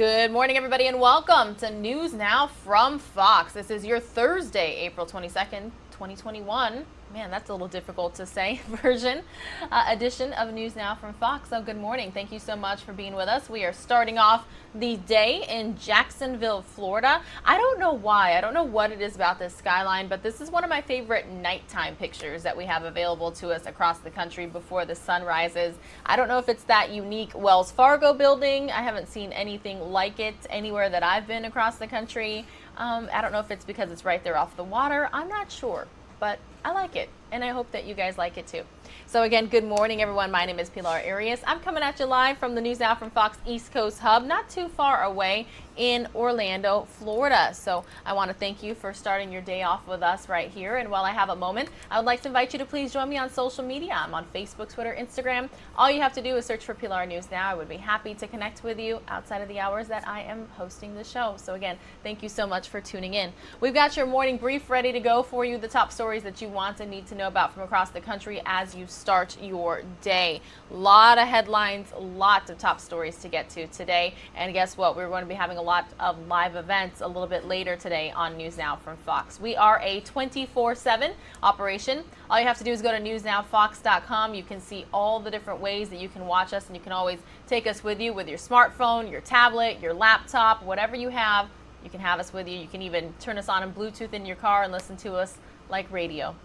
Good morning, everybody, and welcome to News Now from Fox. This is your Thursday, April 22nd, 2021. Man, that's a little difficult to say edition of News Now from Fox. So good morning. Thank you so much for being with us. We are starting off the day in Jacksonville, Florida. I don't know why. I don't know what it is about this skyline, but this is one of my favorite nighttime pictures that we have available to us across the country before the sun rises. I don't know if it's that unique Wells Fargo building. I haven't seen anything like it anywhere that I've been across the country. I don't know if it's because it's right there off the water. I'm not sure, but I like it, and I hope that you guys like it too. So again, good morning, everyone. My name is Pilar Arias. I'm coming at you live from the News Now from Fox East Coast Hub, not too far away in Orlando, Florida. So I want to thank you for starting your day off with us right here. And while I have a moment, I would like to invite you to please join me on social media. I'm on Facebook, Twitter, Instagram. All you have to do is search for Pilar News Now. I would be happy to connect with you outside of the hours that I am hosting the show. So again, thank you so much for tuning in. We've got your morning brief ready to go for you, the top stories that you want and need to know about from across the country as you start your day. A lot of headlines, lots of top stories to get to today. And guess what? We're going to be having a lot of live events a little bit later today on News Now from Fox. We are a 24/7 operation. All you have to do is go to newsnowfox.com. You can see all the different ways that you can watch us, and you can always take us with you with your smartphone, your tablet, your laptop, whatever you have. You can have us with you. You can even turn us on in Bluetooth in your car and listen to us like radio.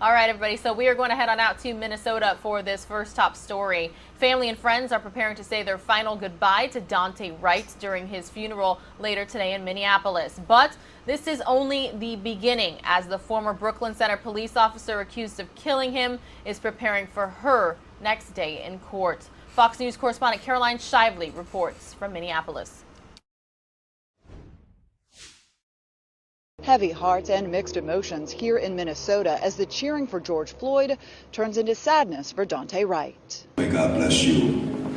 All right, everybody, so we are going to head on out to Minnesota for this first top story. Family and friends are preparing to say their final goodbye to Dante Wright during his funeral later today in Minneapolis. But this is only the beginning, as the former Brooklyn Center police officer accused of killing him is preparing for her next day in court. Fox News correspondent Caroline Shively reports from Minneapolis. Heavy hearts and mixed emotions here in Minnesota as the cheering for George Floyd turns into sadness for Dante Wright. May God bless you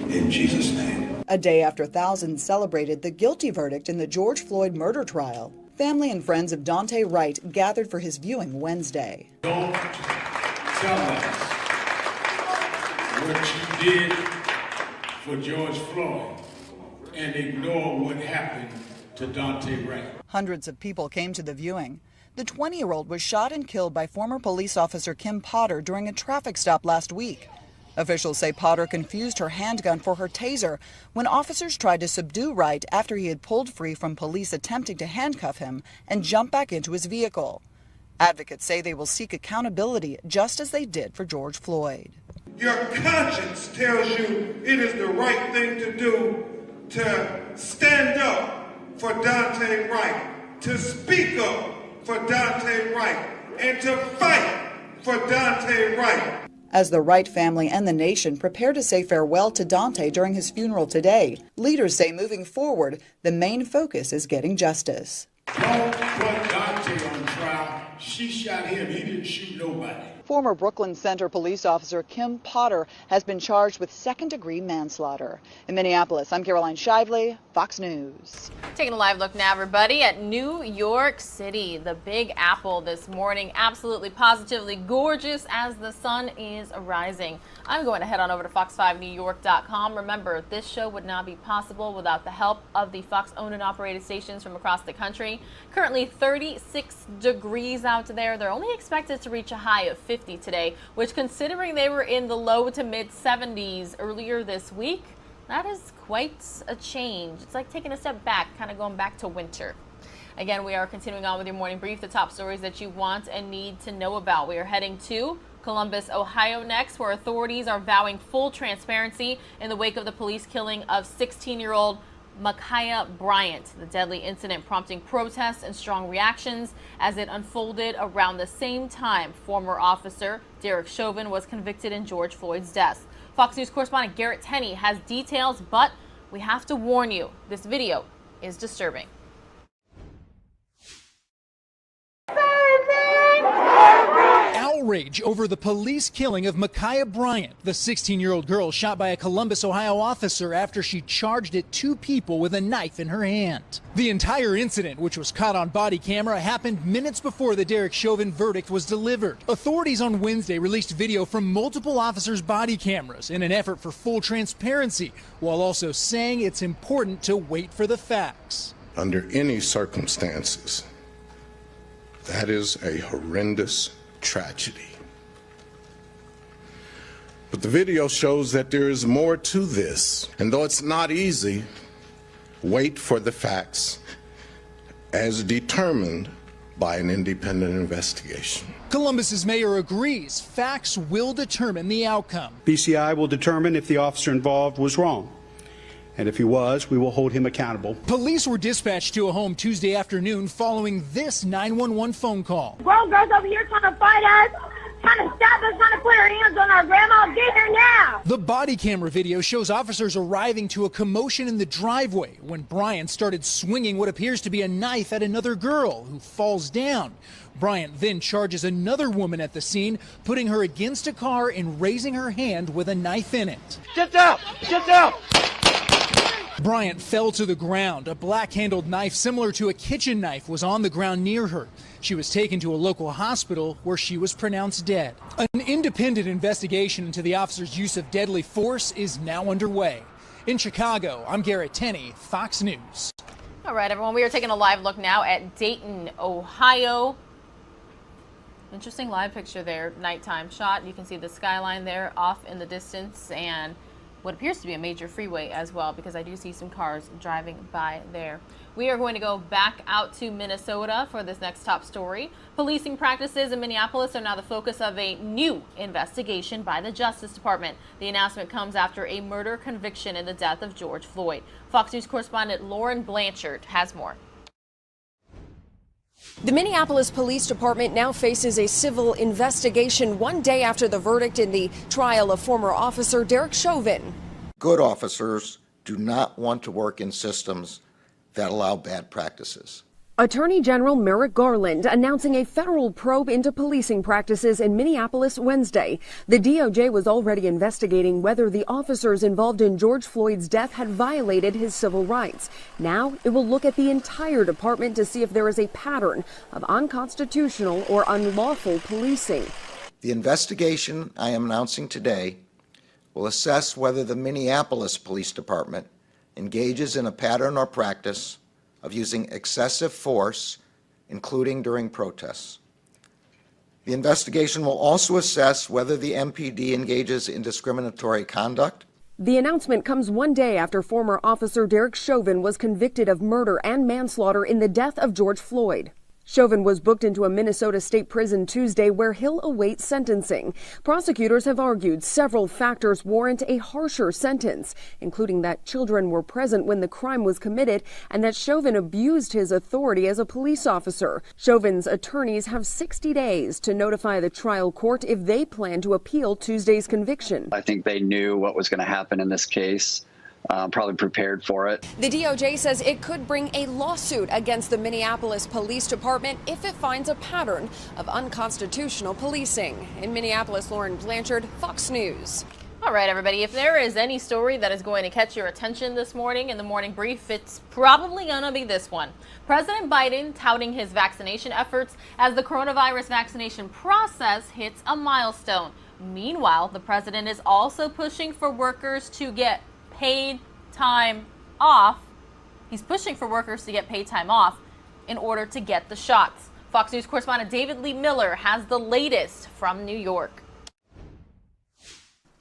in Jesus' name. A day after thousands celebrated the guilty verdict in the George Floyd murder trial, family and friends of Dante Wright gathered for his viewing Wednesday. Don't tell us what you did for George Floyd and ignore what happened to Dante Wright. Hundreds of people came to the viewing. The 20-year-old was shot and killed by former police officer Kim Potter during a traffic stop last week. Officials say Potter confused her handgun for her taser when officers tried to subdue Wright after he had pulled free from police attempting to handcuff him and jump back into his vehicle. Advocates say they will seek accountability just as they did for George Floyd. Your conscience tells you it is the right thing to do to stand up for Dante Wright, to speak up for Dante Wright, and to fight for Dante Wright. As the Wright family and the nation prepare to say farewell to Dante during his funeral today, leaders say moving forward, the main focus is getting justice. Don't put Dante on trial. She shot him. He didn't shoot nobody. Former Brooklyn Center police officer Kim Potter has been charged with second-degree manslaughter. In Minneapolis, I'm Caroline Shively, Fox News. Taking a live look now, everybody, at New York City. The Big Apple this morning, absolutely positively gorgeous as the sun is rising. I'm going to head on over to fox5newyork.com. Remember, this show would not be possible without the help of the Fox-owned and operated stations from across the country. Currently 36 degrees out there. They're only expected to reach a high of 50 today, which, considering they were in the low to mid 70s earlier this week, that is quite a change. It's like taking a step back, kind of going back to winter. Again, we are continuing on with your morning brief, the top stories that you want and need to know about. We are heading to Columbus, Ohio next, where authorities are vowing full transparency in the wake of the police killing of 16-year-old Ma'Khia Bryant, the deadly incident prompting protests and strong reactions as it unfolded around the same time former officer Derek Chauvin was convicted in George Floyd's death. Fox News correspondent Garrett Tenney has details, but we have to warn you, this video is disturbing. outrage over the police killing of Ma'Khia Bryant, the 16-year-old girl shot by a Columbus, Ohio officer after she charged at two people with a knife in her hand. The entire incident, which was caught on body camera, happened minutes before the Derek Chauvin verdict was delivered. Authorities on Wednesday released video from multiple officers' body cameras in an effort for full transparency, while also saying it's important to wait for the facts. Under any circumstances, that is a horrendous tragedy. But the video shows that there is more to this. And though it's not easy, wait for the facts as determined by an independent investigation. Columbus's mayor agrees facts will determine the outcome. BCI will determine if the officer involved was wrong. And if he was, we will hold him accountable. Police were dispatched to a home Tuesday afternoon following this 911 phone call. Grown girls over here trying to fight us, trying to stop us, trying to put our hands on our grandma. Get here now! The body camera video shows officers arriving to a commotion in the driveway when Bryant started swinging what appears to be a knife at another girl who falls down. Bryant then charges another woman at the scene, putting her against a car and raising her hand with a knife in it. Get down! Get down! Bryant fell to the ground. A black-handled knife similar to a kitchen knife was on the ground near her. She was taken to a local hospital where she was pronounced dead. An independent investigation into the officer's use of deadly force is now underway. In Chicago, I'm Garrett Tenney, Fox News. All right, everyone, we are taking a live look now at Dayton, Ohio. Interesting live picture there, nighttime shot. You can see the skyline there off in the distance and what appears to be a major freeway as well, because I do see some cars driving by there. We are going to go back out to Minnesota for this next top story. Policing practices in Minneapolis are now the focus of a new investigation by the Justice Department. The announcement comes after a murder conviction in the death of George Floyd. Fox News correspondent Lauren Blanchard has more. The Minneapolis Police Department now faces a civil investigation 1 day after the verdict in the trial of former officer Derek Chauvin. Good officers do not want to work in systems that allow bad practices. Attorney General Merrick Garland announcing a federal probe into policing practices in Minneapolis Wednesday. The DOJ was already investigating whether the officers involved in George Floyd's death had violated his civil rights. Now it will look at the entire department to see if there is a pattern of unconstitutional or unlawful policing. The investigation I am announcing today will assess whether the Minneapolis Police Department engages in a pattern or practice of using excessive force, including during protests. The investigation will also assess whether the MPD engages in discriminatory conduct. The announcement comes 1 day after former officer Derek Chauvin was convicted of murder and manslaughter in the death of George Floyd. Chauvin was booked into a Minnesota state prison Tuesday where he'll await sentencing. Prosecutors have argued several factors warrant a harsher sentence, including that children were present when the crime was committed and that Chauvin abused his authority as a police officer. Chauvin's attorneys have 60 days to notify the trial court if they plan to appeal Tuesday's conviction. I think they knew what was going to happen in this case. Probably prepared for it. The DOJ says it could bring a lawsuit against the Minneapolis Police Department if it finds a pattern of unconstitutional policing. In Minneapolis, Lauren Blanchard, Fox News. All right, everybody, if there is any story that is going to catch your attention this morning in the morning brief, it's probably going to be this one. President Biden touting his vaccination efforts as the coronavirus vaccination process hits a milestone. Meanwhile, the president is also pushing for workers to get paid time off. He's pushing for workers to get paid time off in order to get the shots. Fox News correspondent David Lee Miller has the latest from New York.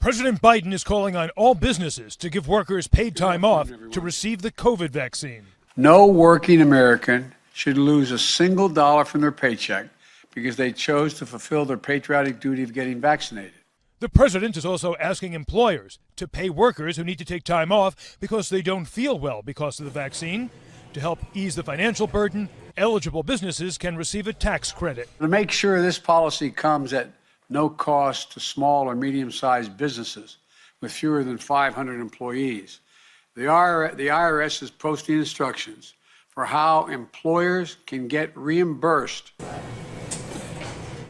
President Biden is calling on all businesses to give workers paid time off to receive the COVID vaccine. No working American should lose a single dollar from their paycheck because they chose to fulfill their patriotic duty of getting vaccinated. The president is also asking employers to pay workers who need to take time off because they don't feel well because of the vaccine. To help ease the financial burden, eligible businesses can receive a tax credit. To make sure this policy comes at no cost to small or medium-sized businesses with fewer than 500 employees, the IRS is posting instructions for how employers can get reimbursed.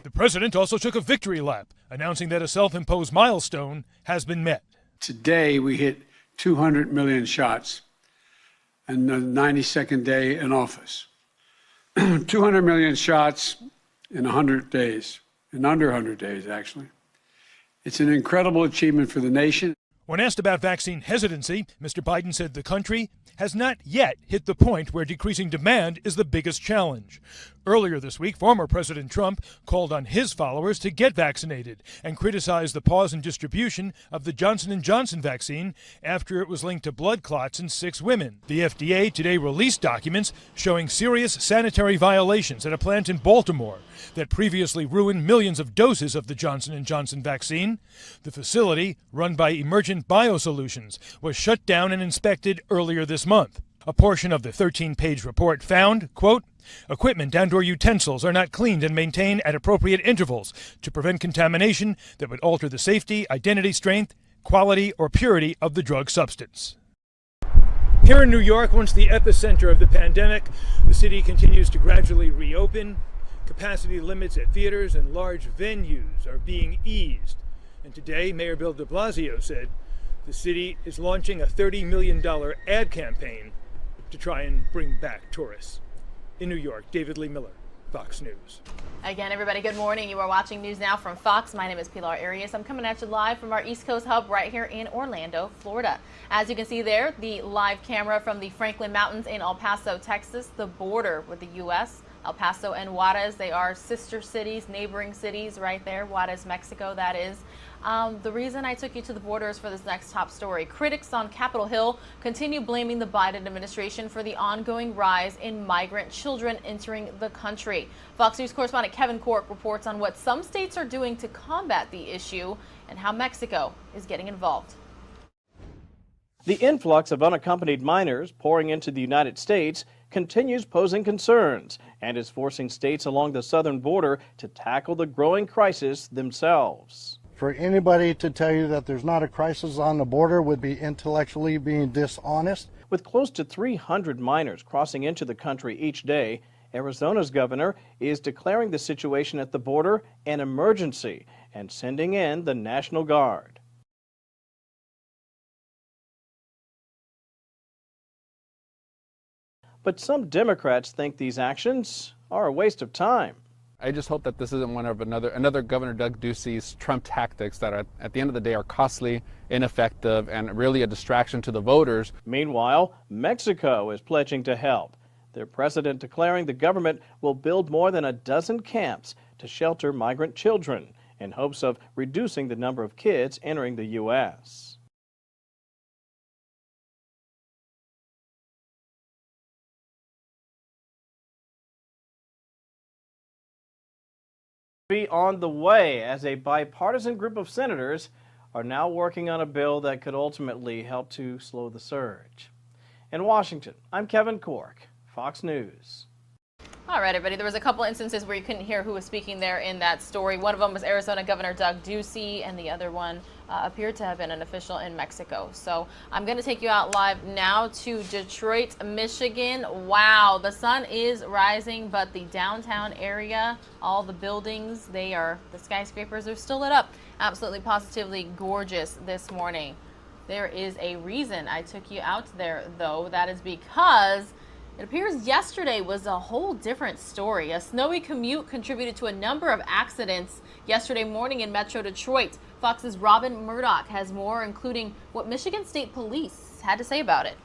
The president also took a victory lap, announcing that a self-imposed milestone has been met. Today, we hit 200 million shots in the 92nd day in office. 200 million shots in 100 days, in under 100 days, actually. It's an incredible achievement for the nation. When asked about vaccine hesitancy, Mr. Biden said the country has not yet hit the point where decreasing demand is the biggest challenge. Earlier this week, former President Trump called on his followers to get vaccinated and criticized the pause in distribution of the Johnson & Johnson vaccine after it was linked to blood clots in 6 women. The FDA today released documents showing serious sanitary violations at a plant in Baltimore that previously ruined millions of doses of the Johnson & Johnson vaccine. The facility, run by Emergent Biosolutions, was shut down and inspected earlier this month. A portion of the 13-page report found, quote, equipment and/or utensils are not cleaned and maintained at appropriate intervals to prevent contamination that would alter the safety, identity, strength, quality, or purity of the drug substance. Here in New York, once the epicenter of the pandemic, the city continues to gradually reopen. Capacity limits at theaters and large venues are being eased. And today, Mayor Bill de Blasio said the city is launching a $30 million ad campaign to try and bring back tourists. In New York, David Lee Miller, Fox News. Again, everybody, good morning. You are watching News Now from Fox. My name is Pilar Arias. I'm coming at you live from our East Coast hub right here in Orlando, Florida. As you can see there, the live camera from the Franklin Mountains in El Paso, Texas, the border with the U.S. El Paso and Juarez, they are sister cities, neighboring cities right there. Juarez, Mexico, that is. The reason I took you to the border is for this next top story. Critics on Capitol Hill continue blaming the Biden administration for the ongoing rise in migrant children entering the country. Fox News correspondent Kevin Cork reports on what some states are doing to combat the issue and how Mexico is getting involved. The influx of unaccompanied minors pouring into the United States continues posing concerns and is forcing states along the southern border to tackle the growing crisis themselves. For anybody to tell you that there's not a crisis on the border would be intellectually being dishonest. With close to 300 minors crossing into the country each day, Arizona's governor is declaring the situation at the border an emergency and sending in the National Guard. But some Democrats think these actions are a waste of time. I just hope that this isn't one of another Governor Doug Ducey's Trump tactics that are, at the end of the day, are costly, ineffective, and really a distraction to the voters. Meanwhile, Mexico is pledging to help. Their president declaring the government will build more than a dozen camps to shelter migrant children in hopes of reducing the number of kids entering the U.S. Be on the way as a bipartisan group of senators are now working on a bill that could ultimately help to slow the surge. In Washington, I'm Kevin Cork, Fox News. All right, everybody. There was a couple instances where you couldn't hear who was speaking there in that story. One of them was Arizona Governor Doug Ducey, and the other one appeared to have been an official in Mexico. So I'm going to take you out live now to Detroit, Michigan. Wow, the sun is rising, but the downtown area, all the buildings, the skyscrapers are still lit up. Absolutely, positively gorgeous this morning. There is a reason I took you out there, though. That is because it appears yesterday was a whole different story. A snowy commute contributed to a number of accidents yesterday morning in Metro Detroit. Fox's Robin Murdoch has more, including what Michigan State Police had to say about it.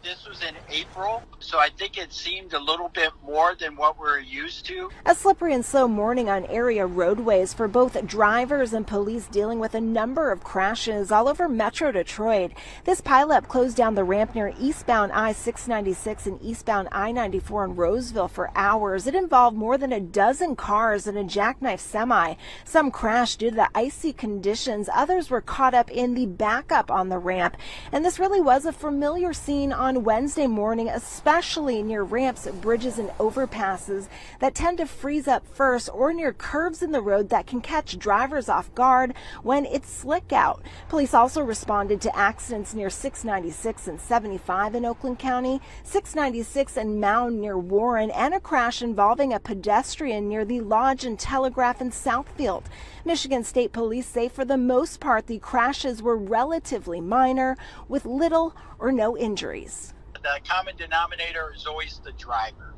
This was in April, so I think it seemed a little bit more than what we're used to. A slippery and slow morning on area roadways for both drivers and police dealing with a number of crashes all over Metro Detroit. This pileup closed down the ramp near eastbound I-696 and eastbound I-94 in Roseville for hours. It involved more than a dozen cars and a jackknife semi. Some crashed due to the icy conditions. Others were caught up in the backup on the ramp. And this really was a familiar scene on Wednesday morning, especially near ramps, bridges, and overpasses that tend to freeze up first, or near curves in the road that can catch drivers off guard when it's slick out. Police also responded to accidents near 696 and 75 in Oakland County, 696 and Mound near Warren, and a crash involving a pedestrian near the Lodge and Telegraph in Southfield. Michigan State Police say for the most part the crashes were relatively minor, with little or no injuries. The common denominator is always the driver.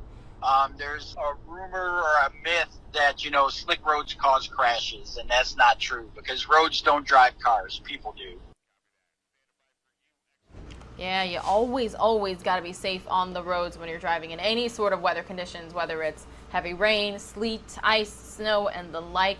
There's a rumor or a myth that, slick roads cause crashes, and that's not true because roads don't drive cars, people do. Yeah, you always got to be safe on the roads when you're driving in any sort of weather conditions, whether it's heavy rain, sleet, ice, snow, and the like.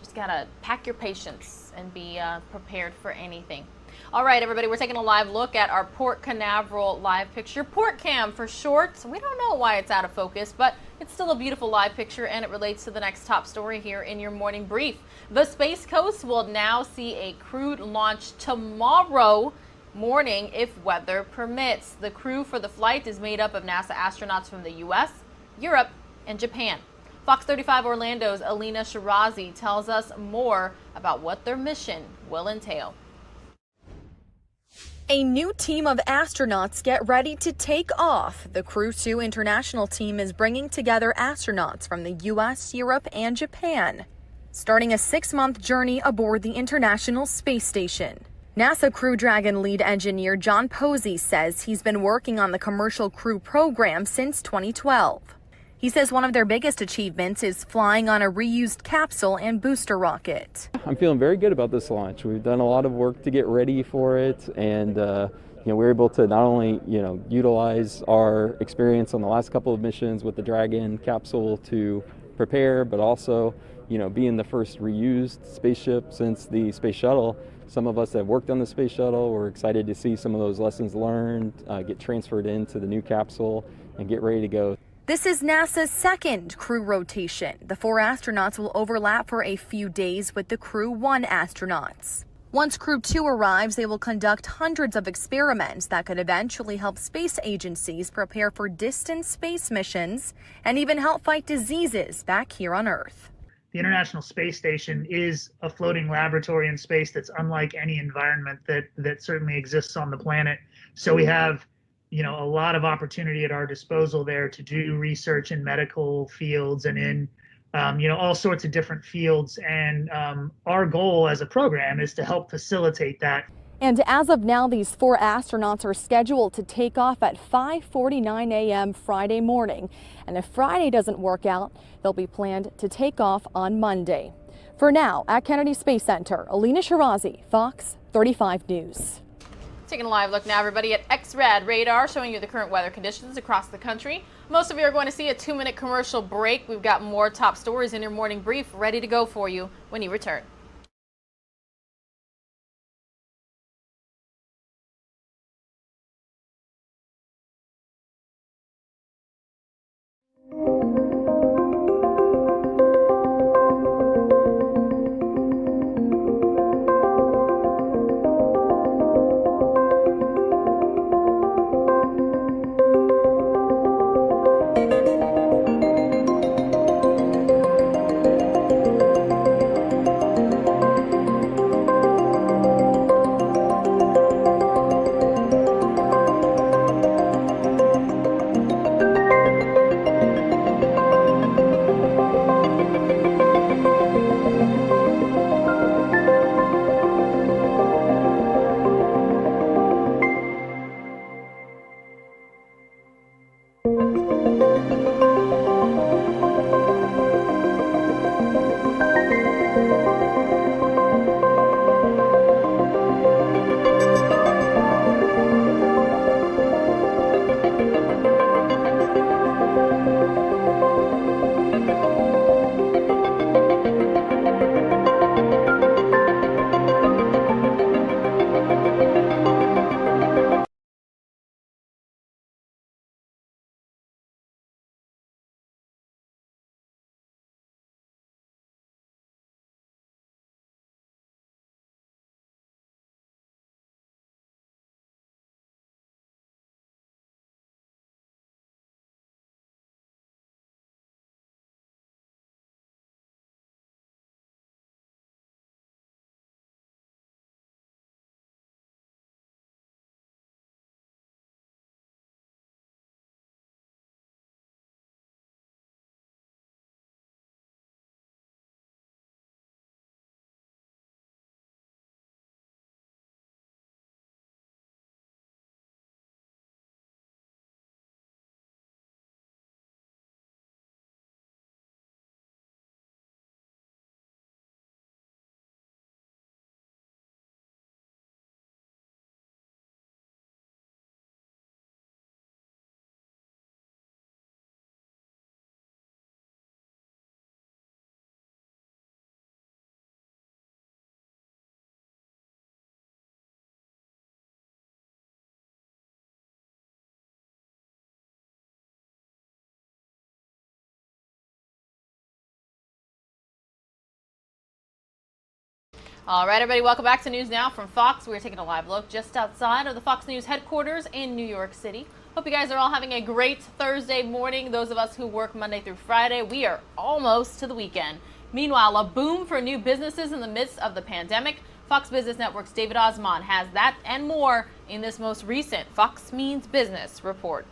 Just got to pack your patience and be prepared for anything. All right, everybody, we're taking a live look at our Port Canaveral live picture, Port Cam for short. We don't know why it's out of focus, but it's still a beautiful live picture, and it relates to the next top story here in your morning brief. The Space Coast will now see a crewed launch tomorrow morning if weather permits. The crew for the flight is made up of NASA astronauts from the U.S., Europe, and Japan. Fox 35 Orlando's Alina Shirazi tells us more about what their mission will entail. A new team of astronauts get ready to take off. The Crew 2 international team is bringing together astronauts from the U.S., Europe, and Japan, starting a 6-month journey aboard the International Space Station. NASA Crew Dragon lead engineer John Posey says he's been working on the commercial crew program since 2012. He says one of their biggest achievements is flying on a reused capsule and booster rocket. I'm feeling very good about this launch. We've done a lot of work to get ready for it, and we're able to not only utilize our experience on the last couple of missions with the Dragon capsule to prepare, but also being the first reused spaceship since the space shuttle. Some of us have worked on the space shuttle. We're excited to see some of those lessons learned get transferred into the new capsule and get ready to go. This is NASA's second crew rotation. The 4 astronauts will overlap for a few days with the Crew 1 astronauts. Once Crew 2 arrives, they will conduct hundreds of experiments that could eventually help space agencies prepare for distant space missions and even help fight diseases back here on Earth. The International Space Station is a floating laboratory in space that's unlike any environment that certainly exists on the planet. So we have a lot of opportunity at our disposal there to do research in medical fields and in, all sorts of different fields. And our goal as a program is to help facilitate that. And as of now, these 4 astronauts are scheduled to take off at 5:49 a.m. Friday morning. And if Friday doesn't work out, they'll be planned to take off on Monday. For now, at Kennedy Space Center, Alina Shirazi, Fox 35 News. Taking a live look now, everybody, at X-Rad radar, showing you the current weather conditions across the country. Most of you are going to see a 2-minute commercial break. We've got more top stories in your morning brief ready to go for you when you return. All right, everybody, welcome back to News Now from Fox. We're taking a live look just outside of the Fox News headquarters in New York City. Hope you guys are all having a great Thursday morning. Those of us who work Monday through Friday, we are almost to the weekend. Meanwhile, a boom for new businesses in the midst of the pandemic. Fox Business Network's David Osmond has that and more in this most recent Fox Means Business report.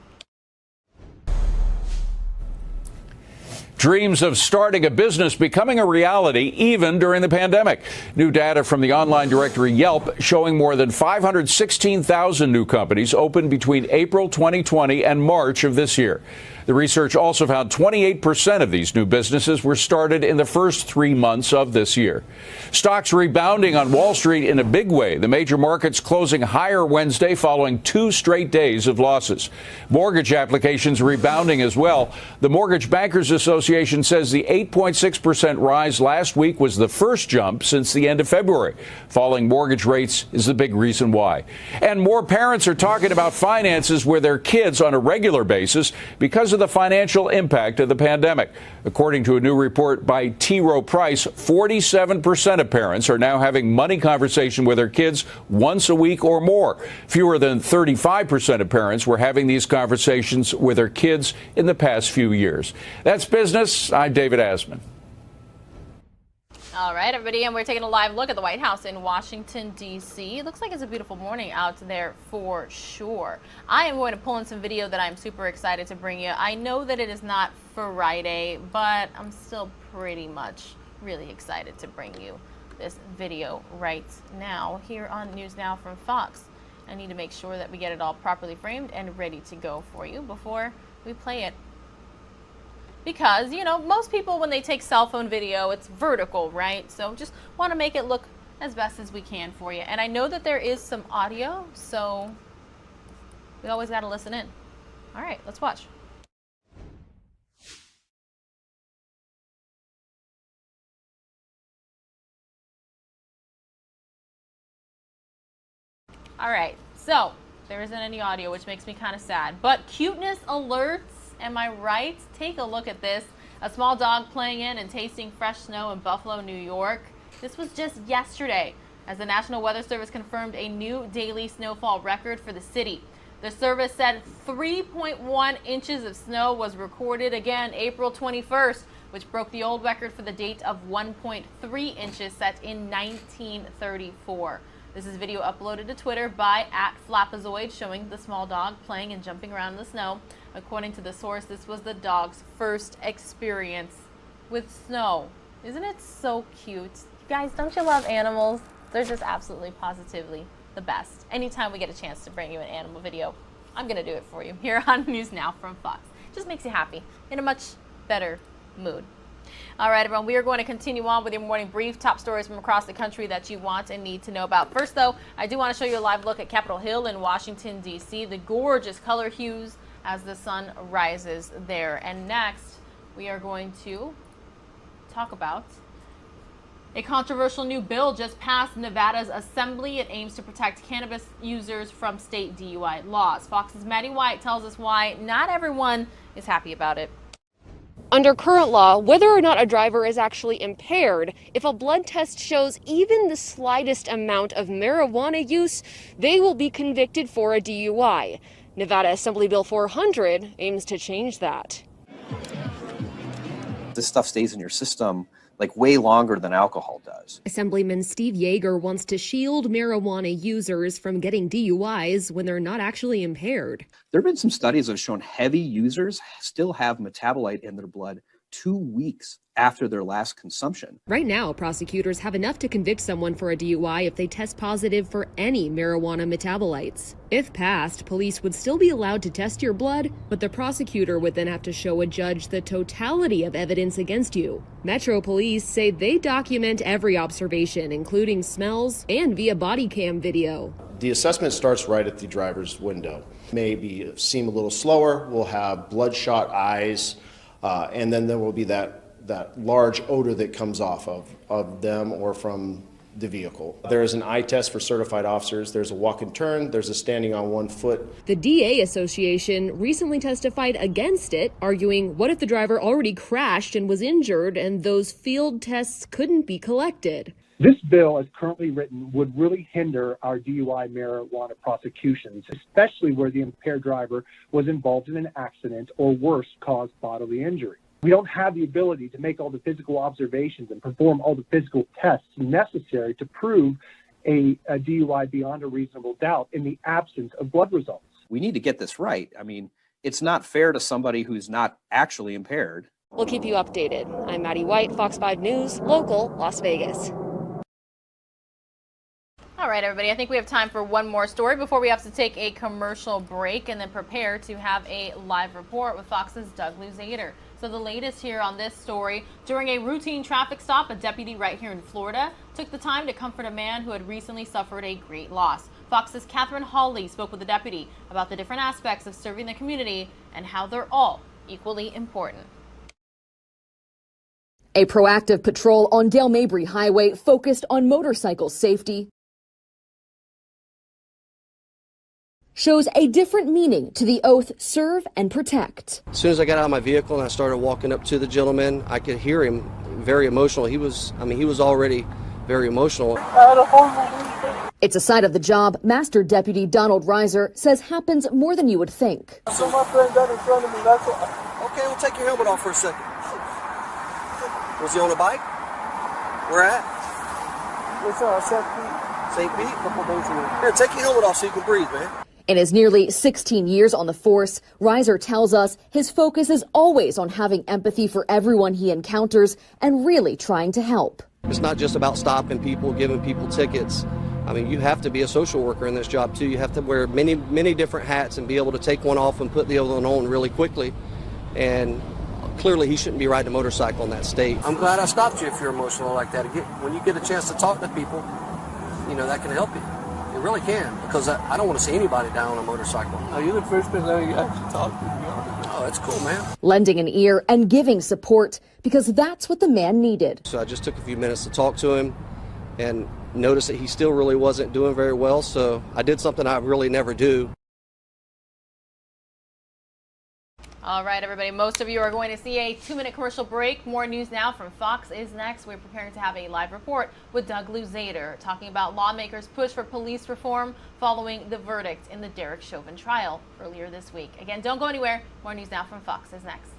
Dreams of starting a business becoming a reality even during the pandemic. New data from the online directory Yelp showing more than 516,000 new companies opened between April 2020 and March of this year. The research also found 28% of these new businesses were started in the first 3 months of this year. Stocks rebounding on Wall Street in a big way. The major markets closing higher Wednesday following 2 straight days of losses. Mortgage applications rebounding as well. The Mortgage Bankers Association says the 8.6% rise last week was the first jump since the end of February. Falling mortgage rates is the big reason why. And more parents are talking about finances with their kids on a regular basis because of the financial impact of the pandemic. According to a new report by T. Rowe Price, 47% of parents are now having money conversation with their kids once a week or more. Fewer than 35% of parents were having these conversations with their kids in the past few years. That's business. I'm David Asman. All right, everybody, and we're taking a live look at the White House in Washington, D.C. It looks like it's a beautiful morning out there for sure. I am going to pull in some video that I'm super excited to bring you. I know that it is not Friday, but I'm still pretty much really excited to bring you this video right now here on News Now from Fox. I need to make sure that we get it all properly framed and ready to go for you before we play it. Because, you know, most people, when they take cell phone video, it's vertical, right? So just want to make it look as best as we can for you. And I know that there is some audio, so we always got to listen in. All right, let's watch. All right, so there isn't any audio, which makes me kind of sad. But cuteness alerts. Am I right? Take a look at this. A small dog playing in and tasting fresh snow in Buffalo, New York. This was just yesterday as the National Weather Service confirmed a new daily snowfall record for the city. The service said 3.1 inches of snow was recorded again April 21st, which broke the old record for the date of 1.3 inches set in 1934. This is video uploaded to Twitter by @Flapazoid showing the small dog playing and jumping around in the snow. According to the source, this was the dog's first experience with snow. Isn't it so cute? You guys, don't you love animals? They're just absolutely positively the best. Anytime we get a chance to bring you an animal video, I'm going to do it for you here on News Now from Fox. Just makes you happy, in a much better mood. All right, everyone, we are going to continue on with your morning brief. Top stories from across the country that you want and need to know about. First, though, I do want to show you a live look at Capitol Hill in Washington, D.C. The gorgeous color hues as the sun rises there. And next, we are going to talk about a controversial new bill just passed Nevada's assembly. It aims to protect cannabis users from state DUI laws. Fox's Maddie White tells us why not everyone is happy about it. Under current law, whether or not a driver is actually impaired, if a blood test shows even the slightest amount of marijuana use, they will be convicted for a DUI. Nevada Assembly Bill 400 aims to change that. This stuff stays in your system like way longer than alcohol does. Assemblyman Steve Yeager wants to shield marijuana users from getting DUIs when they're not actually impaired. There have been some studies that have shown heavy users still have metabolite in their blood 2 weeks after their last consumption. Right now, prosecutors have enough to convict someone for a DUI if they test positive for any marijuana metabolites. If passed, police would still be allowed to test your blood, but the prosecutor would then have to show a judge the totality of evidence against you. Metro Police say they document every observation, including smells and via body cam video. The assessment starts right at the driver's window. Maybe seem a little slower, we'll have bloodshot eyes, and then there will be that large odor that comes off of them or from the vehicle. There is an eye test for certified officers. There's a walk and turn. There's a standing on 1 foot. The DA Association recently testified against it, arguing, what if the driver already crashed and was injured and those field tests couldn't be collected? This bill, as currently written, would really hinder our DUI marijuana prosecutions, especially where the impaired driver was involved in an accident or worse, caused bodily injury. We don't have the ability to make all the physical observations and perform all the physical tests necessary to prove a DUI beyond a reasonable doubt in the absence of blood results. We need to get this right. I mean, it's not fair to somebody who's not actually impaired. We'll keep you updated. I'm Maddie White, Fox 5 News, local, Las Vegas. All right, everybody, I think we have time for one more story before we have to take a commercial break and then prepare to have a live report with Fox's Doug Luzader. So the latest here on this story, during a routine traffic stop, a deputy right here in Florida took the time to comfort a man who had recently suffered a great loss. Fox's Catherine Hawley spoke with the deputy about the different aspects of serving the community and how they're all equally important. A proactive patrol on Dale Mabry Highway focused on motorcycle safety shows a different meaning to the oath serve and protect. As soon as I got out of my vehicle and I started walking up to the gentleman, I could hear him very emotional. He was already very emotional. It's a side of the job Master Deputy Donald Reiser says happens more than you would think. So my friend got in front of me. That's okay, we'll take your helmet off for a second. Was he on a bike? Where at? It's St. Pete. A couple days ago. Here, take your helmet off so you can breathe, man. In his nearly 16 years on the force, Reiser tells us his focus is always on having empathy for everyone he encounters and really trying to help. It's not just about stopping people, giving people tickets. I mean, you have to be a social worker in this job too. You have to wear many, many different hats and be able to take one off and put the other one on really quickly. And clearly he shouldn't be riding a motorcycle in that state. I'm glad I stopped you if you're emotional like that. When you get a chance to talk to people, you know, that can help you. It really can, because I don't want to see anybody down on a motorcycle. Are you the first person that you actually talk to? Oh, that's cool, man. Lending an ear and giving support because that's what the man needed. So I just took a few minutes to talk to him and noticed that he still really wasn't doing very well. So I did something I really never do. All right, everybody, most of you are going to see a 2-minute commercial break. More news now from Fox is next. We're preparing to have a live report with Doug Luzader talking about lawmakers' push for police reform following the verdict in the Derek Chauvin trial earlier this week. Again, don't go anywhere. More news now from Fox is next.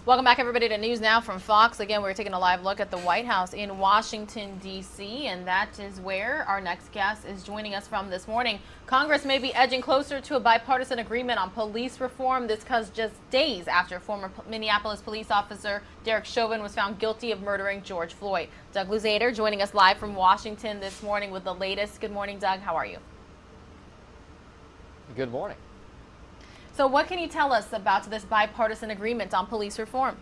Welcome back, everybody, to News Now from Fox. Again, we're taking a live look at the White House in Washington, D.C., and that is where our next guest is joining us from this morning. Congress may be edging closer to a bipartisan agreement on police reform. This comes just days after former Minneapolis police officer Derek Chauvin was found guilty of murdering George Floyd. Doug Luzader joining us live from Washington this morning with the latest. Good morning, Doug. How are you? Good morning. So what can you tell us about this bipartisan agreement on police reform?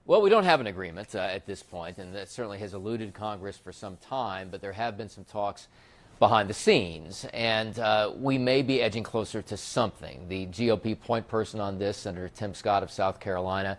Well, we don't have an agreement at this point, and that certainly has eluded Congress for some time, but there have been some talks behind the scenes, and we may be edging closer to something. The GOP point person on this, Senator Tim Scott of South Carolina,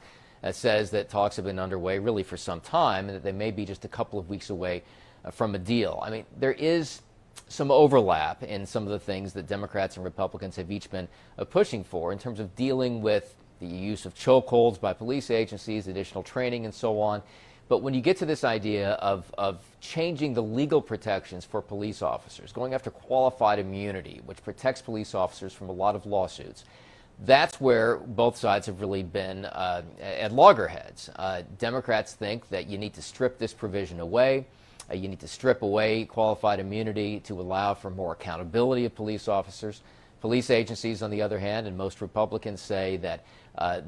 says that talks have been underway really for some time, and that they may be just a couple of weeks away from a deal. I mean, there is some overlap in some of the things that Democrats and Republicans have each been pushing for in terms of dealing with the use of chokeholds by police agencies, additional training, and so on. But when you get to this idea of changing the legal protections for police officers, going after qualified immunity, which protects police officers from a lot of lawsuits, that's where both sides have really been at loggerheads. Democrats think that you need to strip this provision away. You need to strip away qualified immunity to allow for more accountability of police officers. Police agencies, on the other hand, and most Republicans say that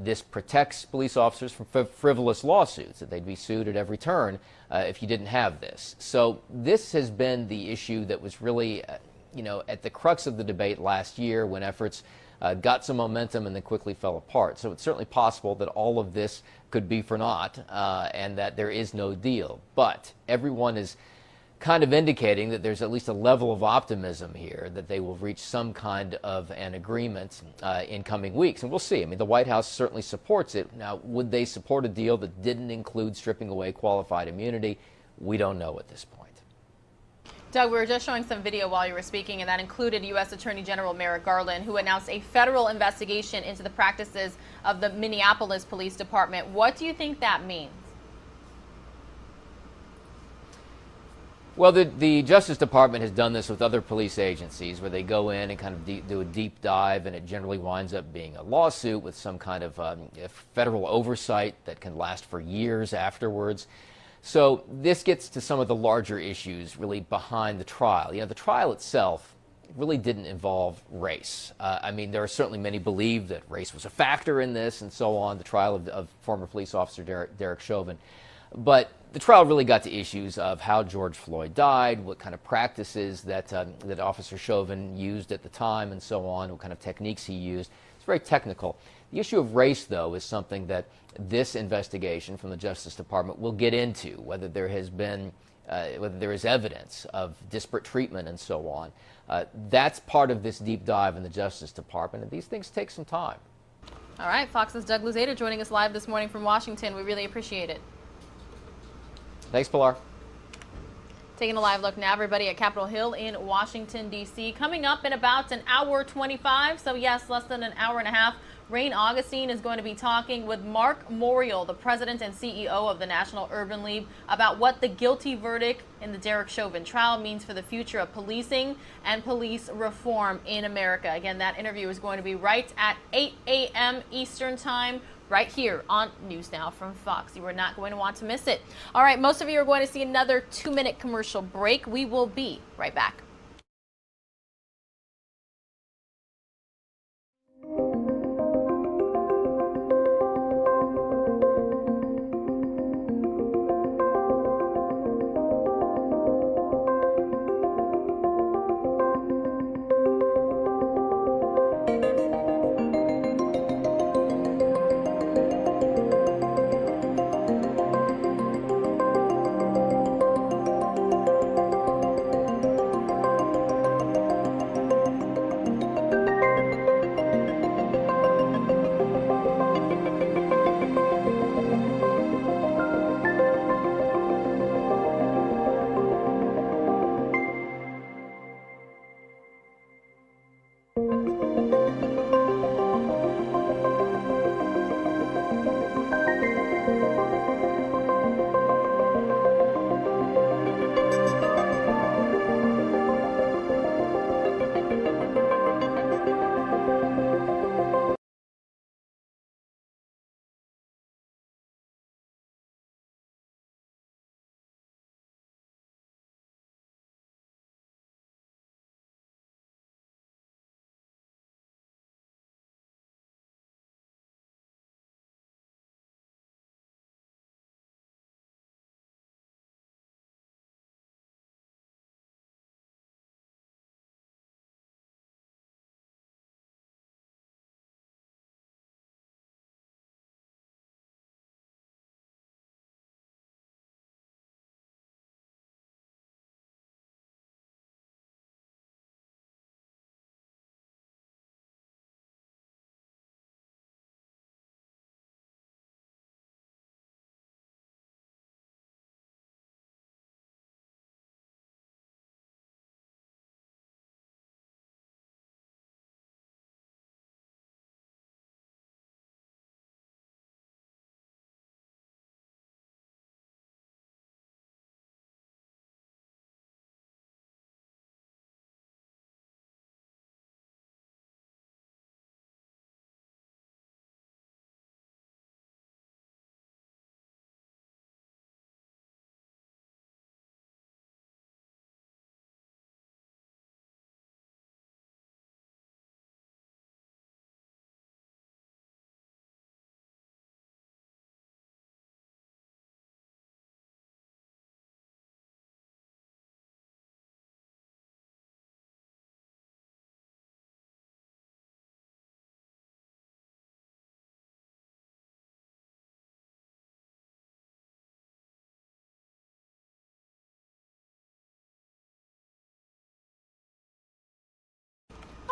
this protects police officers from frivolous lawsuits, that they'd be sued at every turn if you didn't have this. So this has been the issue that was really, at the crux of the debate last year when efforts got some momentum and then quickly fell apart. So it's certainly possible that all of this could be for naught and that there is no deal. But everyone is kind of indicating that there's at least a level of optimism here that they will reach some kind of an agreement in coming weeks. And we'll see. I mean, the White House certainly supports it. Now, would they support a deal that didn't include stripping away qualified immunity? We don't know at this point. Doug, we were just showing some video while you were speaking, and that included U.S. Attorney General Merrick Garland, who announced a federal investigation into the practices of the Minneapolis Police Department. What do you think that means? Well, the Justice Department has done this with other police agencies where they go in and kind of do a deep dive, and it generally winds up being a lawsuit with some kind of federal oversight that can last for years afterwards. So this gets to some of the larger issues really behind the trial. The trial itself really didn't involve race. I mean, there are certainly many believe that race was a factor in this and so on, the trial of former police officer Derek Chauvin. But the trial really got to issues of how George Floyd died, what kind of practices that Officer Chauvin used at the time and so on, what kind of techniques he used. It's very technical. The issue of race, though, is something that this investigation from the Justice Department will get into, whether there has been, whether there is evidence of disparate treatment and so on. That's part of this deep dive in the Justice Department, and these things take some time. All right, Fox's Doug Luzader joining us live this morning from Washington. We really appreciate it. Thanks, Pilar. Taking a live look now, everybody, at Capitol Hill in Washington, D.C. Coming up in about an hour 25, so yes, less than an hour and a half, Rain Augustine is going to be talking with Mark Morial, the president and CEO of the National Urban League, about what the guilty verdict in the Derek Chauvin trial means for the future of policing and police reform in America. Again, that interview is going to be right at 8 a.m. Eastern Time, right here on News Now from Fox. You are not going to want to miss it. All right, most of you are going to see another 2-minute commercial break. We will be right back.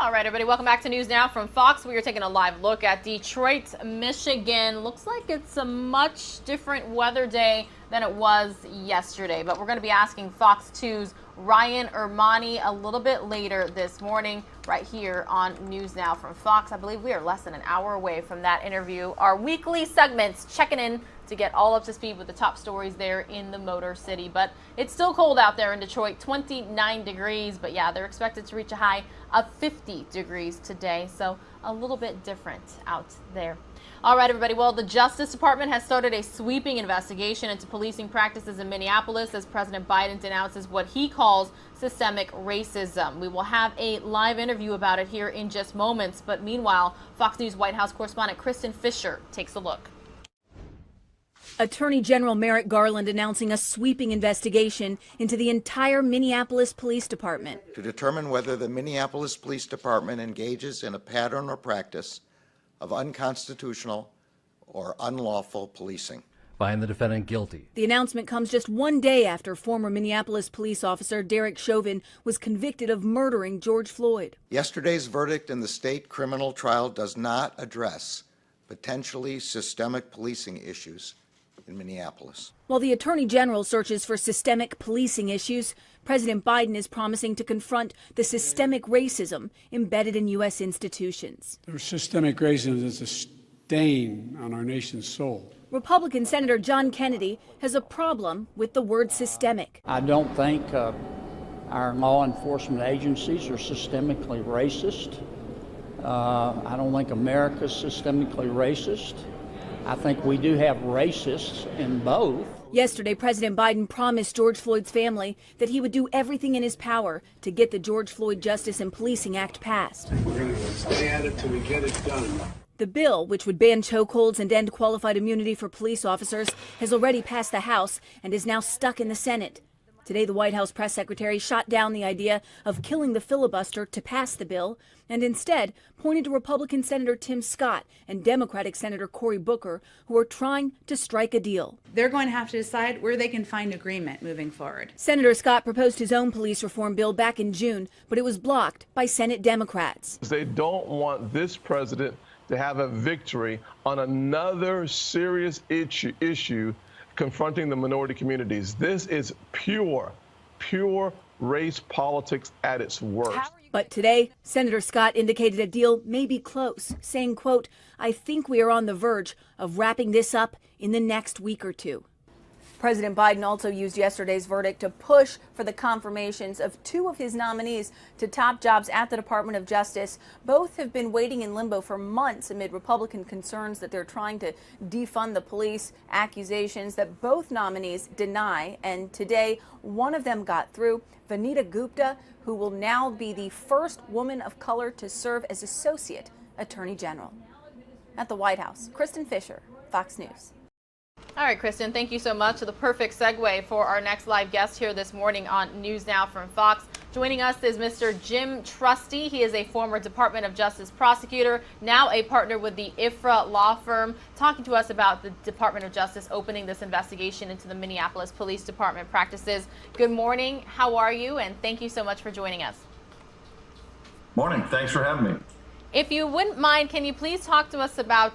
All right, everybody, welcome back to News Now from Fox. We are taking a live look at Detroit, Michigan. Looks like it's a much different weather day than it was yesterday, but we're going to be asking Fox 2's Ryan Ermani a little bit later this morning right here on News Now from Fox. I believe we are less than an hour away from that interview. Our weekly segments checking in to get all up to speed with the top stories there in the Motor City. But it's still cold out there in Detroit, 29 degrees. But yeah, they're expected to reach a high of 50 degrees today. So a little bit different out there. All right, everybody. Well, the Justice Department has started a sweeping investigation into policing practices in Minneapolis as President Biden denounces what he calls systemic racism. We will have a live interview about it here in just moments. But meanwhile, Fox News White House correspondent Kristen Fisher takes a look. Attorney General Merrick Garland announcing a sweeping investigation into the entire Minneapolis Police Department to determine whether the Minneapolis Police Department engages in a pattern or practice of unconstitutional or unlawful policing. Find the defendant guilty. The announcement comes just one day after former Minneapolis police officer Derek Chauvin was convicted of murdering George Floyd. Yesterday's verdict in the state criminal trial does not address potentially systemic policing issues in Minneapolis. While the Attorney General searches for systemic policing issues, President Biden is promising to confront the systemic racism embedded in U.S. institutions. The systemic racism is a stain on our nation's soul. Republican Senator John Kennedy has a problem with the word systemic. I don't think our law enforcement agencies are systemically racist. I don't think America's systemically racist. I think we do have racists in both. Yesterday, President Biden promised George Floyd's family that he would do everything in his power to get the George Floyd Justice and Policing Act passed. We're going to stay at it till we get it done. The bill, which would ban chokeholds and end qualified immunity for police officers, has already passed the House and is now stuck in the Senate. Today, the White House press secretary shot down the idea of killing the filibuster to pass the bill and instead pointed to Republican Senator Tim Scott and Democratic Senator Cory Booker, who are trying to strike a deal. They're going to have to decide where they can find agreement moving forward. Senator Scott proposed his own police reform bill back in June, but it was blocked by Senate Democrats. They don't want this president to have a victory on another serious issue confronting the minority communities. This is pure race politics at its worst. But today, Senator Scott indicated a deal may be close, saying, quote, "I think we are on the verge of wrapping this up in the next week or two." President Biden also used yesterday's verdict to push for the confirmations of two of his nominees to top jobs at the Department of Justice. Both have been waiting in limbo for months amid Republican concerns that they're trying to defund the police, accusations that both nominees deny. And today, one of them got through, Vanita Gupta, who will now be the first woman of color to serve as Associate Attorney General. At the White House, Kristen Fisher, Fox News. All right, Kristen, thank you so much. The perfect segue for our next live guest here this morning on News Now from Fox. Joining us is Mr. Jim Trusty. He is a former Department of Justice prosecutor, now a partner with the IFRA law firm, talking to us about the Department of Justice opening this investigation into the Minneapolis Police Department practices. Good morning. How are you? And thank you so much for joining us. Morning. Thanks for having me. If you wouldn't mind, can you please talk to us about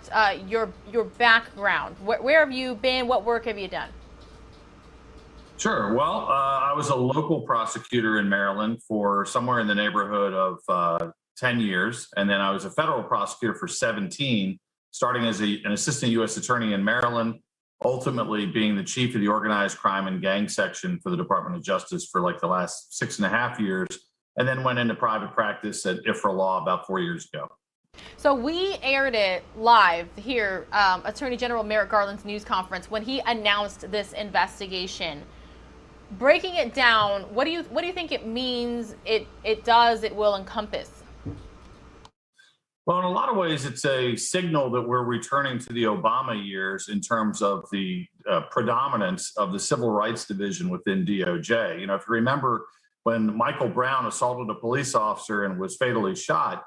your background? Where have you been? What work have you done? Sure. Well, I was a local prosecutor in Maryland for somewhere in the neighborhood of 10 years. And then I was a federal prosecutor for 17, starting as an assistant U.S. attorney in Maryland, ultimately being the chief of the organized crime and gang section for the Department of Justice for like the last 6.5 years. And then went into private practice at IFRA Law about 4 years ago. So we aired it live here, Attorney General Merrick Garland's news conference, when he announced this investigation. Breaking it down, what do you think it means? It will encompass? Well, in a lot of ways, it's a signal that we're returning to the Obama years in terms of the predominance of the Civil Rights Division within DOJ. You know, if you remember, when Michael Brown assaulted a police officer and was fatally shot,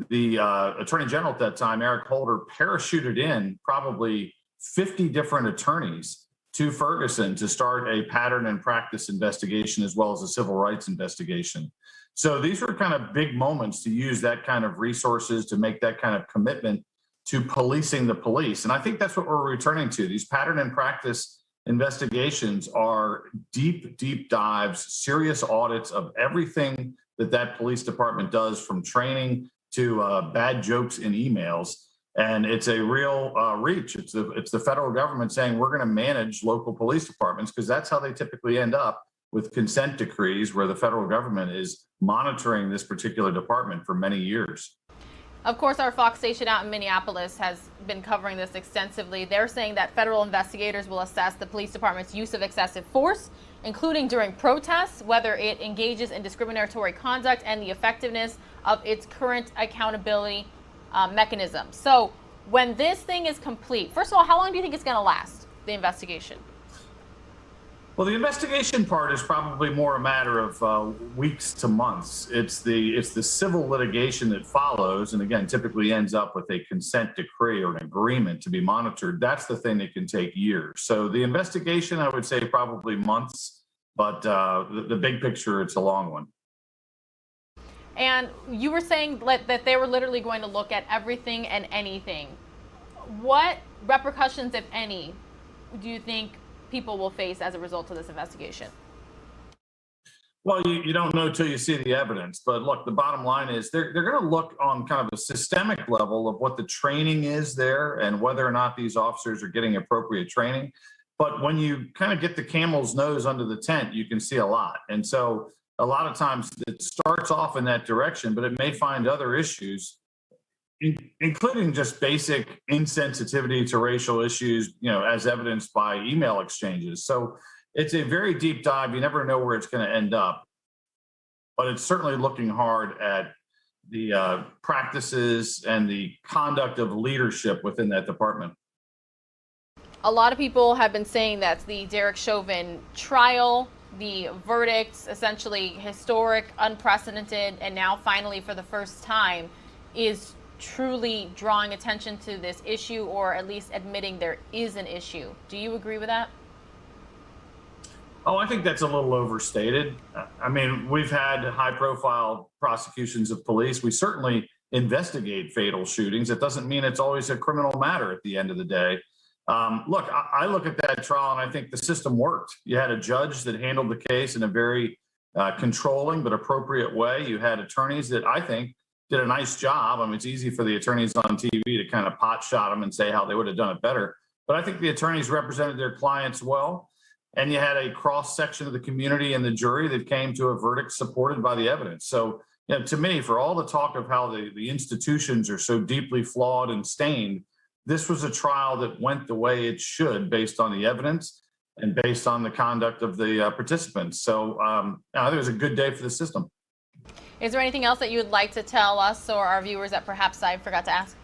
the Attorney General at that time, Eric Holder, parachuted in probably 50 different attorneys to Ferguson to start a pattern and practice investigation as well as a civil rights investigation. So these were kind of big moments to use that kind of resources, to make that kind of commitment to policing the police. And I think that's what we're returning to. These pattern and practice investigations are deep, deep dives, serious audits of everything that police department does, from training to bad jokes in emails. And it's a real reach. It's the federal government saying we're going to manage local police departments, because that's how they typically end up with consent decrees, where the federal government is monitoring this particular department for many years. Of course, our Fox station out in Minneapolis has been covering this extensively. They're saying that federal investigators will assess the police department's use of excessive force, including during protests, whether it engages in discriminatory conduct, and the effectiveness of its current accountability mechanism. So when this thing is complete, first of all, how long do you think it's going to last, the investigation? Well, the investigation part is probably more a matter of weeks to months. It's the civil litigation that follows, and again, typically ends up with a consent decree or an agreement to be monitored. That's the thing that can take years. So the investigation, I would say, probably months, but the big picture, it's a long one. And you were saying that they were literally going to look at everything and anything. What repercussions, if any, do you think people will face as a result of this investigation? Well, you don't know till you see the evidence. But look, the bottom line is they're going to look on kind of a systemic level of what the training is there and whether or not these officers are getting appropriate training. But when you kind of get the camel's nose under the tent, you can see a lot. And so a lot of times it starts off in that direction, but it may find other issues, including just basic insensitivity to racial issues, as evidenced by email exchanges. So it's a very deep dive. You never know where it's going to end up, but it's certainly looking hard at the practices and the conduct of leadership within that department. A lot of people have been saying that the Derek Chauvin trial, the verdicts, essentially historic, unprecedented, and now finally for the first time is truly drawing attention to this issue, or at least admitting there is an issue. Do you agree with that? Oh, I think that's a little overstated. I mean, we've had high-profile prosecutions of police. We certainly investigate fatal shootings. It doesn't mean it's always a criminal matter at the end of the day. Look, I look at that trial and I think the system worked. You had a judge that handled the case in a very controlling but appropriate way. You had attorneys that I think did a nice job. I mean, it's easy for the attorneys on TV to kind of pot shot them and say how they would have done it better. But I think the attorneys represented their clients well. And you had a cross section of the community and the jury that came to a verdict supported by the evidence. So, to me, for all the talk of how the institutions are so deeply flawed and stained, this was a trial that went the way it should based on the evidence and based on the conduct of the participants. So I think it was a good day for the system. Is there anything else that you would like to tell us or our viewers that perhaps I forgot to ask?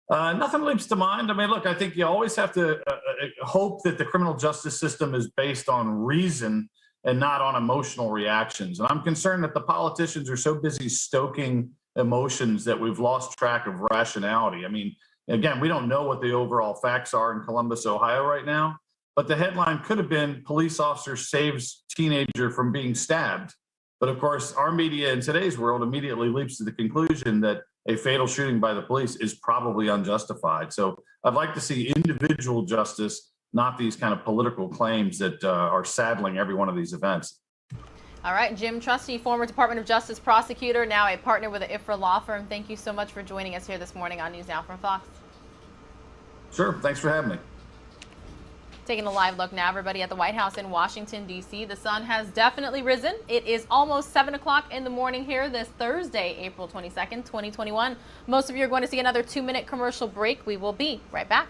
Nothing leaps to mind. I mean, look, I think you always have to hope that the criminal justice system is based on reason and not on emotional reactions. And I'm concerned that the politicians are so busy stoking emotions that we've lost track of rationality. I mean, again, we don't know what the overall facts are in Columbus, Ohio right now, but the headline could have been police officer saves teenager from being stabbed. But of course, our media in today's world immediately leaps to the conclusion that a fatal shooting by the police is probably unjustified. So I'd like to see individual justice, not these kind of political claims that are saddling every one of these events. All right, Jim Trusty, former Department of Justice prosecutor, now a partner with the IFRA law firm. Thank you so much for joining us here this morning on News Now from Fox. Sure, thanks for having me. Taking a live look now, everybody, at the White House in Washington, D.C. The sun has definitely risen. It is almost 7 o'clock in the morning here this Thursday, April 22nd, 2021. Most of you are going to see another 2-minute commercial break. We will be right back.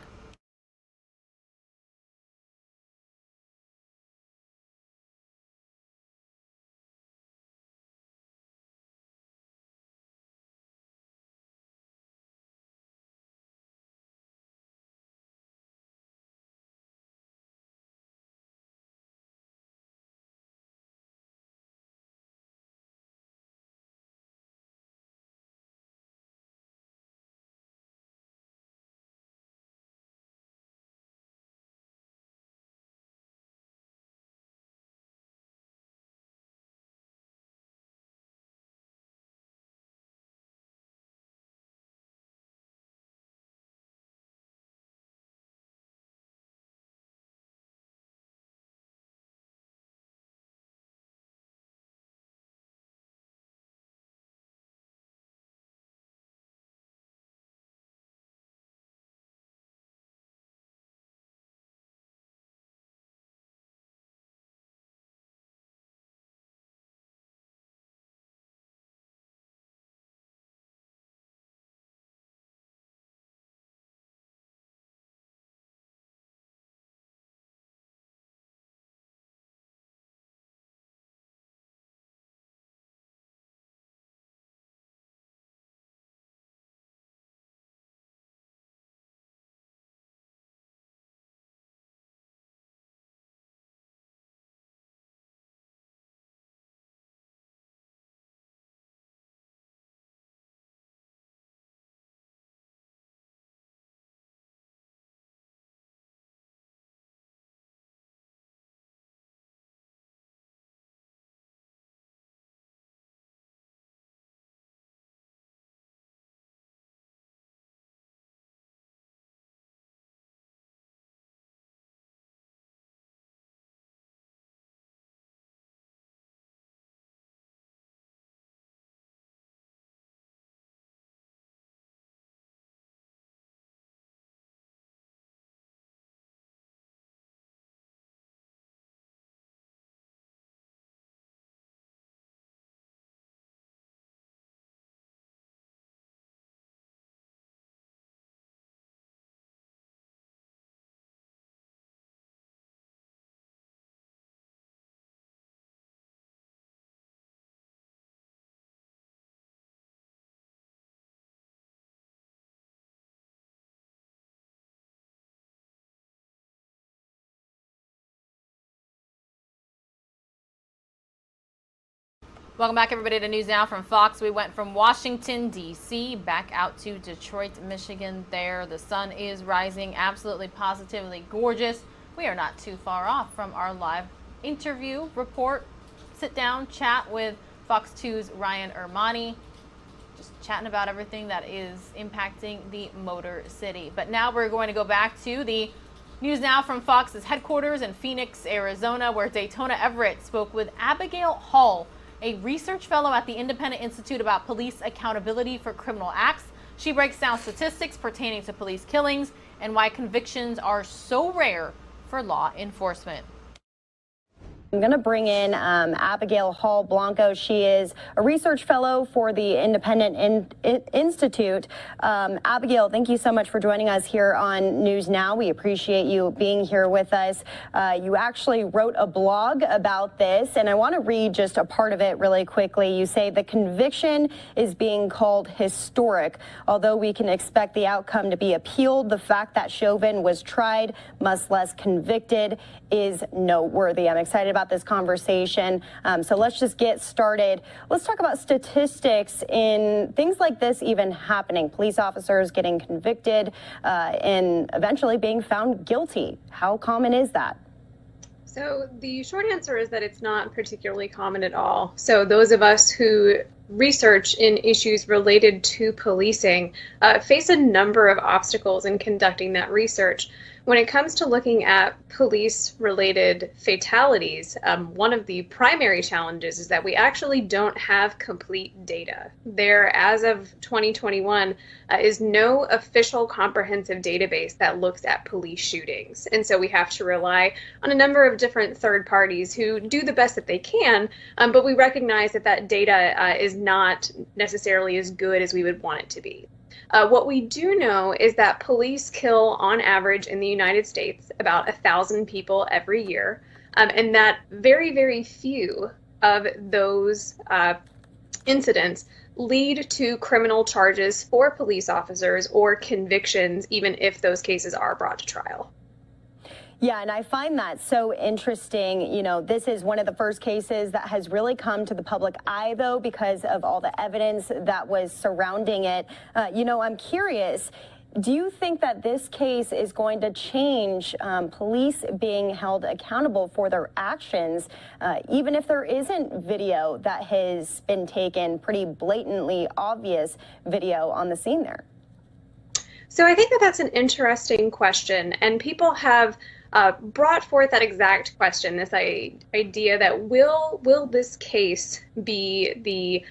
Welcome back, everybody, to News Now from Fox. We went from Washington, D.C. back out to Detroit, Michigan. There, the sun is rising, absolutely positively gorgeous. We are not too far off from our live interview, report, sit down, chat with Fox 2's Ryan Ermani. Just chatting about everything that is impacting the Motor City. But now we're going to go back to the News Now from Fox's headquarters in Phoenix, Arizona, where Daytona Everett spoke with Abigail Hall, a research fellow at the Independent Institute about Police Accountability for Criminal Acts. She breaks down statistics pertaining to police killings and why convictions are so rare for law enforcement. I'm going to bring in Abigail Hall Blanco. She is a research fellow for the Independent Institute. Abigail, thank you so much for joining us here on News Now. We appreciate you being here with us. You actually wrote a blog about this, and I want to read just a part of it really quickly. You say the conviction is being called historic. Although we can expect the outcome to be appealed, the fact that Chauvin was tried, much less convicted, is noteworthy. I'm excited about this conversation. So let's just get started. Let's talk about statistics in things like this even happening. Police officers getting convicted and eventually being found guilty. How common is that? So the short answer is that it's not particularly common at all. So those of us who research in issues related to policing face a number of obstacles in conducting that research. When it comes to looking at police-related fatalities, one of the primary challenges is that we actually don't have complete data. There, as of 2021, is no official comprehensive database that looks at police shootings. And so we have to rely on a number of different third parties who do the best that they can, but we recognize that that data is not necessarily as good as we would want it to be. What we do know is that police kill, on average, in the United States, about 1,000 people every year, and that very, very few of those incidents lead to criminal charges for police officers or convictions, even if those cases are brought to trial. Yeah, and I find that so interesting. You know, this is one of the first cases that has really come to the public eye, though, because of all the evidence that was surrounding it. You know, I'm curious, do you think that this case is going to change police being held accountable for their actions, even if there isn't video that has been taken, pretty blatantly obvious video on the scene there? So I think that that's an interesting question, and people have brought forth that exact question, this idea that will this case be the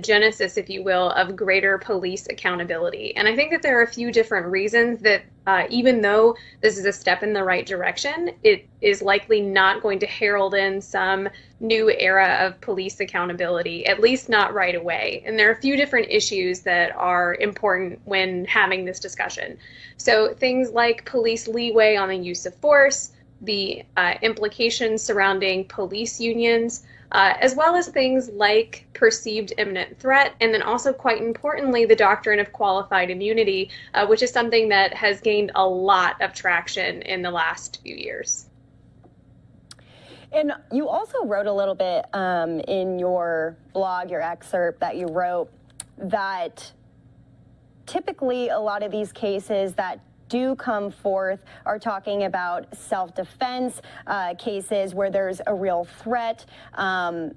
genesis, if you will, of greater police accountability? And I think that there are a few different reasons that even though this is a step in the right direction, it is likely not going to herald in some new era of police accountability, at least not right away. And there are a few different issues that are important when having this discussion. So things like police leeway on the use of force, the implications surrounding police unions, as well as things like perceived imminent threat, and then also, quite importantly, the doctrine of qualified immunity, which is something that has gained a lot of traction in the last few years. And you also wrote a little bit in your blog, your excerpt that you wrote, that typically a lot of these cases that do come forth are talking about self-defense cases where there's a real threat. And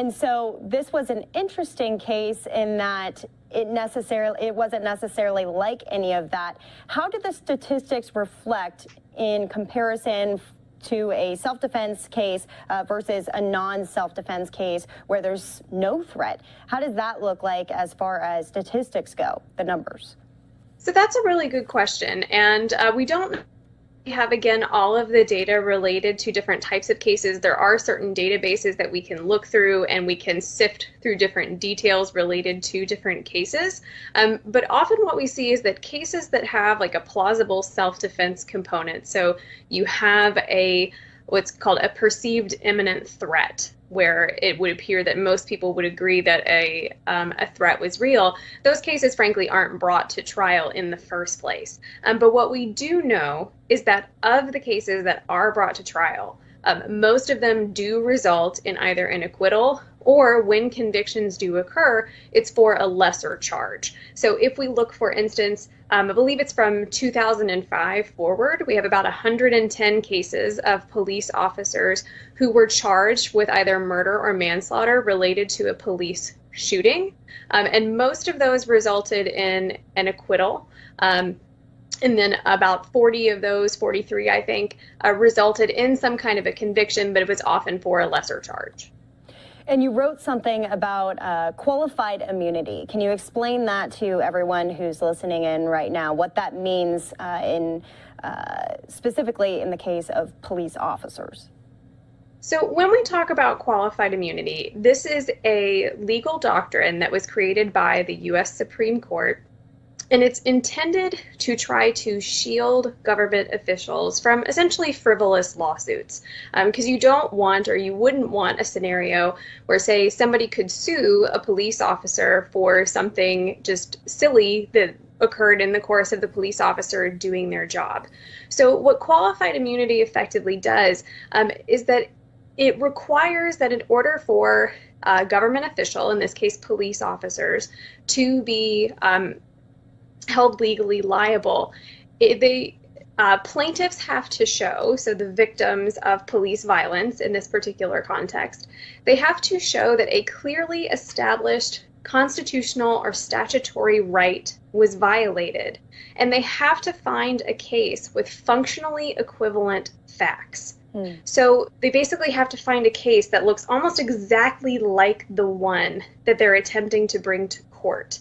so this was an interesting case in that it wasn't necessarily like any of that. How did the statistics reflect in comparison to a self-defense case versus a non-self-defense case where there's no threat? How does that look like as far as statistics go, the numbers? So that's a really good question, and we don't have, again, all of the data related to different types of cases. There are certain databases that we can look through, and we can sift through different details related to different cases. But often what we see is that cases that have like a plausible self-defense component, so you have what's called a perceived imminent threat, where it would appear that most people would agree that a threat was real, those cases frankly aren't brought to trial in the first place. But what we do know is that of the cases that are brought to trial, most of them do result in either an acquittal or when convictions do occur, it's for a lesser charge. So if we look, for instance, I believe it's from 2005 forward, we have about 110 cases of police officers who were charged with either murder or manslaughter related to a police shooting. And most of those resulted in an acquittal. And then about 40 of those, 43 I think, resulted in some kind of a conviction, but it was often for a lesser charge. And you wrote something about qualified immunity. Can you explain that to everyone who's listening in right now, what that means specifically in the case of police officers? So when we talk about qualified immunity, this is a legal doctrine that was created by the U.S. Supreme Court, and it's intended to try to shield government officials from essentially frivolous lawsuits. Because you don't want, or you wouldn't want, a scenario where, say, somebody could sue a police officer for something just silly that occurred in the course of the police officer doing their job. So what qualified immunity effectively does is that it requires that in order for a government official, in this case police officers, to be held legally liable, plaintiffs have to show, so the victims of police violence in this particular context, they have to show that a clearly established constitutional or statutory right was violated, and they have to find a case with functionally equivalent facts. So they basically have to find a case that looks almost exactly like the one that they're attempting to bring to court.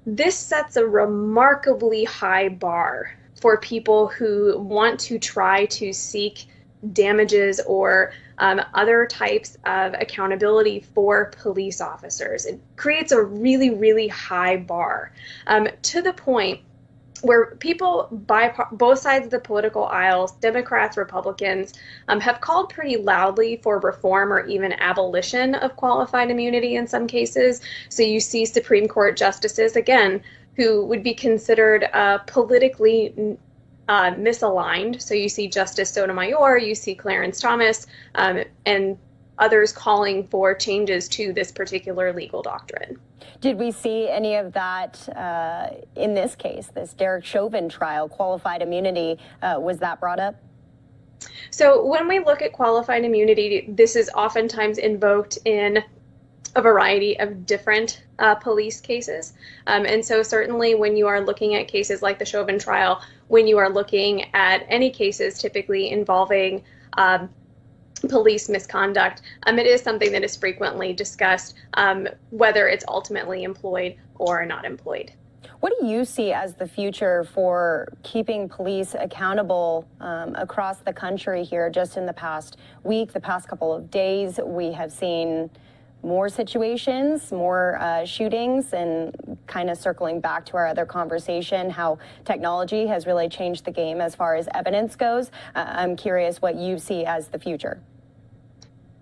This sets a remarkably high bar for people who want to try to seek damages or other types of accountability for police officers. It creates a really, really high bar to the point where people, both sides of the political aisle, Democrats, Republicans, have called pretty loudly for reform or even abolition of qualified immunity in some cases. So you see Supreme Court justices, again, who would be considered politically misaligned. So you see Justice Sotomayor, you see Clarence Thomas, and others calling for changes to this particular legal doctrine. Did we see any of that in this case, this Derek Chauvin trial, qualified immunity? Was that brought up? So when we look at qualified immunity, this is oftentimes invoked in a variety of different police cases. And so certainly when you are looking at cases like the Chauvin trial, when you are looking at any cases typically involving police misconduct, it is something that is frequently discussed, whether it's ultimately employed or not employed. What do you see as the future for keeping police accountable across the country here? Just in the past week, the past couple of days, we have seen more situations, more shootings, and kind of circling back to our other conversation, how technology has really changed the game as far as evidence goes. I'm curious what you see as the future.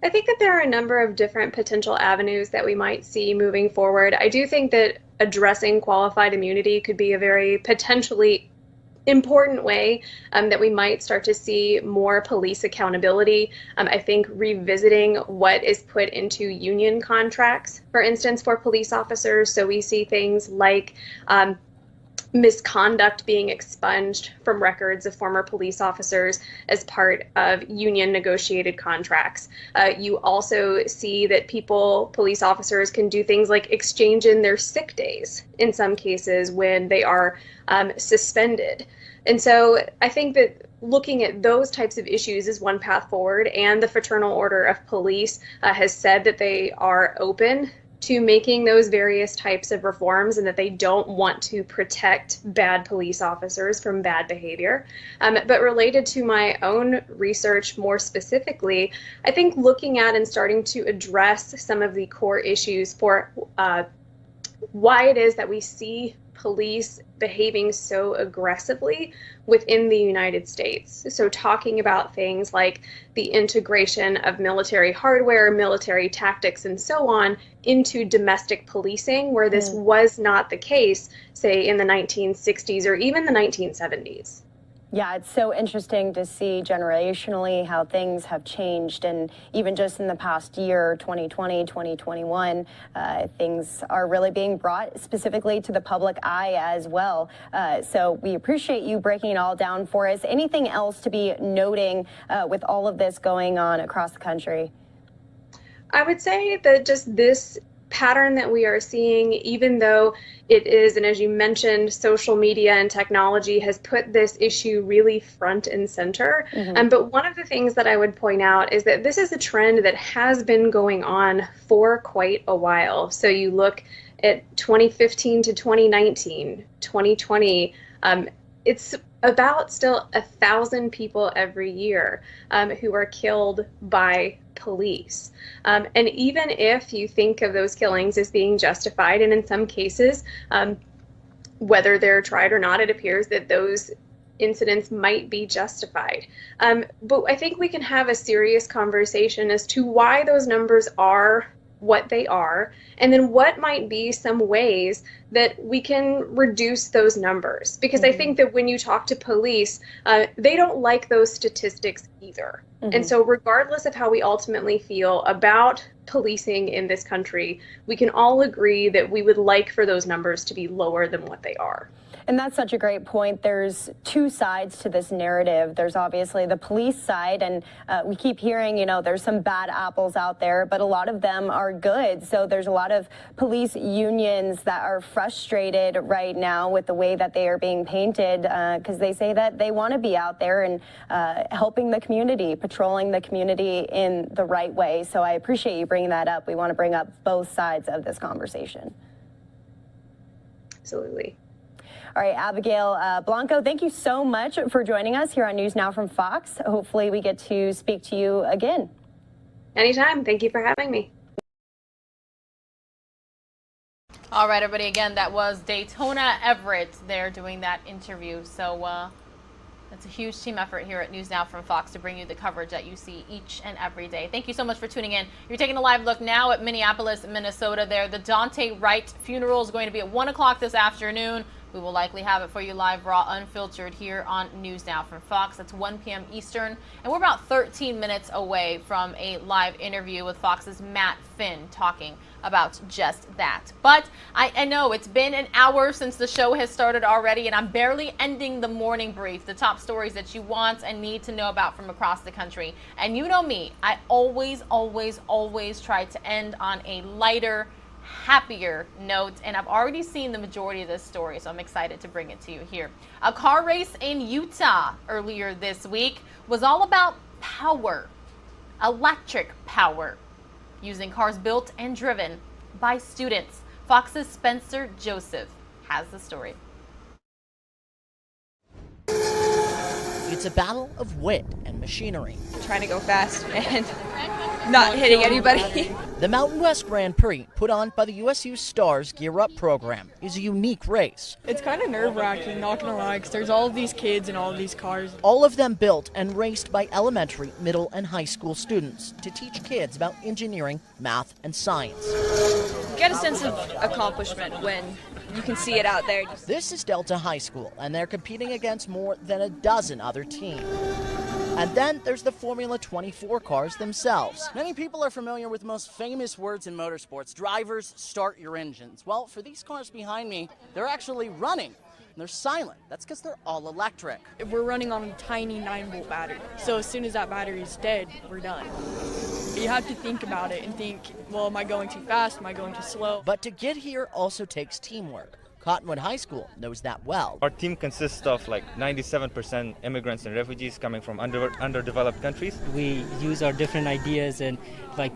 I think that there are a number of different potential avenues that we might see moving forward. I do think that addressing qualified immunity could be a very potentially important way that we might start to see more police accountability. I think revisiting what is put into union contracts, for instance, for police officers. So we see things like misconduct being expunged from records of former police officers as part of union negotiated contracts. You also see that police officers can do things like exchange in their sick days in some cases when they are suspended. And so I think that looking at those types of issues is one path forward, and the Fraternal Order of Police has said that they are open to making those various types of reforms and that they don't want to protect bad police officers from bad behavior. But related to my own research more specifically, I think looking at and starting to address some of the core issues for why it is that we see police behaving so aggressively within the United States. So talking about things like the integration of military hardware, military tactics, and so on into domestic policing, where this was not the case, say, in the 1960s or even the 1970s. Yeah, it's so interesting to see generationally how things have changed. And even just in the past year, 2020, 2021, things are really being brought specifically to the public eye as well. So we appreciate you breaking it all down for us. Anything else to be noting with all of this going on across the country? I would say that just this pattern that we are seeing, even though it is, and as you mentioned, social media and technology has put this issue really front and center. But one of the things that I would point out is that this is a trend that has been going on for quite a while. So you look at 2015 to 2019, 2020, it's about still 1,000 people every year who are killed by police. And even if you think of those killings as being justified, and in some cases, whether they're tried or not, it appears that those incidents might be justified. But I think we can have a serious conversation as to why those numbers are what they are, and then what might be some ways that we can reduce those numbers. Because I think that when you talk to police, they don't like those statistics either. And so regardless of how we ultimately feel about policing in this country, we can all agree that we would like for those numbers to be lower than what they are. And that's such a great point. There's two sides to this narrative. There's obviously the police side, and we keep hearing, you know, there's some bad apples out there, but a lot of them are good. So there's a lot of police unions that are frustrated right now with the way that they are being painted, because they say that they want to be out there and helping the community, patrolling the community in the right way. So I appreciate you bringing that up. We want to bring up both sides of this conversation. Absolutely. All right, Abigail Blanco, thank you so much for joining us here on News Now from Fox. Hopefully we get to speak to you again. Anytime. Thank you for having me. All right, everybody, again, that was Daytona Everett there doing that interview. So it's a huge team effort here at News Now from Fox to bring you the coverage that you see each and every day. Thank you so much for tuning in. You're taking a live look now at Minneapolis, Minnesota there. The Dante Wright funeral is going to be at 1 o'clock this afternoon. We will likely have it for you live, raw, unfiltered here on News Now from Fox. That's 1 p.m. Eastern. And we're about 13 minutes away from a live interview with Fox's Matt Finn talking about just that. But I know it's been an hour since the show has started already, and I'm barely ending the morning brief, the top stories that you want and need to know about from across the country. And you know me, I always try to end on a lighter, happier note, and I've already seen the majority of this story, so I'm excited to bring it to you here. A car race in Utah earlier this week was all about power, electric power, using cars built and driven by students. Fox's Spencer Joseph has the story. It's a battle of wit and machinery. Trying to go fast and not hitting anybody. The Mountain West Grand Prix, put on by the USU Stars Gear Up program, is a unique race. It's kind of nerve-wracking, not gonna lie, because there's all of these kids and all of these cars. All of them built and raced by elementary, middle, and high school students to teach kids about engineering, math, and science. You get a sense of accomplishment when you can see it out there. This is Delta High School, and they're competing against more than a dozen other teams. And then there's the Formula 24 cars themselves. Many people are familiar with the most famous words in motorsports: drivers, start your engines. Well, for these cars behind me, they're actually running. They're silent. That's because they're all electric. We're running on a tiny 9-volt battery, so as soon as that battery is dead, we're done. You have to think about it and think, well, am I going too fast? Am I going too slow? But to get here also takes teamwork. Cottonwood High School knows that well. Our team consists of like 97% immigrants and refugees coming from underdeveloped countries. We use our different ideas and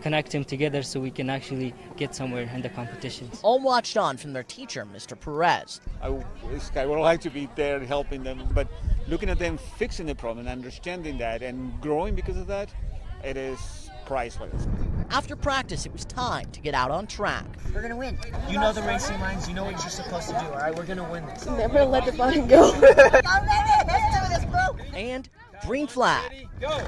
connect them together so we can actually get somewhere in the competitions. All watched on from their teacher, Mr. Perez. I would like to be there helping them, but looking at them fixing the problem, understanding that, and growing because of that, it is priceless. After practice, it was time to get out on track. We're going to win. You know the racing lines. You know what you're supposed to do, all right? We're going to win this. Never let the fun go. Let's do this, bro. And green flag. Ready, go.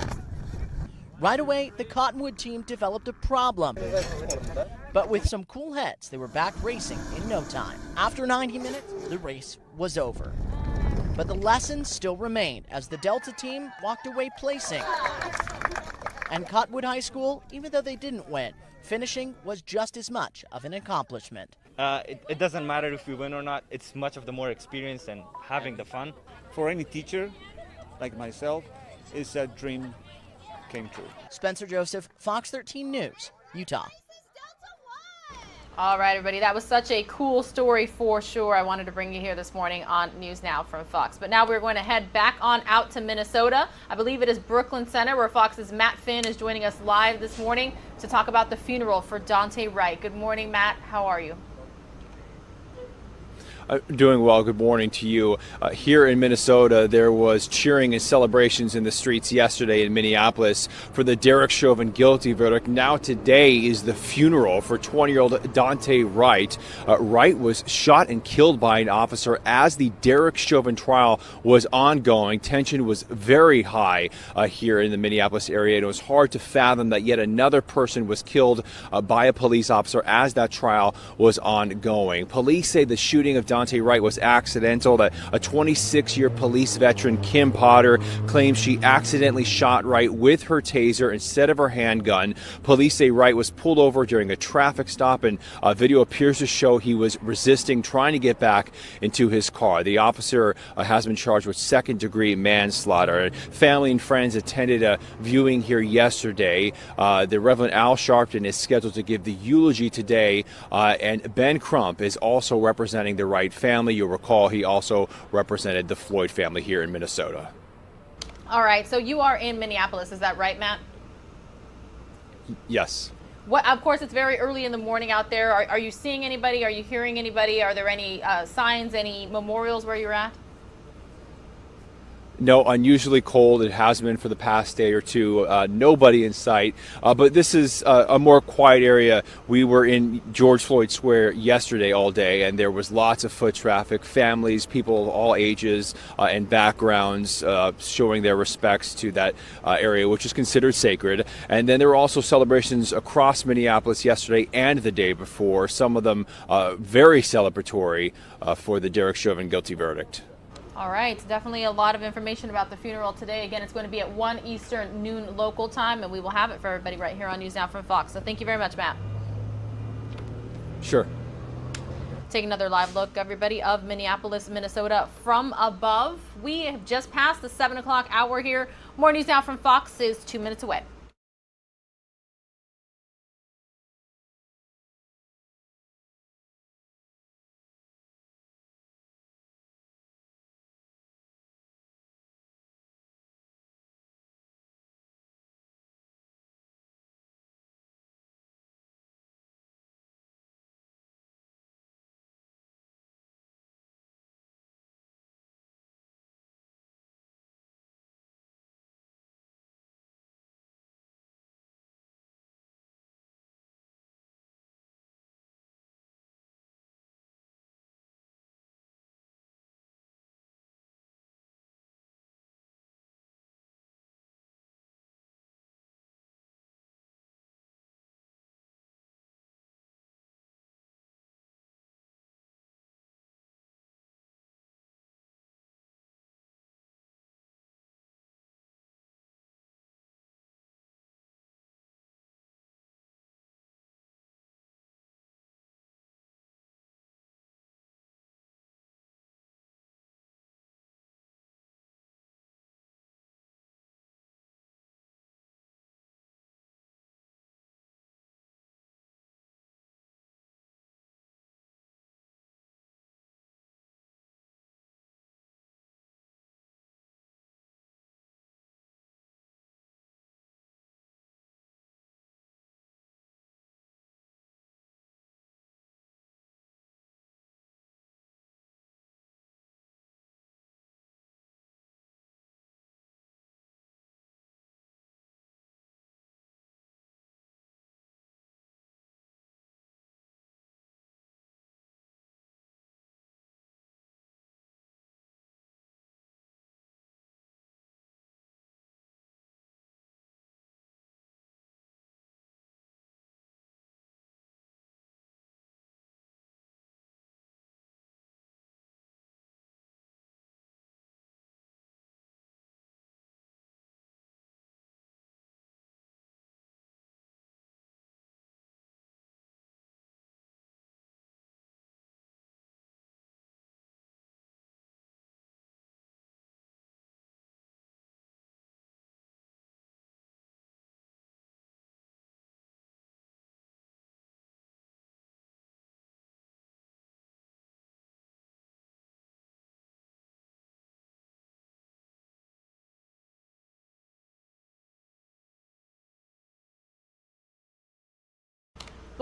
Right away, the Cottonwood team developed a problem. But with some cool heads, they were back racing in no time. After 90 minutes, the race was over. But the lessons still remained as the Delta team walked away placing. And Cottonwood High School, even though they didn't win, finishing was just as much of an accomplishment. It doesn't matter if we win or not. It's much of the more experience and having the fun. For any teacher like myself, it's a dream came true. Spencer Joseph, Fox 13 News, Utah. All right, everybody. That was such a cool story for sure. I wanted to bring you here this morning on News Now from Fox. But now we're going to head back on out to Minnesota. I believe it is Brooklyn Center where Fox's Matt Finn is joining us live this morning to talk about the funeral for Daunte Wright. Good morning, Matt. How are you? Doing well. Good morning to you. Here in Minnesota, there was cheering and celebrations in the streets yesterday in Minneapolis for the Derek Chauvin guilty verdict. Now today is the funeral for 20-year-old Daunte Wright. Wright was shot and killed by an officer as the Derek Chauvin trial was ongoing. Tension was very high here in the Minneapolis area. It was hard to fathom that yet another person was killed by a police officer as that trial was ongoing. Police say the shooting of Daunte Wright was accidental. That a 26-year police veteran, Kim Potter, claims she accidentally shot Wright with her taser instead of her handgun. Police say Wright was pulled over during a traffic stop, and video appears to show he was resisting, trying to get back into his car. The officer has been charged with second-degree manslaughter. Family and friends attended a viewing here yesterday. The Reverend Al Sharpton is scheduled to give the eulogy today, and Ben Crump is also representing the Wright family. You'll recall he also represented the Floyd family here in Minnesota. All right, so you are in Minneapolis, is that right, Matt? Yes. What? Of course, it's very early in the morning out there. Are you seeing anybody? Are you hearing anybody? Are there any signs, any memorials where you're at? No, unusually cold. It has been for the past day or two. Nobody in sight. But this is a more quiet area. We were in George Floyd Square yesterday all day, and there was lots of foot traffic, families, people of all ages and backgrounds showing their respects to that area, which is considered sacred. And then there were also celebrations across Minneapolis yesterday and the day before, some of them very celebratory for the Derek Chauvin guilty verdict. All right, definitely a lot of information about the funeral today. Again, it's going to be at 1 Eastern, noon local time, and we will have it for everybody right here on News Now from Fox. So thank you very much, Matt. Sure. Take another live look, everybody, of Minneapolis, Minnesota from above. We have just passed the 7 o'clock hour here. More News Now from Fox is 2 minutes away.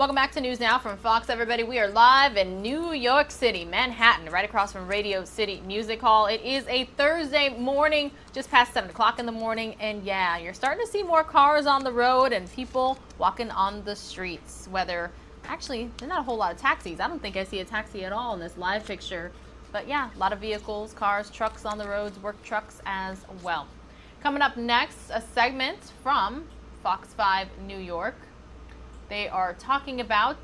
Welcome back to News Now from Fox, everybody. We are live in New York City, Manhattan, right across from Radio City Music Hall. It is a Thursday morning, just past 7 o'clock in the morning, and yeah, you're starting to see more cars on the road and people walking on the streets. Actually, there's not a whole lot of taxis. I don't think I see a taxi at all in this live picture. But yeah, a lot of vehicles, cars, trucks on the roads, work trucks as well. Coming up next, a segment from Fox 5 New York. They are talking about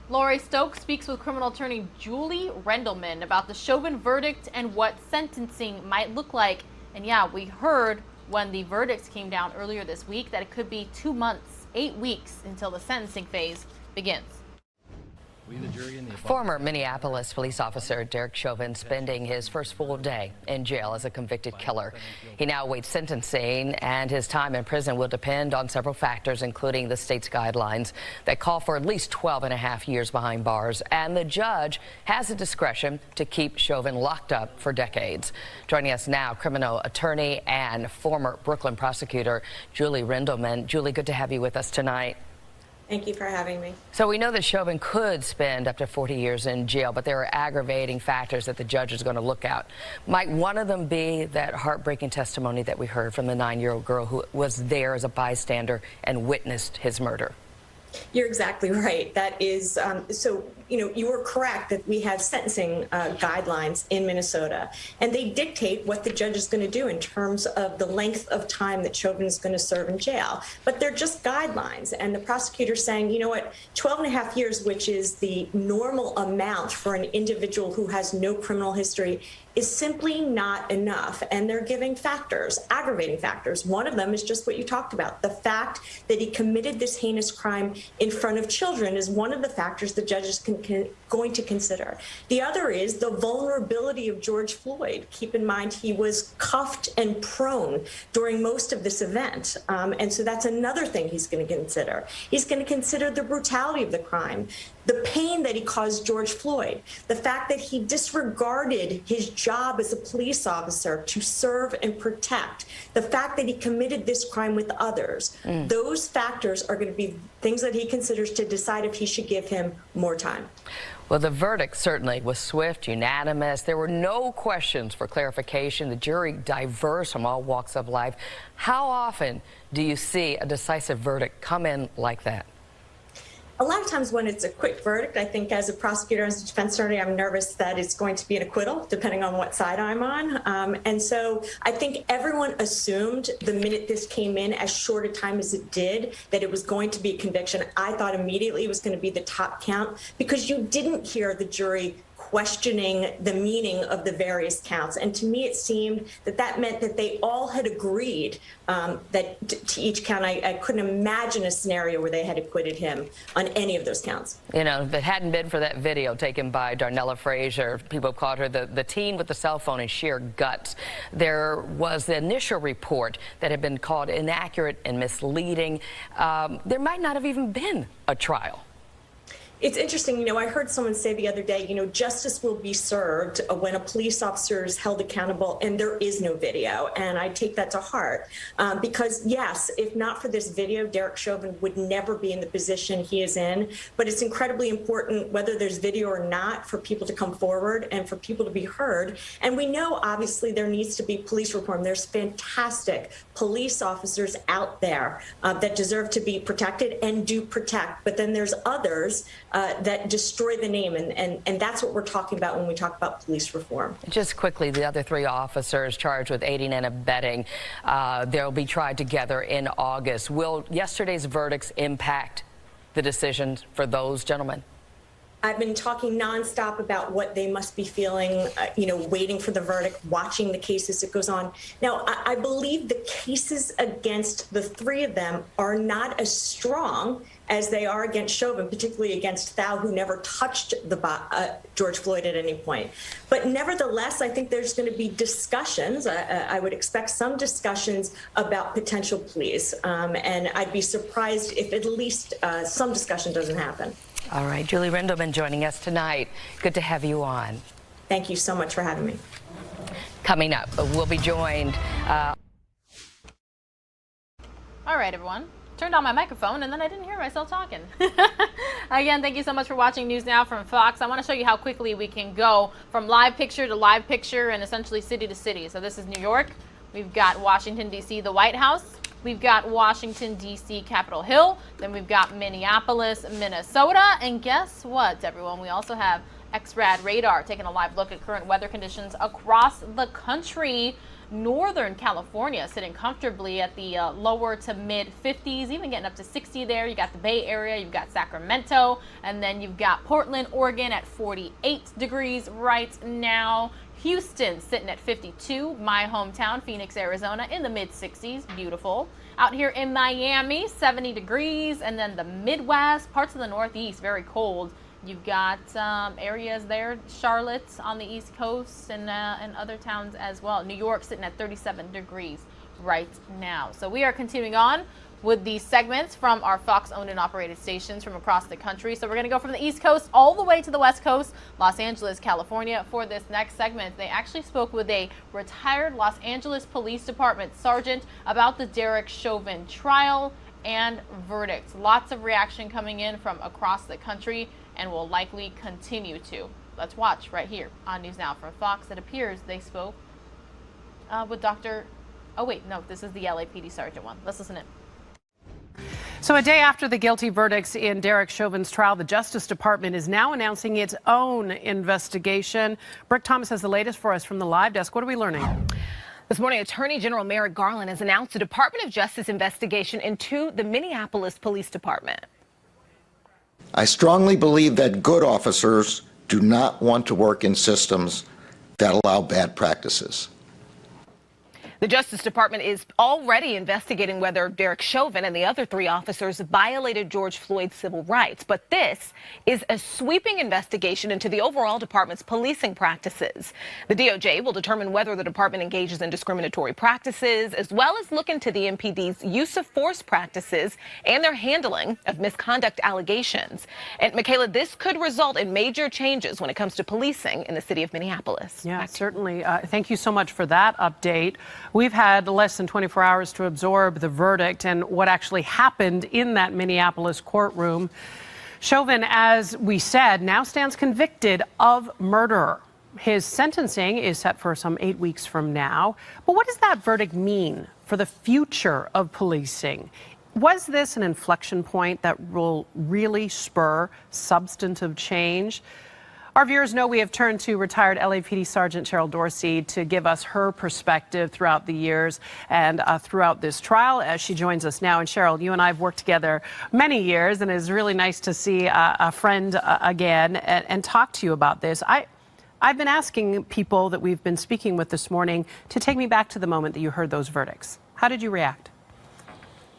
Laurie Stokes speaks with criminal attorney Julie Rendelman about the Chauvin verdict and what sentencing might look like. And yeah, we heard when the verdict came down earlier this week that it could be 2 months, 8 weeks until the sentencing phase begins. Former Minneapolis police officer Derek Chauvin spending his first full day in jail as a convicted killer. He now awaits sentencing, and his time in prison will depend on several factors, including the state's guidelines that call for at least 12.5 years behind bars. And the judge has the discretion to keep Chauvin locked up for decades. Joining us now, criminal attorney and former Brooklyn prosecutor Julie Rendelman. Julie, good to have you with us tonight. Thank you for having me. So we know that Chauvin could spend up to 40 years in jail, but there are aggravating factors that the judge is going to look at. Might one of them be that heartbreaking testimony that we heard from the 9-year-old girl who was there as a bystander and witnessed his murder? You're exactly right. That is, you were correct that we have sentencing guidelines in Minnesota, and they dictate what the judge is going to do in terms of the length of time that Chauvin is going to serve in jail. But they're just guidelines, and the prosecutor's saying, you know what, 12.5 years, which is the normal amount for an individual who has no criminal history, is simply not enough. And they're giving factors, aggravating factors. One of them is just what you talked about. The fact that he committed this heinous crime in front of children is one of the factors the judge is going to consider. The other is the vulnerability of George Floyd. Keep in mind, he was cuffed and prone during most of this event. And so that's another thing he's going to consider. He's going to consider the brutality of the crime, the pain that he caused George Floyd, the fact that he disregarded his job as a police officer to serve and protect, the fact that he committed this crime with others. Those factors are going to be things that he considers to decide if he should give him more time. Well, the verdict certainly was swift, unanimous. There were no questions for clarification. The jury diverse from all walks of life. How often do you see a decisive verdict come in like that? A lot of times when it's a quick verdict, I think as a prosecutor, as a defense attorney, I'm nervous that it's going to be an acquittal, depending on what side I'm on. And so I think everyone assumed the minute this came in, as short a time as it did, that it was going to be a conviction. I thought immediately it was going to be the top count, because you didn't hear the jury questioning the meaning of the various counts. And to me, it seemed that that meant that they all had agreed that to each count. I couldn't imagine a scenario where they had acquitted him on any of those counts. You know, if it hadn't been for that video taken by Darnella Frazier, people have called her the teen with the cell phone and sheer guts. There was the initial report that had been called inaccurate and misleading. There might not have even been a trial. It's interesting, I heard someone say the other day, justice will be served when a police officer is held accountable and there is no video. And I take that to heart because, yes, if not for this video, Derek Chauvin would never be in the position he is in. But it's incredibly important, whether there's video or not, for people to come forward and for people to be heard. And we know, obviously, there needs to be police reform. There's fantastic police officers out there that deserve to be protected and do protect. But then there's others that destroy the name, and that's what we're talking about when we talk about police reform. Just quickly, the other 3 officers charged with aiding and abetting, they'll be tried together in August. Will yesterday's verdicts impact the decisions for those gentlemen? I've been talking nonstop about what they must be feeling, waiting for the verdict, watching the case as it goes on. Now, I believe the cases against the 3 of them are not as strong as they are against Chauvin, particularly against Thao, who never touched George Floyd at any point. But nevertheless, I think there's going to be discussions. I would expect some discussions about potential pleas, and I'd be surprised if at least some discussion doesn't happen. All right, Julie Rendelman joining us tonight. Good to have you on. Thank you so much for having me. Coming up, we'll be joined. All right, everyone. turned on my microphone and then I didn't hear myself talking. Again, thank you so much for watching News Now from Fox. I want to show you how quickly we can go from live picture to live picture and essentially city to city. So this is New York. We've got Washington, D.C., the White House. We've got Washington, D.C., Capitol Hill. Then we've got Minneapolis, Minnesota. And guess what, everyone? We also have XRAD radar taking a live look at current weather conditions across the country. Northern California sitting comfortably at the lower to mid 50s, even getting up to 60 there. You got the Bay Area, you've got Sacramento, and then you've got Portland, Oregon at 48 degrees right now. Houston sitting at 52. My hometown, Phoenix, Arizona, in the mid 60s. Beautiful. Out here in Miami, 70 degrees, and then the Midwest, parts of the Northeast, very cold. You've got areas there, Charlotte on the East Coast and other towns as well. New York sitting at 37 degrees right now. So we are continuing on with these segments from our Fox-owned and operated stations from across the country. So we're going to go from the East Coast all the way to the West Coast, Los Angeles, California. For this next segment, they actually spoke with a retired Los Angeles Police Department sergeant about the Derek Chauvin trial and verdict. Lots of reaction coming in from across the country, and will likely continue to. Let's watch right here on News Now from Fox. It appears they spoke with Dr. Oh wait, no, this is the LAPD sergeant one. Let's listen in. So a day after the guilty verdicts in Derek Chauvin's trial, the Justice Department is now announcing its own investigation. Brooke Thomas has the latest for us from the live desk. What are we learning? This morning, Attorney General Merrick Garland has announced a Department of Justice investigation into the Minneapolis Police Department. I strongly believe that good officers do not want to work in systems that allow bad practices. The Justice Department is already investigating whether Derek Chauvin and the other 3 officers violated George Floyd's civil rights. But this is a sweeping investigation into the overall department's policing practices. The DOJ will determine whether the department engages in discriminatory practices, as well as look into the MPD's use of force practices and their handling of misconduct allegations. And Michaela, this could result in major changes when it comes to policing in the city of Minneapolis. Yeah, certainly. Thank you so much for that update. We've had less than 24 hours to absorb the verdict and what actually happened in that Minneapolis courtroom. Chauvin, as we said, now stands convicted of murder. His sentencing is set for some 8 weeks from now. But what does that verdict mean for the future of policing? Was this an inflection point that will really spur substantive change? Our viewers know we have turned to retired LAPD Sergeant Cheryl Dorsey to give us her perspective throughout the years and throughout this trial as she joins us now. And Cheryl, you and I have worked together many years, and it's really nice to see a friend again and talk to you about this. I've been asking people that we've been speaking with this morning to take me back to the moment that you heard those verdicts. How did you react?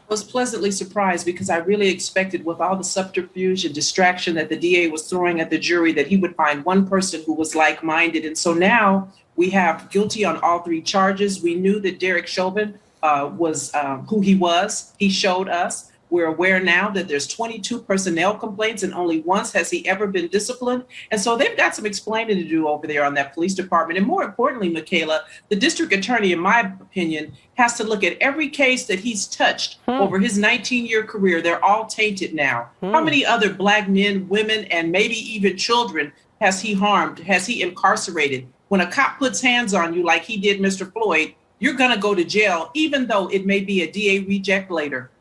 I was pleasantly surprised because I really expected, with all the subterfuge and distraction that the DA was throwing at the jury, that he would find one person who was like-minded. And so now we have guilty on all 3 charges. We knew that Derek Chauvin was who he was. He showed us. We're aware now that there's 22 personnel complaints, and only once has he ever been disciplined. And so they've got some explaining to do over there on that police department. And more importantly, Michaela, the district attorney, in my opinion, has to look at every case that he's touched over his 19-year career. They're all tainted now. How many other Black men, women, and maybe even children has he harmed? Has he incarcerated? When a cop puts hands on you like he did Mr. Floyd, you're going to go to jail, even though it may be a DA reject later.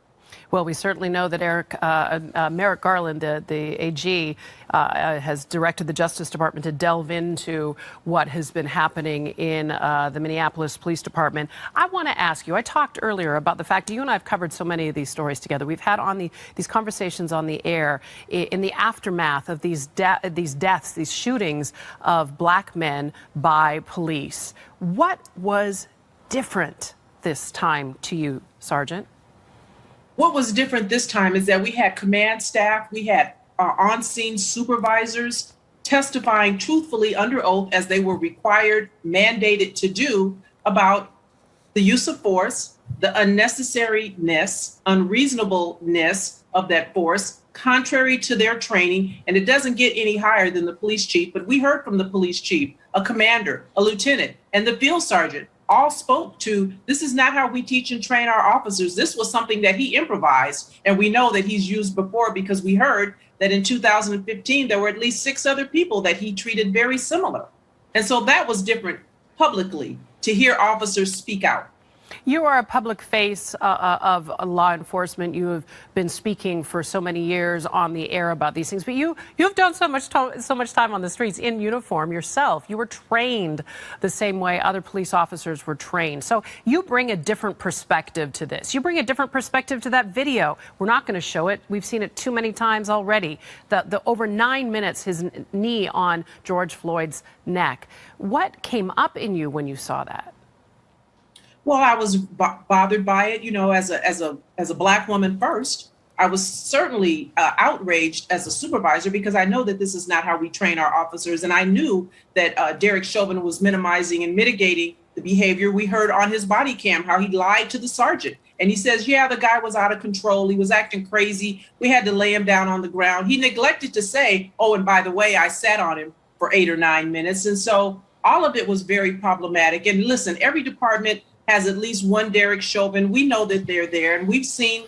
Well, we certainly know that Merrick Garland, the AG, has directed the Justice Department to delve into what has been happening in the Minneapolis Police Department. I want to ask you, I talked earlier about the fact that you and I have covered so many of these stories together. We've had on these conversations on the air in the aftermath of these deaths, these shootings of Black men by police. What was different this time to you, Sergeant? What was different this time is that we had command staff, we had on-scene supervisors testifying truthfully under oath, as they were required, mandated to do, about the use of force, the unnecessariness, unreasonableness of that force, contrary to their training. And it doesn't get any higher than the police chief, but we heard from the police chief, a commander, a lieutenant, and the field sergeant all spoke to, this is not how we teach and train our officers. This was something that he improvised, and we know that he's used before because we heard that in 2015, there were at least 6 other people that he treated very similar. And so that was different publicly to hear officers speak out. You are a public face of law enforcement. You have been speaking for so many years on the air about these things, but you've done so much time on the streets in uniform yourself. You were trained the same way other police officers were trained. So you bring a different perspective to this. You bring a different perspective to that video. We're not going to show it. We've seen it too many times already. The over 9 minutes, his knee on George Floyd's neck. What came up in you when you saw that? Well, I was bothered by it, you know, as a Black woman first. I was certainly outraged as a supervisor because I know that this is not how we train our officers. And I knew that Derek Chauvin was minimizing and mitigating the behavior. We heard on his body cam how he lied to the sergeant. And he says, yeah, the guy was out of control. He was acting crazy. We had to lay him down on the ground. He neglected to say, oh, and by the way, I sat on him for 8 or 9 minutes. And so all of it was very problematic. And listen, every department has at least one Derek Chauvin. We know that they're there, and we've seen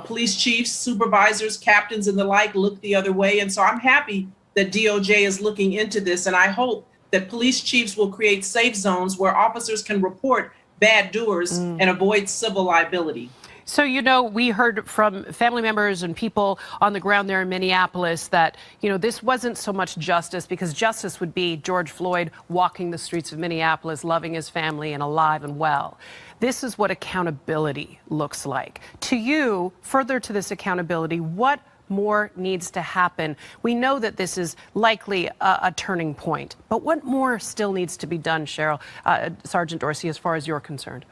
police chiefs, supervisors, captains, and the like look the other way. And so I'm happy that DOJ is looking into this, and I hope that police chiefs will create safe zones where officers can report bad doers and avoid civil liability. So, you know, we heard from family members and people on the ground there in Minneapolis that, you know, this wasn't so much justice, because justice would be George Floyd walking the streets of Minneapolis, loving his family and alive and well. This is what accountability looks like. To you, further to this accountability, what more needs to happen? We know that this is likely a turning point, but what more still needs to be done, Sergeant Dorsey, as far as you're concerned?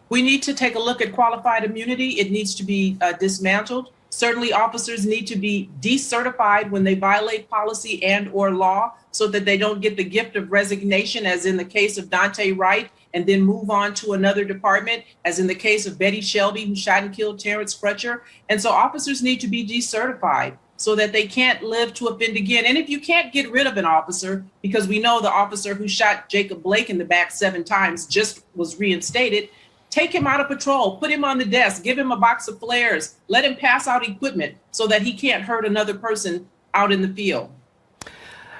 We need to take a look at qualified immunity. It needs to be dismantled. Certainly, officers need to be decertified when they violate policy and or law so that they don't get the gift of resignation, as in the case of Dante Wright, and then move on to another department, as in the case of Betty Shelby, who shot and killed Terrence Crutcher. And so officers need to be decertified so that they can't live to offend again. And if you can't get rid of an officer, because we know the officer who shot Jacob Blake in the back 7 times just was reinstated, take him out of patrol, put him on the desk, give him a box of flares, let him pass out equipment so that he can't hurt another person out in the field.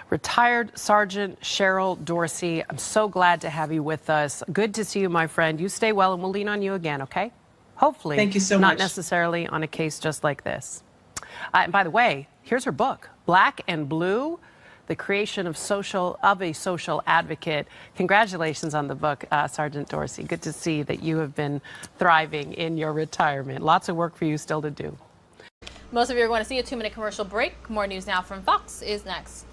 Retired Sergeant Cheryl Dorsey, I'm so glad to have you with us. Good to see you, my friend. You stay well, and we'll lean on you again, okay? Hopefully. Thank you so not much. necessarily on a case just like this. And by the way, here's her book, Black and Blue: The Creation of a Social Advocate. Congratulations on the book, Sergeant Dorsey. Good to see that you have been thriving in your retirement. Lots of work for you still to do. Most of you are going to see a 2-minute commercial break. More News Now from Fox is next.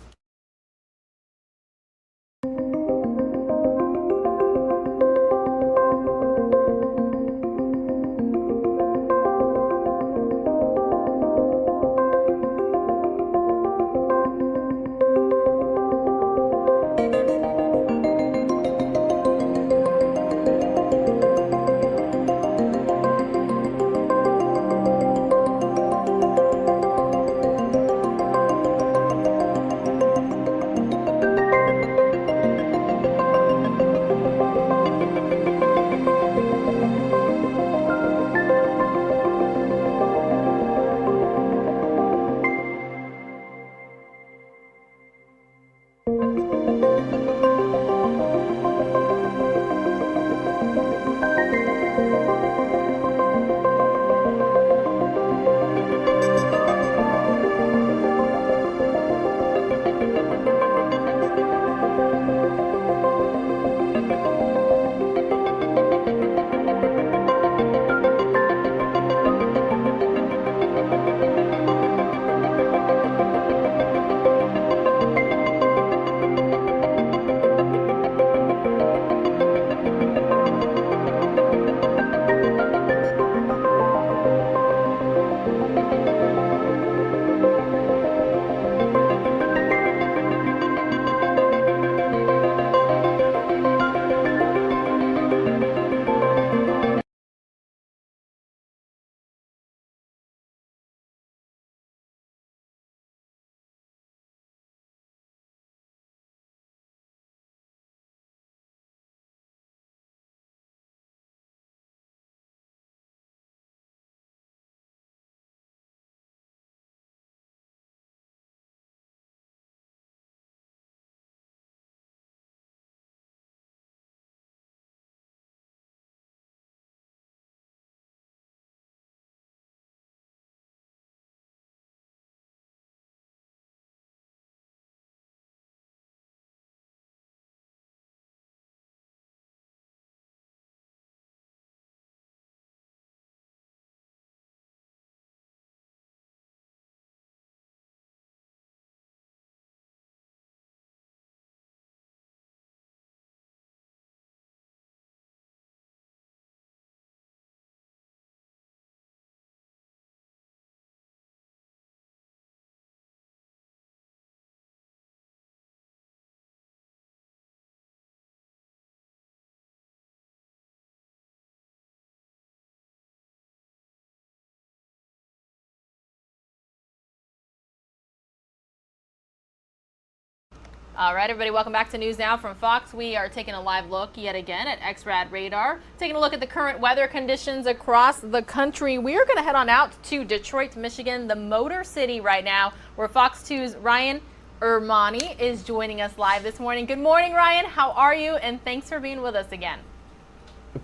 All right, everybody, welcome back to News Now from Fox. We are taking a live look yet again at XRAD radar, taking a look at the current weather conditions across the country. We are going to head on out to Detroit, Michigan, the Motor City right now, where Fox 2's Ryan Ermani is joining us live this morning. Good morning, Ryan. How are you? And thanks for being with us again.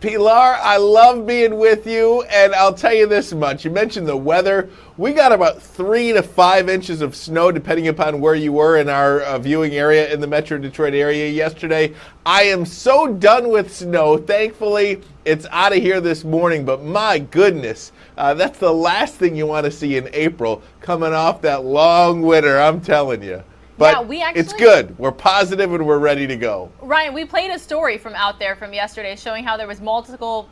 Pilar, I love being with you, and I'll tell you this much. You mentioned the weather. We got about 3 to 5 inches of snow, depending upon where you were in our viewing area in the Metro Detroit area yesterday. I am so done with snow. Thankfully, it's out of here this morning, but my goodness, that's the last thing you want to see in April, coming off that long winter, I'm telling you. But yeah, it's good. We're positive and we're ready to go. Ryan, we played a story from out there from yesterday showing how there was multiple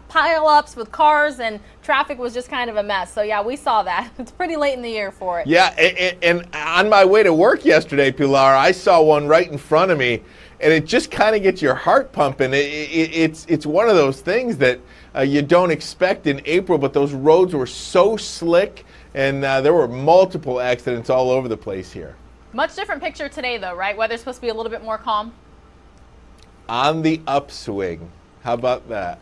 pile-ups with cars and traffic was just kind of a mess. So yeah, we saw that. It's pretty late in the year for it. Yeah, and on my way to work yesterday, Pilar, I saw one right in front of me, and it just kind of gets your heart pumping. It's one of those things that you don't expect in April, but those roads were so slick, and there were multiple accidents all over the place here. Much different picture today, though, right? Weather's supposed to be a little bit more calm. On the upswing. How about that?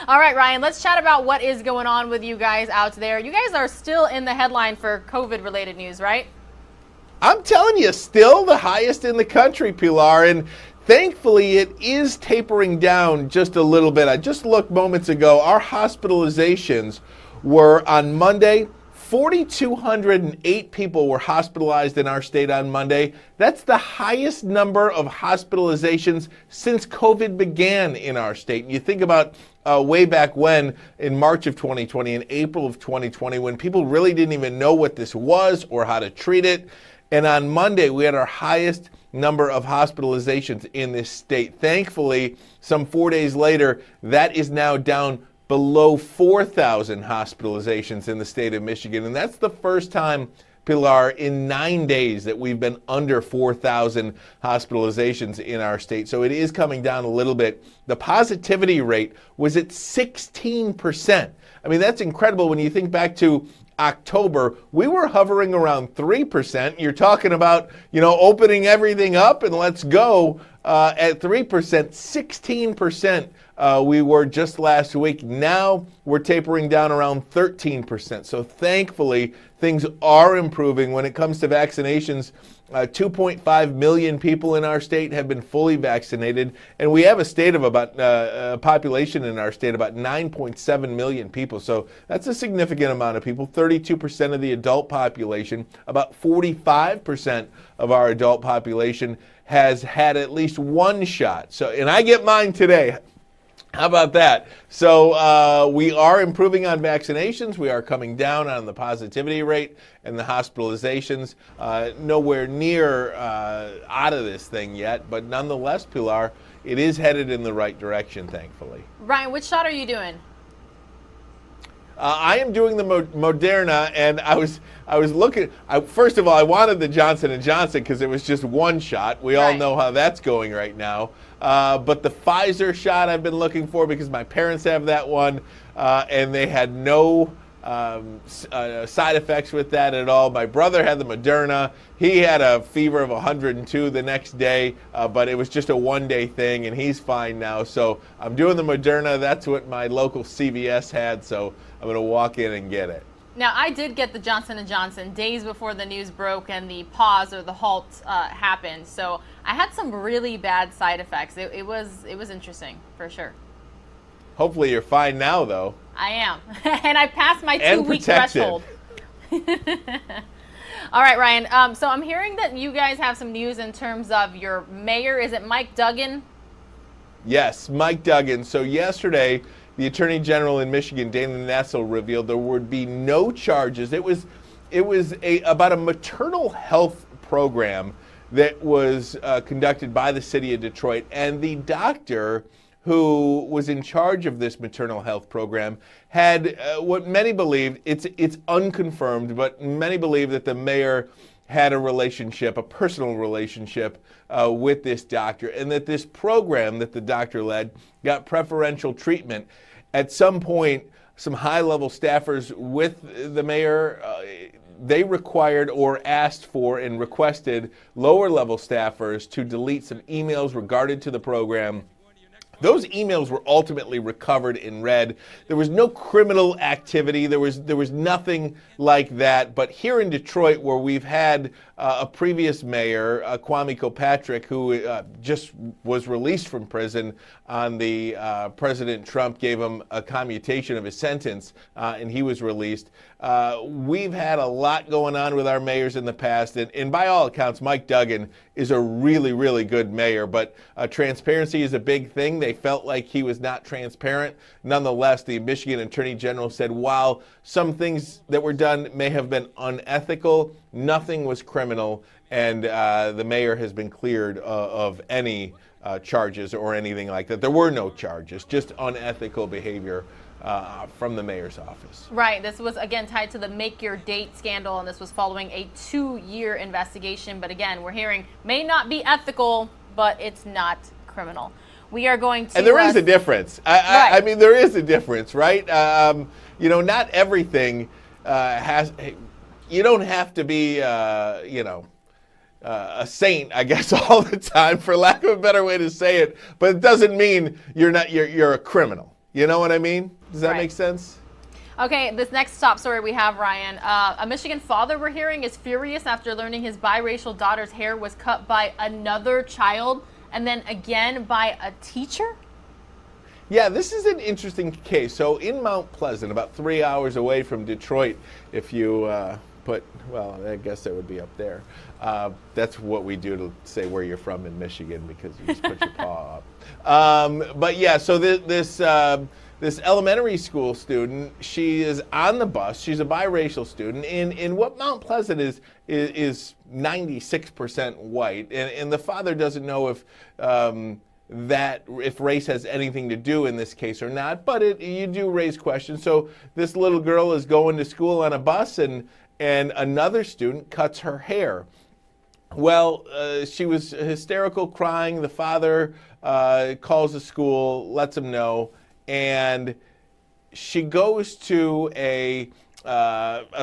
All right, Ryan, let's chat about what is going on with you guys out there. You guys are still in the headline for COVID-related news, right? I'm telling you, still the highest in the country, Pilar, and thankfully it is tapering down just a little bit. I just looked moments ago. Our hospitalizations were on Monday. 4,208 people were hospitalized in our state on Monday. That's the highest number of hospitalizations since COVID began in our state. And you think about way back when, in March of 2020, in April of 2020, when people really didn't even know what this was or how to treat it. And on Monday, we had our highest number of hospitalizations in this state. Thankfully, some 4 days later, that is now down below 4,000 hospitalizations in the state of Michigan. And that's the first time, Pilar, in 9 days that we've been under 4,000 hospitalizations in our state. So it is coming down a little bit. The positivity rate was at 16%. I mean, that's incredible when you think back to October. We were hovering around 3%. You're talking about, opening everything up and let's go at 3%, 16%. We were just last week. Now we're tapering down around 13%. So thankfully, things are improving. When it comes to vaccinations, 2.5 million people in our state have been fully vaccinated. And we have a population in our state about 9.7 million people. So that's a significant amount of people. 32% of the adult population, about 45% of our adult population has had at least one shot. So, and I get mine today. How about that? So we are improving on vaccinations. We are coming down on the positivity rate and the hospitalizations. Nowhere near out of this thing yet, but nonetheless, Pilar, it is headed in the right direction, thankfully. Ryan, which shot are you doing? I am doing the Moderna, and I was looking. First of all, I wanted the Johnson & Johnson because it was just one shot. We all know how that's going right now. But the Pfizer shot I've been looking for because my parents have that one, and they had no side effects with that at all. My brother had the Moderna. He had a fever of 102 the next day, but it was just a one-day thing, and he's fine now. So I'm doing the Moderna. That's what my local CVS had, so I'm going to walk in and get it. Now, I did get the Johnson & Johnson days before the news broke and the pause or the halt happened. So I had some really bad side effects. It was interesting, for sure. Hopefully you're fine now, though. I am. And I passed my 2-week threshold. All right, Ryan. So I'm hearing that you guys have some news in terms of your mayor. Is it Mike Duggan? Yes, Mike Duggan. So yesterday, the Attorney General in Michigan, Dana Nessel, revealed there would be no charges. It was about a maternal health program that was conducted by the city of Detroit, and the doctor who was in charge of this maternal health program had what many believed, it's unconfirmed, but many believe that the mayor had a personal relationship with this doctor, and that this program that the doctor led got preferential treatment. At some point, some high-level staffers with the mayor they required or asked for and requested lower-level staffers to delete some emails regarding to the program. Those emails were ultimately recovered and read. There was no criminal activity. There was nothing like that. But here in Detroit, where we've had a previous mayor, Kwame Kilpatrick, who just was released from prison on the President Trump gave him a commutation of his sentence, and he was released. We've had a lot going on with our mayors in the past, and by all accounts, Mike Duggan is a really, really good mayor, but transparency is a big thing. They felt like he was not transparent. Nonetheless, the Michigan Attorney General said while some things that were done may have been unethical, nothing was criminal, and the mayor has been cleared of any charges or anything like that. There were no charges, just unethical behavior from the mayor's office. Right. This was, again, tied to the Make Your Date scandal, and this was following a 2-year investigation. But again, we're hearing may not be ethical, but it's not criminal. We are going to... And there is a difference. I mean, there is a difference, right? You know, not everything has... You don't have to be, you know, a saint, I guess, all the time, for lack of a better way to say it. But it doesn't mean you're a criminal. You know what I mean? Does that make sense? Okay, this next top story we have, Ryan. A Michigan father, we're hearing, is furious after learning his biracial daughter's hair was cut by another child and then again by a teacher? Yeah, this is an interesting case. So in Mount Pleasant, about 3 hours away from Detroit, if you well, I guess that would be up there. That's what we do to say where you're from in Michigan, because you just put your paw up. But yeah, so this elementary school student, she is on the bus. She's a biracial student. In what Mount Pleasant is 96% white, and the father doesn't know if if race has anything to do in this case or not, but you do raise questions. So this little girl is going to school on a bus, and another student cuts her hair. Well, she was hysterical, crying. The father calls the school, lets him know, and she goes to a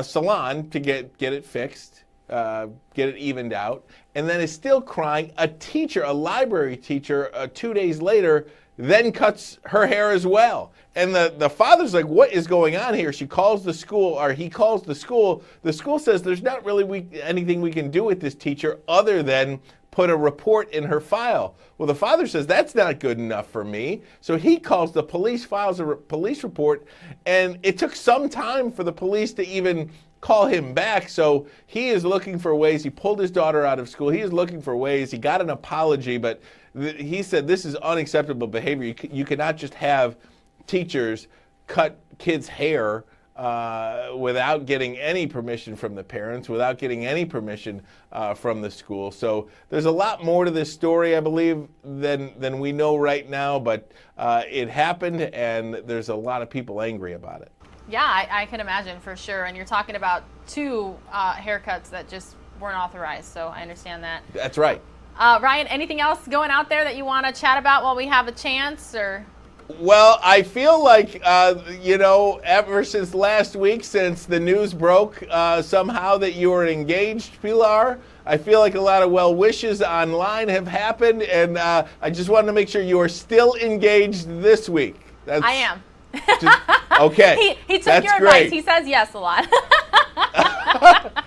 salon to get it fixed, get it evened out, and then is still crying. A teacher, a library teacher, 2 days later, then cuts her hair as well. And the father's like, what is going on here? She calls the school, or he calls the school. The school says there's not really anything we can do with this teacher other than put a report in her file. Well, the father says that's not good enough for me. So he calls the police, files a police report, and it took some time for the police to even call him back. So he is looking for ways. He pulled his daughter out of school. He is looking for ways. He got an apology, but he said this is unacceptable behavior. You cannot just have teachers cut kids' hair without getting any permission from the parents, without getting any permission from the school. So there's a lot more to this story, I believe, than we know right now, but it happened, and there's a lot of people angry about it. Yeah, I can imagine, for sure. And you're talking about 2 haircuts that just weren't authorized, so I understand that. That's right. Ryan, anything else going out there that you want to chat about while we have a chance, or? Well, I feel like, you know, ever since last week, since the news broke somehow that you were engaged, Pilar, I feel like a lot of well wishes online have happened, and I just wanted to make sure you are still engaged this week. I am. Okay. He took That's your great. advice. He says yes a lot.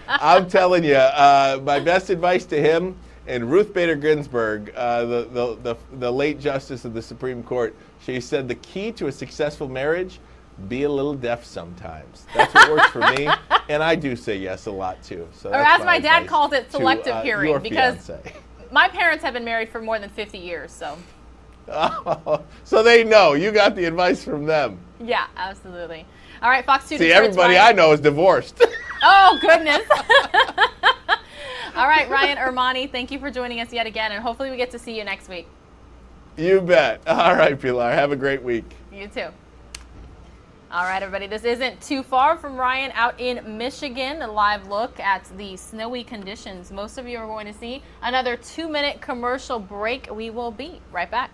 I'm telling you, my best advice to him and Ruth Bader Ginsburg, the late Justice of the Supreme Court, she said the key to a successful marriage, be a little deaf sometimes. That's what works for me, and I do say yes a lot too. So or as my dad calls it, selective hearing, your because fiance. My parents have been married for more than 50 years, so. Oh, so they know. You got the advice from them. Yeah, absolutely. All right, Fox 2 See, Detroit's everybody Ryan. I know is divorced. Oh, goodness. All right, Ryan Ermani, thank you for joining us yet again, and hopefully we get to see you next week. You bet. All right, Pilar. Have a great week. You too. All right, everybody, this isn't too far from Ryan out in Michigan. A live look at the snowy conditions most of you are going to see. Another 2-minute commercial break. We will be right back.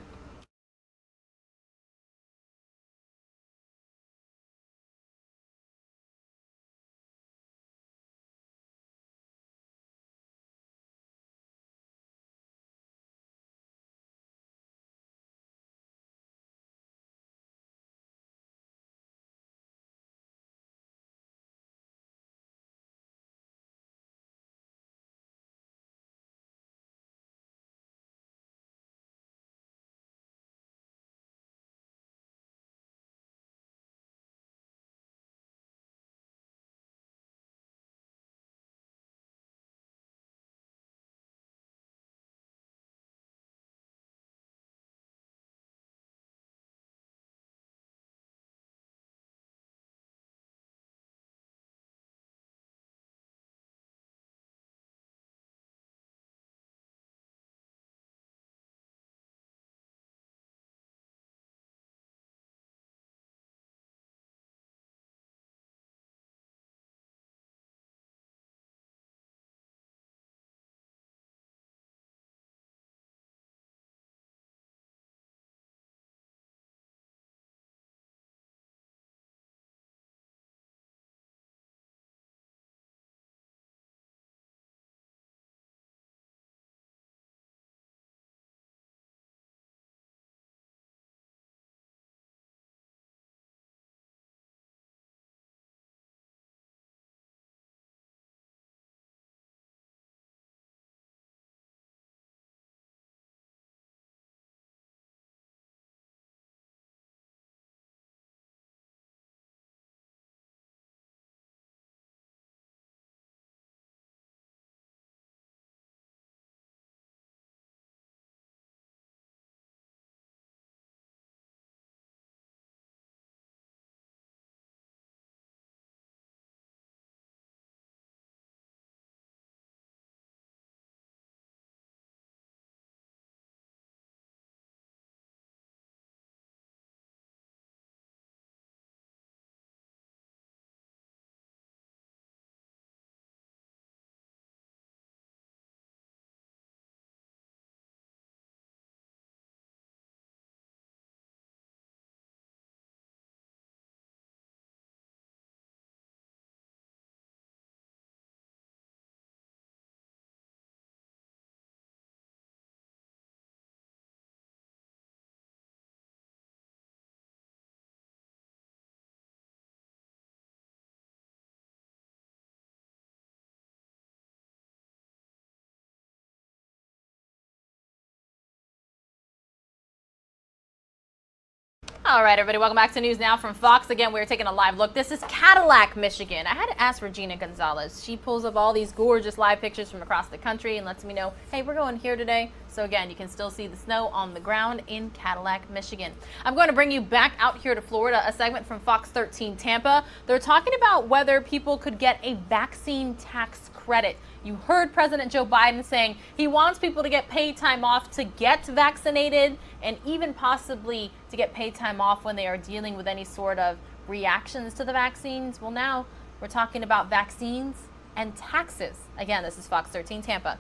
All right, everybody, welcome back to News Now from Fox. Again, we're taking a live look. This is Cadillac, Michigan. I had to ask Regina Gonzalez. She pulls up all these gorgeous live pictures from across the country and lets me know, hey, we're going here today. So again, you can still see the snow on the ground in Cadillac, Michigan. I'm going to bring you back out here to Florida, a segment from Fox 13 Tampa. They're talking about whether people could get a vaccine tax credit. You heard President Joe Biden saying he wants people to get paid time off to get vaccinated and even possibly to get paid time off when they are dealing with any sort of reactions to the vaccines. Well, now we're talking about vaccines and taxes. Again, this is Fox 13 Tampa.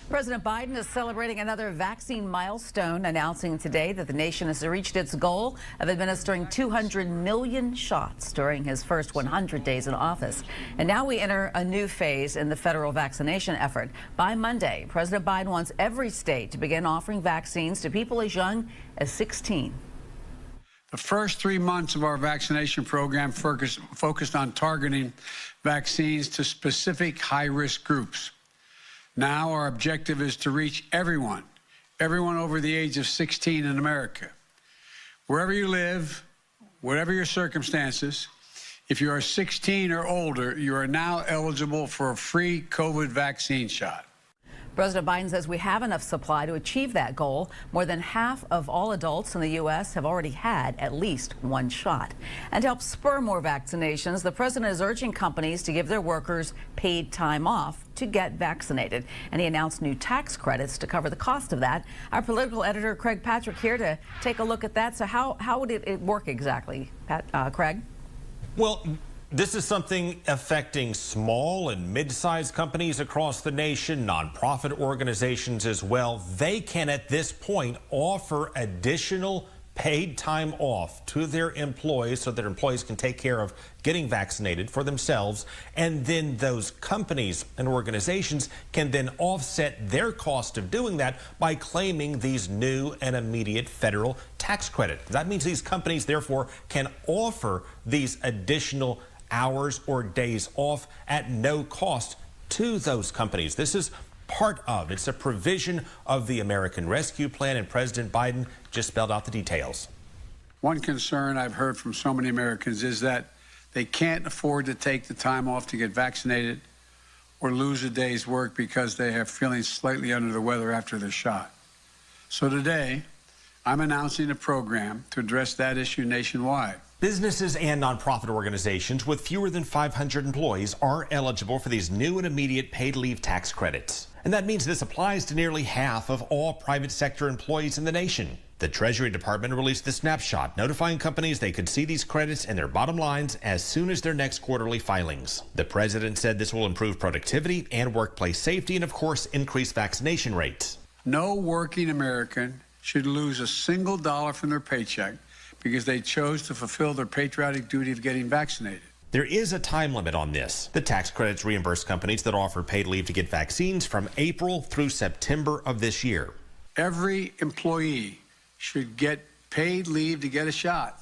President Biden is celebrating another vaccine milestone, announcing today that the nation has reached its goal of administering 200 million shots during his first 100 days in office. And now we enter a new phase in the federal vaccination effort. By Monday, President Biden wants every state to begin offering vaccines to people as young as 16. The first 3 months of our vaccination program focused on targeting vaccines to specific high-risk groups. Now our objective is to reach everyone over the age of 16 in America. Wherever you live, whatever your circumstances, if you are 16 or older, you are now eligible for a free COVID vaccine shot. President Biden says we have enough supply to achieve that goal. More than half of all adults in the U.S. have already had at least one shot. And to help spur more vaccinations, the president is urging companies to give their workers paid time off to get vaccinated. And he announced new tax credits to cover the cost of that. Our political editor, Craig Patrick, here to take a look at that. So how would it work exactly, Craig? Well, this is something affecting small and mid-sized companies across the nation, nonprofit organizations as well. They can, at this point, offer additional paid time off to their employees so that employees can take care of getting vaccinated for themselves. And then those companies and organizations can then offset their cost of doing that by claiming these new and immediate federal tax credit. That means these companies, therefore, can offer these additional hours or days off at no cost to those companies. This is it's a provision of the American Rescue Plan, and President Biden just spelled out the details. One concern I've heard from so many Americans is that they can't afford to take the time off to get vaccinated or lose a day's work because they are feeling slightly under the weather after their shot. So today, I'm announcing a program to address that issue nationwide. Businesses and nonprofit organizations with fewer than 500 employees are eligible for these new and immediate paid leave tax credits. And that means this applies to nearly half of all private sector employees in the nation. The Treasury Department released the snapshot notifying companies they could see these credits in their bottom lines as soon as their next quarterly filings. The president said this will improve productivity and workplace safety and, of course, increase vaccination rates. No working American should lose a single dollar from their paycheck because they chose to fulfill their patriotic duty of getting vaccinated. There is a time limit on this. The tax credits reimburse companies that offer paid leave to get vaccines from April through September of this year. Every employee should get paid leave to get a shot.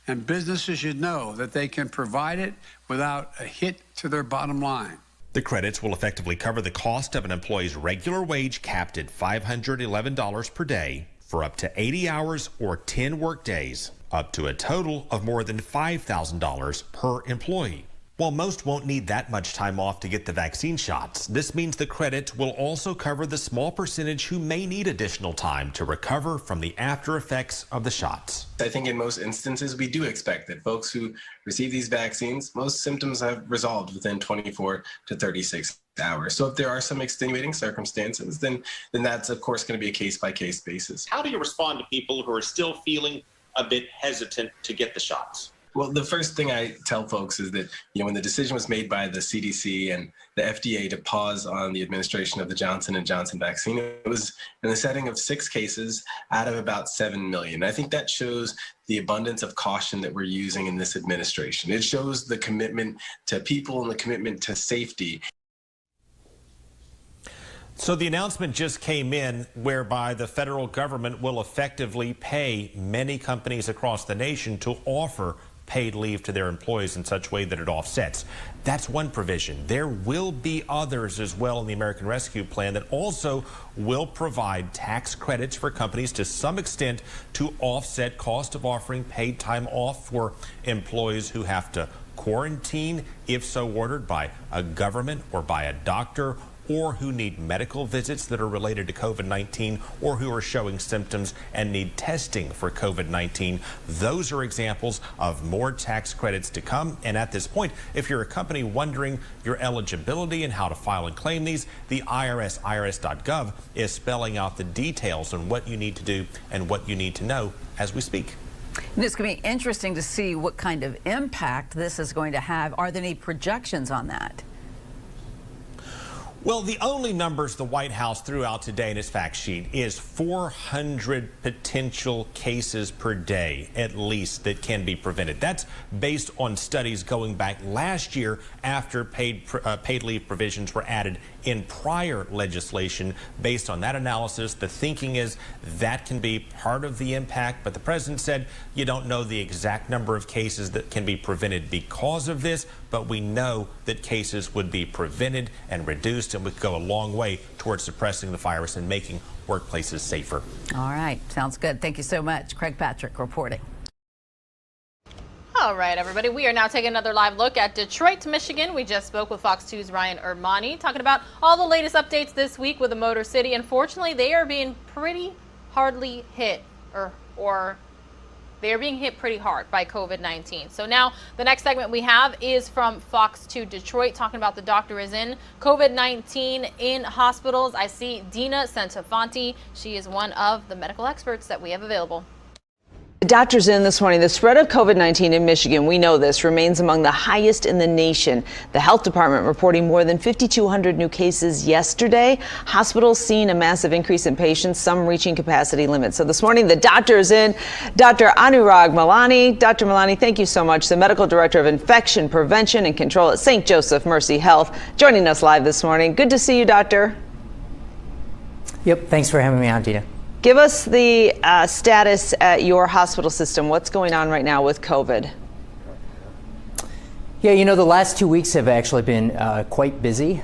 And businesses should know that they can provide it without a hit to their bottom line. The credits will effectively cover the cost of an employee's regular wage capped at $511 per day for up to 80 hours or 10 work days, up to a total of more than $5,000 per employee. While most won't need that much time off to get the vaccine shots, this means the credit will also cover the small percentage who may need additional time to recover from the after effects of the shots. I think in most instances, we do expect that folks who receive these vaccines, most symptoms have resolved within 24 to 36 hours. So if there are some extenuating circumstances, then that's, of course, going to be a case-by-case basis. How do you respond to people who are still feeling a bit hesitant to get the shots? Well, the first thing I tell folks is that, when the decision was made by the CDC and the FDA to pause on the administration of the Johnson & Johnson vaccine, it was in the setting of 6 cases out of about 7 million. I think that shows the abundance of caution that we're using in this administration. It shows the commitment to people and the commitment to safety. So the announcement just came in whereby the federal government will effectively pay many companies across the nation to offer paid leave to their employees in such a way that it offsets. That's one provision. There will be others as well in the American Rescue Plan that also will provide tax credits for companies to some extent to offset cost of offering paid time off for employees who have to quarantine, if so ordered by a government or by a doctor, or who need medical visits that are related to COVID-19, or who are showing symptoms and need testing for COVID-19. Those are examples of more tax credits to come. And at this point, if you're a company wondering your eligibility and how to file and claim these, the IRS, irs.gov, is spelling out the details on what you need to do and what you need to know as we speak. And it's going to be interesting to see what kind of impact this is going to have. Are there any projections on that? Well, the only numbers the White House threw out today in its fact sheet is 400 potential cases per day, at least, that can be prevented. That's based on studies going back last year after paid leave provisions were added in prior legislation. Based on that analysis, the thinking is that can be part of the impact, but the president said you don't know the exact number of cases that can be prevented because of this, but we know that cases would be prevented and reduced, and would go a long way towards suppressing the virus and making workplaces safer. All right, sounds good. Thank you so much. Craig Patrick reporting. All right, everybody, we are now taking another live look at Detroit, Michigan. We just spoke with Fox 2's Ryan Ermani, talking about all the latest updates this week with the Motor City. Unfortunately, they are being pretty hardly hit, or they are being hit pretty hard by COVID-19. So now the next segment we have is from Fox 2 Detroit, talking about the doctor is in COVID-19 in hospitals. I see Dina Santafanti. She is one of the medical experts that we have available. The doctor's in this morning. The spread of COVID-19 in Michigan, we know this, remains among the highest in the nation. The health department reporting more than 5,200 new cases yesterday. Hospitals seeing a massive increase in patients, some reaching capacity limits. So this morning, the doctor is in. Dr. Anurag Malani. Dr. Malani, thank you so much. The medical director of infection prevention and control at St. Joseph Mercy Health, joining us live this morning. Good to see you, doctor. Yep, thanks for having me on, Dina. Give us the status at your hospital system. What's going on right now with COVID? Yeah, you know, the last 2 weeks have actually been quite busy.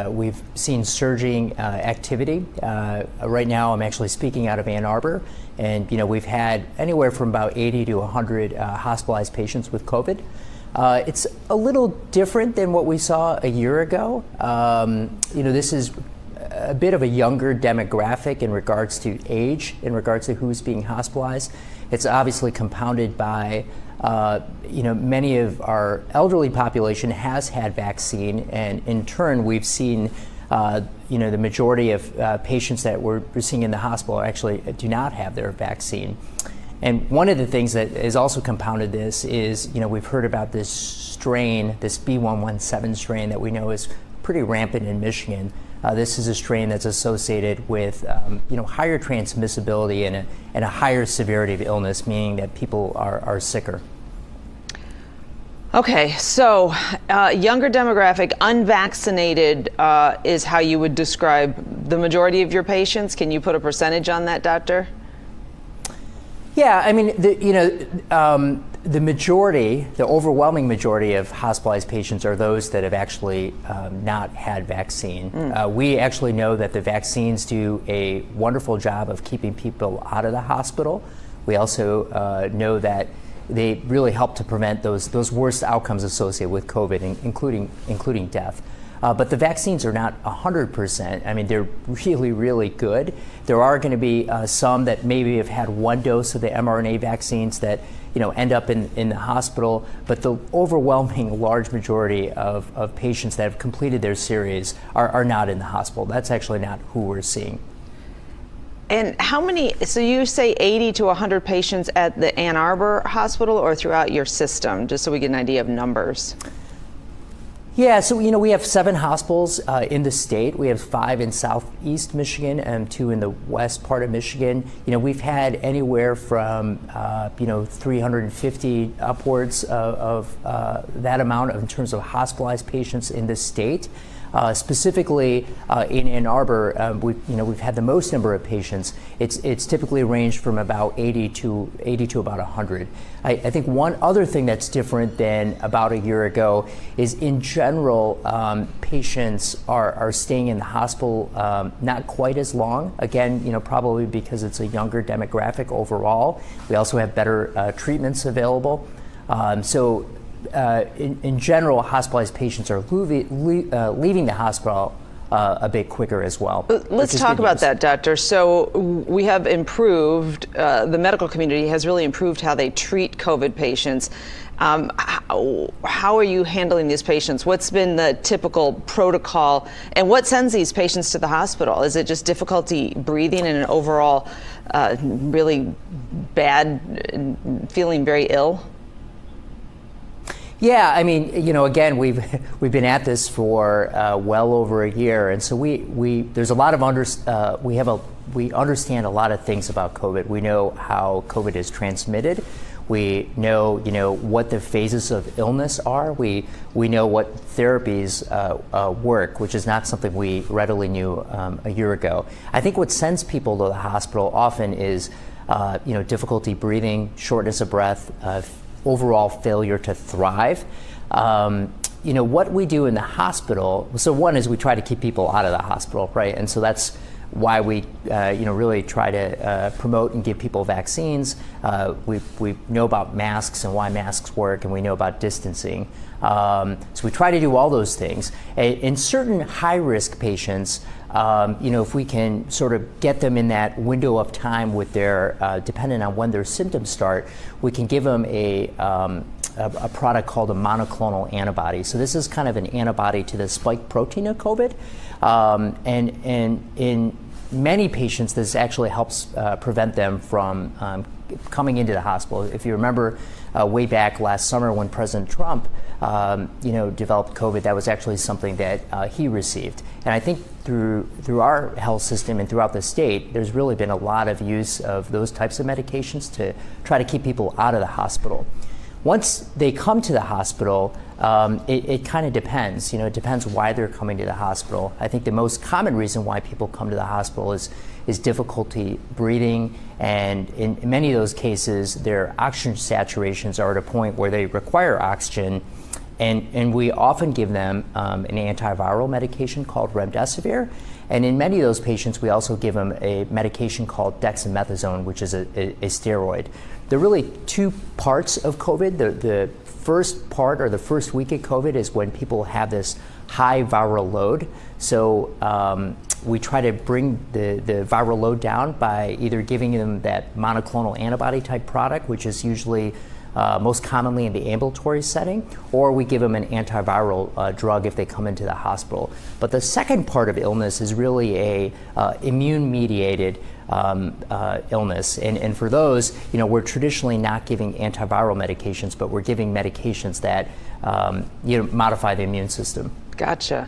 We've seen surging activity. Right now, I'm actually speaking out of Ann Arbor, and, we've had anywhere from about 80 to 100 hospitalized patients with COVID. It's a little different than what we saw a year ago. This is a bit of a younger demographic in regards to age, in regards to who's being hospitalized. It's obviously compounded by, many of our elderly population has had vaccine, and in turn, we've seen, the majority of patients that we're seeing in the hospital actually do not have their vaccine. And one of the things that has also compounded this is, we've heard about this strain, this B117 strain that we know is pretty rampant in Michigan. This is a strain that's associated with, higher transmissibility and a higher severity of illness, meaning that people are sicker. Okay, so younger demographic, unvaccinated is how you would describe the majority of your patients. Can you put a percentage on that, doctor? Yeah, I mean, the majority, the overwhelming majority of hospitalized patients are those that have actually not had vaccine. We actually know that the vaccines do a wonderful job of keeping people out of the hospital. We also know that they really help to prevent those worst outcomes associated with COVID, including death. But the vaccines are not 100%. I mean, they're really, really good. There are going to be some that maybe have had one dose of the mRNA vaccines that, end up in the hospital. But the overwhelming large majority of patients that have completed their series are not in the hospital. That's actually not who we're seeing. And how many, so you say 80 to 100 patients at the Ann Arbor Hospital or throughout your system, just so we get an idea of numbers? Yeah, so we have 7 hospitals in the state. We have 5 in southeast Michigan and 2 in the west part of Michigan. We've had anywhere from 350 upwards of that amount in terms of hospitalized patients in the state. Specifically in Ann Arbor, we've had the most number of patients. It's typically ranged from about 80 to about 100. I think one other thing that's different than about a year ago is, in general, patients are staying in the hospital not quite as long. Again, probably because it's a younger demographic overall. We also have better treatments available. In general, hospitalized patients are leaving the hospital a bit quicker as well. Let's talk about that, Doctor. So we have improved, the medical community has really improved how they treat COVID patients. How are you handling these patients? What's been the typical protocol, and what sends these patients to the hospital? Is it just difficulty breathing and an overall really bad, feeling very ill? Yeah, I mean, again, we've been at this for well over a year, and so there's a lot of we understand a lot of things about COVID. We know how COVID is transmitted. We know, what the phases of illness are. We know what therapies work, which is not something we readily knew a year ago. I think what sends people to the hospital often is, difficulty breathing, shortness of breath, overall failure to thrive. What we do in the hospital, so one is we try to keep people out of the hospital, right? And so that's why we really try to promote and give people vaccines. We know about masks and why masks work, and we know about distancing. So we try to do all those things. In certain high-risk patients, if we can sort of get them in that window of time with their, depending on when their symptoms start, we can give them a product called a monoclonal antibody. So this is kind of an antibody to the spike protein of COVID. And in many patients, this actually helps prevent them from coming into the hospital. If you remember way back last summer when President Trump developed COVID, that was actually something that he received. And I think through our health system and throughout the state, there's really been a lot of use of those types of medications to try to keep people out of the hospital. Once they come to the hospital, it kind of depends. It depends why they're coming to the hospital. I think the most common reason why people come to the hospital is difficulty breathing, and in many of those cases, their oxygen saturations are at a point where they require oxygen, and we often give them an antiviral medication called remdesivir. And in many of those patients, we also give them a medication called dexamethasone, which is a steroid. There are really two parts of COVID. The first part, or the first week of COVID, is when people have this high viral load. So we try to bring the viral load down by either giving them that monoclonal antibody type product, which is usually most commonly in the ambulatory setting, or we give them an antiviral drug if they come into the hospital. But the second part of illness is really a immune-mediated illness, and for those, we're traditionally not giving antiviral medications, but we're giving medications that modify the immune system. Gotcha.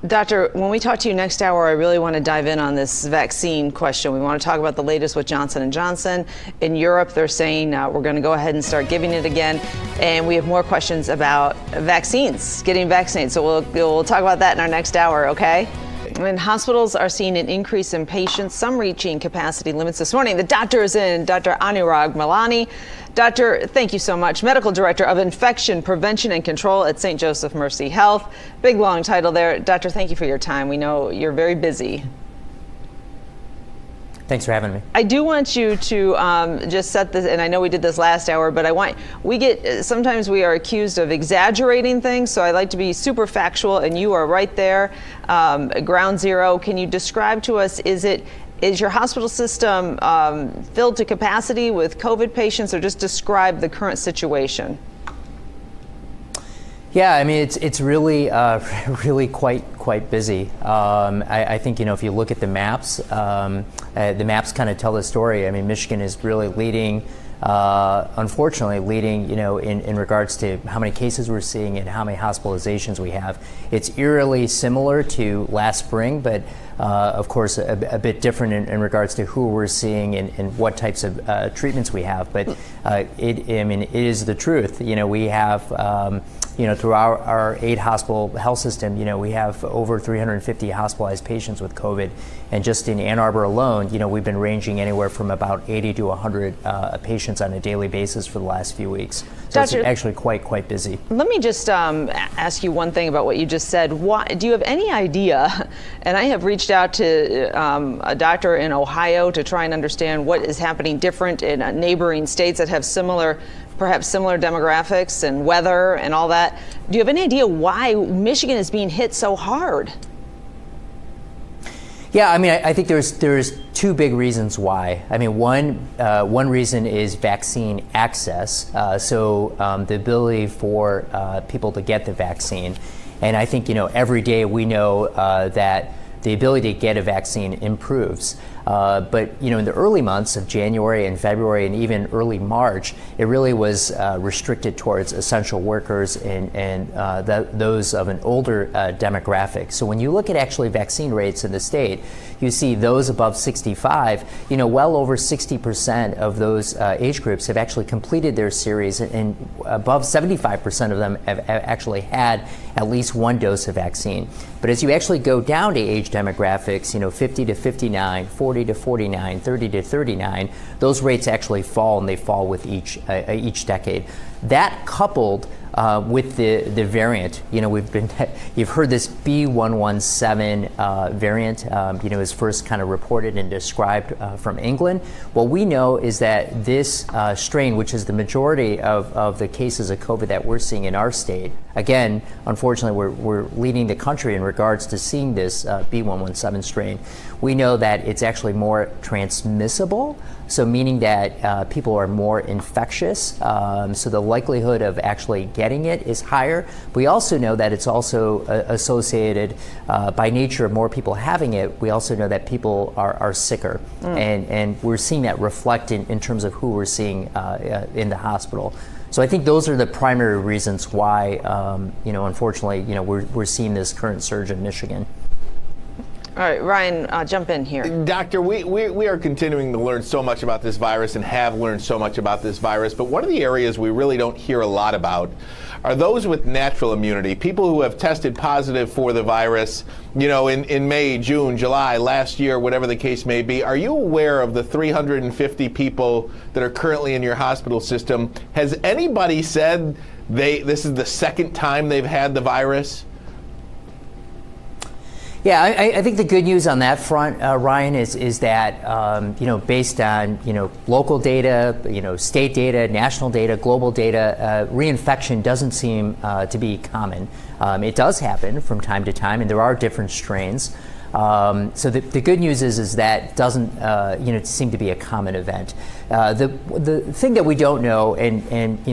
Doctor, when we talk to you next hour, I really want to dive in on this vaccine question. We want to talk about the latest with Johnson & Johnson. In Europe, they're saying we're going to go ahead and start giving it again. And we have more questions about vaccines, getting vaccinated. So we'll talk about that in our next hour, okay? And hospitals are seeing an increase in patients, some reaching capacity limits this morning. The doctor is in, Dr. Anurag Malani. Doctor, thank you so much. Medical Director of Infection Prevention and Control at St. Joseph Mercy Health. Big, long title there. Doctor, thank you for your time. We know you're very busy. Thanks for having me. I do want you to just set this, and I know we did this last hour, but sometimes we are accused of exaggerating things, so I like to be super factual, and you are right there, ground zero. Can you describe to us, is your hospital system filled to capacity with COVID patients, or just describe the current situation? Yeah, I mean, it's really really quite quite busy. I think, if you look at the maps kind of tell the story. I mean, Michigan is really leading, unfortunately leading, in regards to how many cases we're seeing and how many hospitalizations we have. It's eerily similar to last spring, but of course a bit different in regards to who we're seeing and what types of treatments we have. But it is the truth. We have through our 8 hospital health system, we have over 350 hospitalized patients with COVID. And just in Ann Arbor alone, we've been ranging anywhere from about 80 to 100 patients on a daily basis for the last few weeks. So Doctor, it's actually quite busy. Let me just ask you one thing about what you just said. Do you have any idea, and I have reached out to a doctor in Ohio to try and understand what is happening different in neighboring states that have perhaps similar demographics and weather and all that. Do you have any idea why Michigan is being hit so hard? Yeah, I think there's 2 big reasons why. One reason is vaccine access, so the ability for people to get the vaccine. And I think, every day we know that the ability to get a vaccine improves. But in the early months of January and February and even early March, it really was restricted towards essential workers and those of an older demographic. So when you look at actually vaccine rates in the state, you see those above 65, well over 60% of those age groups have actually completed their series, and above 75% of them have actually had at least 1 dose of vaccine. But as you actually go down to age demographics, 50 to 59, 40 to 49, 30 to 39, those rates actually fall, and they fall with each decade. That coupled with the variant, you've heard this B117 variant, is first kind of reported and described from England. What we know is that this strain, which is the majority of the cases of COVID that we're seeing in our state, again, unfortunately, we're leading the country in regards to seeing this B117 strain. We know that it's actually more transmissible, so meaning that people are more infectious, so the likelihood of actually getting it is higher. We also know that it's also associated by nature of more people having it. We also know that people are sicker, and we're seeing that reflect in terms of who we're seeing in the hospital. So I think those are the primary reasons why, unfortunately, we're seeing this current surge in Michigan. All right, Ryan, jump in here. Doctor, we are continuing to learn so much about this virus and have learned so much about this virus, but one of the areas we really don't hear a lot about are those with natural immunity, people who have tested positive for the virus, in May, June, July, last year, whatever the case may be. Are you aware of the 350 people that are currently in your hospital system? Has anybody said this is the second time they've had the virus? Yeah, I think the good news on that front, Ryan, is that based on local data, state data, national data, global data, reinfection doesn't seem to be common. It does happen from time to time, and there are different strains. So the good news is that doesn't seem to be a common event. The thing that we don't know, and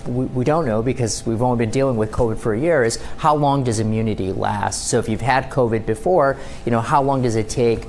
we don't know because we've only been dealing with COVID for a year, is how long does immunity last? So if you've had COVID before, how long does it take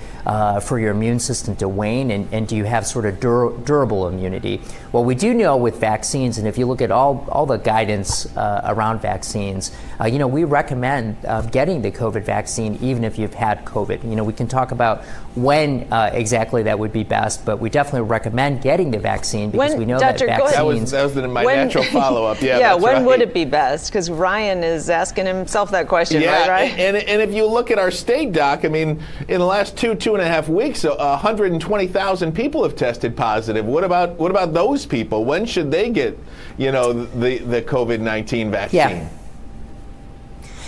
for your immune system to wane, and do you have sort of durable immunity? Well, we do know with vaccines, and if you look at all the guidance around vaccines, we recommend getting the COVID vaccine even if you've had COVID. We can talk about when exactly that would be best, but we definitely recommend getting the vaccine because we know Doctor, that vaccines... That was my natural follow-up. Yeah, when would it be best? Because Ryan is asking himself that question, right? And if you look at our state, Doc, in the last two and a half weeks, 120,000 people have tested positive. What about those people? When should they get, the COVID-19 vaccine?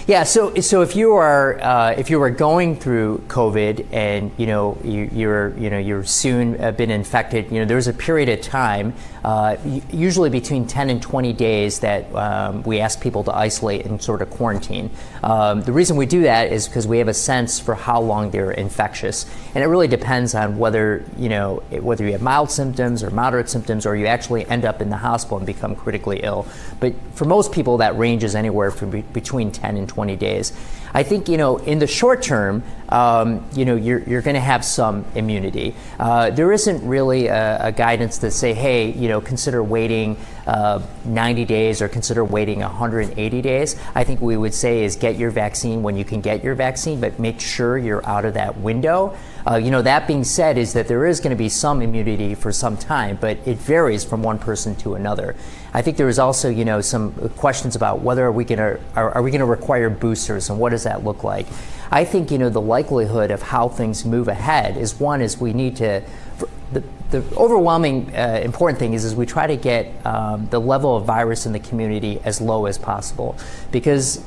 Yeah, so if you are going through COVID and you're soon been infected, there's a period of time, usually between 10 and 20 days, that we ask people to isolate and sort of quarantine. The reason we do that is because we have a sense for how long they're infectious, and it really depends on whether you have mild symptoms or moderate symptoms, or you actually end up in the hospital and become critically ill. But for most people, that ranges anywhere from between 10 and 120 days. I think, in the short term, you're going to have some immunity. There isn't really a guidance that say, hey, consider waiting 90 days or consider waiting 180 days. I think we would say is get your vaccine when you can get your vaccine, but make sure you're out of that window. That being said, is that there is going to be some immunity for some time, but it varies from one person to another. I think there is also, some questions about whether are we going to require boosters and what does that look like. I think, the likelihood of how things move ahead is we need to. The overwhelming important thing is we try to get the level of virus in the community as low as possible, because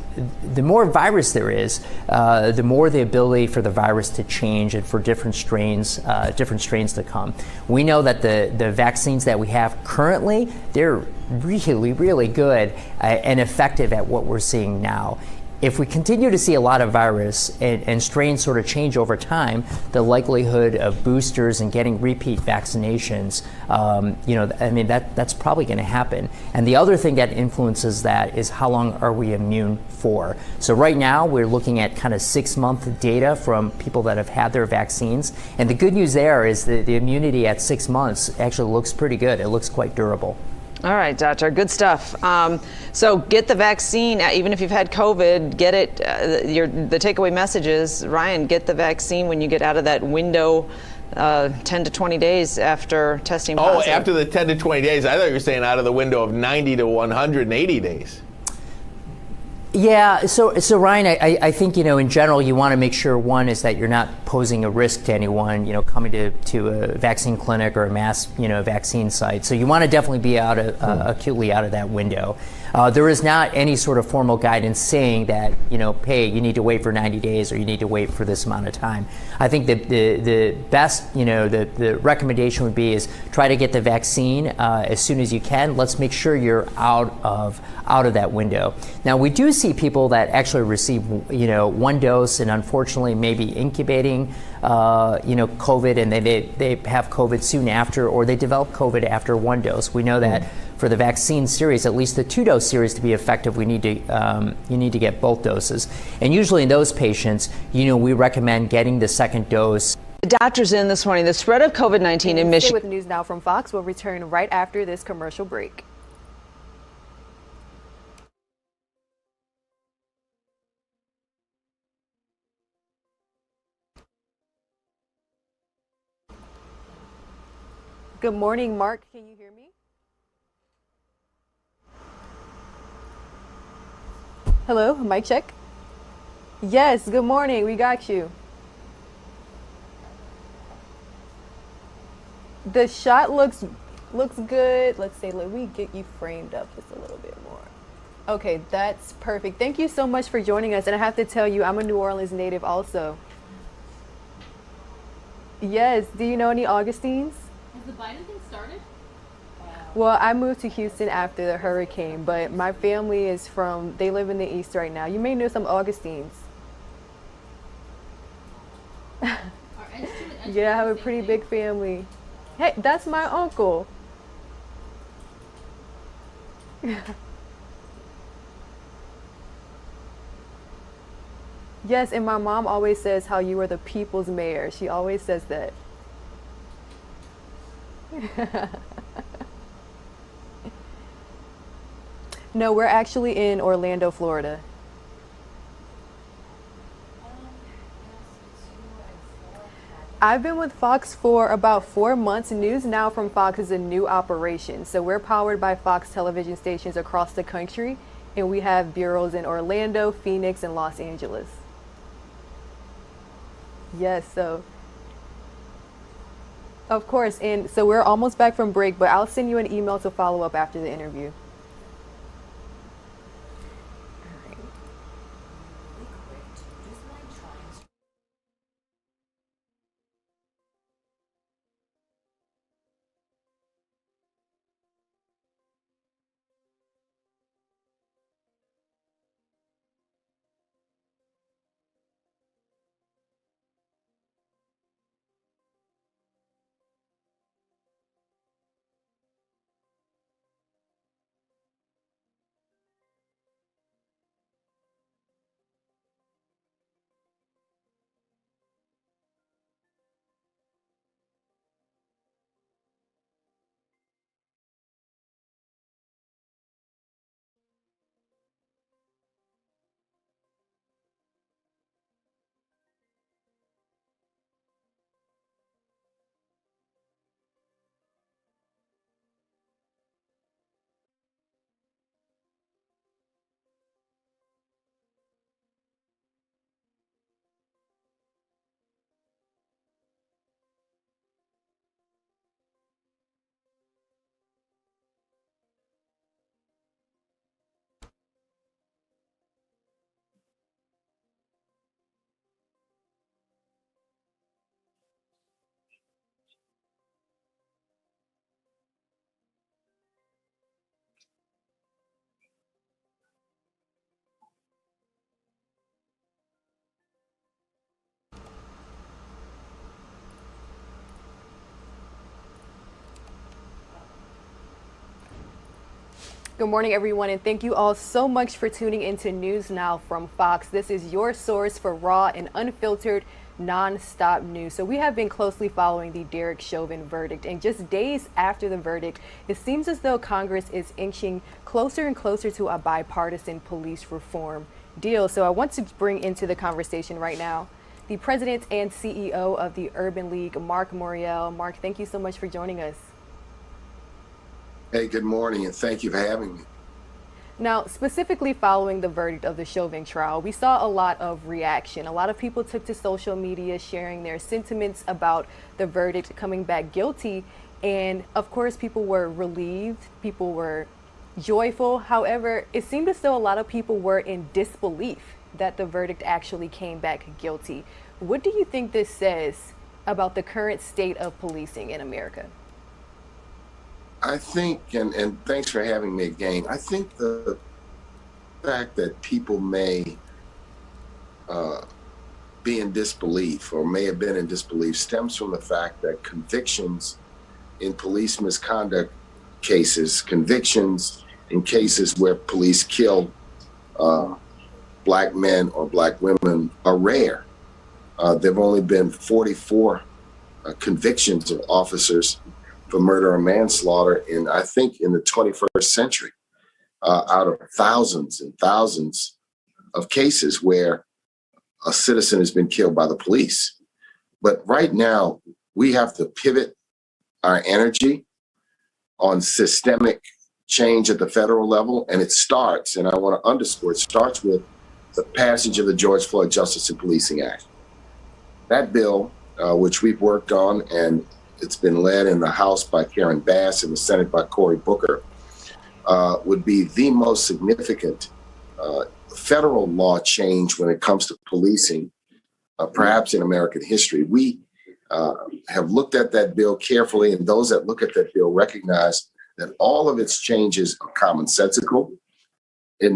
the more virus there is, the more the ability for the virus to change and for different strains to come. We know that the vaccines that we have currently, they're really, really good and effective at what we're seeing now. If we continue to see a lot of virus and strains sort of change over time, the likelihood of boosters and getting repeat vaccinations, that's probably going to happen. And the other thing that influences that is how long are we immune for? So right now we're looking at kind of 6-month data from people that have had their vaccines. And the good news there is that the immunity at 6 months actually looks pretty good. It looks quite durable. All right, doctor, good stuff. So get the vaccine, even if you've had COVID, get it. The takeaway message is, Ryan, get the vaccine when you get out of that window 10 to 20 days after testing positive. Oh, after the 10 to 20 days. I thought you were saying out of the window of 90 to 180 days. Yeah, so Ryan, I think, in general, you want to make sure, one, is that you're not posing a risk to anyone, coming to a vaccine clinic or a mass, vaccine site. So you want to definitely be acutely out of that window. There is not any sort of formal guidance saying that, hey, you need to wait for 90 days or you need to wait for this amount of time. I think the best, the recommendation would be is try to get the vaccine as soon as you can. Let's make sure you're out of that window. Now, we do see people that actually receive, one dose and unfortunately maybe incubating, COVID, and they have COVID soon after, or they develop COVID after one dose. We know that for the vaccine series, at least the 2-dose series to be effective, you need to get both doses. And usually in those patients, we recommend getting the second dose. The doctor's in this morning. The spread of COVID-19 in Michigan. With News Now from Fox, we'll return right after this commercial break. Good morning, Mark. Can you hear me? Hello, mic check. Yes, good morning. We got you. The shot looks good. Let's say, let me get you framed up just a little bit more. Okay, that's perfect. Thank you so much for joining us. And I have to tell you, I'm a New Orleans native also. Yes. Do you know any Augustines? Has the Biden thing started? Well, I moved to Houston after the hurricane, but my family is they live in the East right now. You may know some Augustines. Yeah, I have a pretty big family. Hey, that's my uncle. Yes, and my mom always says how you are the people's mayor. She always says that. No, we're actually in Orlando, Florida. I've been with Fox for about 4 months. News Now from Fox is a new operation. So we're powered by Fox television stations across the country, and we have bureaus in Orlando, Phoenix, and Los Angeles. Yes, so of course. And so we're almost back from break, but I'll send you an email to follow up after the interview. Good morning, everyone, and thank you all so much for tuning into News Now from Fox. This is your source for raw and unfiltered, non-stop news. So we have been closely following the Derek Chauvin verdict, and just days after the verdict, it seems as though Congress is inching closer and closer to a bipartisan police reform deal. So I want to bring into the conversation right now the president and CEO of the Urban League, Mark Morial. Mark, thank you so much for joining us. Hey, good morning, and thank you for having me. Now, specifically following the verdict of the Chauvin trial, we saw a lot of reaction. A lot of people took to social media sharing their sentiments about the verdict coming back guilty. And of course, people were relieved, people were joyful. However, it seemed as though a lot of people were in disbelief that the verdict actually came back guilty. What do you think this says about the current state of policing in America? I think, and thanks for having me again, I think the fact that people may be in disbelief or may have been in disbelief stems from the fact that convictions in police misconduct cases, convictions in cases where police kill black men or black women are rare. There have only been 44 convictions of officers for murder or manslaughter in, I think, in the 21st century, out of thousands and thousands of cases where a citizen has been killed by the police. But right now, we have to pivot our energy on systemic change at the federal level, and it starts, and I want to underscore, it starts with the passage of the George Floyd Justice and Policing Act. That bill, which we've worked on, and it's been led in the House by Karen Bass and the Senate by Cory Booker, would be the most significant federal law change when it comes to policing, perhaps in American history. We have looked at that bill carefully, and those that look at that bill recognize that all of its changes are commonsensical. They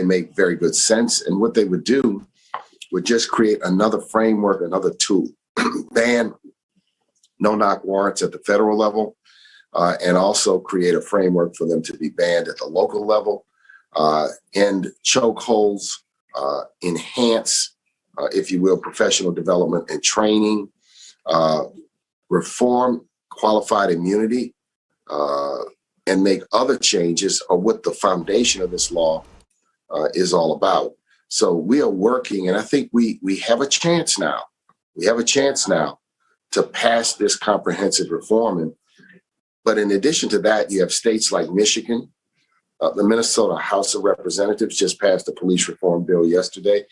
make very good sense, and what they would do would just create another framework, another tool, ban no-knock warrants at the federal level, and also create a framework for them to be banned at the local level, end chokeholds, enhance, if you will, professional development and training, reform qualified immunity, and make other changes are what the foundation of this law is all about. So we are working, and I think we have a chance now. We have a chance now to pass this comprehensive reform. But in addition to that, you have states like Michigan. The Minnesota House of Representatives just passed a police reform bill yesterday.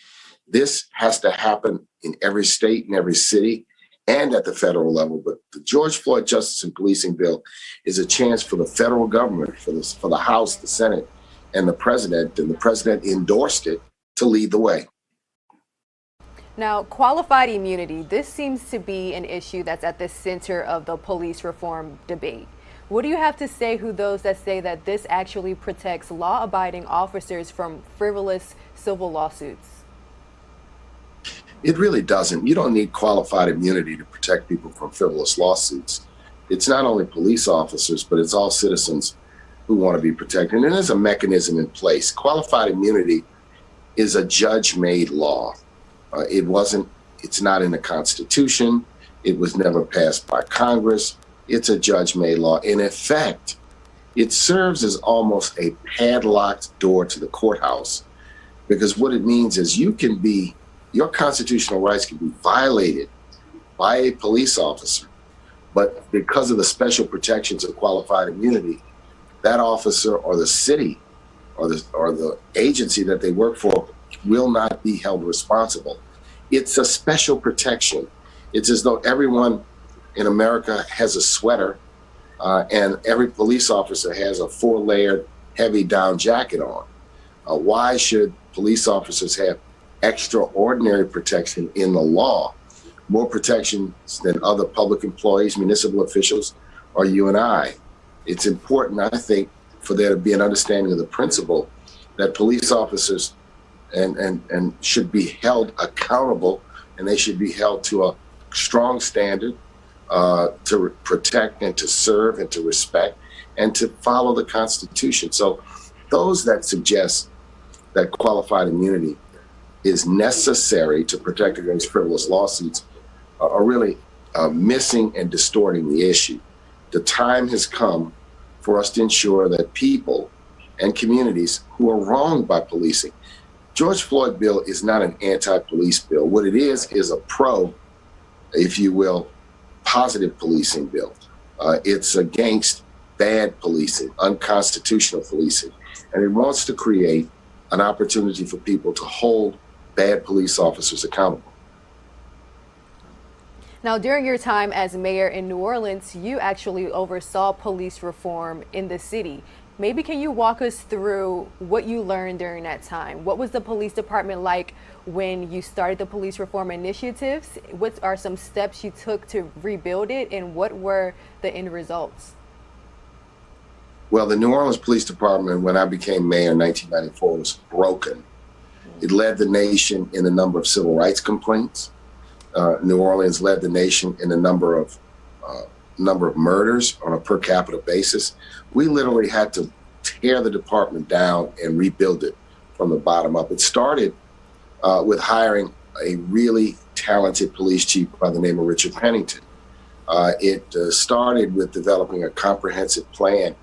This has to happen in every state and every city and at the federal level. But the George Floyd Justice and Policing Bill is a chance for the federal government, for the House, the Senate, and the president endorsed it to lead the way. Now, qualified immunity, this seems to be an issue that's at the center of the police reform debate. What do you have to say to those that say that this actually protects law-abiding officers from frivolous civil lawsuits? It really doesn't. You don't need qualified immunity to protect people from frivolous lawsuits. It's not only police officers, but it's all citizens who want to be protected. And there's a mechanism in place. Qualified immunity is a judge-made law. It's not in the Constitution. It was never passed by Congress. It's a judge-made law. In effect, it serves as almost a padlocked door to the courthouse, because what it means is your constitutional rights can be violated by a police officer, but because of the special protections of qualified immunity, that officer or the city or the agency that they work for will not be held responsible. It's a special protection. It's as though everyone in America has a sweater and every police officer has a 4-layered heavy down jacket on. Why should police officers have extraordinary protection in the law, more protections than other public employees, municipal officials, or you and I? It's important, I think, for there to be an understanding of the principle that police officers and should be held accountable, and they should be held to a strong standard to protect and to serve and to respect and to follow the Constitution. So those that suggest that qualified immunity is necessary to protect against frivolous lawsuits are really missing and distorting the issue. The time has come for us to ensure that people and communities who are wronged by policing. George Floyd bill is not an anti-police bill. What it is a pro, if you will, positive policing bill. It's against bad policing, unconstitutional policing, and it wants to create an opportunity for people to hold bad police officers accountable. Now, during your time as mayor in New Orleans, you actually oversaw police reform in the city. Maybe can you walk us through what you learned during that time? What was the police department like when you started the police reform initiatives? What are some steps you took to rebuild it, and what were the end results? Well, the New Orleans Police Department, when I became mayor in 1994, was broken. It led the nation in the number of civil rights complaints. New Orleans led the nation in the number of murders on a per capita basis. We literally had to tear the department down and rebuild it from the bottom up. It started with hiring a really talented police chief by the name of Richard Pennington. It started with developing a comprehensive plan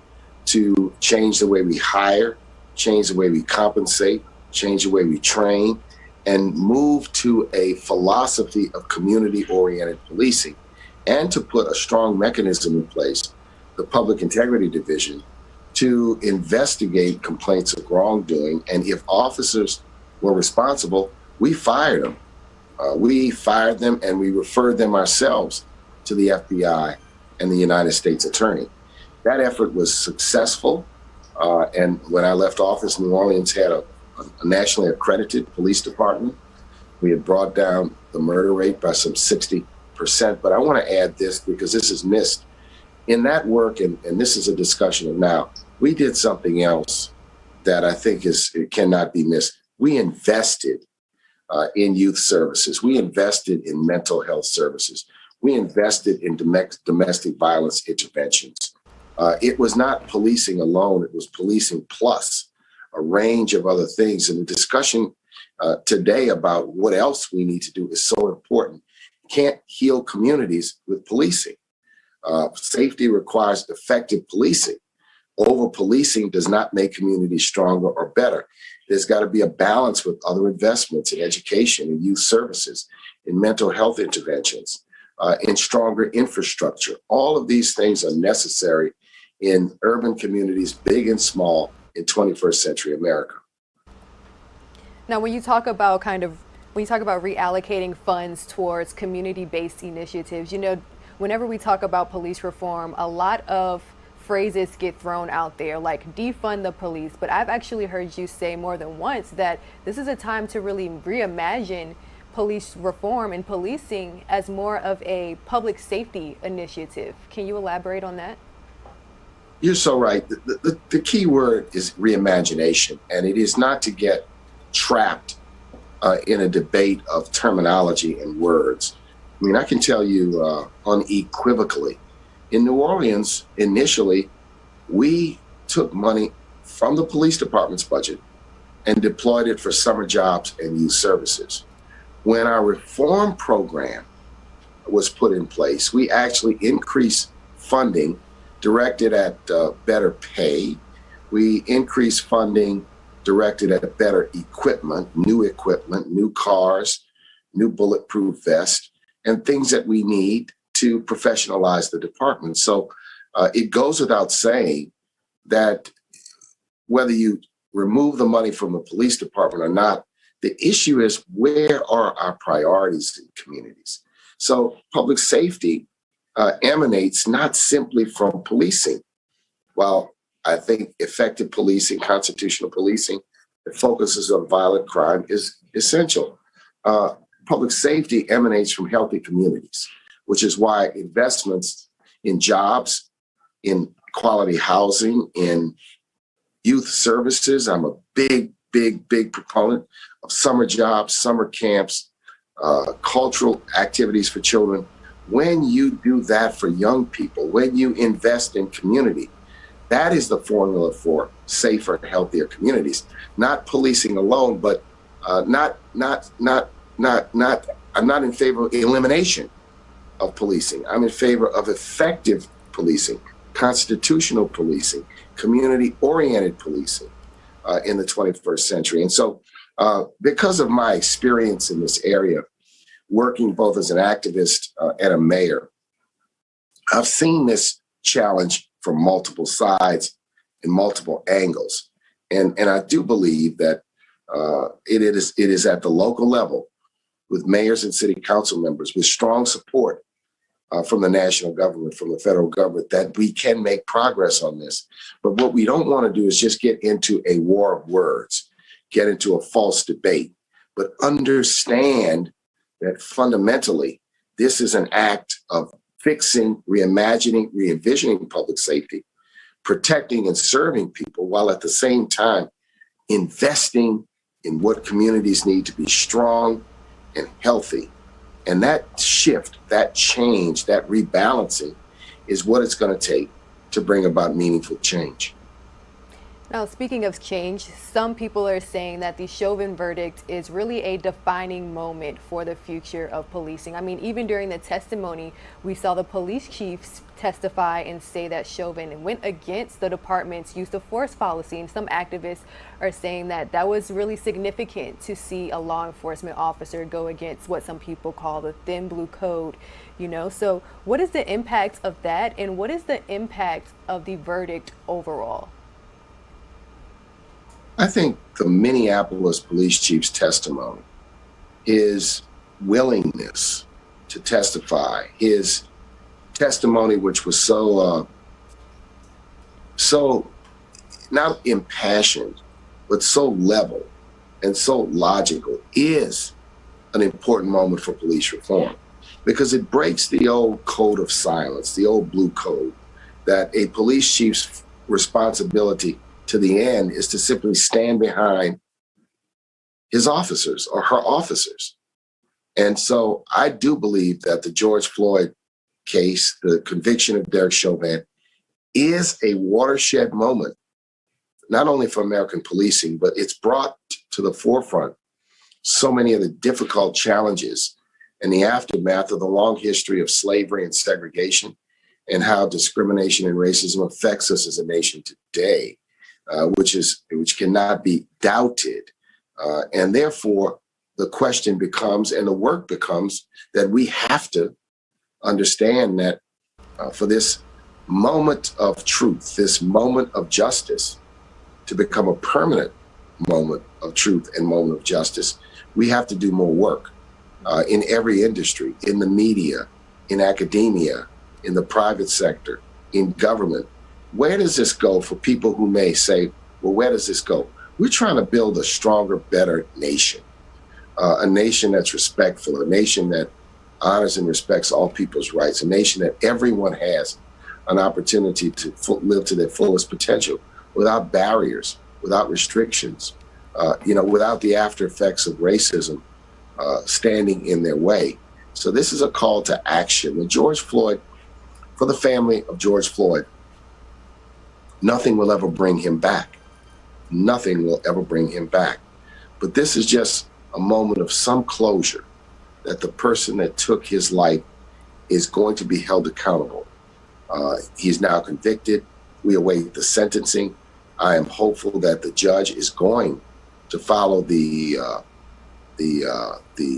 to change the way we hire, change the way we compensate, change the way we train, and move to a philosophy of community-oriented policing, and to put a strong mechanism in place, the Public Integrity Division, to investigate complaints of wrongdoing. And if officers were responsible, we fired them. We fired them and we referred them ourselves to the FBI and the United States Attorney. That effort was successful. And when I left office, New Orleans had a nationally accredited police department. We had brought down the murder rate by some 60%. But I want to add this because this is missed. In that work, and this is a discussion of now, we did something else that I think it cannot be missed. We invested in youth services. We invested in mental health services. We invested in domestic violence interventions. It was not policing alone, it was policing plus a range of other things. And the discussion today about what else we need to do is so important. You can't heal communities with policing. Safety requires effective policing. Over-policing does not make communities stronger or better. There's got to be a balance with other investments in education and youth services, in mental health interventions, in stronger infrastructure. All of these things are necessary in urban communities, big and small, in 21st century America. Now, when you talk about reallocating funds towards community-based initiatives, whenever we talk about police reform, a lot of phrases get thrown out there like defund the police, but I've actually heard you say more than once that this is a time to really reimagine police reform and policing as more of a public safety initiative. Can you elaborate on that? You're so right. The key word is reimagination, and it is not to get trapped in a debate of terminology and words. I mean, I can tell you unequivocally, in New Orleans, initially, we took money from the police department's budget and deployed it for summer jobs and youth services. When our reform program was put in place, we actually increased funding directed at better pay. We increased funding directed at better equipment, new cars, new bulletproof vests, and things that we need to professionalize the department. So it goes without saying that whether you remove the money from the police department or not, the issue is where are our priorities in communities? So public safety emanates not simply from policing. While I think effective policing, constitutional policing that focuses on violent crime is essential, public safety emanates from healthy communities, which is why investments in jobs, in quality housing, in youth services, I'm a big proponent of summer jobs, summer camps, cultural activities for children. When you do that for young people, when you invest in community, That is the formula for safer, healthier communities. Not policing alone, but I'm not in favor of elimination of policing. I'm in favor of effective policing, constitutional policing, community-oriented policing in the 21st century. And so because of my experience in this area, working both as an activist and a mayor, I've seen this challenge from multiple sides and multiple angles. And I do believe that it is at the local level with mayors and city council members with strong support from the national government, from the federal government, that we can make progress on this. But what we don't want to do is just get into a war of words, get into a false debate, but understand that fundamentally, this is an act of fixing, reimagining, re-envisioning public safety, protecting and serving people, while at the same time investing in what communities need to be strong and healthy. And that shift, that change, that rebalancing is what it's going to take to bring about meaningful change. Now, speaking of change, some people are saying that the Chauvin verdict is really a defining moment for the future of policing. I mean, even during the testimony, we saw the police chiefs testify and say that Chauvin went against the department's use of force policy. And some activists are saying that that was really significant to see a law enforcement officer go against what some people call the thin blue code, you know? So what is the impact of that? And what is the impact of the verdict overall? I think the Minneapolis police chief's testimony, his willingness to testify, his testimony, which was so not impassioned, but so level and so logical, is an important moment for police reform, because it breaks the old code of silence, the old blue code, that a police chief's responsibility to the end is to simply stand behind his officers or her officers. And so I do believe that the George Floyd case, the conviction of Derek Chauvin, is a watershed moment, not only for American policing, but it's brought to the forefront so many of the difficult challenges and the aftermath of the long history of slavery and segregation, and how discrimination and racism affects us as a nation today. Which cannot be doubted. And therefore, the question becomes, and the work becomes, that we have to understand that for this moment of truth, this moment of justice, to become a permanent moment of truth and moment of justice, we have to do more work in every industry, in the media, in academia, in the private sector, in government. Where does this go for people who may say, well, where does this go? We're trying to build a stronger, better nation, a nation that's respectful, a nation that honors and respects all people's rights, a nation that everyone has an opportunity to live to their fullest potential without barriers, without restrictions, without the after effects of racism standing in their way. So this is a call to action. And George Floyd, for the family of George Floyd, nothing will ever bring him back. Nothing will ever bring him back. But this is just a moment of some closure, that the person that took his life is going to be held accountable. He's now convicted. We await the sentencing. I am hopeful that the judge is going to follow the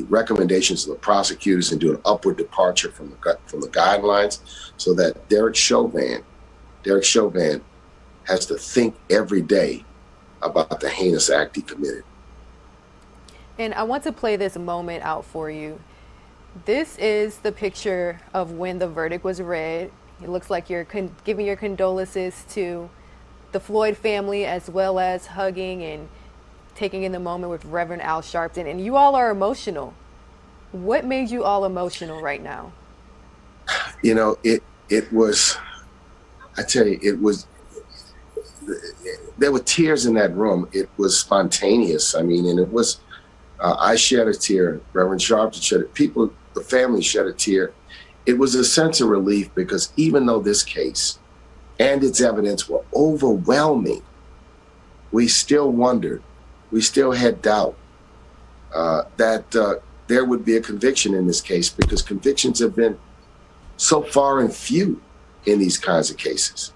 recommendations of the prosecutors and do an upward departure from the guidelines, so that Derek Chauvin has to think every day about the heinous act he committed. And I want to play this moment out for you. This is the picture of when the verdict was read. It looks like you're giving your condolences to the Floyd family, as well as hugging and taking in the moment with Reverend Al Sharpton. And you all are emotional. What made you all emotional right now? You know, it was, I tell you, it was, there were tears in that room. It was spontaneous. I mean, and it was, I shed a tear, Reverend Sharpton shed it, people, the family shed a tear. It was a sense of relief, because even though this case and its evidence were overwhelming, we still wondered, we still had doubt that there would be a conviction in this case, because convictions have been so far and few in these kinds of cases.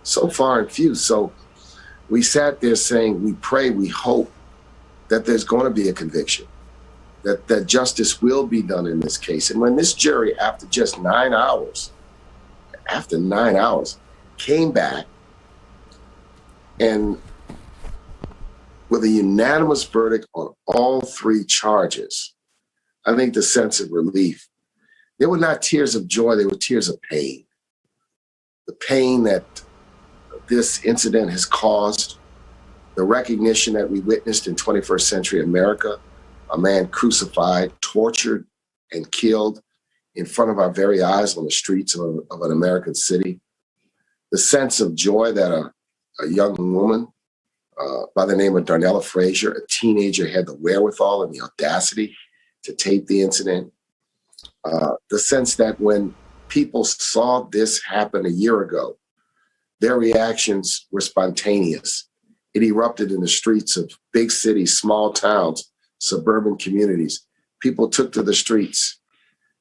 So far and few. So we sat there saying, we pray, we hope that there's going to be a conviction, that justice will be done in this case. And when this jury, after just 9 hours, came back and with a unanimous verdict on all 3 charges, I think the sense of relief, they were not tears of joy, they were tears of pain. The pain that this incident has caused, the recognition that we witnessed in 21st century America, a man crucified, tortured, and killed in front of our very eyes on the streets of an American city. The sense of joy that a young woman by the name of Darnella Frazier, a teenager, had the wherewithal and the audacity to tape the incident. The sense that when people saw this happen a year ago, their reactions were spontaneous. It erupted in the streets of big cities, small towns, suburban communities. People took to the streets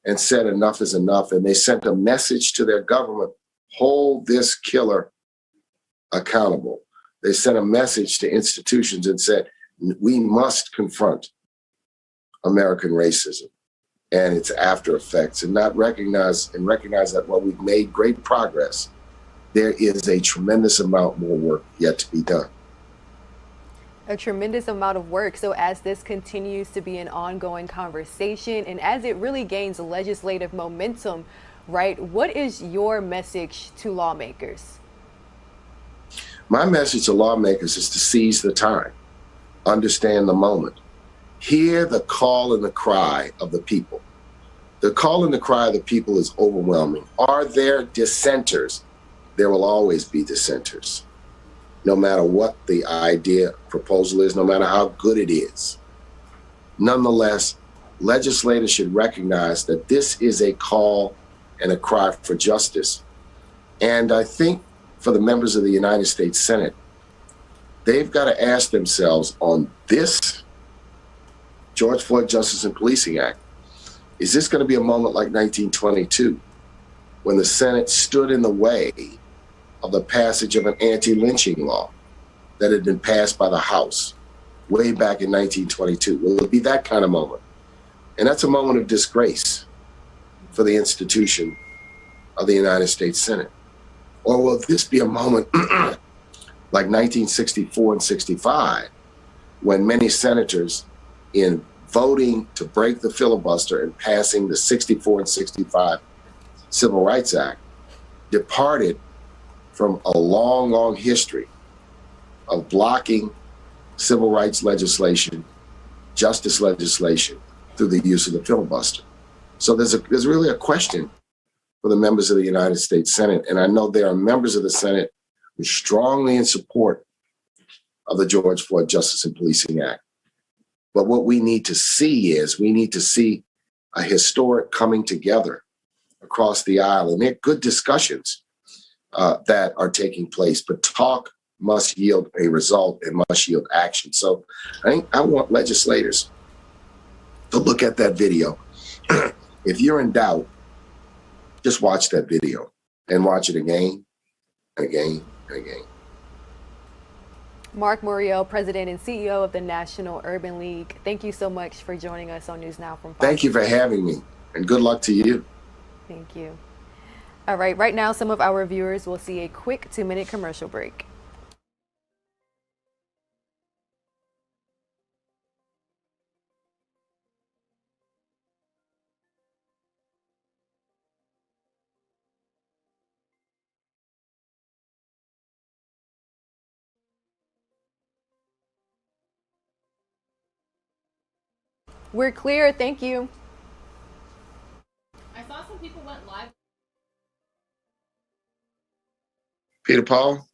and said enough is enough, and they sent a message to their government: hold this killer accountable. They sent a message to institutions and said, we must confront American racism and its after effects, and recognize that while we've made great progress, there is a tremendous amount more work yet to be done. A tremendous amount of work. So as this continues to be an ongoing conversation and as it really gains legislative momentum, right, what is your message to lawmakers? My message to lawmakers is to seize the time, understand the moment, hear the call and the cry of the people. The call and the cry of the people is overwhelming. Are there dissenters? There will always be dissenters, no matter what the proposal is, no matter how good it is. Nonetheless, legislators should recognize that this is a call and a cry for justice. And I think for the members of the United States Senate, they've got to ask themselves on this George Floyd Justice and Policing Act, is this going to be a moment like 1922, when the Senate stood in the way of the passage of an anti-lynching law that had been passed by the House way back in 1922? Will it be that kind of moment? And that's a moment of disgrace for the institution of the United States Senate. Or will this be a moment like 1964 and 65, when many senators, in voting to break the filibuster and passing the 64 and 65 Civil Rights Act, departed from a long, long history of blocking civil rights legislation, justice legislation, through the use of the filibuster? So there's really a question for the members of the United States Senate. And I know there are members of the Senate who are strongly in support of the George Floyd Justice and Policing Act. But what we need to see is a historic coming together across the aisle. And there are good discussions that are taking place, but talk must yield a result and must yield action. So I want legislators to look at that video. If you're in doubt, just watch that video and watch it again and again and again. Mark Muriel, President and CEO of the National Urban League, thank you so much for joining us on News Now from Fox. Thank you for having me, and good luck to you. Thank you. All right now, some of our viewers will see a quick 2-minute commercial break. We're clear. Thank you. I saw some people went live. Peter Paul?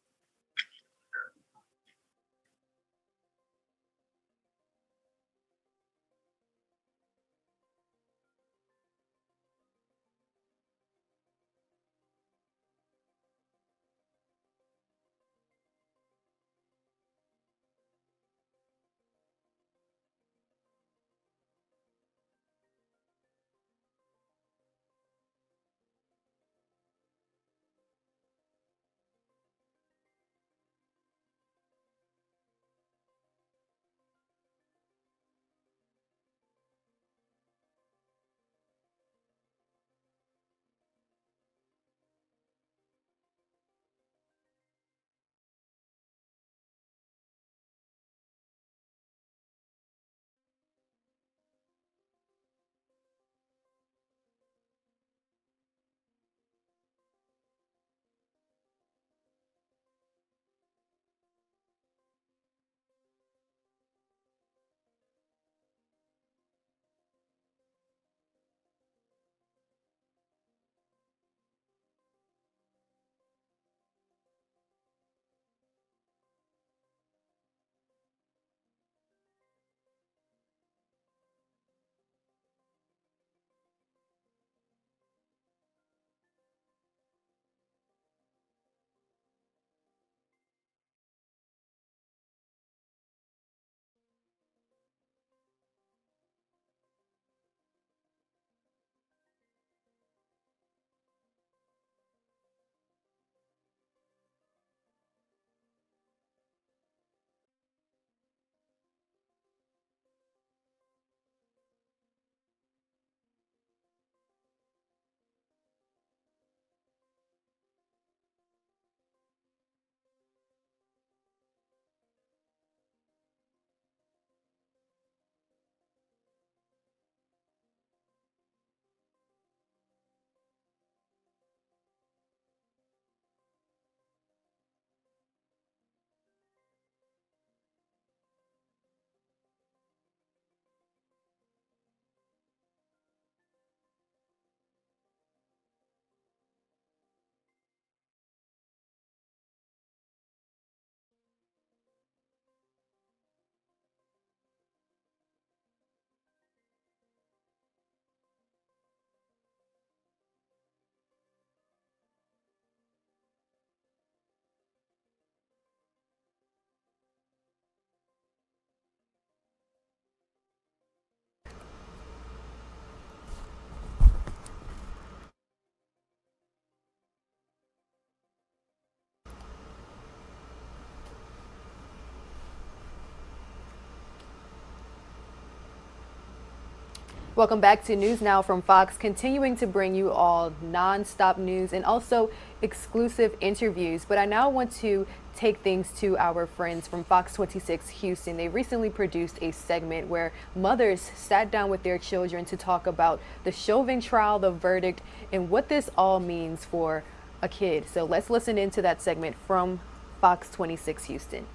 Welcome back to News Now from Fox, continuing to bring you all non-stop news and also exclusive interviews. But I now want to take things to our friends from Fox 26 Houston. They recently produced a segment where mothers sat down with their children to talk about the Chauvin trial, the verdict, and what this all means for a kid. So let's listen into that segment from Fox 26 Houston.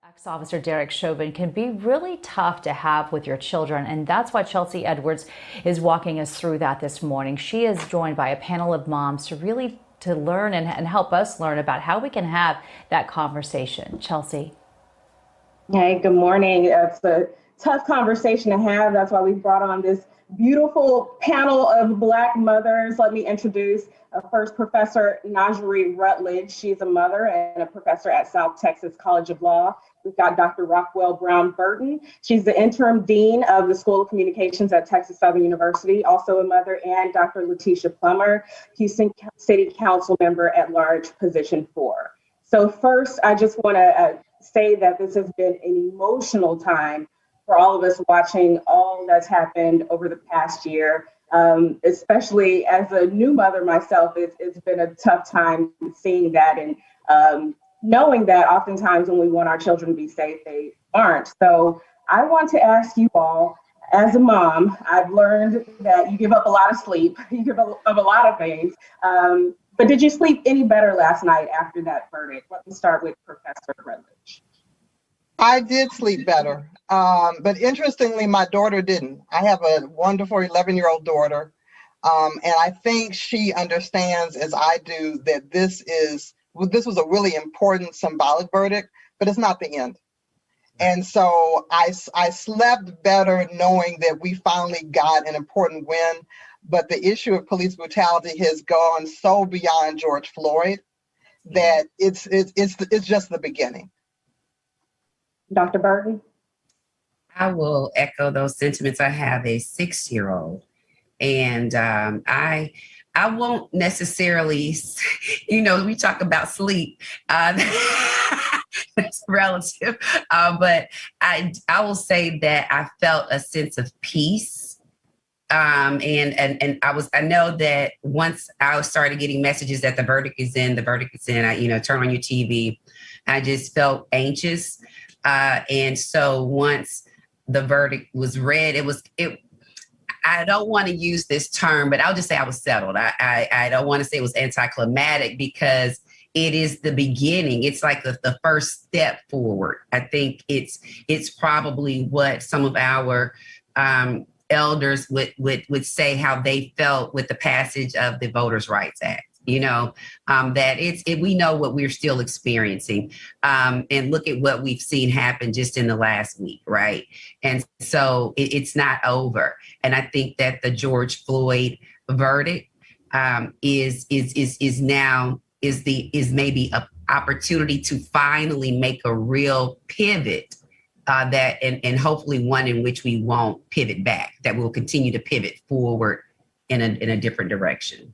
Ex-Officer Derek Chauvin can be really tough to have with your children, and that's why Chelsea Edwards is walking us through that this morning. She is joined by a panel of moms to learn and help us learn about how we can have that conversation. Chelsea. Hey, good morning. It's a tough conversation to have. That's why we brought on this beautiful panel of Black mothers. Let me introduce first Professor Najee Rutledge. She's a mother and a professor at South Texas College of Law. We've got Dr. Rockwell Brown Burton. She's the interim dean of the School of Communications at Texas Southern University, also a mother, and Dr. Letitia Plummer, Houston City Council member at large, position 4. So first, I just want to say that this has been an emotional time for all of us watching all that's happened over the past year. Especially as a new mother myself, it's been a tough time seeing that and knowing that oftentimes when we want our children to be safe, they aren't. So I want to ask you all, as a mom, I've learned that you give up a lot of sleep, you give up a lot of things, but did you sleep any better last night after that verdict? Let me start with Professor Rutledge. I did sleep better, but interestingly, my daughter didn't. I have a wonderful 11-year-old daughter, and I think she understands, as I do, that this was a really important symbolic verdict, but it's not the end. And so I slept better knowing that we finally got an important win, but the issue of police brutality has gone so beyond George Floyd that it's just the beginning. Dr. Burton? I will echo those sentiments. I have a 6-year-old, and I won't necessarily, we talk about sleep. It's relative, but I will say that I felt a sense of peace. And I know that once I started getting messages that the verdict is in, I, turn on your TV, I just felt anxious. And so once the verdict was read, I don't want to use this term, but I'll just say I was settled. I don't want to say it was anticlimactic because it is the beginning. It's like the first step forward. I think it's probably what some of our elders would say how they felt with the passage of the Voters' Rights Act. That we know what we're still experiencing, and look at what we've seen happen just in the last week, right? And so it's not over. And I think that the George Floyd verdict is maybe an opportunity to finally make a real pivot, and hopefully one in which we won't pivot back, that we'll continue to pivot forward in a different direction.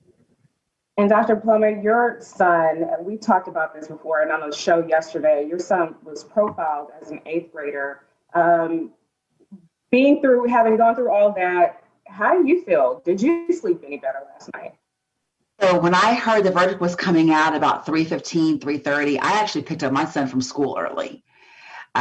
And Dr. Plummer, your son, we talked about this before and on the show yesterday, your son was profiled as an 8th grader. Having gone through all that, how do you feel? Did you sleep any better last night? So when I heard the verdict was coming out about 3:15, 3:30, I actually picked up my son from school early.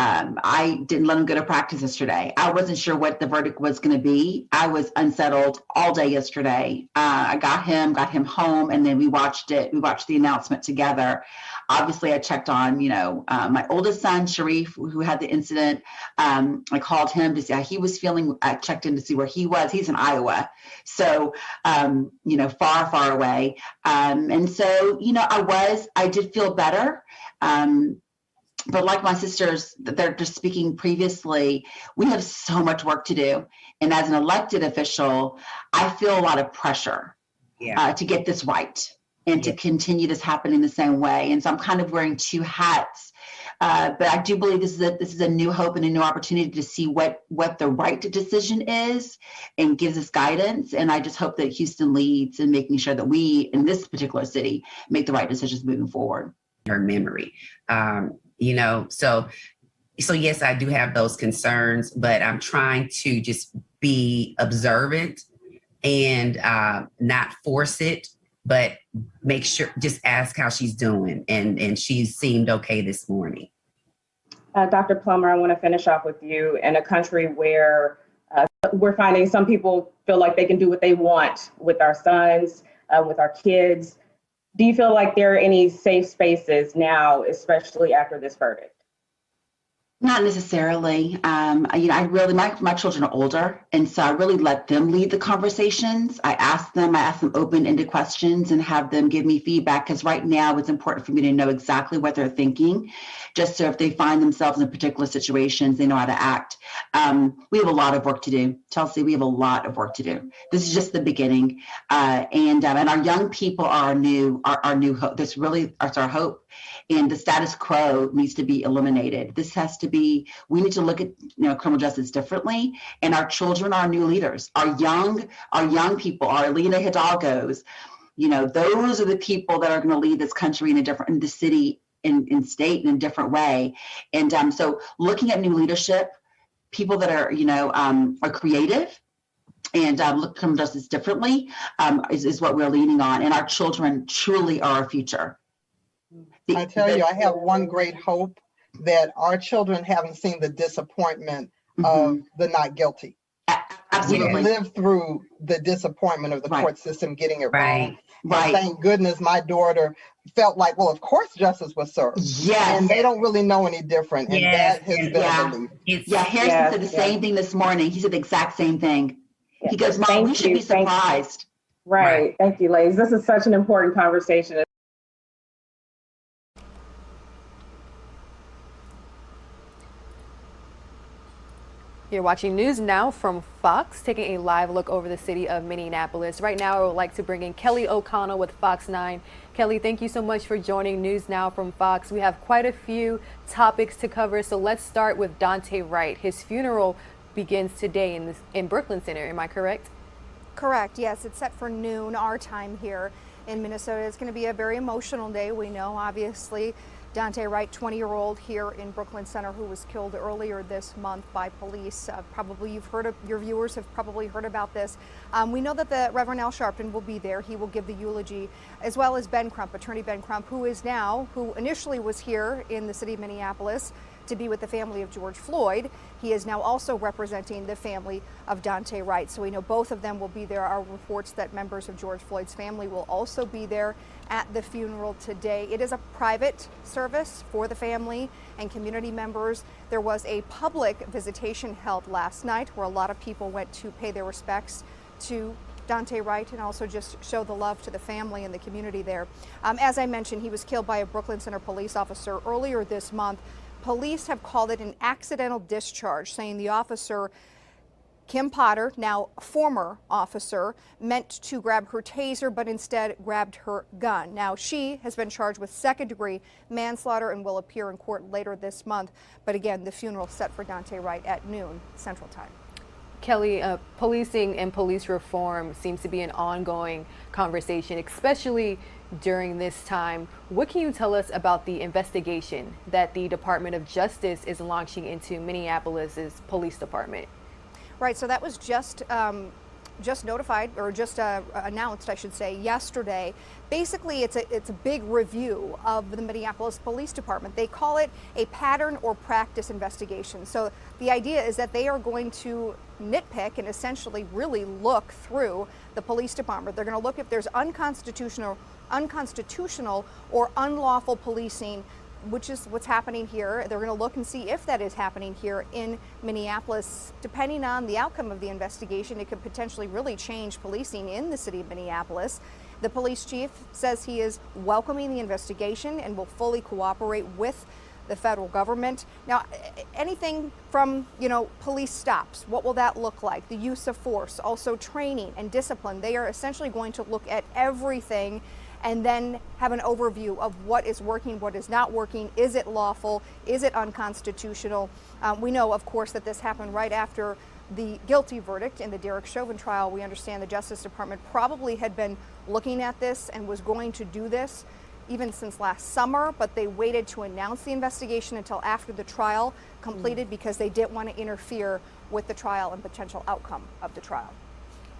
I didn't let him go to practice yesterday. I wasn't sure what the verdict was going to be. I was unsettled all day yesterday. I got him home, and then we watched it. We watched the announcement together. Obviously, I checked on, my oldest son, Sharif, who had the incident. I called him to see how he was feeling. I checked in to see where he was. He's in Iowa. So, far, far away. And so, I did feel better. But like my sisters, they're just speaking previously, we have so much work to do. And as an elected official, I feel a lot of pressure to get this right. and to continue this happening the same way. And so I'm kind of wearing two hats. But I do believe this is a new hope and a new opportunity to see what the right decision is and gives us guidance. And I just hope that Houston leads in making sure that we, in this particular city, make the right decisions moving forward. Her memory, so yes, I do have those concerns, but I'm trying to just be observant and not force it, but make sure, just ask how she's doing. And she seemed okay this morning. Dr. Plummer, I want to finish off with you. In a country where we're finding some people feel like they can do what they want with our sons, with our kids, do you feel like there are any safe spaces now, especially after this verdict? Not necessarily. I really, my children are older, and so I really let them lead the conversations. I ask them open-ended questions and have them give me feedback, because right now it's important for me to know exactly what they're thinking, just so if they find themselves in particular situations, they know how to act. We have a lot of work to do. Chelsea, we have a lot of work to do. This is just the beginning. And our young people are our new hope. That's our hope. And the status quo needs to be eliminated. This has to be, we need to look at criminal justice differently. And our children are our new leaders. Our young people, our Alina Hidalgos, those are the people that are going to lead this country in the city, in state, in a different way. And so looking at new leadership, people that are creative and look at criminal justice differently is what we're leaning on. And our children truly are our future. I tell you, I have one great hope, that our children haven't seen the disappointment of the not guilty. Absolutely. We lived through the disappointment of the court system getting it wrong. Right. Thank goodness my daughter felt like, well, of course justice was served. Yes. And they don't really know any different. And that has been a relief. Harrison said the same thing this morning. He said the exact same thing. He goes, Mom, we should be surprised. Right. Thank you, ladies. This is such an important conversation. You're watching News Now from Fox, taking a live look over the city of Minneapolis. Right now, I would like to bring in Kelly O'Connell with Fox 9. Kelly, thank you so much for joining News Now from Fox. We have quite a few topics to cover, so let's start with Daunte Wright. His funeral begins today in Brooklyn Center, am I correct? Correct, yes. It's set for noon, our time here in Minnesota. It's going to be a very emotional day. We know, obviously, Daunte Wright, 20-year-old here in Brooklyn Center, who was killed earlier this month by police. Probably your viewers have probably heard about this. We know that the Reverend Al Sharpton will be there. He will give the eulogy, as well as Ben Crump, Attorney Ben Crump, who initially was here in the city of Minneapolis to be with the family of George Floyd. He is now also representing the family of Daunte Wright. So we know both of them will be there. Our reports that members of George Floyd's family will also be there at the funeral today. It is a private service for the family and community members. There was a public visitation held last night where a lot of people went to pay their respects to Daunte Wright and also just show the love to the family and the community there. As I mentioned, he was killed by a Brooklyn Center police officer earlier this month. Police have called it an accidental discharge, saying the officer, Kim Potter, now former officer, meant to grab her taser, but instead grabbed her gun. Now, she has been charged with second-degree manslaughter and will appear in court later this month. But again, the funeral set for Daunte Wright at noon Central Time. Kelly, policing and police reform seems to be an ongoing conversation, especially during this time. What can you tell us about the investigation that the Department of Justice is launching into Minneapolis's police department? Right, so that was just notified, or just announced, I should say, yesterday. Basically, it's a big review of the Minneapolis Police Department. They call it a pattern or practice investigation. So the idea is that they are going to nitpick and essentially really look through the police department. They're going to look if there's unconstitutional or unlawful policing, which is what's happening here. They're going to look and see if that is happening here in Minneapolis. Depending on the outcome of the investigation, it could potentially really change policing in the city of Minneapolis. The police chief says he is welcoming the investigation and will fully cooperate with the federal government. Now, anything from, police stops, what will that look like? The use of force, also training and discipline. They are essentially going to look at everything and then have an overview of what is working, what is not working, is it lawful, is it unconstitutional. We know, of course, that this happened right after the guilty verdict in the Derek Chauvin trial. We understand the Justice Department probably had been looking at this and was going to do this even since last summer, but they waited to announce the investigation until after the trial completed because they didn't want to interfere with the trial and potential outcome of the trial.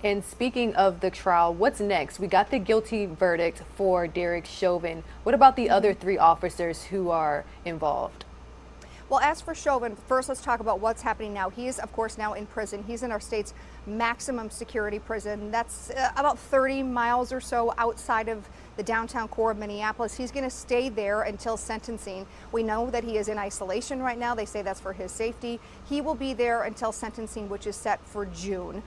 And speaking of the trial, what's next? We got the guilty verdict for Derek Chauvin. What about the other 3 officers who are involved? Well, as for Chauvin, first let's talk about what's happening now. He is, of course, now in prison. He's in our state's maximum security prison. That's about 30 miles or so outside of the downtown core of Minneapolis. He's going to stay there until sentencing. We know that he is in isolation right now. They say that's for his safety. He will be there until sentencing, which is set for June.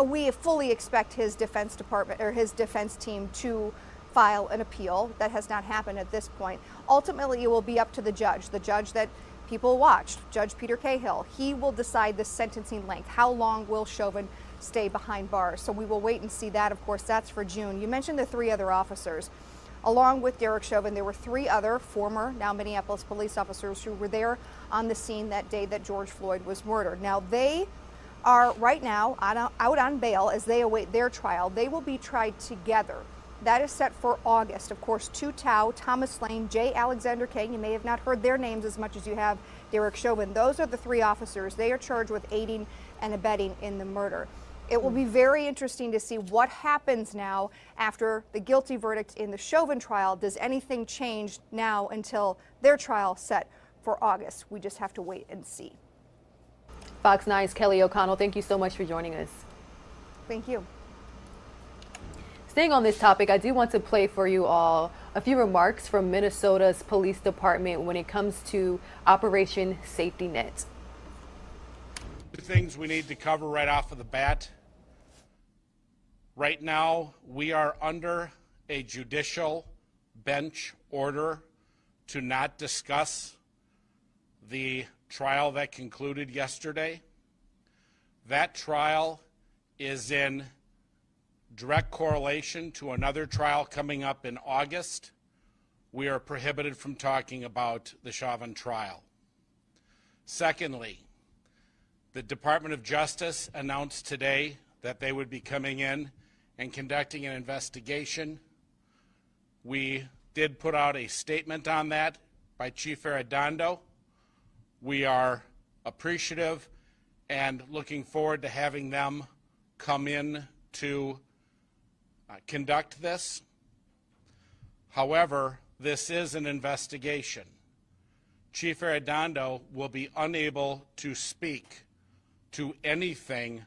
We fully expect his defense department or his defense team to file an appeal. That has not happened at this point. Ultimately, it will be up to the judge that people watched, Judge Peter Cahill. He will decide the sentencing length. How long will Chauvin stay behind bars? So we will wait and see that. Of course, that's for June. You mentioned the 3 other officers. Along with Derek Chauvin, there were 3 other former, now Minneapolis police officers who were there on the scene that day that George Floyd was murdered. Now, they are right now out on bail as they await their trial. They will be tried together. That is set for August. Of course, Tu Tao, Thomas Lane, J. Alexander Kane. You may have not heard their names as much as you have Derek Chauvin. Those are the 3 officers. They are charged with aiding and abetting in the murder. It will be very interesting to see what happens now after the guilty verdict in the Chauvin trial. Does anything change now until their trial set for August? We just have to wait and see. Fox 9's Kelly O'Connell, thank you so much for joining us. Thank you. Staying on this topic, I do want to play for you all a few remarks from Minnesota's police department when it comes to Operation Safety Net. Two things we need to cover right off of the bat. Right now, we are under a judicial bench order to not discuss the trial that concluded yesterday. That trial is in direct correlation to another trial coming up in August. We are prohibited from talking about the Chauvin trial. Secondly, the Department of Justice announced today that they would be coming in and conducting an investigation. We did put out a statement on that by Chief Arredondo. We are appreciative and looking forward to having them come in to conduct this. However, this is an investigation. Chief Arredondo will be unable to speak to anything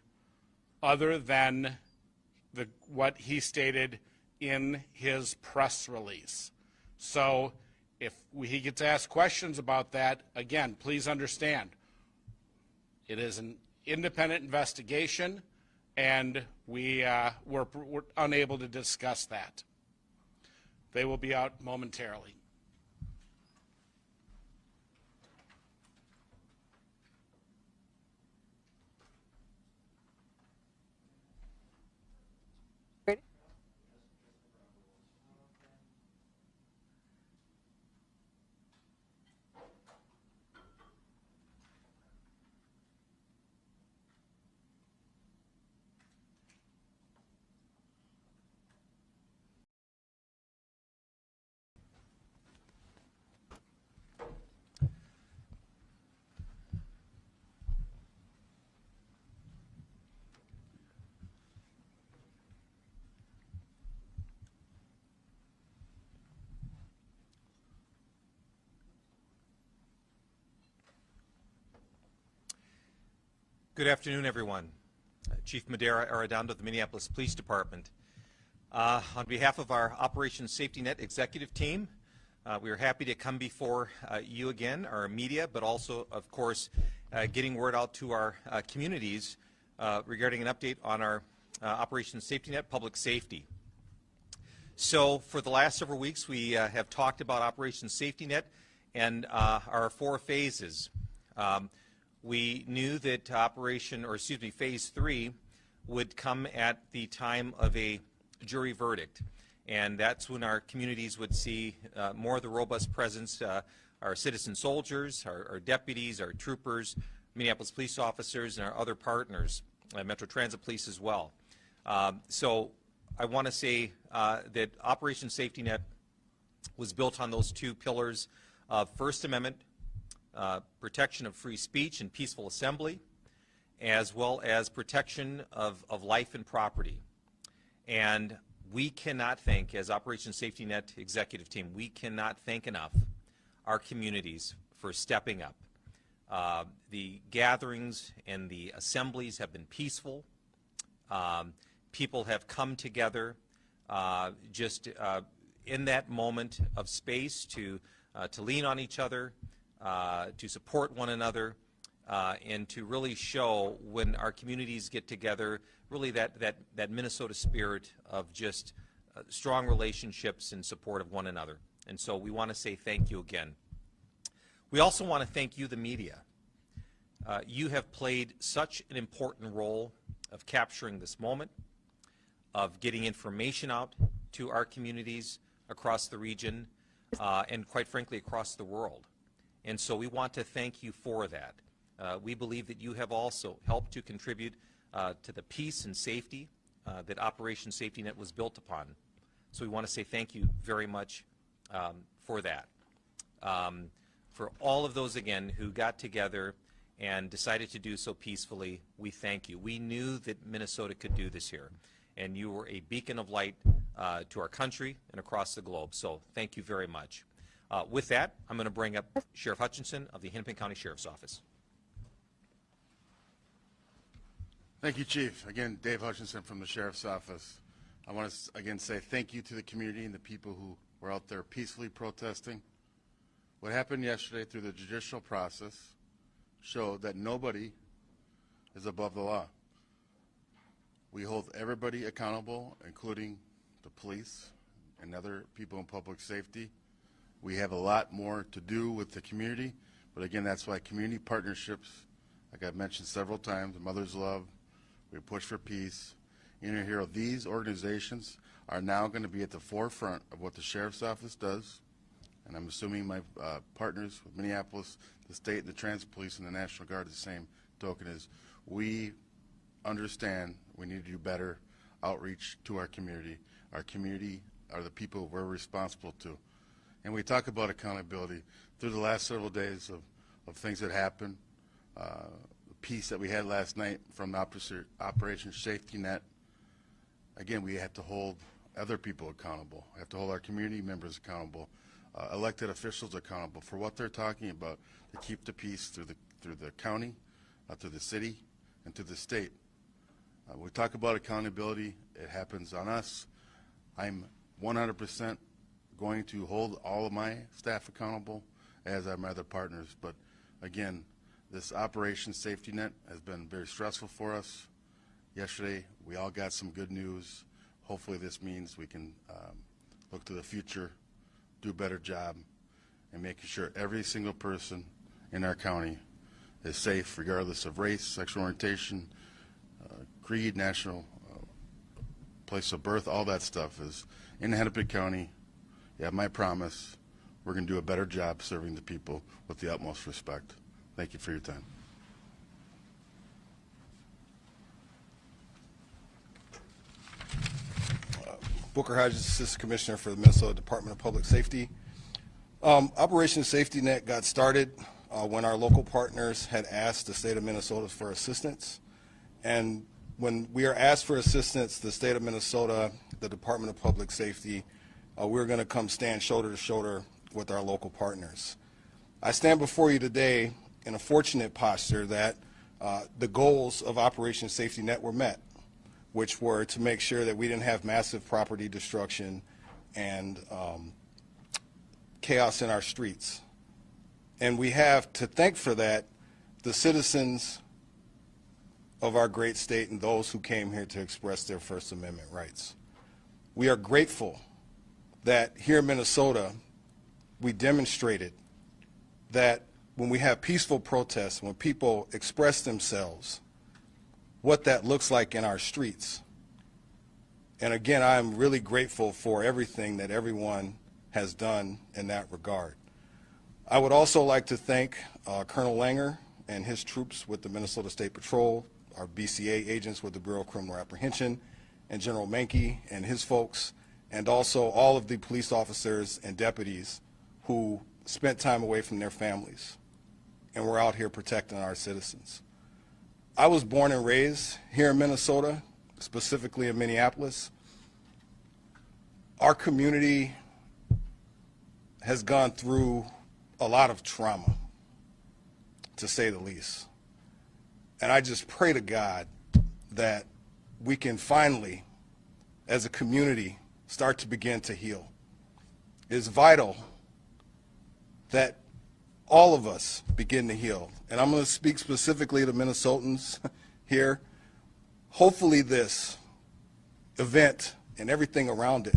other than what he stated in his press release. So if he gets asked questions about that, again, please understand, it is an independent investigation, and we're unable to discuss that. They will be out momentarily. Good afternoon, everyone. Chief Madera Arredondo of the Minneapolis Police Department. On behalf of our Operation Safety Net executive team, we are happy to come before you again, our media, but also, of course, getting word out to our communities regarding an update on our Operation Safety Net public safety. So for the last several weeks, we have talked about Operation Safety Net and our 4 phases. We knew that Phase 3 would come at the time of a jury verdict. And that's when our communities would see more of the robust presence, our citizen soldiers, our deputies, our troopers, Minneapolis police officers, and our other partners, Metro Transit Police as well. So I want to say that Operation Safety Net was built on those two pillars of First Amendment, protection of free speech and peaceful assembly, as well as protection of life and property. And we cannot thank, as Operation Safety Net executive team, we cannot thank enough our communities for stepping up. The gatherings and the assemblies have been peaceful. People have come together just in that moment of space to lean on each other, to support one another, and to really show when our communities get together, really that Minnesota spirit of just strong relationships and support of one another. And so we want to say thank you again. We also want to thank you, the media. You have played such an important role of capturing this moment, of getting information out to our communities across the region, and quite frankly across the world. And so we want to thank you for that. We believe that you have also helped to contribute to the peace and safety that Operation Safety Net was built upon. So we want to say thank you very much for that. For all of those, again, who got together and decided to do so peacefully, we thank you. We knew that Minnesota could do this here, and you were a beacon of light to our country and across the globe. So thank you very much. With that, I'm going to bring up Sheriff Hutchinson of the Hennepin County Sheriff's Office. Thank you, Chief. Again, Dave Hutchinson from the Sheriff's Office. I want to again say thank you to the community and the people who were out there peacefully protesting. What happened yesterday through the judicial process showed that nobody is above the law. We hold everybody accountable, including the police and other people in public safety. We have a lot more to do with the community, but again, that's why community partnerships, like I've mentioned several times, Mother's Love, we push for peace, Inner Hero, these organizations are now going to be at the forefront of what the Sheriff's Office does, and I'm assuming my partners with Minneapolis, the state, and the Transit Police, and the National Guard, the same token is we understand we need to do better outreach to our community. Our community are the people we're responsible to. And we talk about accountability through the last several days of things that happened, the peace that we had last night from the Operation Safety Net. Again, we have to hold other people accountable. We have to hold our community members accountable, elected officials accountable for what they're talking about to keep the peace through the county, through the city, and through the state. We talk about accountability. It happens on us. I'm 100% going to hold all of my staff accountable, as are my other partners. But again, this Operation Safety Net has been very stressful for us. Yesterday, we all got some good news. Hopefully this means we can look to the future, do a better job, and making sure every single person in our county is safe regardless of race, sexual orientation, creed, national place of birth, all that stuff is in Hennepin County. You have my promise. We're going to do a better job serving the people with the utmost respect. Thank you for your time. Booker Hodges, Assistant Commissioner for the Minnesota Department of Public Safety. Operation Safety Net got started when our local partners had asked the state of Minnesota for assistance. And when we are asked for assistance, the state of Minnesota, the Department of Public Safety, we're going to come stand shoulder to shoulder with our local partners. I stand before you today in a fortunate posture that the goals of Operation Safety Net were met, which were to make sure that we didn't have massive property destruction and chaos in our streets. And we have to thank for that the citizens of our great state and those who came here to express their First Amendment rights. We are grateful that here in Minnesota, we demonstrated that when we have peaceful protests, when people express themselves, what that looks like in our streets. And again, I'm really grateful for everything that everyone has done in that regard. I would also like to thank Colonel Langer and his troops with the Minnesota State Patrol, our BCA agents with the Bureau of Criminal Apprehension, and General Menke and his folks, and also all of the police officers and deputies who spent time away from their families and were out here protecting our citizens. I was born and raised here in Minnesota, specifically in Minneapolis. Our community has gone through a lot of trauma, to say the least. And I just pray to God that we can finally, as a community, start to begin to heal. It's vital that all of us begin to heal. And I'm going to speak specifically to Minnesotans here. Hopefully this event and everything around it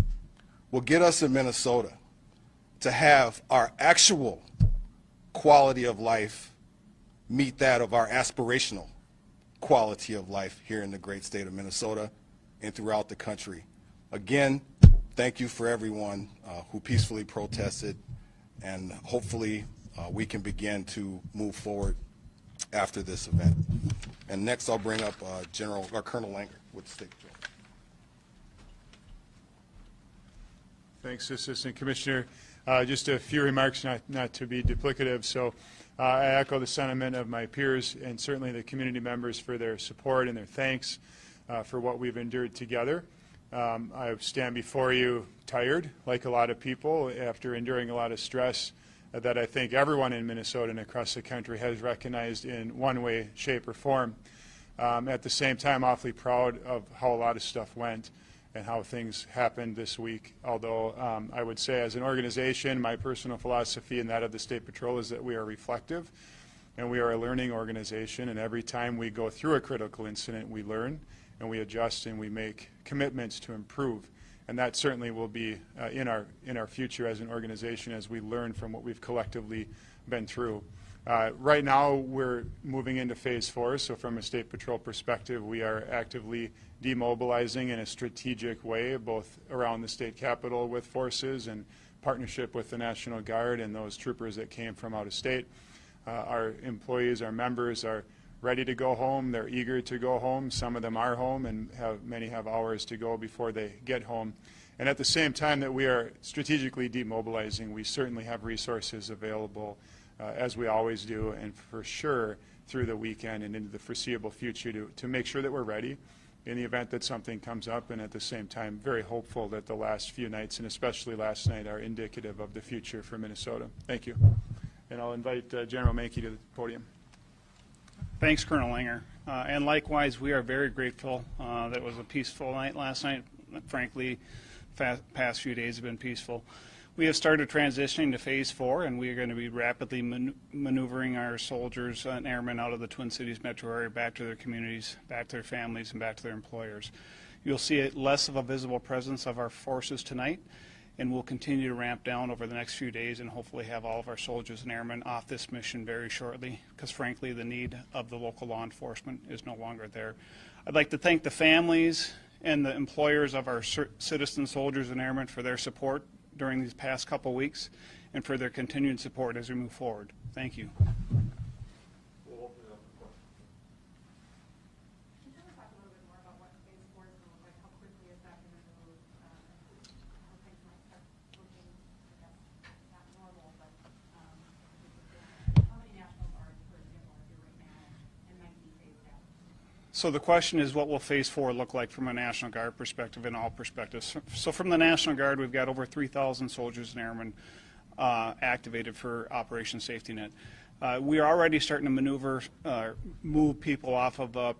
will get us in Minnesota to have our actual quality of life meet that of our aspirational quality of life here in the great state of Minnesota and throughout the country. Again, thank you for everyone who peacefully protested, and hopefully we can begin to move forward after this event. And next I'll bring up Colonel Langer with the State Patrol. Thanks, Assistant Commissioner. Just a few remarks, not to be duplicative. So I echo the sentiment of my peers and certainly the community members for their support and their thanks for what we've endured together. I stand before you tired, like a lot of people, after enduring a lot of stress that I think everyone in Minnesota and across the country has recognized in one way, shape, or form. At the same time, awfully proud of how a lot of stuff went and how things happened this week. Although I would say as an organization, my personal philosophy and that of the State Patrol is that we are reflective and we are a learning organization, and every time we go through a critical incident, we learn and we adjust and we make commitments to improve. And that certainly will be in our future as an organization as we learn from what we've collectively been through. Right now, we're moving into phase 4, so from a State Patrol perspective, we are actively demobilizing in a strategic way, both around the state capitol with forces and partnership with the National Guard and those troopers that came from out of state. Our employees, our members are ready to go home. They're eager to go home. Some of them are home, and many have hours to go before they get home. And at the same time that we are strategically demobilizing, we certainly have resources available as we always do, and for sure through the weekend and into the foreseeable future to make sure that we're ready in the event that something comes up, and at the same time very hopeful that the last few nights, and especially last night, are indicative of the future for Minnesota. Thank you. And I'll invite General Menke to the podium. Thanks, Colonel Langer. And likewise, we are very grateful that it was a peaceful night last night. Frankly, past few days have been peaceful. We have started transitioning to phase 4, and we are going to be rapidly maneuvering our soldiers and airmen out of the Twin Cities metro area back to their communities, back to their families, and back to their employers. You'll see less of a visible presence of our forces tonight, and we'll continue to ramp down over the next few days and hopefully have all of our soldiers and airmen off this mission very shortly, because frankly the need of the local law enforcement is no longer there. I'd like to thank the families and the employers of our citizen soldiers and airmen for their support during these past couple weeks and for their continued support as we move forward. Thank you. So the question is, what will phase 4 look like from a National Guard perspective in all perspectives? So from the National Guard, we've got over 3,000 soldiers and airmen activated for Operation Safety Net. We are already starting to move people off of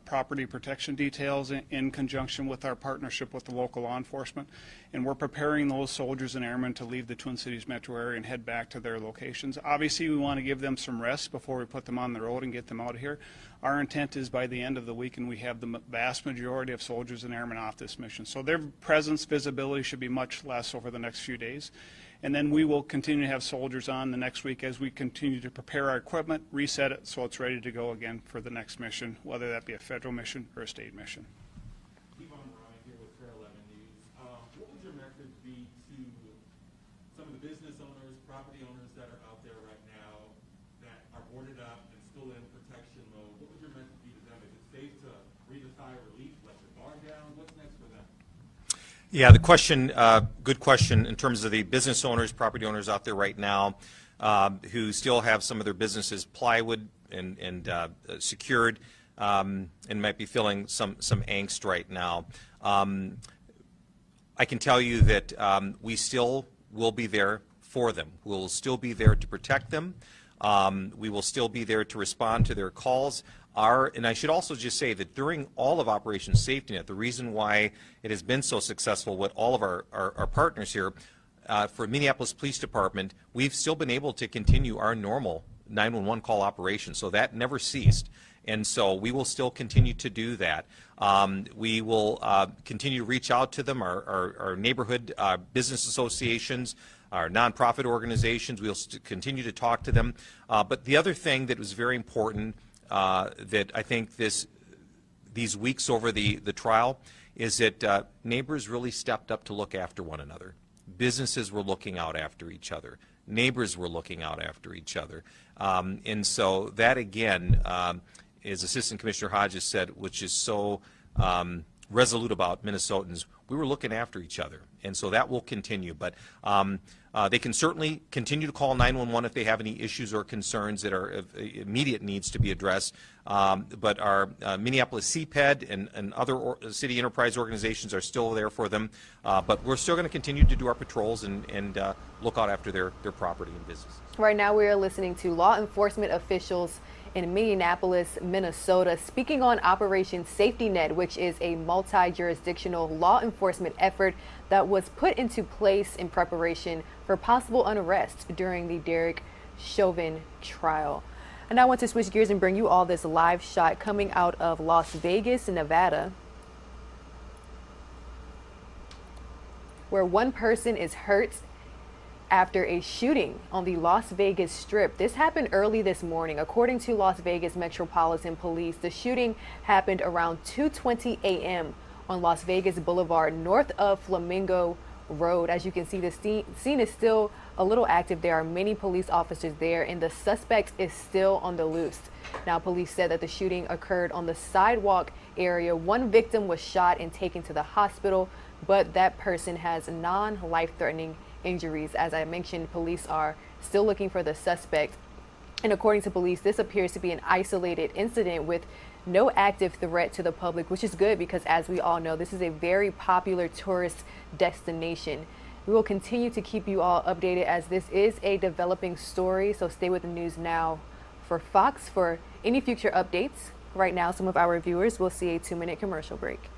property protection details in conjunction with our partnership with the local law enforcement, and we're preparing those soldiers and airmen to leave the Twin Cities metro area and head back to their locations. Obviously, we want to give them some rest before we put them on the road and get them out of here. Our intent is by the end of the week, and we have the vast majority of soldiers and airmen off this mission. So their presence, visibility should be much less over the next few days. And then we will continue to have soldiers on the next week as we continue to prepare our equipment, reset it so it's ready to go again for the next mission, whether that be a federal mission or a state mission. property owners that are out there right now that are boarded up and still in protection mode, what would your message be to them? Is it safe to breathe a sigh of relief, let your guard down? What's next for them? Yeah, the question, good question in terms of the business owners, property owners out there right now who still have some of their businesses plywood and secured and might be feeling some angst right now. I can tell you that we still will be there for them. We'll still be there to protect them. We will still be there to respond to their calls. And I should also just say that during all of Operation Safety Net, the reason why it has been so successful with all of our partners here, for Minneapolis Police Department, we've still been able to continue our normal 911 call operation. So that never ceased. And so we will still continue to do that. We will continue to reach out to them, our neighborhood business associations, our nonprofit organizations. We'll continue to talk to them. But the other thing that was very important that I think these weeks over the trial is that neighbors really stepped up to look after one another. Businesses were looking out after each other. Neighbors were looking out after each other. And so that, again, as Assistant Commissioner Hodges said, which is so resolute about Minnesotans, we were looking after each other. And so that will continue. But they can certainly continue to call 911 if they have any issues or concerns that are of immediate needs to be addressed. But our Minneapolis CPED and other city enterprise organizations are still there for them. But we're still going to continue to do our patrols and look out after their property and businesses. Right now we are listening to law enforcement officials in Minneapolis, Minnesota, speaking on Operation Safety Net, which is a multi-jurisdictional law enforcement effort that was put into place in preparation for possible unrest during the Derek Chauvin trial. And I want to switch gears and bring you all this live shot coming out of Las Vegas, Nevada, where one person is hurt after a shooting on the Las Vegas Strip. This happened early this morning. According to Las Vegas Metropolitan Police, the shooting happened around 2:20 a.m. on Las Vegas Boulevard, north of Flamingo Road. As you can see, the scene is still a little active. There are many police officers there, and the suspect is still on the loose. Now, police said that the shooting occurred on the sidewalk area. One victim was shot and taken to the hospital, but that person has non-life-threatening injuries. As I mentioned, police are still looking for the suspect. And according to police, this appears to be an isolated incident with no active threat to the public, which is good because, as we all know, this is a very popular tourist destination. We will continue to keep you all updated as this is a developing story. So stay with the News Now for Fox for any future updates. Right now, some of our viewers will see a 2-minute commercial break.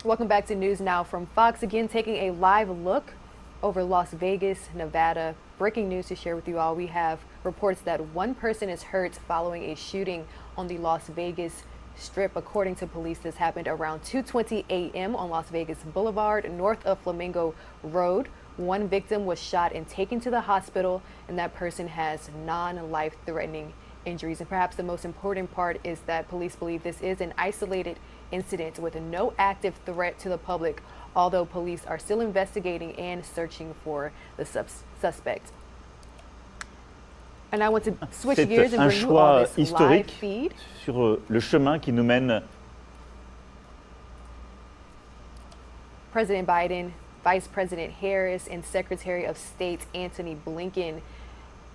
Welcome back to News Now from Fox. Again, taking a live look over Las Vegas, Nevada. Breaking news to share with you all. We have reports that one person is hurt following a shooting on the Las Vegas Strip. According to police, this happened around 2:20 a.m. on Las Vegas Boulevard, north of Flamingo Road. One victim was shot and taken to the hospital, and that person has non-life-threatening injuries. And perhaps the most important part is that police believe this is an isolated incident with no active threat to the public, although police are still investigating and searching for the suspect. And I want to switch gears and bring you all this live feed. Sur le chemin qui nous mène. President Biden, Vice President Harris, and Secretary of State Antony Blinken,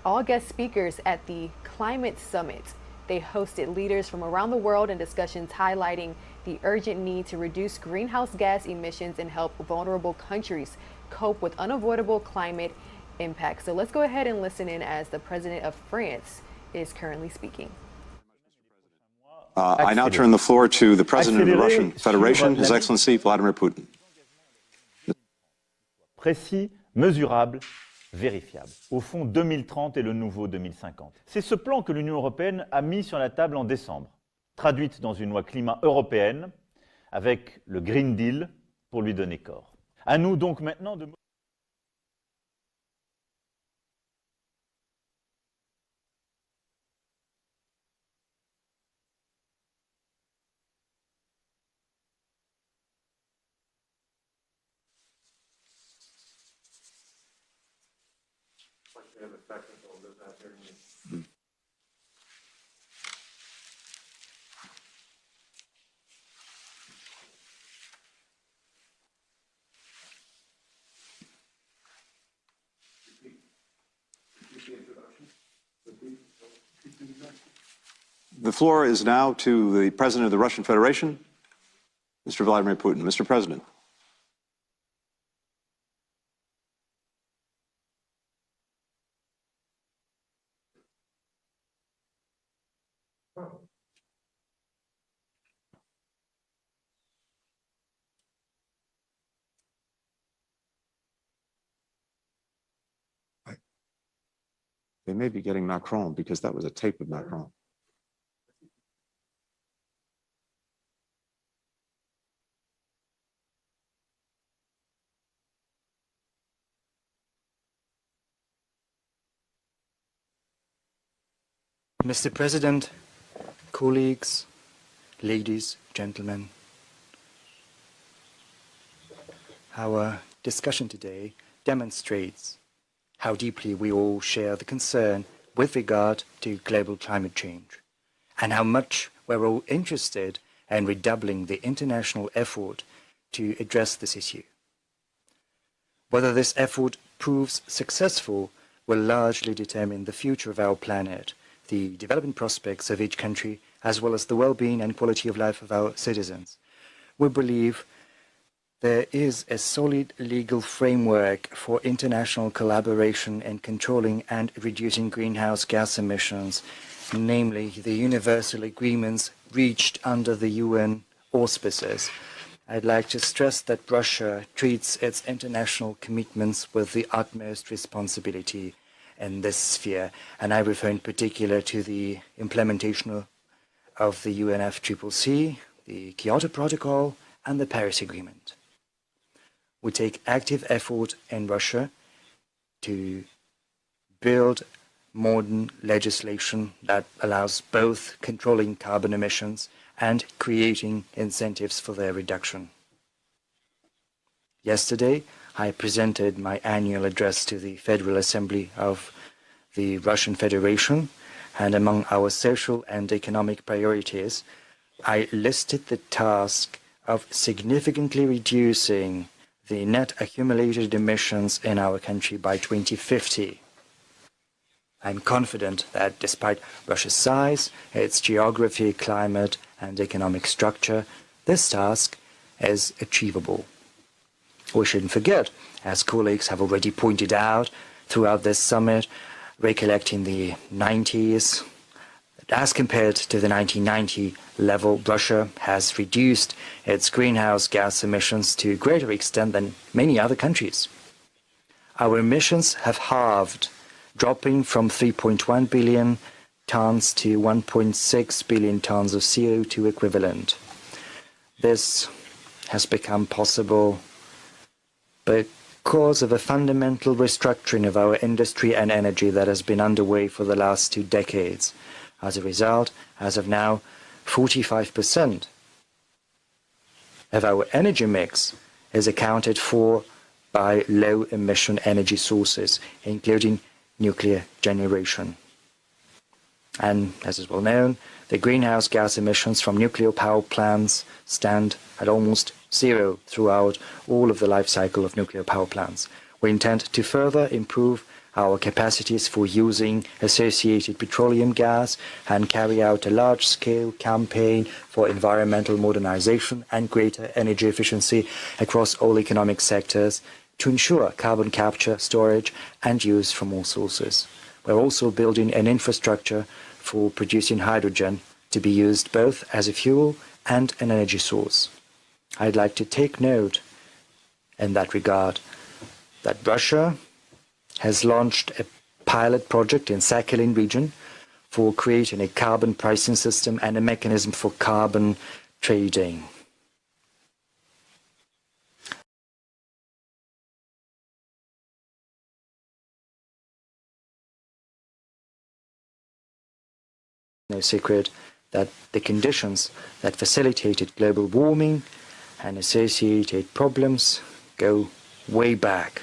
all guest speakers at the Climate Summit. They hosted leaders from around the world in discussions highlighting the urgent need to reduce greenhouse gas emissions and help vulnerable countries cope with unavoidable climate impacts. So let's go ahead and listen in as the President of France is currently speaking. I now turn the floor to the President of the Russian Federation, His Excellency Vladimir Putin. Précis, mesurable, vérifiable. Au fond, 2030 est le nouveau 2050. C'est ce plan que l'Union européenne a mis sur la table en décembre, traduite dans une loi climat européenne, avec le Green Deal pour lui donner corps. À nous donc maintenant de... The floor is now to the President of the Russian Federation, Mr. Vladimir Putin. Mr. President. They may be getting Macron because that was a tape of Macron. Mr. President, colleagues, ladies, gentlemen, our discussion today demonstrates how deeply we all share the concern with regard to global climate change, and how much we're all interested in redoubling the international effort to address this issue. Whether this effort proves successful will largely determine the future of our planet, the development prospects of each country, as well as the well-being and quality of life of our citizens. We believe there is a solid legal framework for international collaboration in controlling and reducing greenhouse gas emissions, namely the universal agreements reached under the UN auspices. I'd like to stress that Russia treats its international commitments with the utmost responsibility in this sphere, and I refer in particular to the implementation of the UNFCCC, the Kyoto Protocol, and the Paris Agreement. We take active effort in Russia to build modern legislation that allows both controlling carbon emissions and creating incentives for their reduction. Yesterday, I presented my annual address to the Federal Assembly of the Russian Federation, and among our social and economic priorities, I listed the task of significantly reducing the net accumulated emissions in our country by 2050. I'm confident that despite Russia's size, its geography, climate, and economic structure, this task is achievable. We shouldn't forget, as colleagues have already pointed out throughout this summit, recollecting the 90s, as compared to the 1990 level, Russia has reduced its greenhouse gas emissions to a greater extent than many other countries. Our emissions have halved, dropping from 3.1 billion tons to 1.6 billion tons of CO2 equivalent. This has become possible because of a fundamental restructuring of our industry and energy that has been underway for the last 2 decades. As a result, as of now, 45% of our energy mix is accounted for by low-emission energy sources, including nuclear generation. And, as is well known, the greenhouse gas emissions from nuclear power plants stand at almost zero throughout all of the life cycle of nuclear power plants. We intend to further improve our capacities for using associated petroleum gas and carry out a large-scale campaign for environmental modernization and greater energy efficiency across all economic sectors to ensure carbon capture, storage and use from all sources. We're also building an infrastructure for producing hydrogen to be used both as a fuel and an energy source. I'd like to take note in that regard that Russia has launched a pilot project in Sakhalin region for creating a carbon pricing system and a mechanism for carbon trading. No secret that the conditions that facilitated global warming and associated problems go way back.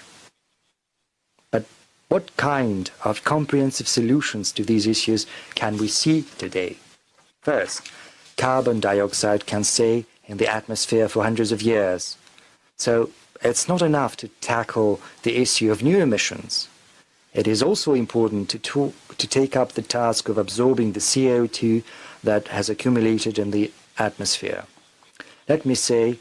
But what kind of comprehensive solutions to these issues can we see today? First, carbon dioxide can stay in the atmosphere for hundreds of years. So it's not enough to tackle the issue of new emissions. It is also important to take up the task of absorbing the CO2 that has accumulated in the atmosphere. Let me say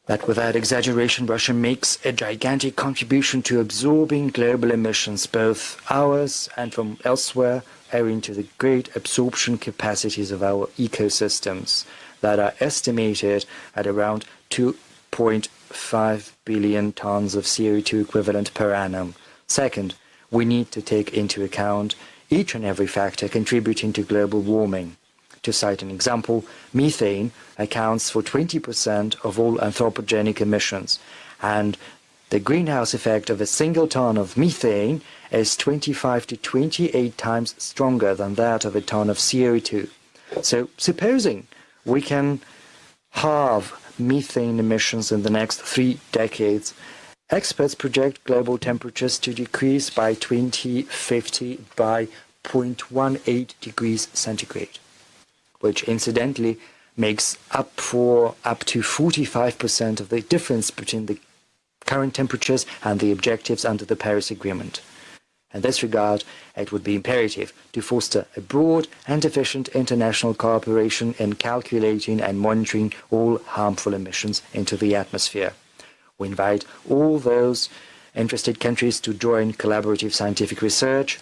that without exaggeration, Russia makes a gigantic contribution to absorbing global emissions, both ours and from elsewhere, owing to the great absorption capacities of our ecosystems that are estimated at around 2.5 billion tons of CO2 equivalent per annum. Second, we need to take into account each and every factor contributing to global warming. To cite an example, methane accounts for 20% of all anthropogenic emissions, and the greenhouse effect of a single ton of methane is 25 to 28 times stronger than that of a ton of CO2. So, supposing we can halve methane emissions in the next 3 decades, experts project global temperatures to decrease by 2050 by 0.18 degrees centigrade, which incidentally makes up to 45% of the difference between the current temperatures and the objectives under the Paris Agreement. In this regard, it would be imperative to foster a broad and efficient international cooperation in calculating and monitoring all harmful emissions into the atmosphere. We invite all those interested countries to join collaborative scientific research,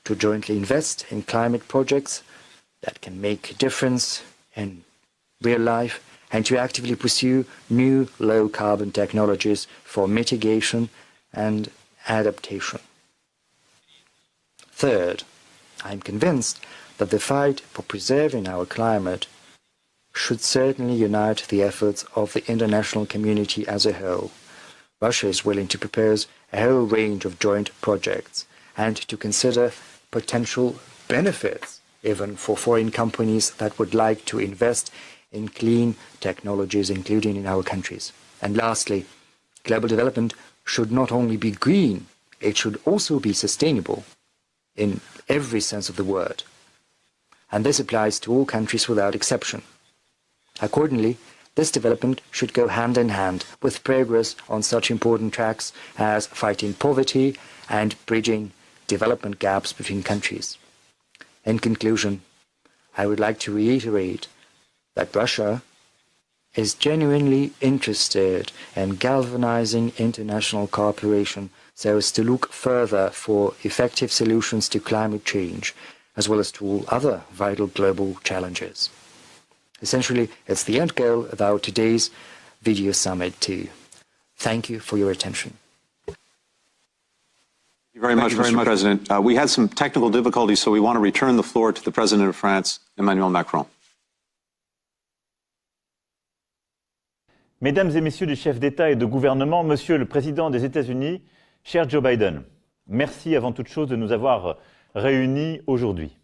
to jointly invest in climate projects that can make a difference in real life, and to actively pursue new low-carbon technologies for mitigation and adaptation. Third, I am convinced that the fight for preserving our climate should certainly unite the efforts of the international community as a whole. Russia is willing to propose a whole range of joint projects and to consider potential benefits even for foreign companies that would like to invest in clean technologies, including in our countries. And lastly, global development should not only be green, it should also be sustainable in every sense of the word. And this applies to all countries without exception. Accordingly, this development should go hand in hand with progress on such important tracks as fighting poverty and bridging development gaps between countries. In conclusion, I would like to reiterate that Russia is genuinely interested in galvanizing international cooperation so as to look further for effective solutions to climate change as well as to all other vital global challenges. Essentially, it's the end goal of our today's video summit too. Thank you for your attention. Thank you very much, Mr. President. We had some technical difficulties, so we want to return the floor to the President of France, Emmanuel Macron. Mesdames et messieurs les chefs d'État et de gouvernement, Monsieur le Président des États-Unis, cher Joe Biden, merci avant toute chose de nous avoir réunis aujourd'hui.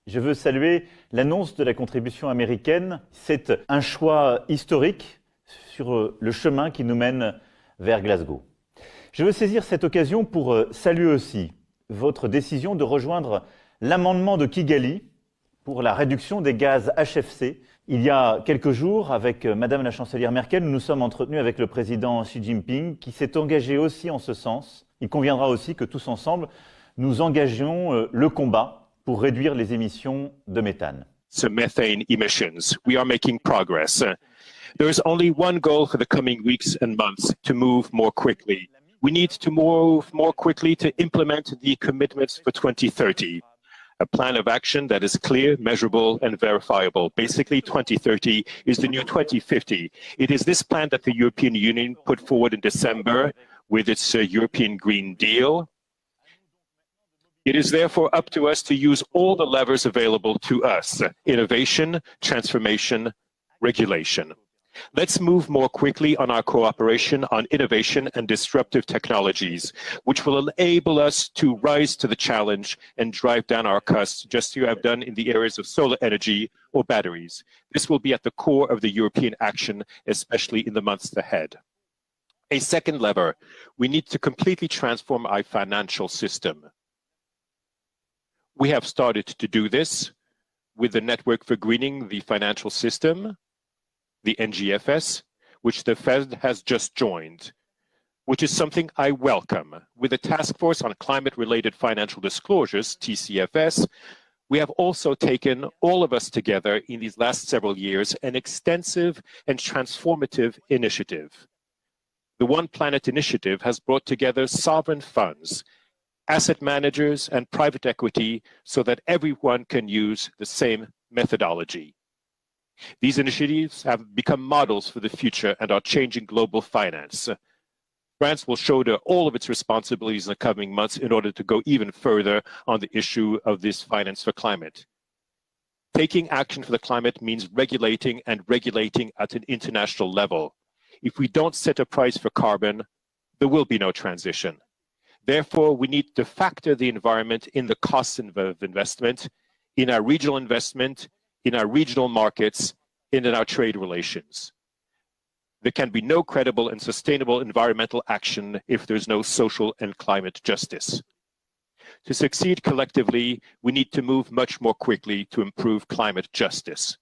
Je veux saluer l'annonce de la contribution américaine. C'est un choix historique sur le chemin qui nous mène vers Glasgow. Je veux saisir cette occasion pour saluer aussi votre décision de rejoindre l'amendement de Kigali pour la réduction des gaz HFC. Il y a quelques jours, avec Madame la chancelière Merkel, nous nous sommes entretenus avec le président Xi Jinping qui s'est engagé aussi en ce sens. Il conviendra aussi que tous ensemble, nous engagions le combat pour réduire les émissions de méthane. So methane emissions. We are making progress. There is only one goal for the coming weeks and months: to move more quickly. We need to move more quickly to implement the commitments for 2030. A plan of action that is clear, measurable, and verifiable. Basically, 2030 is the new 2050. It is this plan that the European Union put forward in December with its European Green Deal. It is therefore up to us to use all the levers available to us: innovation, transformation, regulation. Let's move more quickly on our cooperation on innovation and disruptive technologies, which will enable us to rise to the challenge and drive down our costs, just as you have done in the areas of solar energy or batteries. This will be at the core of the European action, especially in the months ahead. A second lever: we need to completely transform our financial system. We have started to do this with the Network for Greening the Financial System, the NGFS, which the Fed has just joined, which is something I welcome. With the Task Force on Climate-Related Financial Disclosures, TCFS, we have also taken, all of us together in these last several years, an extensive and transformative initiative. The One Planet Initiative has brought together sovereign funds, asset managers, and private equity so that everyone can use the same methodology. These initiatives have become models for the future and are changing global finance. France will shoulder all of its responsibilities in the coming months in order to go even further on the issue of this finance for climate. Taking action for the climate means regulating and regulating at an international level. If we don't set a price for carbon, there will be no transition. Therefore, we need to factor the environment in the costs of investment, in our regional investment, in our regional markets, and in our trade relations. There can be no credible and sustainable environmental action if there's no social and climate justice. To succeed collectively, we need to move much more quickly to improve climate justice.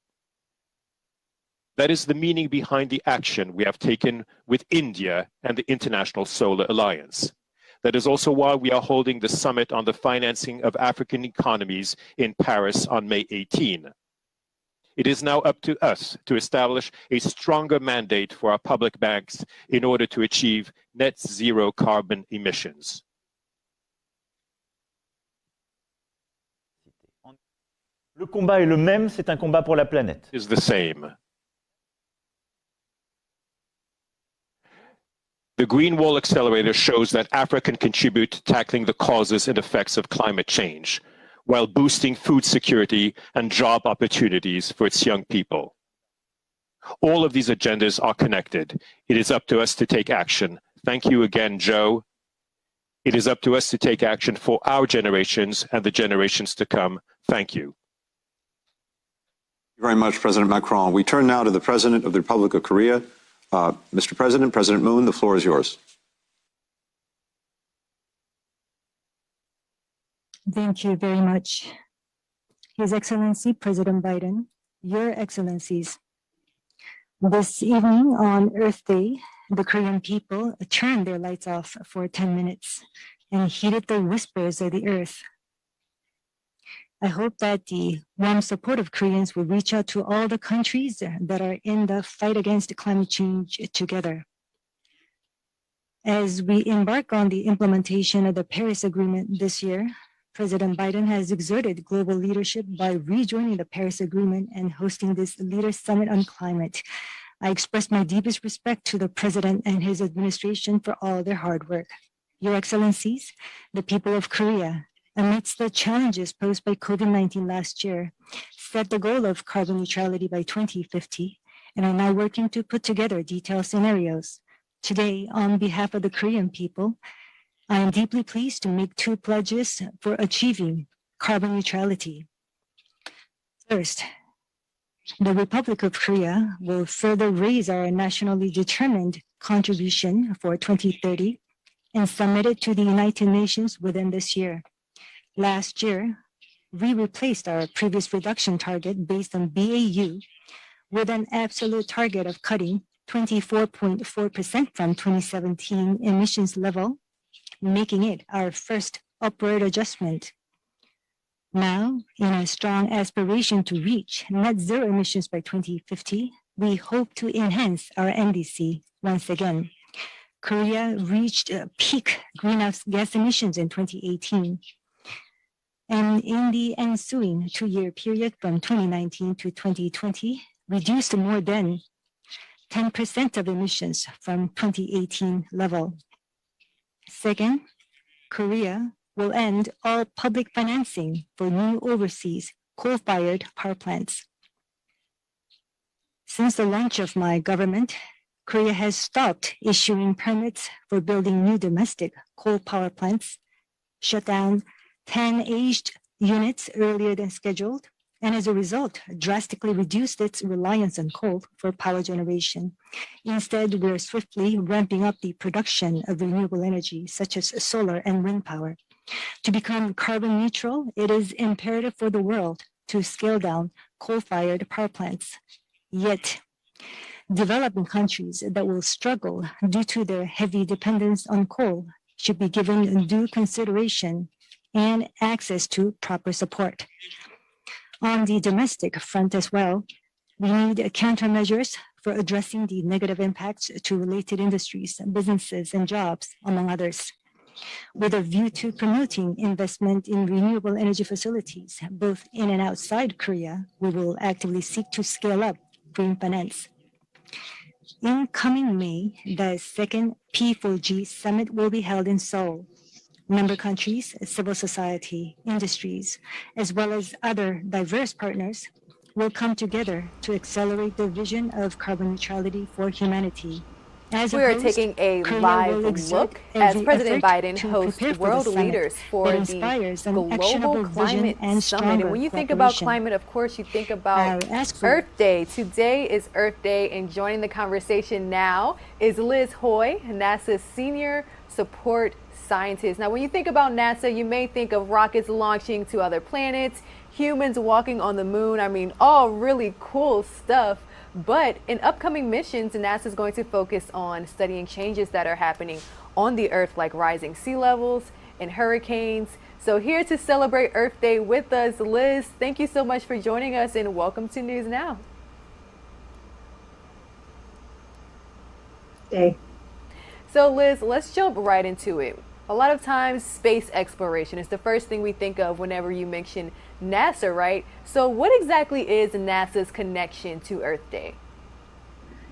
That is the meaning behind the action we have taken with India and the International Solar Alliance. That is also why we are holding the Summit on the Financing of African Economies in Paris on May 18. It is now up to us to establish a stronger mandate for our public banks in order to achieve net zero carbon emissions. Le combat est le même, c'est un combat pour la planète. Is the same. The Green Wall Accelerator shows that Africa can contribute to tackling the causes and effects of climate change, while boosting food security and job opportunities for its young people. All of these agendas are connected. It is up to us to take action. Thank you again, Joe. It is up to us to take action for our generations and the generations to come. Thank you. Thank you very much, President Macron. We turn now to the President of the Republic of Korea. Mr. President, President Moon, the floor is yours. Thank you very much. His Excellency President Biden, Your Excellencies, this evening on Earth Day, the Korean people turned their lights off for 10 minutes and heeded the whispers of the earth. I hope that the warm support of Koreans will reach out to all the countries that are in the fight against climate change together. As we embark on the implementation of the Paris Agreement this year, President Biden has exerted global leadership by rejoining the Paris Agreement and hosting this Leaders Summit on Climate. I express my deepest respect to the President and his administration for all their hard work. Your Excellencies, the people of Korea, amidst the challenges posed by COVID-19 last year, set the goal of carbon neutrality by 2050 and are now working to put together detailed scenarios. Today, on behalf of the Korean people, I am deeply pleased to make two pledges for achieving carbon neutrality. First, the Republic of Korea will further raise our nationally determined contribution for 2030 and submit it to the United Nations within this year. Last year, we replaced our previous reduction target based on BAU with an absolute target of cutting 24.4% from 2017 emissions level, making it our first upward adjustment. Now, in a strong aspiration to reach net zero emissions by 2050, we hope to enhance our NDC once again. Korea reached peak greenhouse gas emissions in 2018. And in the ensuing two-year period from 2019 to 2020, reduced more than 10% of emissions from 2018 level. Second, Korea will end all public financing for new overseas coal-fired power plants. Since the launch of my government, Korea has stopped issuing permits for building new domestic coal power plants, shut down 10 aged units earlier than scheduled, and as a result, drastically reduced its reliance on coal for power generation. Instead, we're swiftly ramping up the production of renewable energy, such as solar and wind power. To become carbon neutral, it is imperative for the world to scale down coal-fired power plants. Yet, developing countries that will struggle due to their heavy dependence on coal should be given due consideration and access to proper support. On the domestic front as well, we need countermeasures for addressing the negative impacts to related industries, businesses, and jobs, among others. With a view to promoting investment in renewable energy facilities, both in and outside Korea, we will actively seek to scale up green finance. In coming May, the second P4G summit will be held in Seoul. Member countries, civil society, industries, as well as other diverse partners will come together to accelerate the vision of carbon neutrality for humanity. As we are taking a live look as President Biden hosts world leaders for the Global Climate Summit. And when you think about climate, of course, you think about Earth Day. Today is Earth Day, and joining the conversation now is Liz Hoy, NASA's senior support scientist. Now, when you think about NASA, you may think of rockets launching to other planets, humans walking on the moon. I mean, all really cool stuff. But in upcoming missions, NASA is going to focus on studying changes that are happening on the Earth, like rising sea levels and hurricanes. So here to celebrate Earth Day with us, Liz, thank you so much for joining us and welcome to News Now. Day. So Liz, let's jump right into it. A lot of times space exploration is the first thing we think of whenever you mention NASA, right? So what exactly is NASA's connection to Earth Day?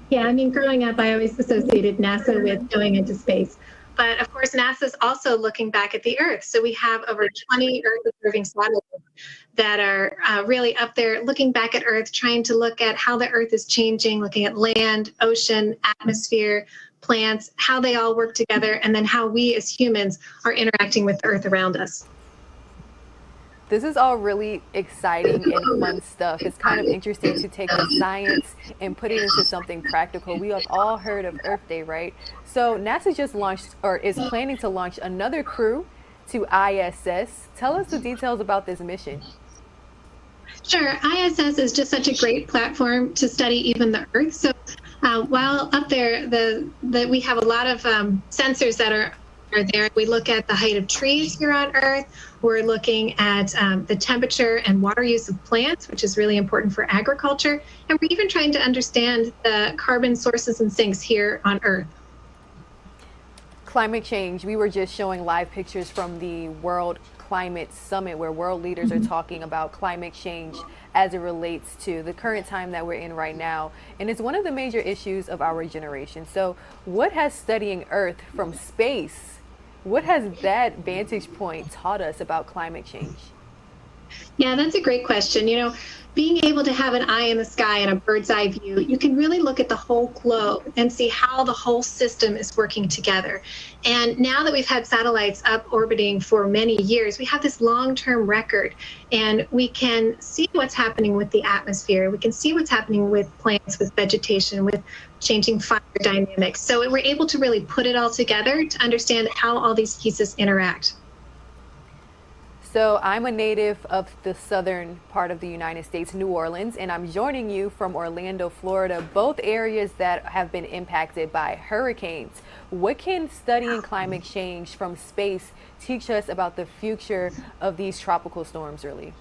Yeah, I mean, growing up, I always associated NASA with going into space. But of course, NASA's also looking back at the Earth. So we have over 20 Earth-observing satellites that are really up there looking back at Earth, trying to look at how the Earth is changing, looking at land, ocean, atmosphere, plants, how they all work together, and then how we as humans are interacting with the Earth around us. This is all really exciting and fun stuff. It's kind of interesting to take the science and put it into something practical. We have all heard of Earth Day, right? So NASA just launched, or is planning to launch, another crew to ISS. Tell us the details about this mission. Sure. ISS is just such a great platform to study even the Earth. So while up there, we have a lot of sensors that are there. We look at the height of trees here on Earth. We're looking at the temperature and water use of plants, which is really important for agriculture. And we're even trying to understand the carbon sources and sinks here on Earth. Climate change. We were just showing live pictures from the World climate summit where world leaders are talking about climate change as it relates to the current time that we're in right now. And it's one of the major issues of our generation. So what has studying Earth from space, what has that vantage point taught us about climate change? Yeah, that's a great question. You know, being able to have an eye in the sky and a bird's eye view, you can really look at the whole globe and see how the whole system is working together. And now that we've had satellites up orbiting for many years, we have this long-term record, and we can see what's happening with the atmosphere. We can see what's happening with plants, with vegetation, with changing fire dynamics. So we're able to really put it all together to understand how all these pieces interact. So I'm a native of the southern part of the United States, New Orleans, and I'm joining you from Orlando, Florida, both areas that have been impacted by hurricanes. What can studying climate change from space teach us about the future of these tropical storms, really?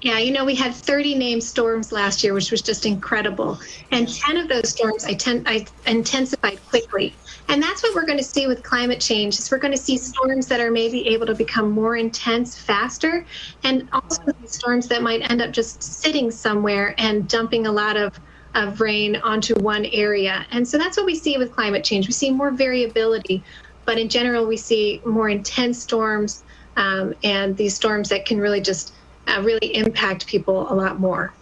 Yeah, you know, we had 30 named storms last year, which was just incredible. And 10 of those storms intensified quickly. And that's what we're going to see with climate change, is we're going to see storms that are maybe able to become more intense faster, and also storms that might end up just sitting somewhere and dumping a lot of rain onto one area. And so that's what we see with climate change. We see more variability, but in general, we see more intense storms, and these storms that can really just really impact people a lot more.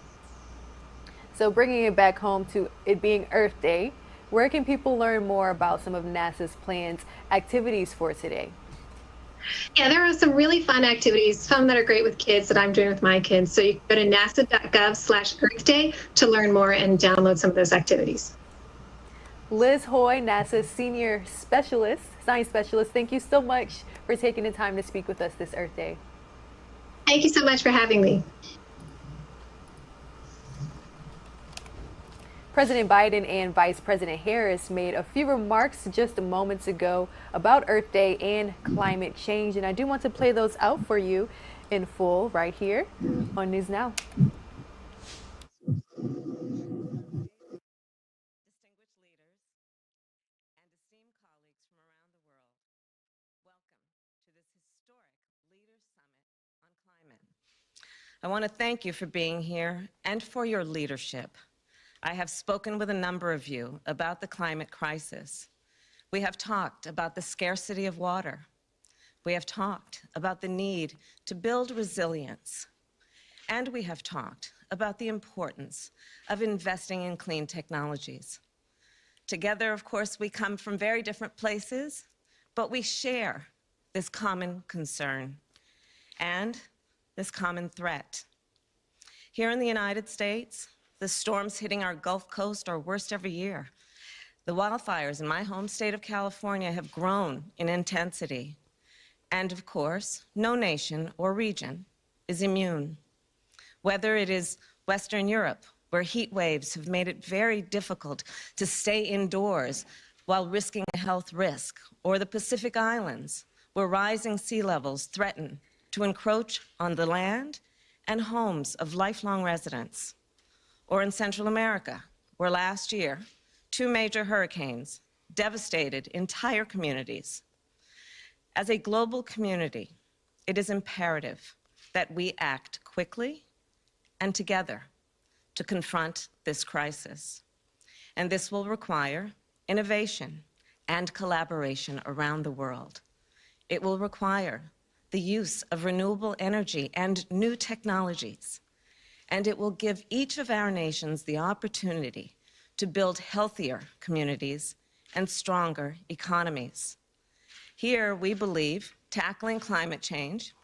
So bringing it back home to it being Earth Day, where can people learn more about some of NASA's planned activities for today? Yeah, there are some really fun activities, some that are great with kids that I'm doing with my kids. So you can go to nasa.gov/Earth Day to learn more and download some of those activities. Liz Hoy, NASA's senior specialist, science specialist, thank you so much for taking the time to speak with us this Earth Day. Thank you so much for having me. President Biden and Vice President Harris made a few remarks just moments ago about Earth Day and climate change, and I do want to play those out for you in full right here on NewsNOW. I want to thank you for being here and for your leadership. I have spoken with a number of you about the climate crisis. We have talked about the scarcity of water. We have talked about the need to build resilience. And we have talked about the importance of investing in clean technologies. Together, of course, we come from very different places, but we share this common concern and this common threat. Here in the United States, the storms hitting our Gulf Coast are worst every year. The wildfires in my home state of California have grown in intensity. And of course, no nation or region is immune. Whether it is Western Europe, where heat waves have made it very difficult to stay indoors while risking a health risk, or the Pacific Islands, where rising sea levels threaten to encroach on the land and homes of lifelong residents. Or in Central America, where last year, 2 major hurricanes devastated entire communities. As a global community, it is imperative that we act quickly and together to confront this crisis. And this will require innovation and collaboration around the world. It will require the use of renewable energy and new technologies. And it will give each of our nations the opportunity to build healthier communities and stronger economies. Here, we believe tackling climate change,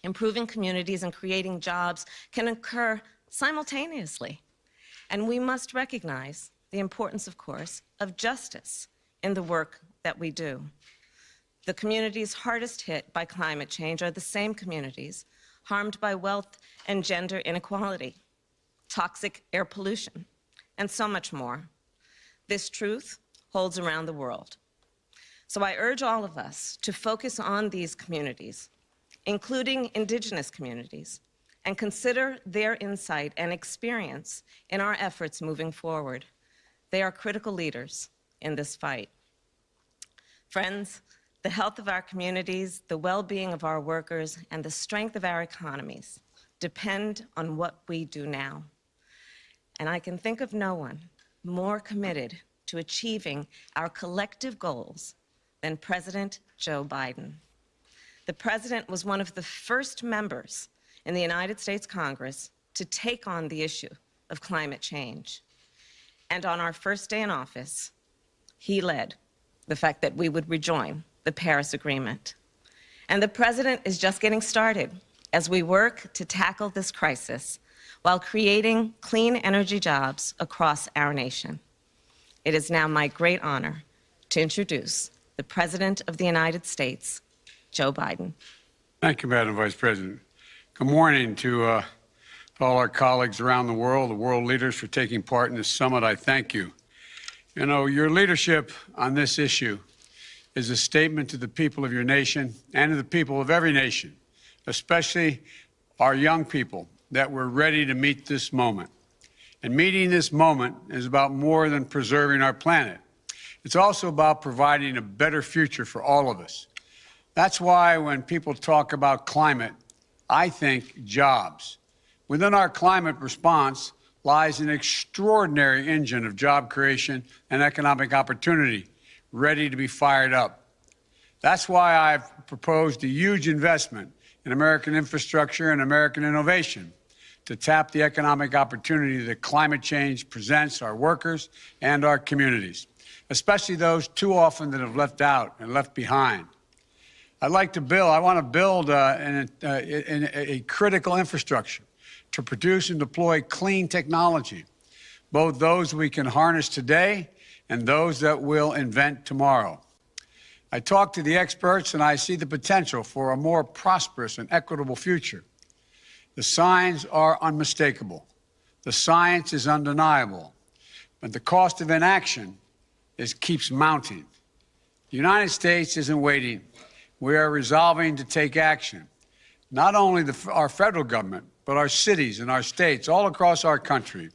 improving communities, and creating jobs can occur simultaneously. And we must recognize the importance, of course, of justice in the work that we do. The communities hardest hit by climate change are the same communities harmed by wealth and gender inequality, toxic air pollution, and so much more. This truth holds around the world. So I urge all of us to focus on these communities, including indigenous communities, and consider their insight and experience in our efforts moving forward. They are critical leaders in this fight. Friends, The health of our communities, the well-being of our workers, and the strength of our economies depend on what we do now. And I can think of no one more committed to achieving our collective goals than President Joe Biden. The president was one of the first members in the United States Congress to take on the issue of climate change. And on our first day in office, he led the fact that we would rejoin the Paris Agreement. And the president is just getting started as we work to tackle this crisis while creating clean energy jobs across our nation. It is now my great honor to introduce the President of the United States, Joe Biden. Thank you, Madam Vice President. Good morning to all our colleagues around the world leaders for taking part in this summit. I thank you. You know, your leadership on this issue is a statement to the people of your nation and to the people of every nation, especially our young people, that we're ready to meet this moment. And meeting this moment is about more than preserving our planet. It's also about providing a better future for all of us. That's why when people talk about climate, I think jobs. Within our climate response lies an extraordinary engine of job creation and economic opportunity ready to be fired up. That's why I've proposed a huge investment in American infrastructure and American innovation to tap the economic opportunity that climate change presents our workers and our communities, especially those too often that have left out and left behind. I want to build a critical infrastructure to produce and deploy clean technology, both those we can harness today and those that we'll invent tomorrow. I talk to the experts and I see the potential for a more prosperous and equitable future. The signs are unmistakable. The science is undeniable. But the cost of inaction keeps mounting. The United States isn't waiting. We are resolving to take action. Not only our federal government, but our cities and our states all across our country.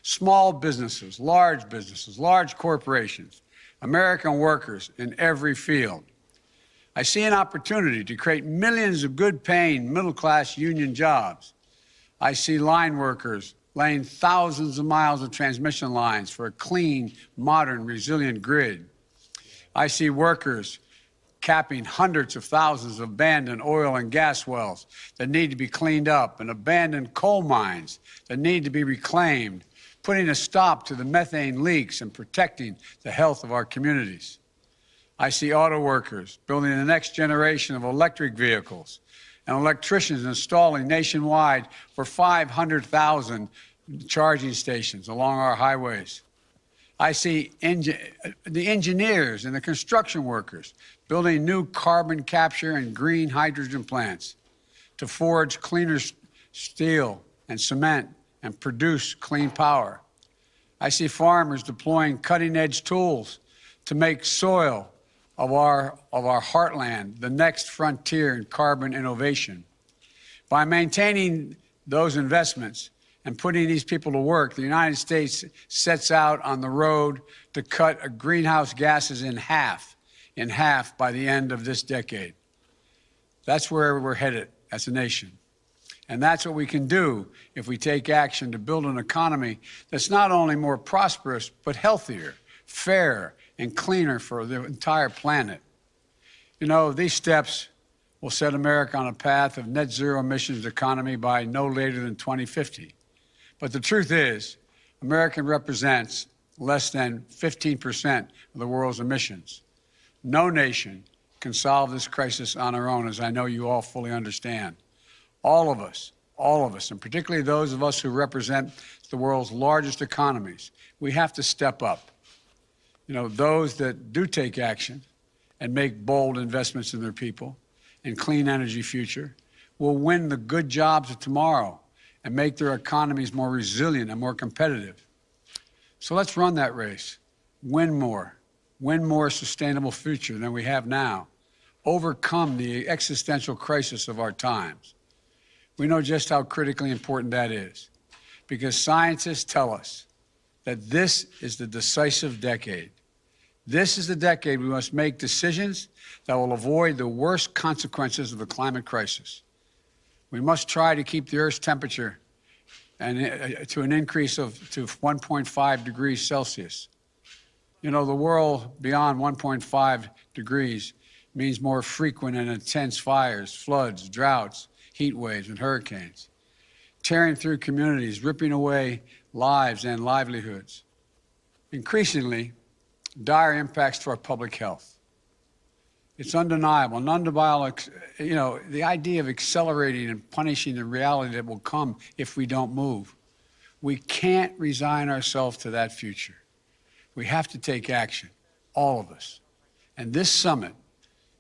Small businesses, large corporations, American workers in every field. I see an opportunity to create millions of good-paying, middle-class union jobs. I see line workers laying thousands of miles of transmission lines for a clean, modern, resilient grid. I see workers capping hundreds of thousands of abandoned oil and gas wells that need to be cleaned up and abandoned coal mines that need to be reclaimed, putting a stop to the methane leaks and protecting the health of our communities. I see auto workers building the next generation of electric vehicles and electricians installing nationwide for 500,000 charging stations along our highways. I see the engineers and the construction workers building new carbon capture and green hydrogen plants to forge cleaner steel and cement and produce clean power. I see farmers deploying cutting-edge tools to make soil of our heartland the next frontier in carbon innovation. By maintaining those investments and putting these people to work, the United States sets out on the road to cut greenhouse gases in half by the end of this decade. That's where we're headed as a nation. And that's what we can do if we take action to build an economy that's not only more prosperous, but healthier, fairer, and cleaner for the entire planet. You know, these steps will set America on a path of net zero emissions economy by no later than 2050. But the truth is, America represents less than 15% of the world's emissions. No nation can solve this crisis on our own, as I know you all fully understand. All of us, and particularly those of us who represent the world's largest economies, we have to step up. You know, those that do take action and make bold investments in their people and clean energy future will win the good jobs of tomorrow and make their economies more resilient and more competitive. So let's run that race. Win more sustainable future than we have now. Overcome the existential crisis of our times. We know just how critically important that is, because scientists tell us that this is the decisive decade. This is the decade we must make decisions that will avoid the worst consequences of the climate crisis. We must try to keep the Earth's temperature to an increase to 1.5 degrees Celsius. You know, the world beyond 1.5 degrees means more frequent and intense fires, floods, droughts, heat waves, and hurricanes, tearing through communities, ripping away lives and livelihoods. Increasingly, dire impacts to our public health. It's undeniable, you know, the idea of accelerating and punishing the reality that will come if we don't move. We can't resign ourselves to that future. We have to take action, all of us. And this summit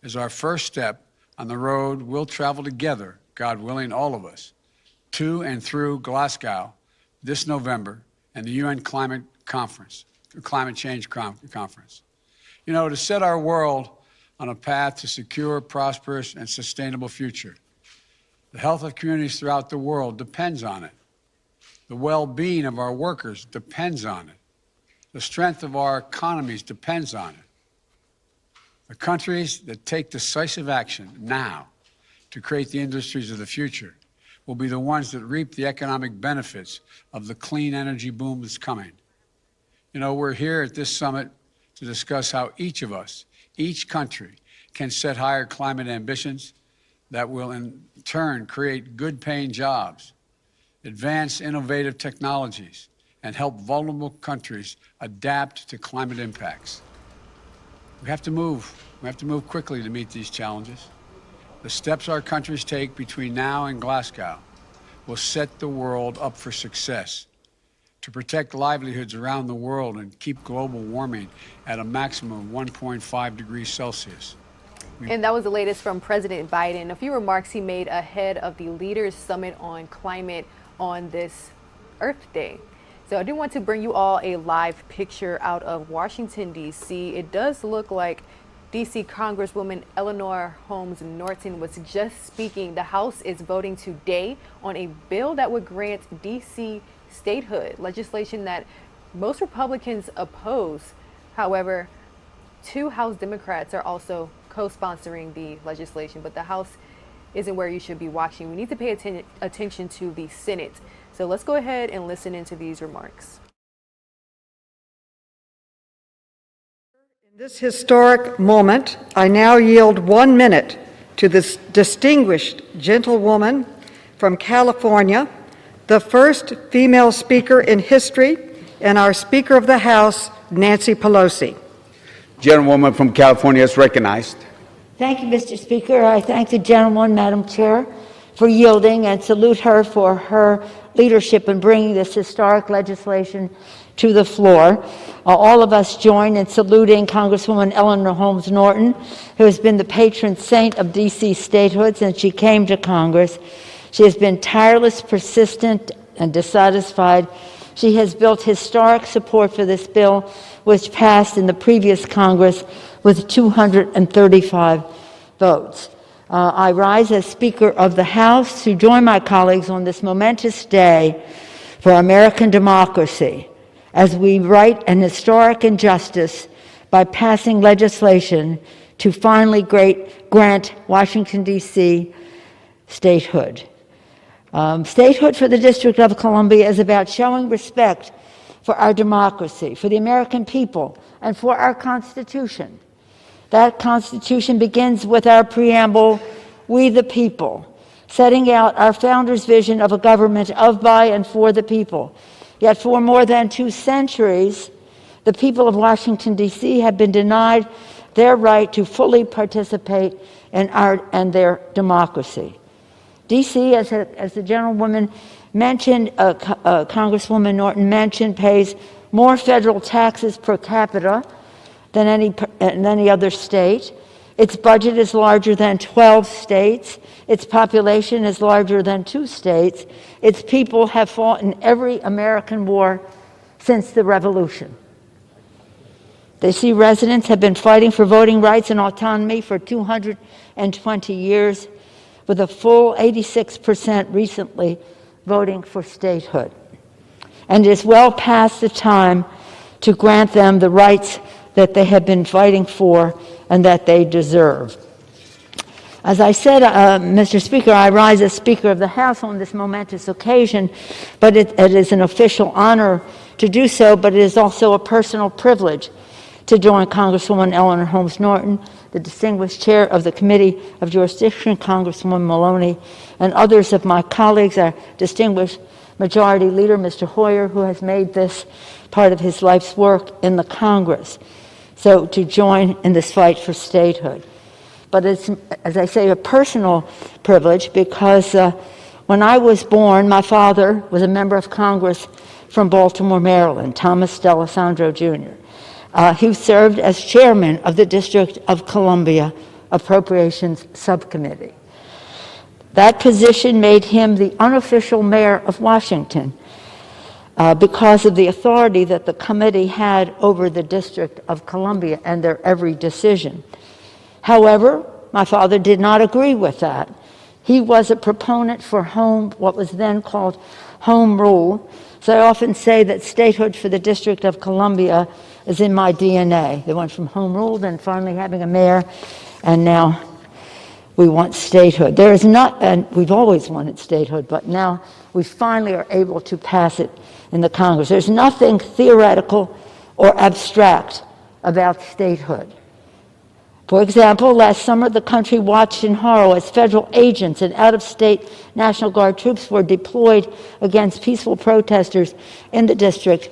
is our first step on the road we'll travel together, God willing, all of us, to and through Glasgow this November and the UN Climate Change Conference. You know, to set our world on a path to secure, prosperous, and sustainable future. The health of communities throughout the world depends on it. The well-being of our workers depends on it. The strength of our economies depends on it. The countries that take decisive action now to create the industries of the future will be the ones that reap the economic benefits of the clean energy boom that's coming. You know, we're here at this summit to discuss how each of us, each country, can set higher climate ambitions that will in turn create good-paying jobs, advance innovative technologies, and help vulnerable countries adapt to climate impacts. We have to move. We have to move quickly to meet these challenges. The steps our countries take between now and Glasgow will set the world up for success, to protect livelihoods around the world and keep global warming at a maximum of 1.5 degrees Celsius. And that was the latest from President Biden. A few remarks he made ahead of the Leaders Summit on Climate on this Earth Day. So I do want to bring you all a live picture out of Washington, D.C. It does look like D.C. Congresswoman Eleanor Holmes Norton was just speaking. The House is voting today on a bill that would grant D.C. statehood, legislation that most Republicans oppose. However, 2 House Democrats are also co-sponsoring the legislation, but the House isn't where you should be watching. We need to pay attention to the Senate. So let's go ahead and listen into these remarks. In this historic moment, I now yield 1 minute to this distinguished gentlewoman from California, the first female speaker in history, and our Speaker of the House, Nancy Pelosi. Gentlewoman from California is recognized. Thank you, Mr. Speaker. I thank the gentlewoman, Madam Chair, for yielding and salute her for her leadership in bringing this historic legislation to the floor. All of us join in saluting Congresswoman Eleanor Holmes Norton, who has been the patron saint of D.C. statehood since she came to Congress. She has been tireless, persistent, and dissatisfied. She has built historic support for this bill, which passed in the previous Congress with 235 votes. I rise as Speaker of the House to join my colleagues on this momentous day for American democracy as we right an historic injustice by passing legislation to finally grant Washington, D.C. statehood. Statehood for the District of Columbia is about showing respect for our democracy, for the American people, and for our Constitution. That Constitution begins with our preamble, "We the people," setting out our founders' vision of a government of, by, and for the people. Yet for more than 2 centuries, the people of Washington, D.C. have been denied their right to fully participate in our and their democracy. D.C., as the gentlewoman mentioned, Congresswoman Norton mentioned, pays more federal taxes per capita than any other state. Its budget is larger than 12 states. Its population is larger than 2 states. Its people have fought in every American war since the Revolution. D.C. residents have been fighting for voting rights and autonomy for 220 years, with a full 86% recently voting for statehood. And it is well past the time to grant them the rights that they have been fighting for and that they deserve. As I said, Mr. Speaker, I rise as Speaker of the House on this momentous occasion, but it is an official honor to do so, but it is also a personal privilege to join Congresswoman Eleanor Holmes Norton, the distinguished chair of the Committee of Jurisdiction, Congresswoman Maloney, and others of my colleagues, our distinguished Majority Leader, Mr. Hoyer, who has made this part of his life's work in the Congress. So to join in this fight for statehood. But it's, as I say, a personal privilege because when I was born, my father was a member of Congress from Baltimore, Maryland, Thomas D'Alessandro Jr. He served as chairman of the District of Columbia Appropriations Subcommittee. That position made him the unofficial mayor of Washington because of the authority that the committee had over the District of Columbia and their every decision. However, my father did not agree with that. He was a proponent for what was then called home rule. So I often say that statehood for the District of Columbia is in my DNA. They went from home rule, then finally having a mayor, and now we want statehood. There is not, and we've always wanted statehood, but now we finally are able to pass it in the Congress. There's nothing theoretical or abstract about statehood. For example, last summer, the country watched in horror as federal agents and out-of-state National Guard troops were deployed against peaceful protesters in the district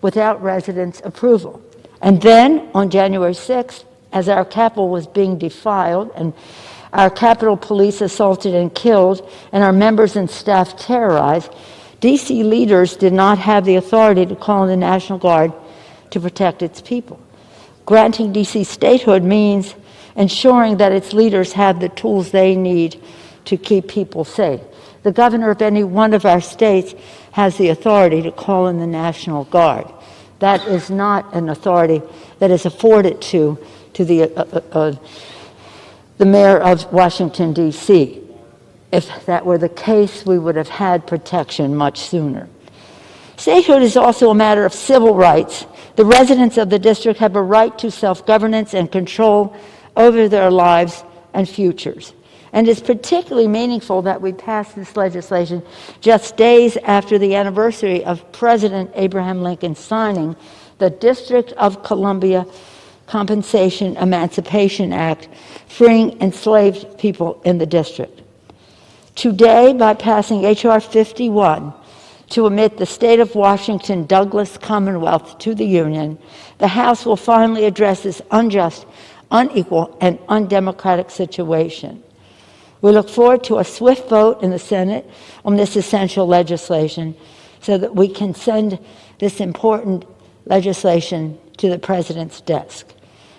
without residents' approval. And then, on January 6th, as our Capitol was being defiled and our Capitol Police assaulted and killed, and our members and staff terrorized, D.C. leaders did not have the authority to call in the National Guard to protect its people. Granting D.C. statehood means ensuring that its leaders have the tools they need to keep people safe. The governor of any one of our states has the authority to call in the National Guard. That is not an authority that is afforded to the mayor of Washington, D.C. If that were the case, we would have had protection much sooner. Statehood is also a matter of civil rights. The residents of the district have a right to self-governance and control over their lives and futures. And it's particularly meaningful that we passed this legislation just days after the anniversary of President Abraham Lincoln signing the District of Columbia Compensation Emancipation Act, freeing enslaved people in the district. Today, by passing H.R. 51 to admit the state of Washington Douglas Commonwealth to the Union, the House will finally address this unjust, unequal, and undemocratic situation. We look forward to a swift vote in the Senate on this essential legislation so that we can send this important legislation to the President's desk.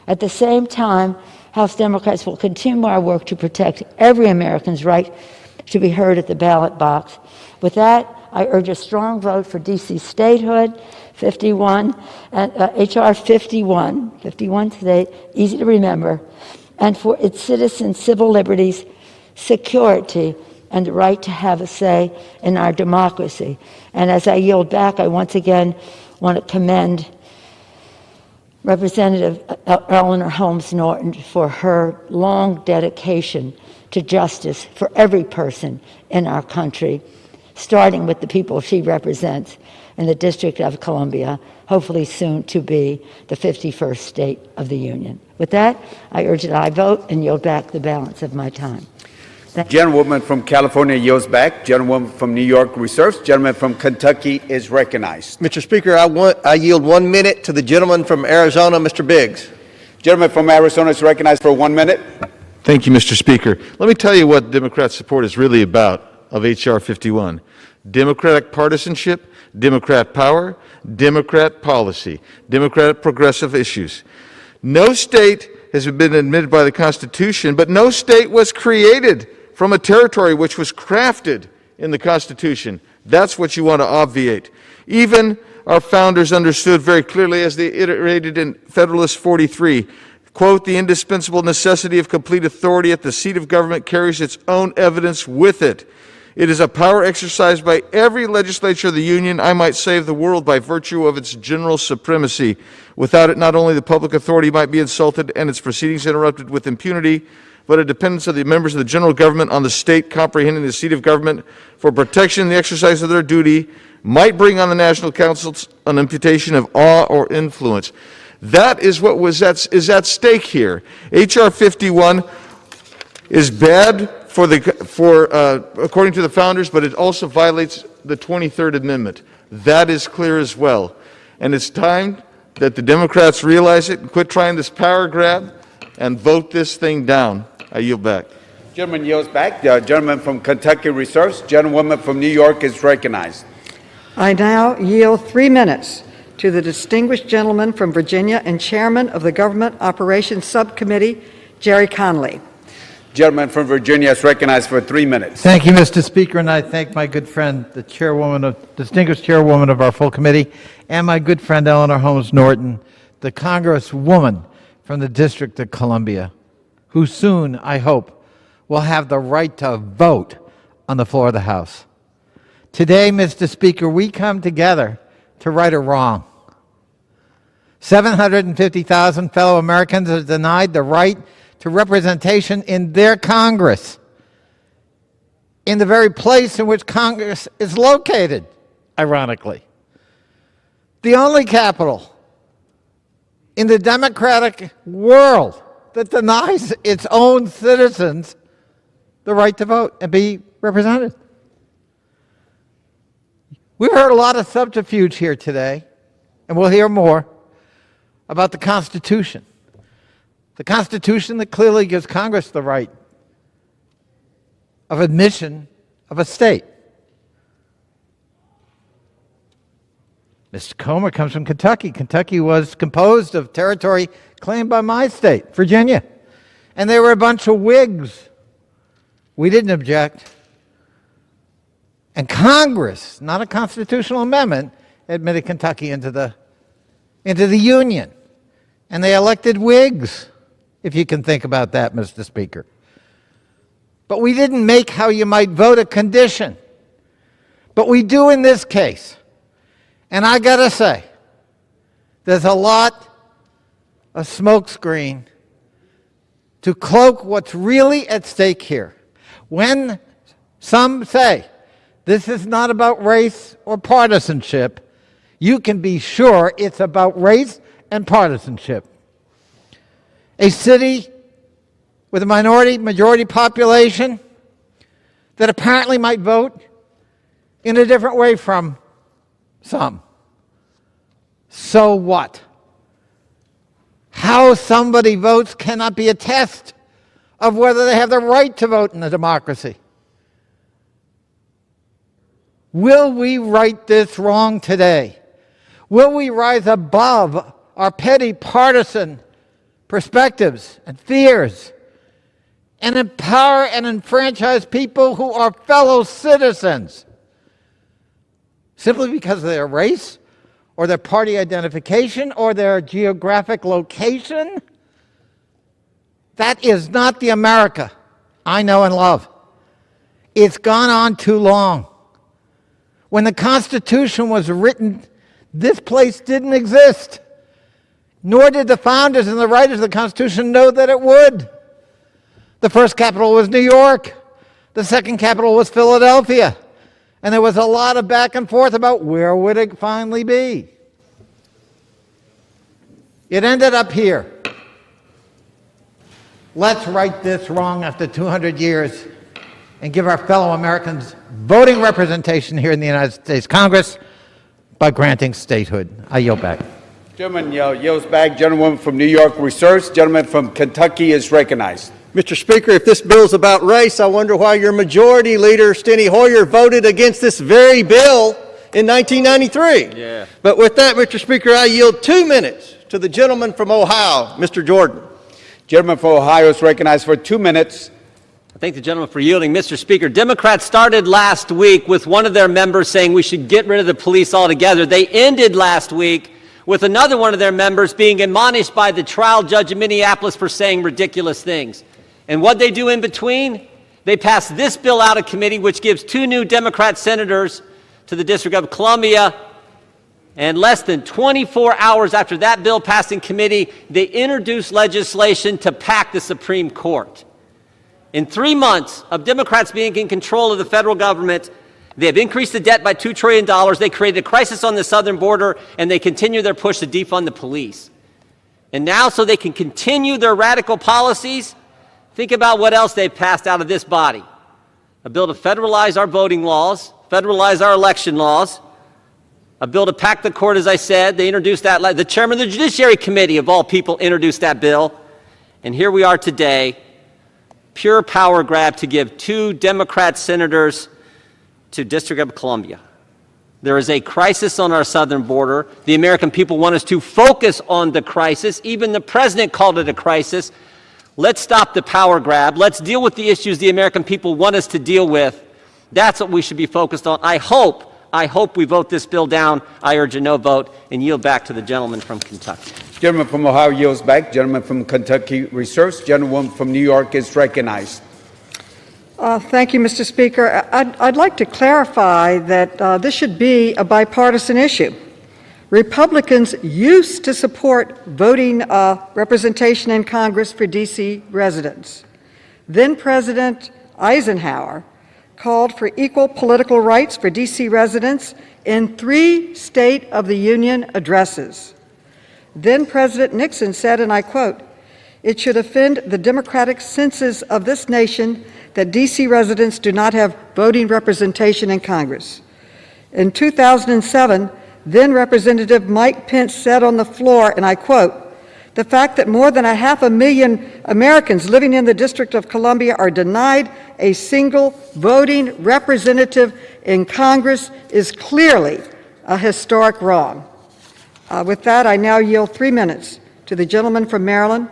At the same time, House Democrats will continue our work to protect every American's right to be heard at the ballot box. With that, I urge a strong vote for D.C. statehood, 51, and H.R. 51 state, easy to remember, and for its citizens' civil liberties, security, and the right to have a say in our democracy. And as I yield back, I once again want to commend Representative Eleanor Holmes Norton for her long dedication to justice for every person in our country, starting with the people she represents in the District of Columbia, hopefully soon to be the 51st state of the Union. With that, I urge that I vote and yield back the balance of my time. Gentlewoman from California yields back. Gentlewoman from New York reserves. Gentleman from Kentucky is recognized. Mr. Speaker, I yield 1 minute to the gentleman from Arizona, Mr. Biggs. Gentleman from Arizona is recognized for 1 minute. Thank you, Mr. Speaker. Let me tell you what Democrat support is really about of H.R. 51. Democratic partisanship, Democrat power, Democrat policy, Democratic progressive issues. No state has been admitted by the Constitution, but no state was created from a territory which was crafted in the Constitution. That's what you want to obviate. Even our founders understood very clearly, as they iterated in Federalist 43, quote, the indispensable necessity of complete authority at the seat of government carries its own evidence with it. It is a power exercised by every legislature of the Union. I might save the world by virtue of its general supremacy. Without it, not only the public authority might be insulted and its proceedings interrupted with impunity, but a dependence of the members of the general government on the state comprehending the seat of government for protection and the exercise of their duty might bring on the national councils an imputation of awe or influence. That is what is at stake here. H.R. 51 is bad according to the founders, but it also violates the 23rd Amendment. That is clear as well. And it's time that the Democrats realize it and quit trying this power grab and vote this thing down. I yield back. Gentleman yields back. The gentleman from Kentucky reserves. Gentlewoman from New York is recognized. I now yield 3 minutes to the distinguished gentleman from Virginia and chairman of the Government Operations Subcommittee, Jerry Conley. Gentleman from Virginia is recognized for 3 minutes. Thank you, Mr. Speaker, and I thank my good friend, the distinguished chairwoman of our full committee, and my good friend Eleanor Holmes Norton, the Congresswoman from the District of Columbia, who soon, I hope, will have the right to vote on the floor of the House. Today, Mr. Speaker, we come together to right a wrong. 750,000 fellow Americans are denied the right to representation in their Congress, in the very place in which Congress is located, ironically. The only capital in the democratic world that denies its own citizens the right to vote and be represented. We've heard a lot of subterfuge here today, and we'll hear more about the Constitution. The Constitution that clearly gives Congress the right of admission of a state. Mr. Comer comes from Kentucky. Kentucky was composed of territory claimed by my state, Virginia. And they were a bunch of Whigs. We didn't object. And Congress, not a constitutional amendment, admitted Kentucky into the Union. And they elected Whigs, if you can think about that, Mr. Speaker. But we didn't make how you might vote a condition. But we do in this case. And I got to say, there's a lot of smokescreen to cloak what's really at stake here. When some say this is not about race or partisanship, you can be sure it's about race and partisanship. A city with a majority population that apparently might vote in a different way from some. So what? How somebody votes cannot be a test of whether they have the right to vote in a democracy. Will we right this wrong today? Will we rise above our petty partisan perspectives and fears and empower and enfranchise people who are fellow citizens simply because of their race or their party identification or their geographic location? That is not the America I know and love. It's gone on too long. When the Constitution was written, this place didn't exist. Nor did the founders and the writers of the Constitution know that it would. The first capital was New York. The second capital was Philadelphia. And there was a lot of back and forth about where would it finally be. It ended up here. Let's right this wrong after 200 years and give our fellow Americans voting representation here in the United States Congress by granting statehood. I yield back. Gentleman yields back. Gentlewoman from New York reserves. Gentleman from Kentucky is recognized. Mr. Speaker, if this bill is about race, I wonder why your majority leader, Steny Hoyer, voted against this very bill in 1993. Yeah. But with that, Mr. Speaker, I yield 2 minutes to the gentleman from Ohio, Mr. Jordan. Gentleman from Ohio is recognized for 2 minutes. I thank the gentleman for yielding. Mr. Speaker, Democrats started last week with one of their members saying we should get rid of the police altogether. They ended last week with another one of their members being admonished by the trial judge in Minneapolis for saying ridiculous things. And what they do in between? They passed this bill out of committee, which gives 2 new Democrat senators to the District of Columbia. And less than 24 hours after that bill passed in committee, they introduced legislation to pack the Supreme Court. In 3 months of Democrats being in control of the federal government, they have increased the debt by $2 trillion. They created a crisis on the southern border, and they continue their push to defund the police. And now, so they can continue their radical policies, think about what else they've passed out of this body. A bill to federalize our voting laws, federalize our election laws, a bill to pack the court, as I said. They introduced that. The chairman of the Judiciary Committee, of all people, introduced that bill. And here we are today, pure power grab to give 2 Democrat senators to District of Columbia. There is a crisis on our southern border. The American people want us to focus on the crisis. Even the president called it a crisis. Let's stop the power grab. Let's deal with the issues the American people want us to deal with. That's what we should be focused on. I hope we vote this bill down. I urge a no vote and yield back to the gentleman from Kentucky. Gentleman from Ohio yields back. Gentleman from Kentucky reserves. Gentlewoman from New York is recognized. Thank you, Mr. Speaker. I'd like to clarify that this should be a bipartisan issue. Republicans used to support voting representation in Congress for D.C. residents. Then President Eisenhower called for equal political rights for D.C. residents in 3 State of the Union addresses. Then President Nixon said, and I quote, "It should offend the democratic senses of this nation that D.C. residents do not have voting representation in Congress." In 2007, then Representative Mike Pence said on the floor, and I quote, "The fact that more than 500,000 Americans living in the District of Columbia are denied a single voting representative in Congress is clearly a historic wrong." With that, I now yield 3 minutes to the gentleman from Maryland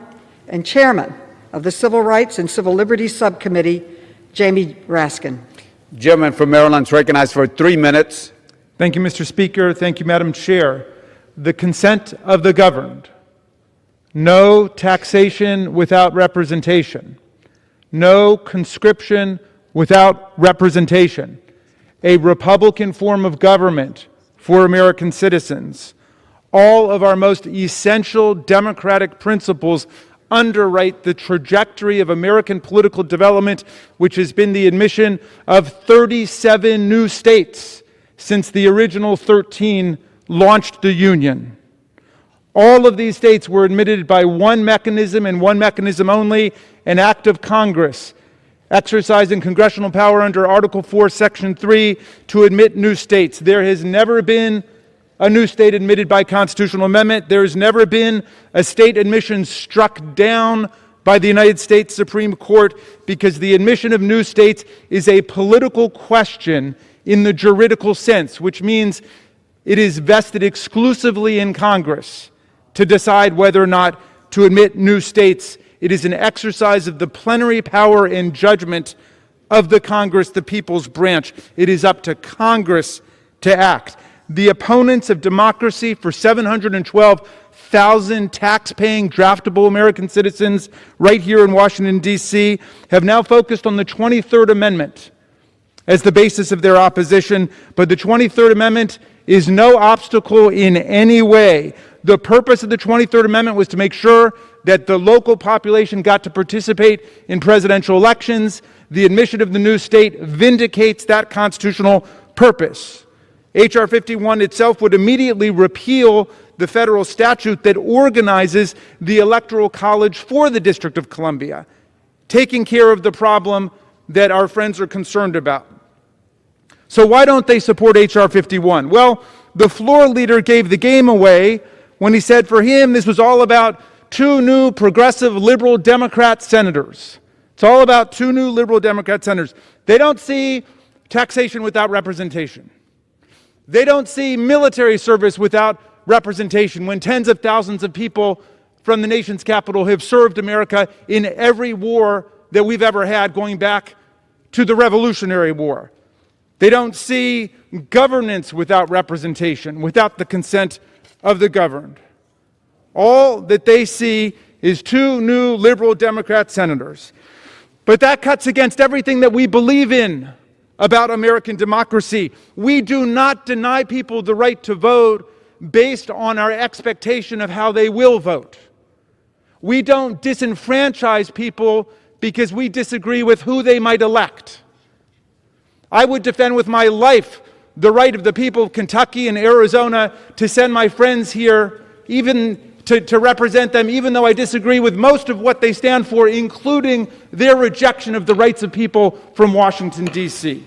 and chairman of the Civil Rights and Civil Liberties Subcommittee, Jamie Raskin. Gentleman from Maryland is recognized for 3 minutes. Thank you, Mr. Speaker. Thank you, Madam Chair. The consent of the governed. No taxation without representation. No conscription without representation. A Republican form of government for American citizens. All of our most essential democratic principles underwrite the trajectory of American political development, which has been the admission of 37 new states since the original 13 launched the Union. All of these states were admitted by one mechanism and one mechanism only, an act of Congress, exercising congressional power under Article 4, Section 3 to admit new states. There has never been a new state admitted by constitutional amendment. There has never been a state admission struck down by the United States Supreme Court, because the admission of new states is a political question in the juridical sense, which means it is vested exclusively in Congress to decide whether or not to admit new states. It is an exercise of the plenary power and judgment of the Congress, the people's branch. It is up to Congress to act. The opponents of democracy for 712,000 tax-paying, draftable American citizens right here in Washington, D.C., have now focused on the 23rd Amendment as the basis of their opposition, but the 23rd Amendment is no obstacle in any way. The purpose of the 23rd Amendment was to make sure that the local population got to participate in presidential elections. The admission of the new state vindicates that constitutional purpose. H.R. 51 itself would immediately repeal the federal statute that organizes the Electoral College for the District of Columbia, taking care of the problem that our friends are concerned about. So why don't they support H.R. 51? Well, the floor leader gave the game away when he said for him this was all about 2 new progressive liberal Democrat senators. It's all about 2 new liberal Democrat senators. They don't see taxation without representation. They don't see military service without representation, when tens of thousands of people from the nation's capital have served America in every war that we've ever had, going back to the Revolutionary War. They don't see governance without representation, without the consent of the governed. All that they see is 2 new liberal Democrat senators. But that cuts against everything that we believe in about American democracy. We do not deny people the right to vote based on our expectation of how they will vote. We don't disenfranchise people because we disagree with who they might elect. I would defend with my life the right of the people of Kentucky and Arizona to send my friends here, even to represent them, even though I disagree with most of what they stand for, including their rejection of the rights of people from Washington, D.C.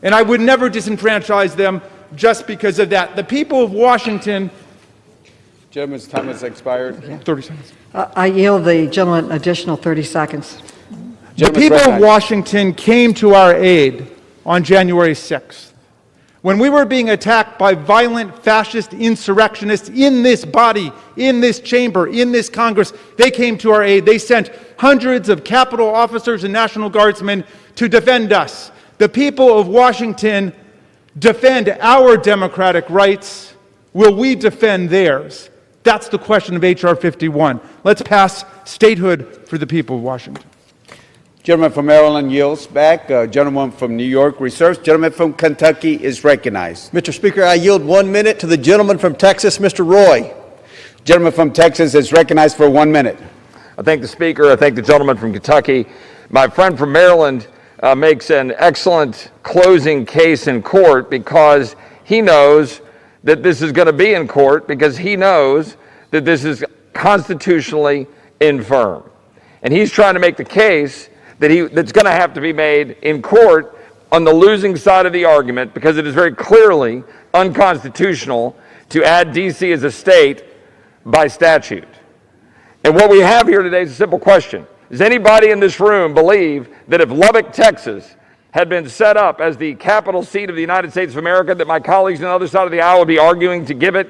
And I would never disenfranchise them just because of that. The people of Washington... Gentleman's time has expired. 30 seconds. I yield the gentleman additional 30 seconds. The people of Washington came to our aid on January 6th. When we were being attacked by violent fascist insurrectionists in this body, in this chamber, in this Congress, they came to our aid. They sent hundreds of Capitol officers and National Guardsmen to defend us. The people of Washington defend our democratic rights. Will we defend theirs? That's the question of H.R. 51. Let's pass statehood for the people of Washington. Gentleman from Maryland yields back. Gentleman from New York reserves. Gentleman from Kentucky is recognized. Mr. Speaker, I yield 1 minute to the gentleman from Texas, Mr. Roy. Gentleman from Texas is recognized for 1 minute. I thank the Speaker. I thank the gentleman from Kentucky. My friend from Maryland makes an excellent closing case in court because he knows that this is going to be in court, because he knows that this is constitutionally infirm. And he's trying to make the case that's going to have to be made in court on the losing side of the argument, because it is very clearly unconstitutional to add D.C. as a state by statute. And what we have here today is a simple question. Does anybody in this room believe that if Lubbock, Texas had been set up as the capital seat of the United States of America, that my colleagues on the other side of the aisle would be arguing to give it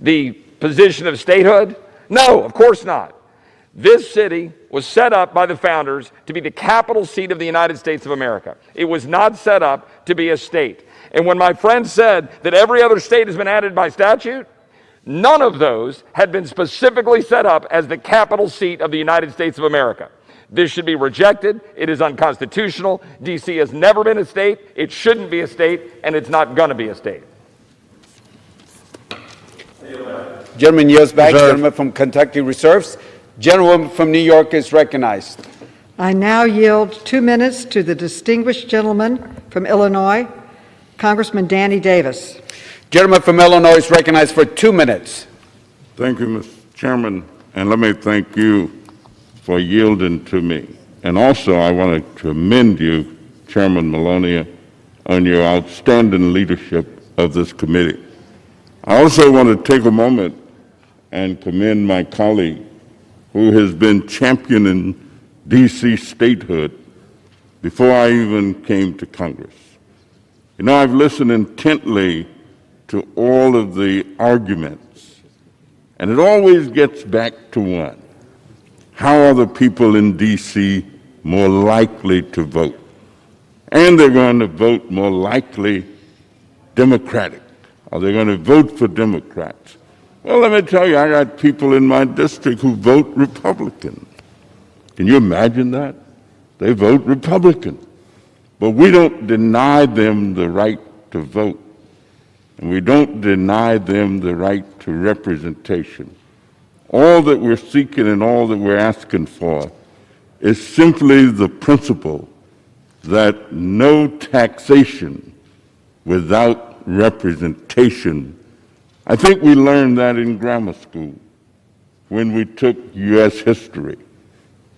the position of statehood? No, of course not. This city was set up by the founders to be the capital seat of the United States of America. It was not set up to be a state. And when my friend said that every other state has been added by statute, none of those had been specifically set up as the capital seat of the United States of America. This should be rejected. It is unconstitutional. D.C. has never been a state. It shouldn't be a state, and it's not going to be a state. Gentleman yields back. Gentleman from Kentucky reserves. Gentlewoman from New York is recognized. I now yield 2 minutes to the distinguished gentleman from Illinois, Congressman Danny Davis. Gentleman from Illinois is recognized for 2 minutes. Thank you, Mr. Chairman, and let me thank you for yielding to me. And also, I want to commend you, Chairman Maloney, on your outstanding leadership of this committee. I also want to take a moment and commend my colleague who has been championing D.C. statehood before I even came to Congress. You know, I've listened intently to all of the arguments, and it always gets back to one. How are the people in D.C. more likely to vote? And they're going to vote more likely Democratic. Are they going to vote for Democrats? Well, let me tell you, I got people in my district who vote Republican. Can you imagine that? They vote Republican. But we don't deny them the right to vote. And we don't deny them the right to representation. All that we're seeking and all that we're asking for is simply the principle that no taxation without representation. I think we learned that in grammar school when we took U.S. history,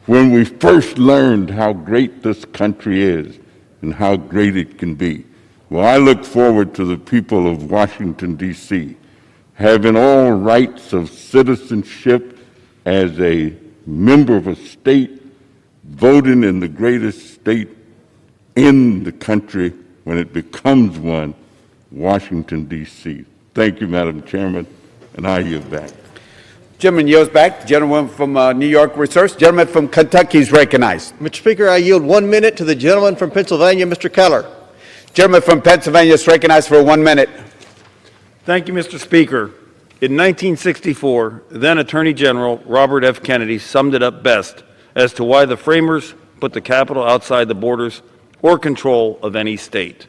when we first learned how great this country is and how great it can be. Well, I look forward to the people of Washington, D.C. having all rights of citizenship as a member of a state, voting in the greatest state in the country when it becomes one, Washington, D.C. Thank you, Madam Chairman, and I yield back. Gentleman yields back. Gentleman from New York reserves. Gentleman from Kentucky is recognized. Mr. Speaker, I yield 1 minute to the gentleman from Pennsylvania, Mr. Keller. Gentleman from Pennsylvania is recognized for 1 minute. Thank you, Mr. Speaker. In 1964, then Attorney General Robert F. Kennedy summed it up best as to why the framers put the capital outside the borders or control of any state.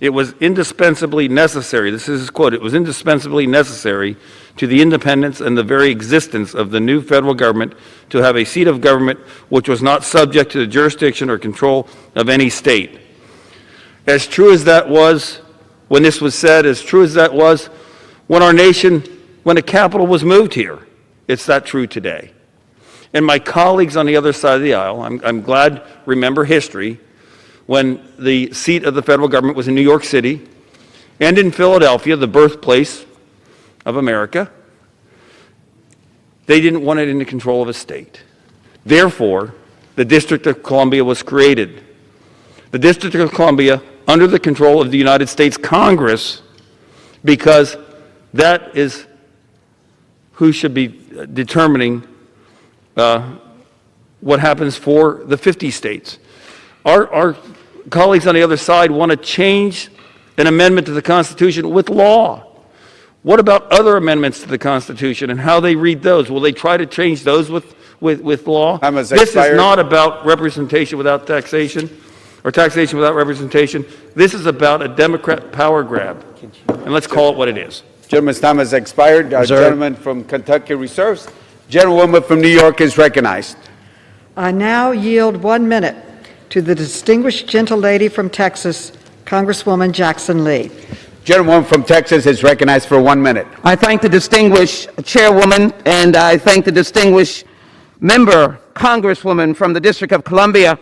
It was indispensably necessary, this is his quote, it was indispensably necessary to the independence and the very existence of the new federal government to have a seat of government which was not subject to the jurisdiction or control of any state. As true as that was when this was said, as true as that was when our nation, when the capital was moved here, it's that true today. And my colleagues on the other side of the aisle, I'm glad, remember history, when the seat of the federal government was in New York City and in Philadelphia, the birthplace of America. They didn't want it in the control of a state. Therefore, the District of Columbia was created. The District of Columbia under the control of the United States Congress, because that is who should be determining what happens for the 50 states. Our colleagues on the other side want to change an amendment to the Constitution with law. What about other amendments to the Constitution and how they read those? Will they try to change those with law? This is not about representation without taxation or taxation without representation. This is about a Democrat power grab. And let's call it what it is. Gentleman's time has expired. Gentleman from Kentucky reserves. Gentlewoman from New York is recognized. I now yield 1 minute to the distinguished gentlelady from Texas, Congresswoman Jackson Lee. Gentlewoman from Texas is recognized for 1 minute. I thank the distinguished chairwoman, and I thank the distinguished member, Congresswoman from the District of Columbia.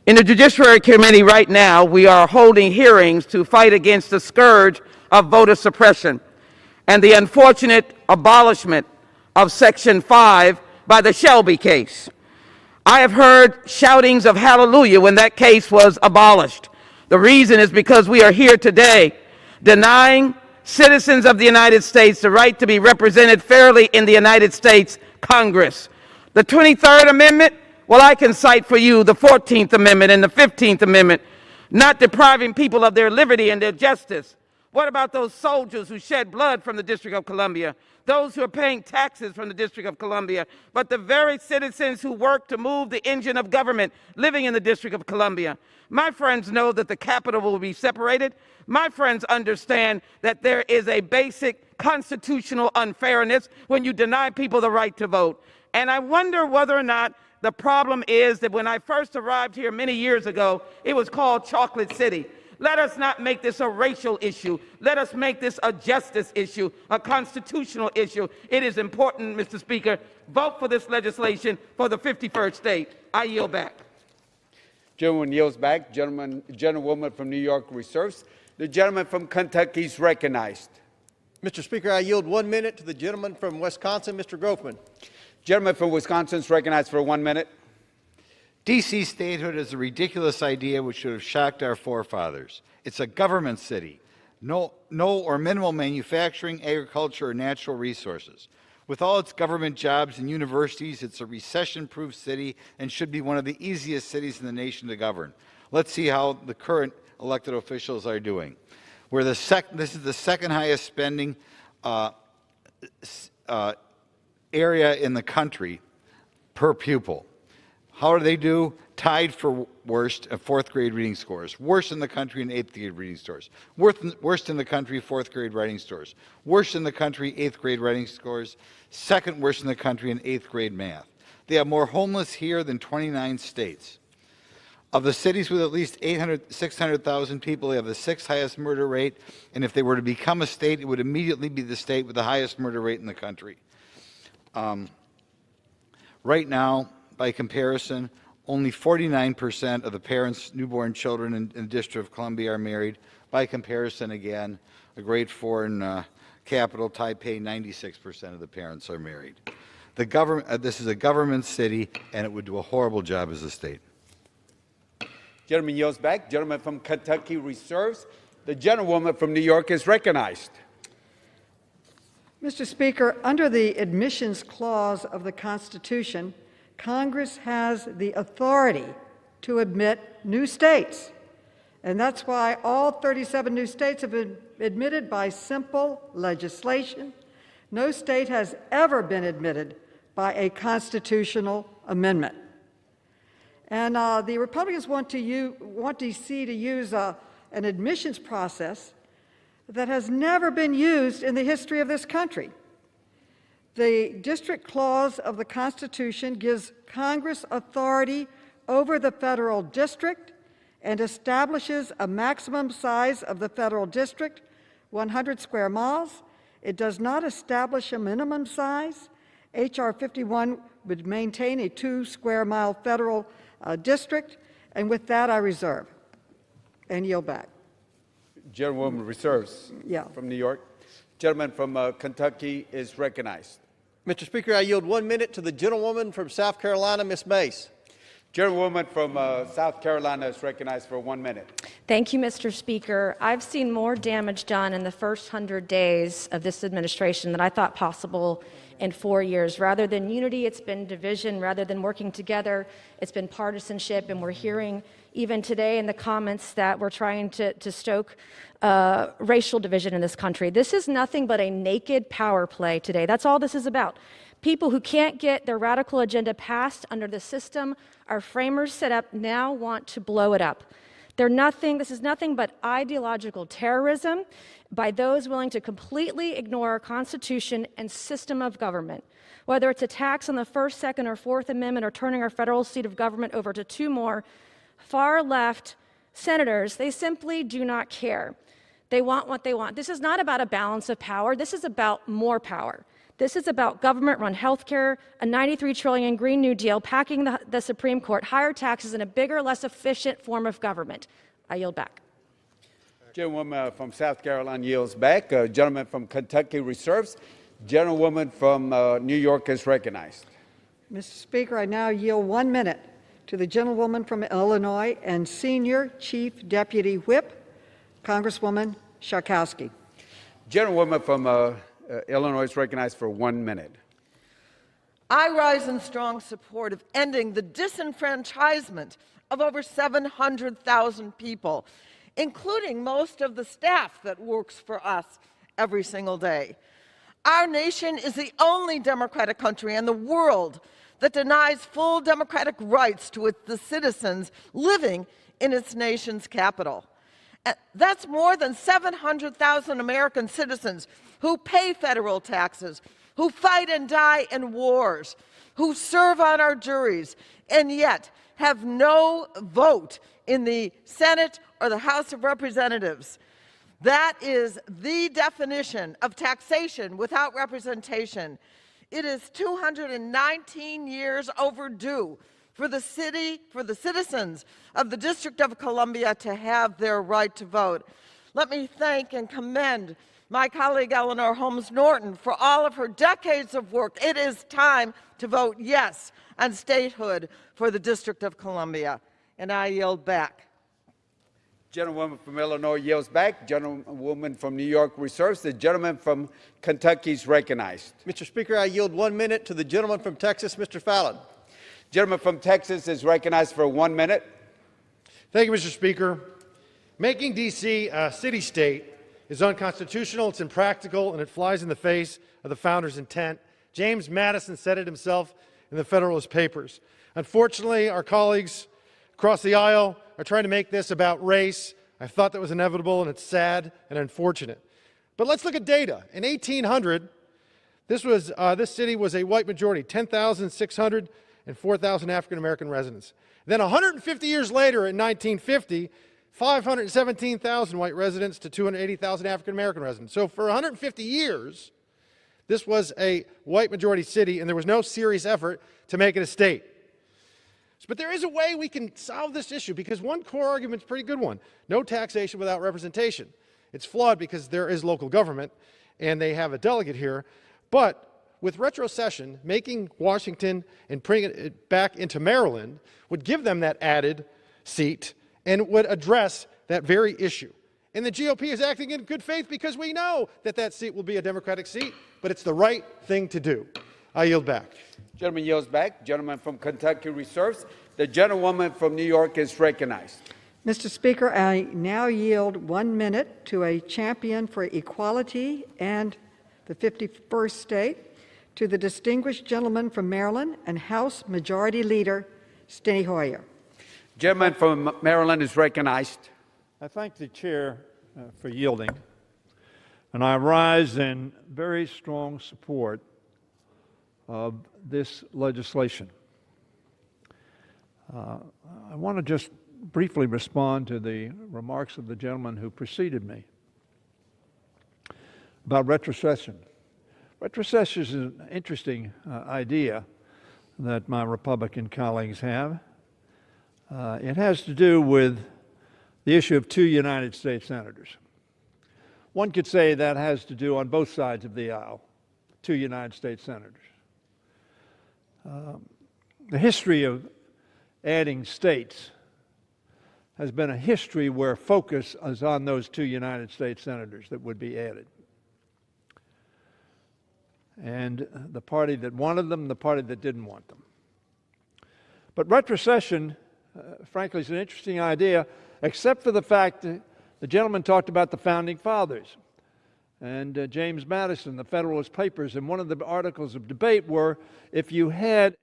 In the Judiciary Committee right now, we are holding hearings to fight against the scourge of voter suppression and the unfortunate abolishment of Section 5 by the Shelby case. I have heard shoutings of hallelujah when that case was abolished. The reason is because we are here today denying citizens of the United States the right to be represented fairly in the United States Congress. The 23rd Amendment, well, I can cite for you the 14th Amendment and the 15th Amendment, not depriving people of their liberty and their justice. What about those soldiers who shed blood from the District of Columbia? Those who are paying taxes from the District of Columbia, but the very citizens who work to move the engine of government living in the District of Columbia. My friends know that the capital will be separated. My friends understand that there is a basic constitutional unfairness when you deny people the right to vote. And I wonder whether or not the problem is that when I first arrived here many years ago, it was called Chocolate City. Let us not make this a racial issue. Let us make this a justice issue, a constitutional issue. It is important, Mr. Speaker. Vote for this legislation for the 51st state. I yield back. Gentleman yields back. Gentlewoman from New York reserves. The gentleman from Kentucky is recognized. Mr. Speaker, I yield 1 minute to the gentleman from Wisconsin, Mr. Grofman. Gentleman from Wisconsin is recognized for 1 minute. D.C. statehood is a ridiculous idea which should have shocked our forefathers. It's a government city. No or minimal manufacturing, agriculture, or natural resources. With all its government jobs and universities, it's a recession-proof city and should be one of the easiest cities in the nation to govern. Let's see how the current elected officials are doing. This is the second highest spending area in the country per pupil. How do they do? Tied for worst of fourth grade reading scores. Worst in the country in eighth grade reading scores. Worst in the country fourth grade writing scores. Worst in the country eighth grade writing scores. Second worst in the country in eighth grade math. They have more homeless here than 29 states. Of the cities with at least 600,000 people, they have the sixth highest murder rate. And if they were to become a state, it would immediately be the state with the highest murder rate in the country. Right now, by comparison, only 49% of the parents' newborn children in the District of Columbia are married. By comparison, again, a great foreign capital, Taipei, 96% of the parents are married. This is a government city, and it would do a horrible job as a state. Gentleman yields back. Gentleman from Kentucky reserves. The gentlewoman from New York is recognized. Mr. Speaker, under the admissions clause of the Constitution, Congress has the authority to admit new states. And that's why all 37 new states have been admitted by simple legislation. No state has ever been admitted by a constitutional amendment. And the Republicans want D.C. to use an admissions process that has never been used in the history of this country. The District Clause of the Constitution gives Congress authority over the federal district and establishes a maximum size of the federal district, 100 square miles. It does not establish a minimum size. H.R. 51 would maintain a 2 square mile federal district. And with that, I reserve and yield back. Gentlewoman reserves from New York. Gentleman from Kentucky is recognized. Mr. Speaker, I yield 1 minute to the gentlewoman from South Carolina, Ms. Mace. Gentlewoman from South Carolina is recognized for 1 minute. Thank you, Mr. Speaker. I've seen more damage done in the first 100 days of this administration than I thought possible in 4 years. Rather than unity, it's been division. Rather than working together, it's been partisanship. And we're hearing even today in the comments that we're trying to stoke racial division in this country. This is nothing but a naked power play today. That's all this is about. People who can't get their radical agenda passed under the system our framers set up now want to blow it up. This is nothing but ideological terrorism by those willing to completely ignore our Constitution and system of government. Whether it's attacks on the First, Second, or Fourth Amendment or turning our federal seat of government over to 2 more far-left senators, they simply do not care. They want what they want. This is not about a balance of power. This is about more power. This is about government-run health care, a $93 trillion Green New Deal, packing the Supreme Court, higher taxes, and a bigger, less efficient form of government. I yield back. Gentlewoman from South Carolina yields back. Gentleman from Kentucky reserves. Gentlewoman from New York is recognized. Mr. Speaker, I now yield 1 minute to the gentlewoman from Illinois and Senior Chief Deputy Whip, Congresswoman Sharkowski. Gentlewoman from Illinois is recognized for 1 minute. I rise in strong support of ending the disenfranchisement of over 700,000 people, including most of the staff that works for us every single day. Our nation is the only democratic country in the world that denies full democratic rights to the citizens living in its nation's capital. That's more than 700,000 American citizens who pay federal taxes, who fight and die in wars, who serve on our juries, and yet have no vote in the Senate or the House of Representatives. That is the definition of taxation without representation. It is 219 years overdue for the citizens of the District of Columbia to have their right to vote. Let me thank and commend my colleague Eleanor Holmes Norton for all of her decades of work. It is time to vote yes on statehood for the District of Columbia. And I yield back. Gentlewoman from Illinois yields back. Gentlewoman from New York reserves. The gentleman from Kentucky is recognized. Mr. Speaker, I yield 1 minute to the gentleman from Texas, Mr. Fallon. Gentleman from Texas is recognized for 1 minute. Thank you, Mr. Speaker. Making D.C. a city-state is unconstitutional, it's impractical, and it flies in the face of the founders' intent. James Madison said it himself in the Federalist Papers. Unfortunately, our colleagues across the aisle are trying to make this about race. I thought that was inevitable, and it's sad and unfortunate. But let's look at data. In 1800, this city was a white majority, 10,600 and 4,000 African-American residents. Then 150 years later, in 1950, 517,000 white residents to 280,000 African-American residents. So for 150 years, this was a white majority city, and there was no serious effort to make it a state. But there is a way we can solve this issue, because one core argument is a pretty good one. No taxation without representation. It's flawed because there is local government, and they have a delegate here. But with retrocession, making Washington and bringing it back into Maryland would give them that added seat and would address that very issue. And the GOP is acting in good faith because we know that that seat will be a Democratic seat, but it's the right thing to do. I yield back. Gentleman yields back. Gentleman from Kentucky reserves. The gentlewoman from New York is recognized. Mr. Speaker, I now yield 1 minute to a champion for equality and the 51st state, to the distinguished gentleman from Maryland and House Majority Leader Steny Hoyer. Gentleman from Maryland is recognized. I thank the chair for yielding, and I rise in very strong support of this legislation. I want to just briefly respond to the remarks of the gentleman who preceded me about retrocession. Retrocession is an interesting idea that my Republican colleagues have. It has to do with the issue of 2 United States senators. One could say that has to do on both sides of the aisle, 2 United States senators. The history of adding states has been a history where focus is on those 2 United States senators that would be added. And the party that wanted them, the party that didn't want them. But retrocession, frankly, is an interesting idea, except for the fact that the gentleman talked about the Founding Fathers and James Madison, the Federalist Papers, and one of the articles of debate were if you had...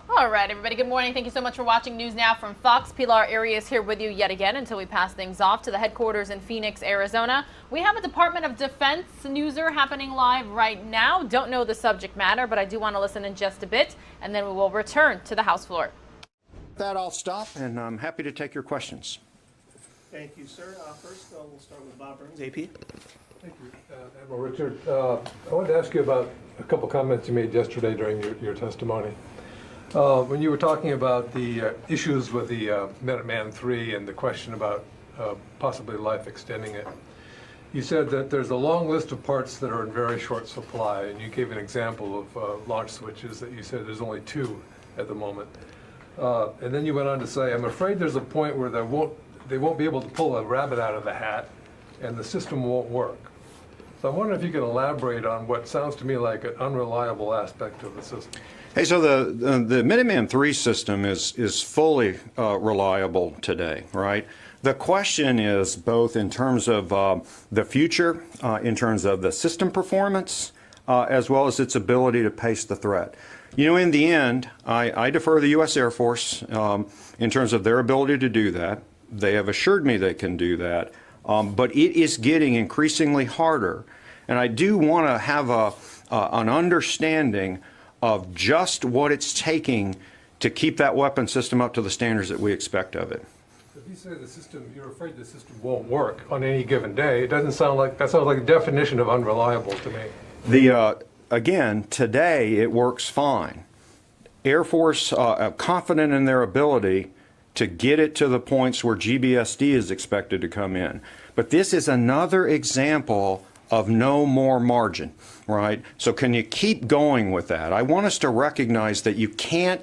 All right, everybody, good morning. Thank you so much for watching News Now from Fox. Pilar Arias here with you yet again until we pass things off to the headquarters in Phoenix, Arizona. We have a Department of Defense newser happening live right now. Don't know the subject matter, but I do want to listen in just a bit, and then we will return to the House floor. With that, I'll stop, and I'm happy to take your questions. Thank you, sir. First, we'll start with Bob Burns, AP. Thank you, Admiral Richard. I wanted to ask you about a couple comments you made yesterday during your testimony. When you were talking about the issues with the Minuteman III and the question about possibly life extending it, you said that there's a long list of parts that are in very short supply, and you gave an example of launch switches that you said there's only 2 at the moment. And then you went on to say, I'm afraid there's a point where they won't be able to pull a rabbit out of the hat and the system won't work. So I'm wondering if you can elaborate on what sounds to me like an unreliable aspect of the system. Hey, so the Minuteman III system is fully reliable today, right? The question is both in terms of the future, in terms of the system performance, as well as its ability to pace the threat. You know, in the end, I defer to the U.S. Air Force in terms of their ability to do that. They have assured me they can do that, but it is getting increasingly harder. And I do want to have an understanding of just what it's taking to keep that weapon system up to the standards that we expect of it. If you say the system, you're afraid the system won't work on any given day, it doesn't sound like, that sounds like a definition of unreliable to me. Again, today it works fine. Air Force confident in their ability to get it to the points where GBSD is expected to come in. But this is another example of no more margin, right? So can you keep going with that? I want us to recognize that you can't.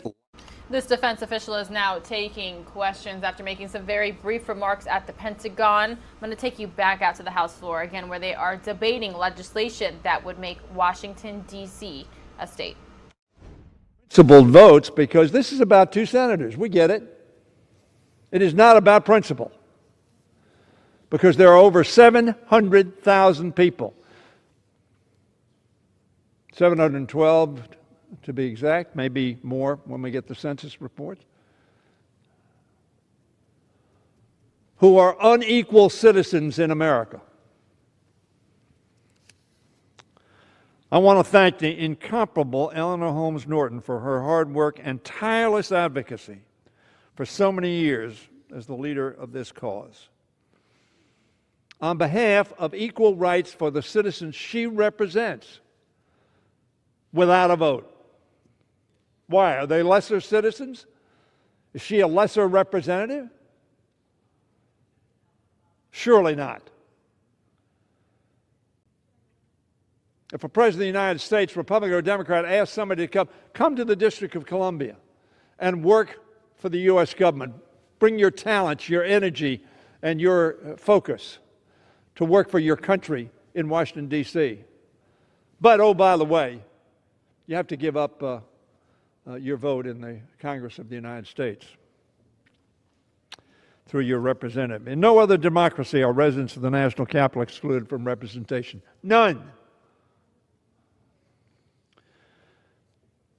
This defense official is now taking questions after making some very brief remarks at the Pentagon. I'm going to take you back out to the House floor again, where they are debating legislation that would make Washington, D.C. a state. Principled votes, because this is about 2 senators. We get it. It is not about principle, because there are over 700,000 people, 712 to be exact, maybe more when we get the census reports, who are unequal citizens in America. I want to thank the incomparable Eleanor Holmes Norton for her hard work and tireless advocacy for so many years as the leader of this cause. On behalf of equal rights for the citizens she represents, without a vote. Why? Are they lesser citizens? Is she a lesser representative? Surely not. If a president of the United States, Republican or Democrat, asks somebody to come to the District of Columbia and work for the U.S. government, bring your talents, your energy, and your focus to work for your country in Washington, D.C. But, oh, by the way, you have to give up your vote in the Congress of the United States through your representative. In no other democracy are residents of the national capital excluded from representation. None.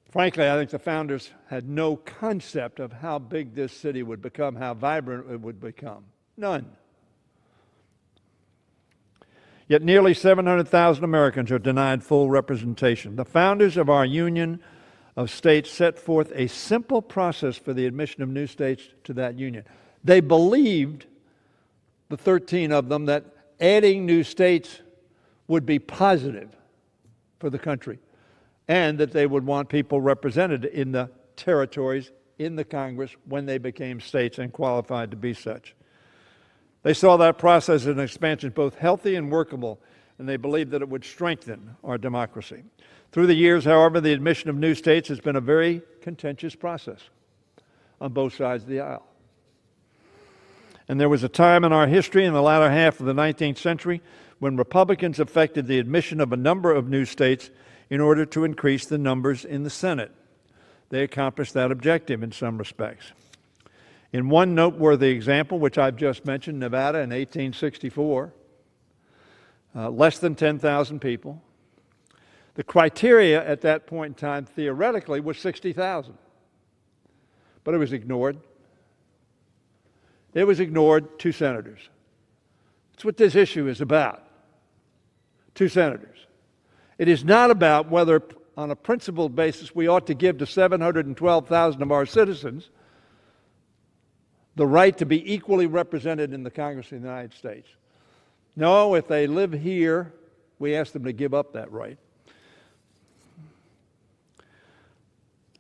Frankly, I think the founders had no concept of how big this city would become, how vibrant it would become. None. Yet nearly 700,000 Americans are denied full representation. The founders of our Union of States set forth a simple process for the admission of new states to that union. They believed, the 13 of them, that adding new states would be positive for the country, and that they would want people represented in the territories, in the Congress, when they became states and qualified to be such. They saw that process as an expansion both healthy and workable, and they believed that it would strengthen our democracy. Through the years, however, the admission of new states has been a very contentious process on both sides of the aisle. And there was a time in our history in the latter half of the 19th century when Republicans effected the admission of a number of new states in order to increase the numbers in the Senate. They accomplished that objective in some respects. In one noteworthy example, which I've just mentioned, Nevada in 1864, less than 10,000 people. The criteria at that point in time, theoretically, was 60,000. But it was ignored. It was ignored, 2 senators. That's what this issue is about. 2 senators. It is not about whether, on a principled basis, we ought to give to 712,000 of our citizens the right to be equally represented in the Congress of the United States. No, if they live here, we ask them to give up that right.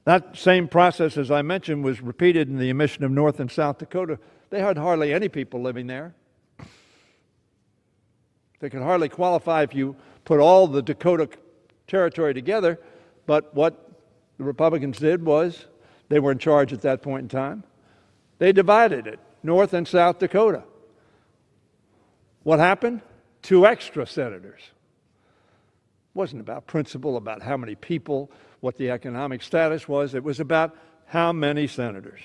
That same process, as I mentioned, was repeated in the admission of North and South Dakota. They had hardly any people living there. They could hardly qualify if you put all the Dakota territory together, but what the Republicans did was, they were in charge at that point in time, they divided it, North and South Dakota. What happened? 2 extra senators. It wasn't about principle, about how many people, what the economic status was. It was about how many senators.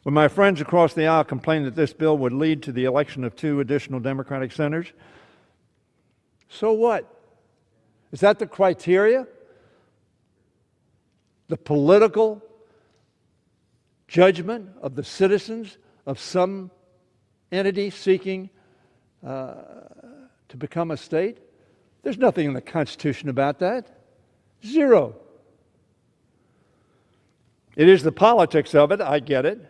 When my friends across the aisle complained that this bill would lead to the election of 2 additional Democratic senators, so what? Is that the criteria? The political judgment of the citizens of some entity seeking to become a state? There's nothing in the Constitution about that. 0. It is the politics of it, I get it,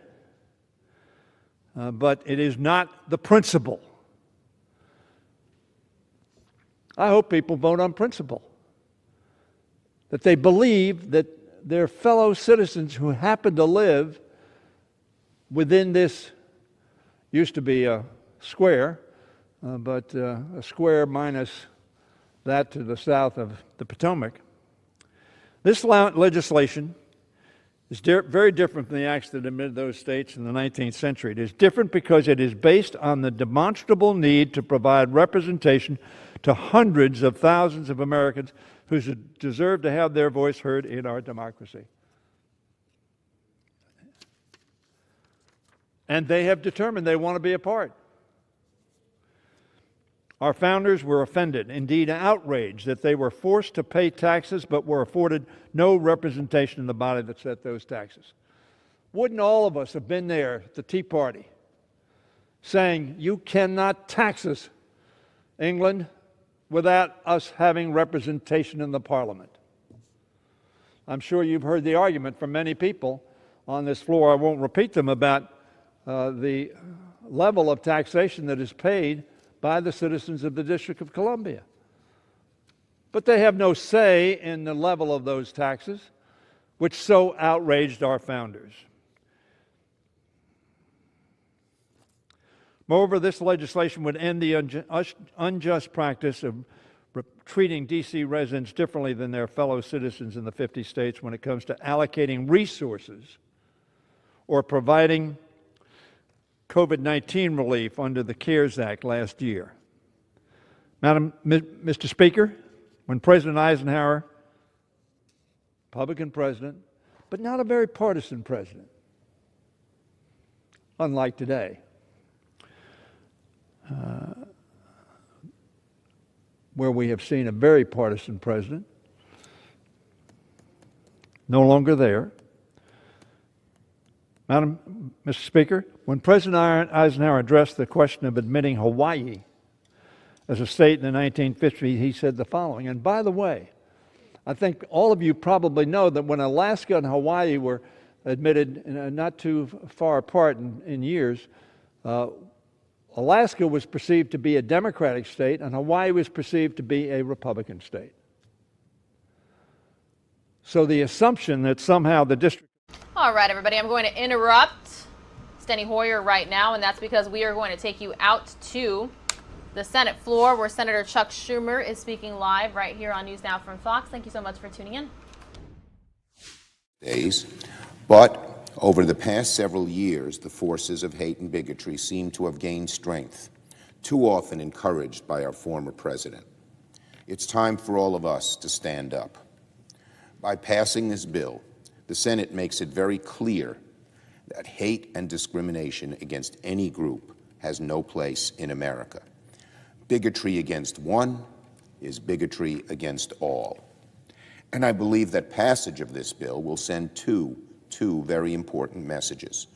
but it is not the principle. I hope people vote on principle, that they believe that their fellow citizens who happen to live within this, used to be a square, but a square minus that to the south of the Potomac. This legislation is very different from the acts that admitted those states in the 19th century. It is different because it is based on the demonstrable need to provide representation to hundreds of thousands of Americans who deserve to have their voice heard in our democracy. And they have determined they want to be a part. Our founders were offended, indeed outraged, that they were forced to pay taxes but were afforded no representation in the body that set those taxes. Wouldn't all of us have been there at the Tea Party saying, you cannot tax us, England, without us having representation in the Parliament? I'm sure you've heard the argument from many people on this floor, I won't repeat them, about the level of taxation that is paid by the citizens of the District of Columbia. But they have no say in the level of those taxes, which so outraged our founders. Moreover, this legislation would end the unjust practice of treating D.C. residents differently than their fellow citizens in the 50 states when it comes to allocating resources or providing COVID-19 relief under the CARES Act last year. Mr. Speaker, when President Eisenhower, Republican president, but not a very partisan president, unlike today, where we have seen a very partisan president. No longer there. Mr. Speaker, when President Eisenhower addressed the question of admitting Hawaii as a state in the 1950s, he said the following, and by the way, I think all of you probably know that when Alaska and Hawaii were admitted not too far apart in years, Alaska was perceived to be a Democratic state and Hawaii was perceived to be a Republican state. So the assumption that somehow the district... All right, everybody, I'm going to interrupt Steny Hoyer right now, and that's because we are going to take you out to the Senate floor where Senator Chuck Schumer is speaking live right here on News Now from Fox. Thank you so much for tuning in. But over the past several years, the forces of hate and bigotry seem to have gained strength, too often encouraged by our former president. It's time for all of us to stand up. By passing this bill, the Senate makes it very clear that hate and discrimination against any group has no place in America. Bigotry against one is bigotry against all. And I believe that passage of this bill will send two very important messages.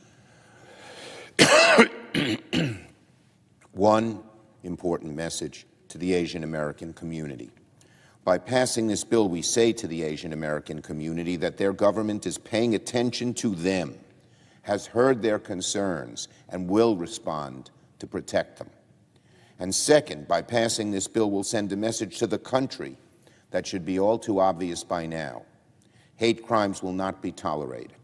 One important message to the Asian American community. By passing this bill, we say to the Asian American community that their government is paying attention to them, has heard their concerns, and will respond to protect them. And second, by passing this bill, we'll send a message to the country that should be all too obvious by now. Hate crimes will not be tolerated,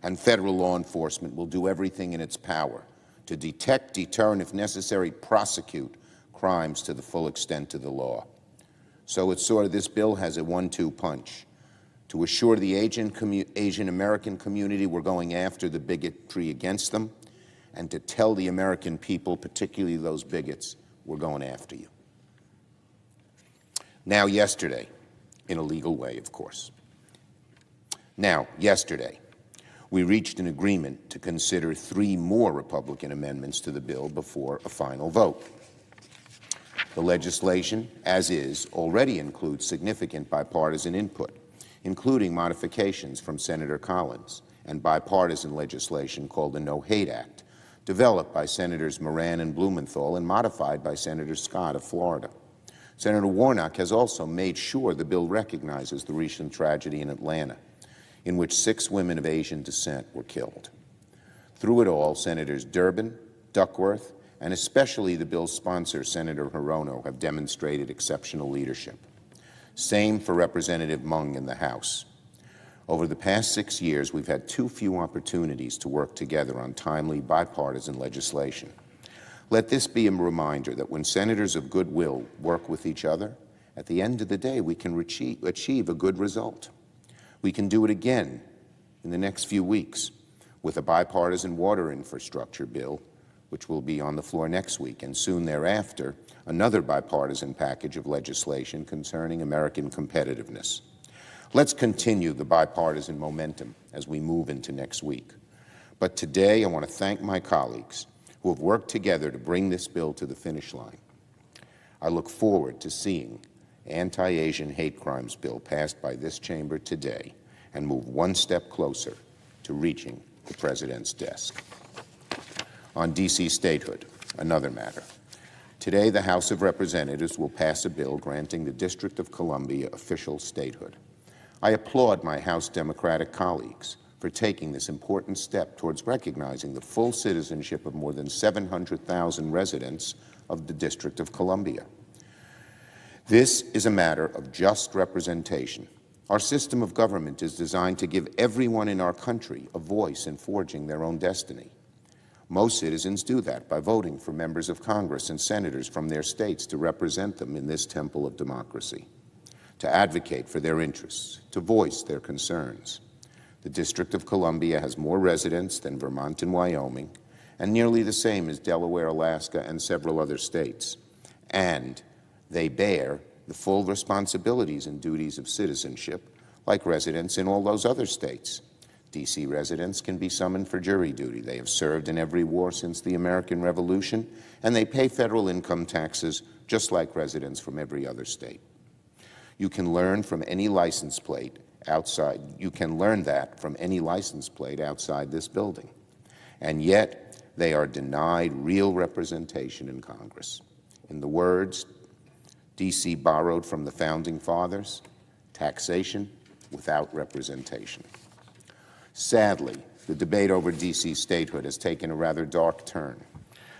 and federal law enforcement will do everything in its power to detect, deter, and if necessary, prosecute crimes to the full extent of the law. So it's sort of, this bill has a 1-2 punch. To assure the Asian American community we're going after the bigotry against them, and to tell the American people, particularly those bigots, we're going after you. Now, yesterday, in a legal way, of course. Now, yesterday, we reached an agreement to consider 3 more Republican amendments to the bill before a final vote. The legislation, as is, already includes significant bipartisan input, including modifications from Senator Collins and bipartisan legislation called the No Hate Act, developed by Senators Moran and Blumenthal and modified by Senator Scott of Florida. Senator Warnock has also made sure the bill recognizes the recent tragedy in Atlanta, in which 6 women of Asian descent were killed. Through it all, Senators Durbin, Duckworth, and especially the bill's sponsor, Senator Hirono, have demonstrated exceptional leadership. Same for Representative Mung in the House. Over the past 6 years, we've had too few opportunities to work together on timely bipartisan legislation. Let this be a reminder that when senators of goodwill work with each other, at the end of the day, we can achieve a good result. We can do it again in the next few weeks with a bipartisan water infrastructure bill, which will be on the floor next week, and soon thereafter, another bipartisan package of legislation concerning American competitiveness. Let's continue the bipartisan momentum as we move into next week. But today, I want to thank my colleagues who have worked together to bring this bill to the finish line. I look forward to seeing anti-Asian hate crimes bill passed by this chamber today and move one step closer to reaching the President's desk. On D.C. statehood, another matter. Today, the House of Representatives will pass a bill granting the District of Columbia official statehood. I applaud my House Democratic colleagues for taking this important step towards recognizing the full citizenship of more than 700,000 residents of the District of Columbia. This is a matter of just representation. Our system of government is designed to give everyone in our country a voice in forging their own destiny. Most citizens do that by voting for members of Congress and senators from their states to represent them in this temple of democracy, to advocate for their interests, to voice their concerns. The District of Columbia has more residents than Vermont and Wyoming, and nearly the same as Delaware, Alaska, and several other states. And they bear the full responsibilities and duties of citizenship like residents in all those other states. D.C. residents can be summoned for jury duty. They have served in every war since the American Revolution, and they pay federal income taxes just like residents from every other state. You can learn from any license plate outside. You can learn that from any license plate outside this building. And yet, they are denied real representation in Congress. In the words D.C. borrowed from the Founding Fathers, taxation without representation. Sadly, the debate over D.C. statehood has taken a rather dark turn.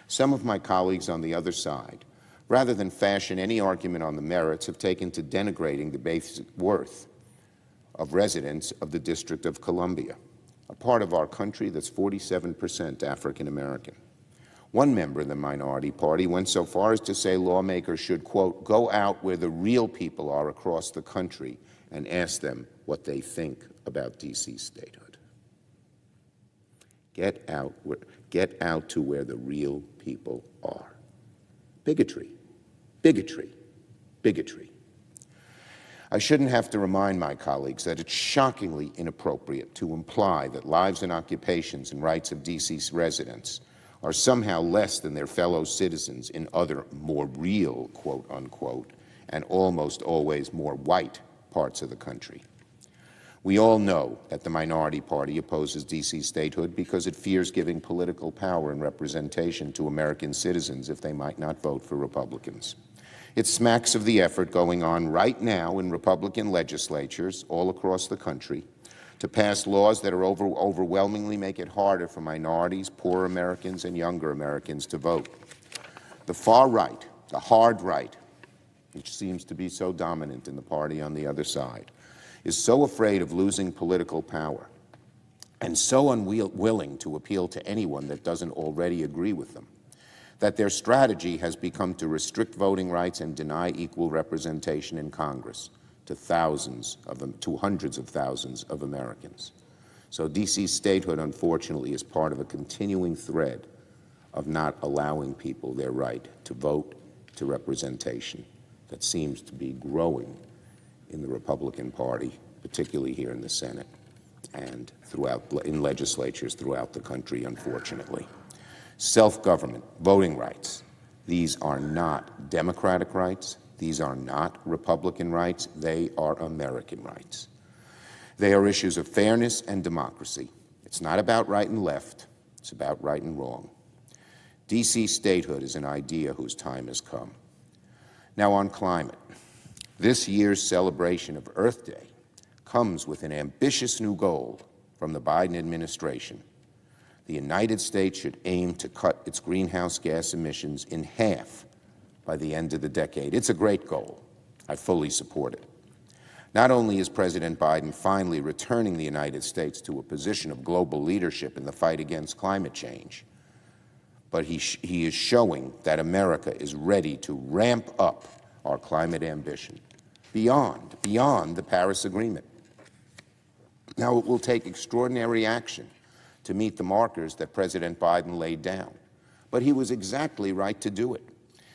Some of my colleagues on the other side, rather than fashion any argument on the merits, have taken to denigrating the basic worth of residents of the District of Columbia, a part of our country that's 47% African American. One member of the minority party went so far as to say lawmakers should, quote, go out where the real people are across the country and ask them what they think about D.C. statehood. Get out to where the real people are. Bigotry, bigotry, bigotry. I shouldn't have to remind my colleagues that it's shockingly inappropriate to imply that lives and occupations and rights of D.C. residents are somehow less than their fellow citizens in other more real, quote unquote, and almost always more white parts of the country. We all know that the minority party opposes D.C. statehood because it fears giving political power and representation to American citizens if they might not vote for Republicans. It smacks of the effort going on right now in Republican legislatures all across the country to pass laws that are overwhelmingly make it harder for minorities, poor Americans, and younger Americans to vote. The far right, the hard right, which seems to be so dominant in the party on the other side, is so afraid of losing political power and so unwilling to appeal to anyone that doesn't already agree with them, that their strategy has become to restrict voting rights and deny equal representation in Congress to hundreds of thousands of Americans. So D.C. statehood, unfortunately, is part of a continuing thread of not allowing people their right to vote, to representation, that seems to be growing in the Republican Party, particularly here in the Senate and in legislatures throughout the country, unfortunately. Self-government, voting rights, these are not democratic rights. These are not Republican rights. They are American rights. They are issues of fairness and democracy. It's not about right and left. It's about right and wrong. D.C. statehood is an idea whose time has come. Now on climate. This year's celebration of Earth Day comes with an ambitious new goal from the Biden administration. The United States should aim to cut its greenhouse gas emissions in half by the end of the decade. It's a great goal. I fully support it. Not only is President Biden finally returning the United States to a position of global leadership in the fight against climate change, but he is showing that America is ready to ramp up our climate ambition beyond the Paris Agreement. Now, it will take extraordinary action to meet the markers that President Biden laid down, but he was exactly right to do it.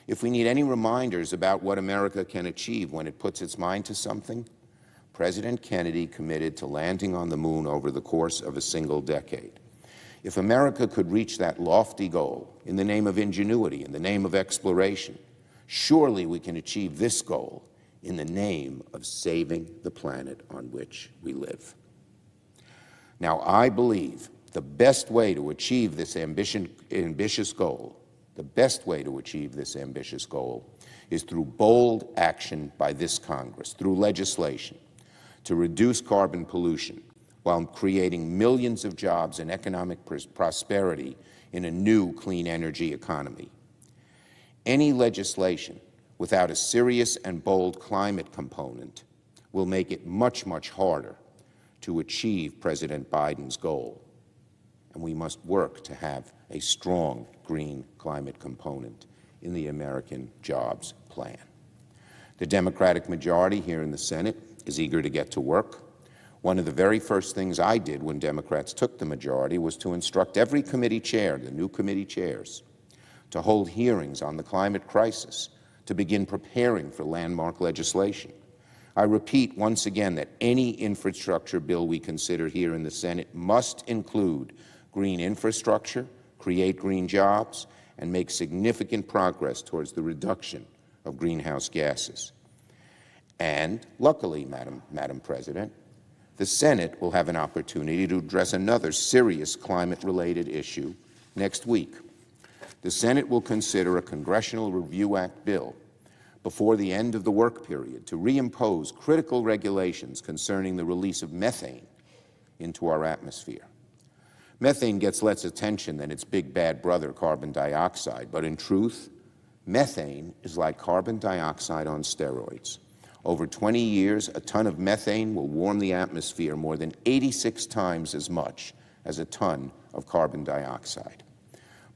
If we need any reminders about what America can achieve when it puts its mind to something, President Kennedy committed to landing on the moon over the course of a single decade. If America could reach that lofty goal in the name of ingenuity, in the name of exploration, surely we can achieve this goal in the name of saving the planet on which we live. Now, I believe the best way to achieve this ambitious goal, is through bold action by this Congress, through legislation, to reduce carbon pollution while creating millions of jobs and economic prosperity in a new clean energy economy. Any legislation without a serious and bold climate component will make it much, much harder to achieve President Biden's goal. And we must work to have a strong green climate component in the American Jobs Plan. The Democratic majority here in the Senate is eager to get to work. One of the very first things I did when Democrats took the majority was to instruct every committee chair, the new committee chairs, to hold hearings on the climate crisis, to begin preparing for landmark legislation. I repeat once again that any infrastructure bill we consider here in the Senate must include green infrastructure, create green jobs, and make significant progress towards the reduction of greenhouse gases. And luckily, Madam President, the Senate will have an opportunity to address another serious climate-related issue next week. The Senate will consider a Congressional Review Act bill before the end of the work period to reimpose critical regulations concerning the release of methane into our atmosphere. Methane gets less attention than its big bad brother, carbon dioxide, but in truth, methane is like carbon dioxide on steroids. Over 20 years, a ton of methane will warm the atmosphere more than 86 times as much as a ton of carbon dioxide.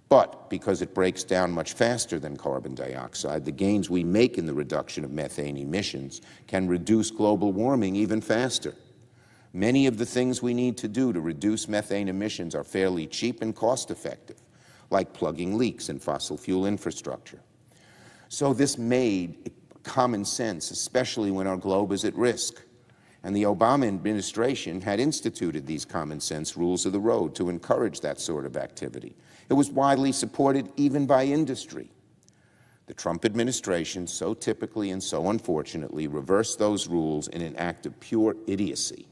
But because it breaks down much faster than carbon dioxide, the gains we make in the reduction of methane emissions can reduce global warming even faster. Many of the things we need to do to reduce methane emissions are fairly cheap and cost-effective, like plugging leaks in fossil fuel infrastructure. So this made common sense, especially when our globe is at risk. And the Obama administration had instituted these common sense rules of the road to encourage that sort of activity. It was widely supported even by industry. The Trump administration so typically and so unfortunately reversed those rules in an act of pure idiocy.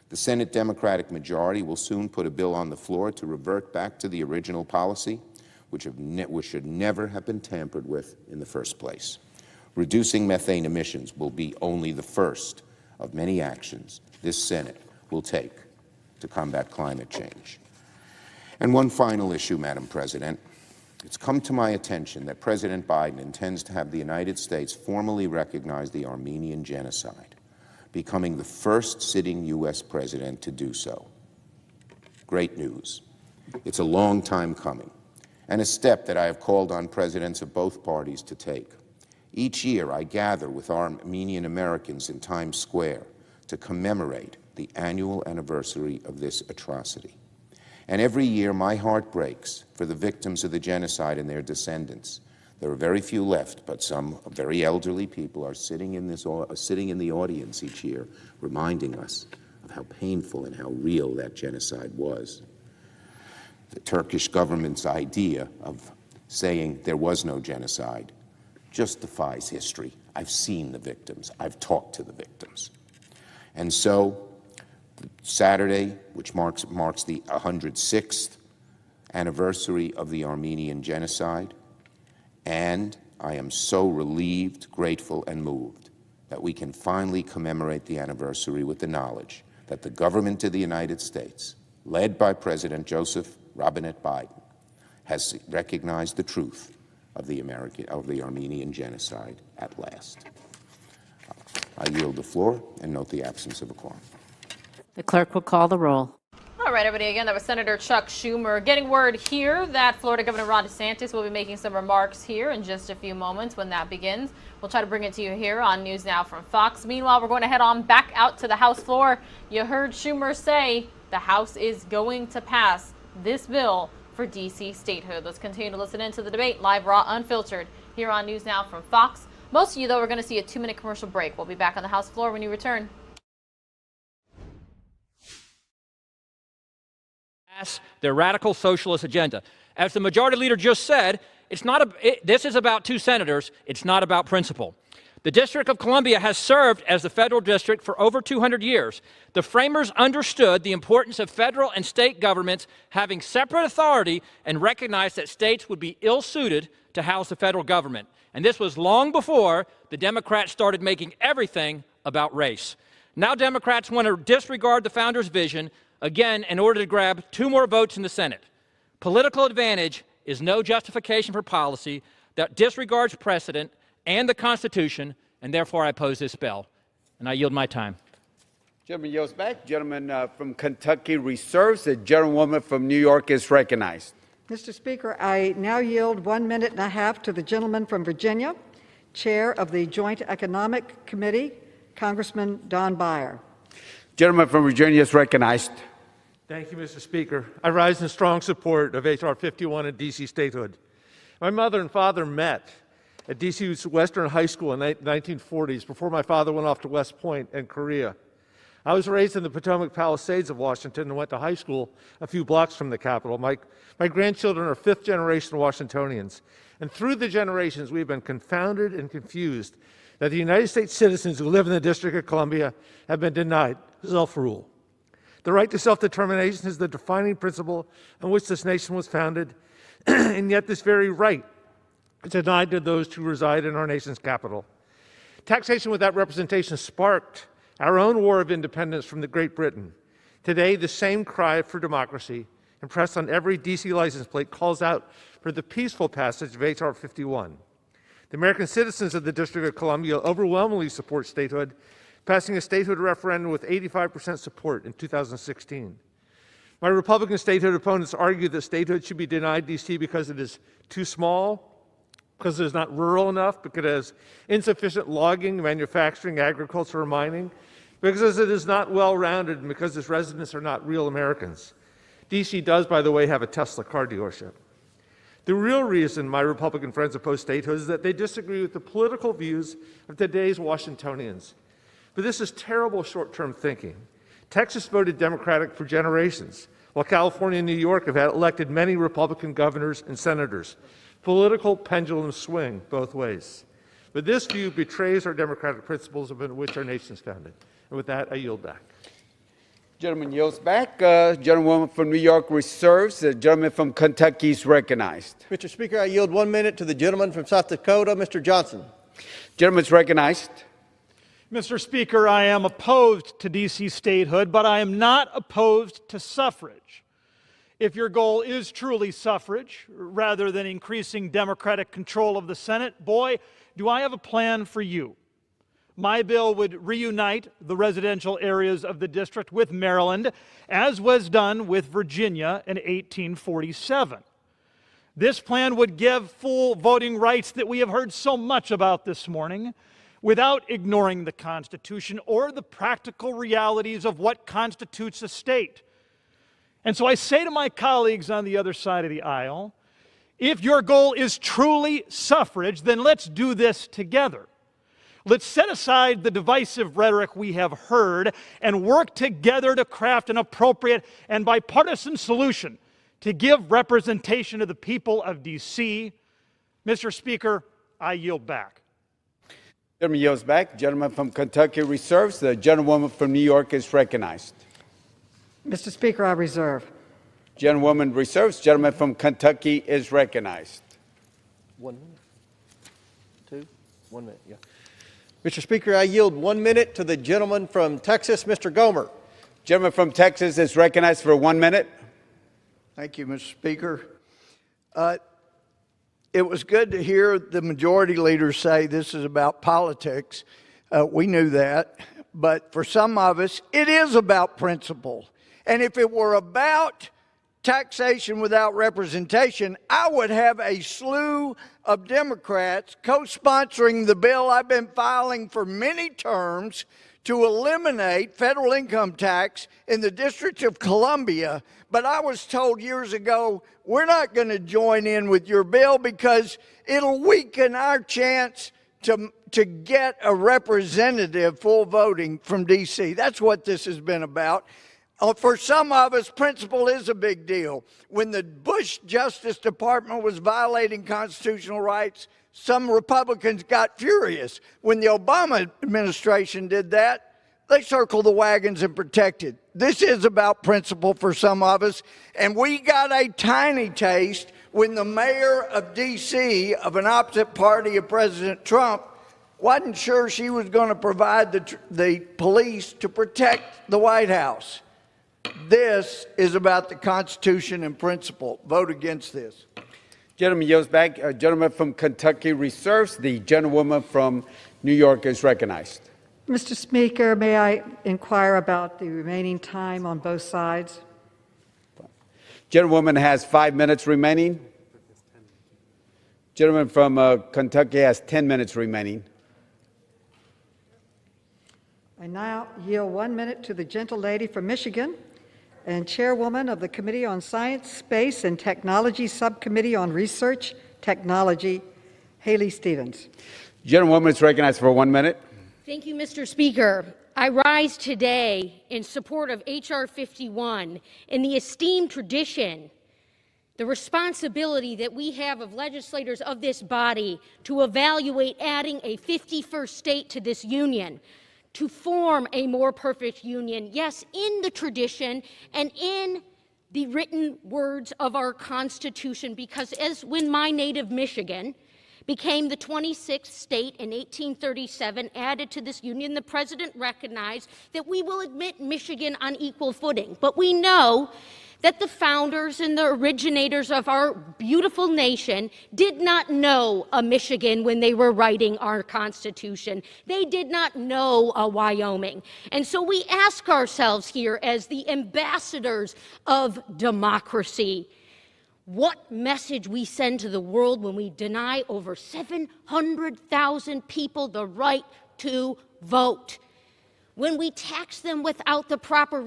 The Senate Democratic majority will soon put a bill on the floor to revert back to the original policy, which should never have been tampered with in the first place. Reducing methane emissions will be only the first of many actions this Senate will take to combat climate change. And one final issue, Madam President. It's come to my attention that President Biden intends to have the United States formally recognize the Armenian genocide, becoming the first sitting U.S. president to do so. Great news. It's a long time coming, and a step that I have called on presidents of both parties to take. Each year, I gather with Armenian Americans in Times Square to commemorate the annual anniversary of this atrocity. And every year, my heart breaks for the victims of the genocide and their descendants. There are very few left, but some very elderly people are sitting in the audience each year, reminding us of how painful and how real that genocide was. The Turkish government's idea of saying there was no genocide just defies history. I've seen the victims. I've talked to the victims. And so, Saturday, which marks the 106th anniversary of the Armenian genocide, and I am so relieved, grateful, and moved that we can finally commemorate the anniversary with the knowledge that the government of the United States, led by President Joseph Robinette Biden, has recognized the truth of the Armenian genocide at last. I yield the floor and note the absence of a quorum. The clerk will call the roll. All right, everybody, again, that was Senator Chuck Schumer. Getting word here that Florida Governor Ron DeSantis will be making some remarks here in just a few moments when that begins. We'll try to bring it to you here on News Now from Fox. Meanwhile, we're going to head on back out to the House floor. You heard Schumer say the House is going to pass this bill for D.C. statehood. Let's continue to listen into the debate, live, raw, unfiltered, here on News Now from Fox. Most of you, though, are going to see a 2-minute commercial break. We'll be back on the House floor when you return. Their radical socialist agenda. As the majority leader just said, this is about 2 senators. It's not about principle. The District of Columbia has served as the federal district for over 200 years. The framers understood the importance of federal and state governments having separate authority and recognized that states would be ill-suited to house the federal government. And this was long before the Democrats started making everything about race. Now Democrats want to disregard the founders' vision, again, in order to grab 2 more votes in the Senate. Political advantage is no justification for policy that disregards precedent and the Constitution, and therefore I oppose this bill. And I yield my time. Gentleman yields back. Gentleman from Kentucky reserves. The gentlewoman from New York is recognized. Mr. Speaker, I now yield 1.5 minutes to the gentleman from Virginia, Chair of the Joint Economic Committee, Congressman Don Beyer. Gentleman from Virginia is recognized. Thank you, Mr. Speaker. I rise in strong support of H.R. 51 and D.C. statehood. My mother and father met at D.C.'s Western High School in the 1940s, before my father went off to West Point and Korea. I was raised in the Potomac Palisades of Washington and went to high school a few blocks from the Capitol. My grandchildren are fifth-generation Washingtonians. And through the generations, we've been confounded and confused that the United States citizens who live in the District of Columbia have been denied self-rule. The right to self-determination is the defining principle on which this nation was founded, and yet this very right is denied to those who reside in our nation's capital. Taxation without representation sparked our own war of independence from Great Britain. Today, the same cry for democracy, impressed on every D.C. license plate, calls out for the peaceful passage of H.R. 51. The American citizens of the District of Columbia overwhelmingly support statehood, passing a statehood referendum with 85% support in 2016. My Republican statehood opponents argue that statehood should be denied D.C. because it is too small, because it is not rural enough, because it has insufficient logging, manufacturing, agriculture, or mining, because it is not well-rounded, and because its residents are not real Americans. D.C. does, by the way, have a Tesla car dealership. The real reason my Republican friends oppose statehood is that they disagree with the political views of today's Washingtonians. But this is terrible short-term thinking. Texas voted Democratic for generations, while California and New York have had elected many Republican governors and senators. Political pendulums swing both ways. But this view betrays our democratic principles upon which our nation is founded. And with that, I yield back. Gentleman yields back. Gentlewoman from New York reserves. The gentleman from Kentucky is recognized. Mr. Speaker, I yield 1 minute to the gentleman from South Dakota, Mr. Johnson. Gentleman is recognized. Mr. Speaker, I am opposed to D.C. statehood, but I am not opposed to suffrage. If your goal is truly suffrage, rather than increasing Democratic control of the Senate, boy, do I have a plan for you. My bill would reunite the residential areas of the district with Maryland, as was done with Virginia in 1847. This plan would give full voting rights that we have heard so much about this morning, without ignoring the Constitution or the practical realities of what constitutes a state. And so I say to my colleagues on the other side of the aisle, if your goal is truly suffrage, then let's do this together. Let's set aside the divisive rhetoric we have heard and work together to craft an appropriate and bipartisan solution to give representation to the people of D.C. Mr. Speaker, I yield back. Gentleman yields back. Gentleman from Kentucky reserves. The gentlewoman from New York is recognized. Mr. Speaker, I reserve. Gentlewoman reserves. Gentleman from Kentucky is recognized. 1 minute. 2? 1 minute, yeah. Mr. Speaker, I yield 1 minute to the gentleman from Texas, Mr. Gomer. Gentleman from Texas is recognized for 1 minute. Thank you, Mr. Speaker. It was good to hear the majority leader say this is about politics. We knew that. But for some of us, it is about principle. And if it were about taxation without representation, I would have a slew of Democrats co-sponsoring the bill I've been filing for many terms to eliminate federal income tax in the District of Columbia. But I was told years ago, we're not going to join in with your bill because it'll weaken our chance to get a representative full voting from D.C. That's what this has been about. For some of us, principle is a big deal. When the Bush Justice Department was violating constitutional rights, some Republicans got furious. When the Obama administration did that, they circled the wagons and protected. This is about principle for some of us, and we got a tiny taste when the mayor of D.C., of an opposite party of President Trump, wasn't sure she was going to provide the police to protect the White House. This is about the Constitution and principle. Vote against this. Gentleman yields back. Gentleman from Kentucky reserves. The gentlewoman from New York is recognized. Mr. Speaker, may I inquire about the remaining time on both sides? Gentlewoman has 5 minutes remaining. Gentleman from Kentucky has 10 minutes remaining. I now yield 1 minute to the gentlelady from Michigan and chairwoman of the Committee on Science, Space, and Technology Subcommittee on Research, Technology, Haley Stevens. Gentlewoman is recognized for 1 minute. Thank you, Mr. Speaker. I rise today in support of H.R. 51 in the esteemed tradition, the responsibility that we have of legislators of this body to evaluate adding a 51st state to this union, to form a more perfect union, yes, in the tradition and in the written words of our Constitution, because as when my native Michigan became the 26th state in 1837, added to this union, the president recognized that we will admit Michigan on equal footing. But we know that the founders and the originators of our beautiful nation did not know a Michigan when they were writing our Constitution. They did not know a Wyoming. And so we ask ourselves here as the ambassadors of democracy, what message we send to the world when we deny over 700,000 people the right to vote, when we tax them without the proper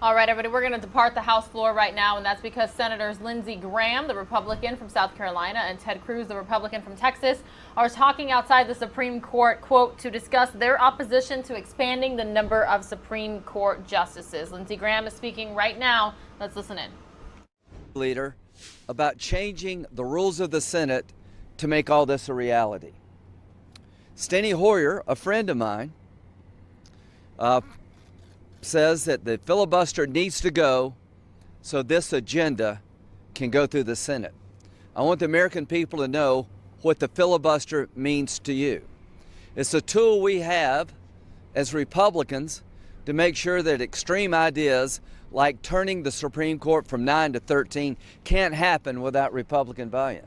All right, everybody, we're going to depart the House floor right now, and that's because Senators Lindsey Graham, the Republican from South Carolina, and Ted Cruz, the Republican from Texas, are talking outside the Supreme Court, quote, to discuss their opposition to expanding the number of Supreme Court justices. Lindsey Graham is speaking right now. Let's listen in. Leader, about changing the rules of the Senate to make all this a reality. Steny Hoyer, a friend of mine, says that the filibuster needs to go so this agenda can go through the Senate. I want the American people to know what the filibuster means to you. It's a tool we have as Republicans to make sure that extreme ideas like turning the Supreme Court from 9 to 13 can't happen without Republican buy-in.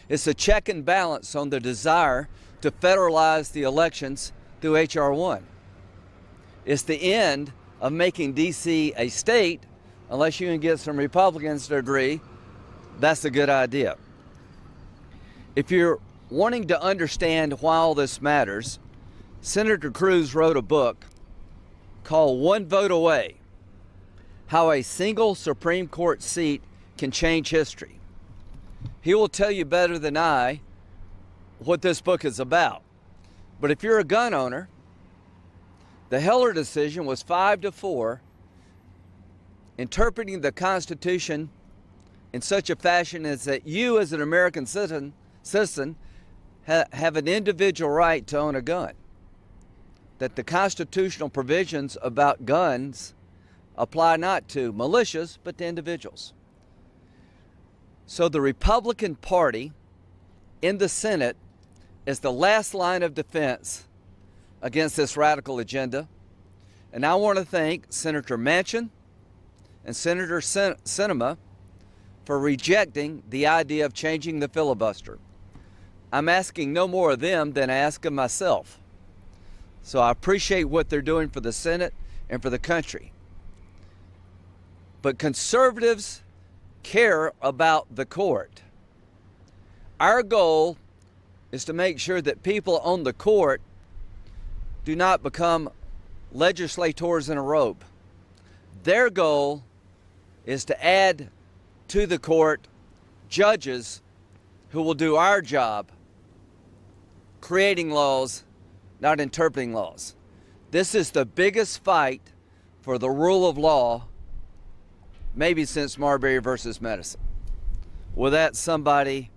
It's a check and balance on the desire to federalize the elections through H.R. 1. It's the end of making D.C. a state unless you can get some Republicans to agree that's a good idea. If you're wanting to understand why all this matters, Senator Cruz wrote a book called One Vote Away: How a Single Supreme Court Seat Can Change History. He will tell you better than I what this book is about. But if you're a gun owner, the Heller decision was 5-4, interpreting the Constitution in such a fashion as that you as an American citizen have an individual right to own a gun. That the constitutional provisions about guns apply not to militias, but to individuals. So the Republican Party in the Senate is the last line of defense against this radical agenda. And I want to thank Senator Manchin and Senator Sinema for rejecting the idea of changing the filibuster. I'm asking no more of them than I ask of myself. So I appreciate what they're doing for the Senate and for the country. But conservatives care about the court. Our goal is to make sure that people on the court do not become legislators in a robe. Their goal is to add to the court judges who will do our job, creating laws, not interpreting laws. This is the biggest fight for the rule of law, maybe since Marbury versus Madison. With that, somebody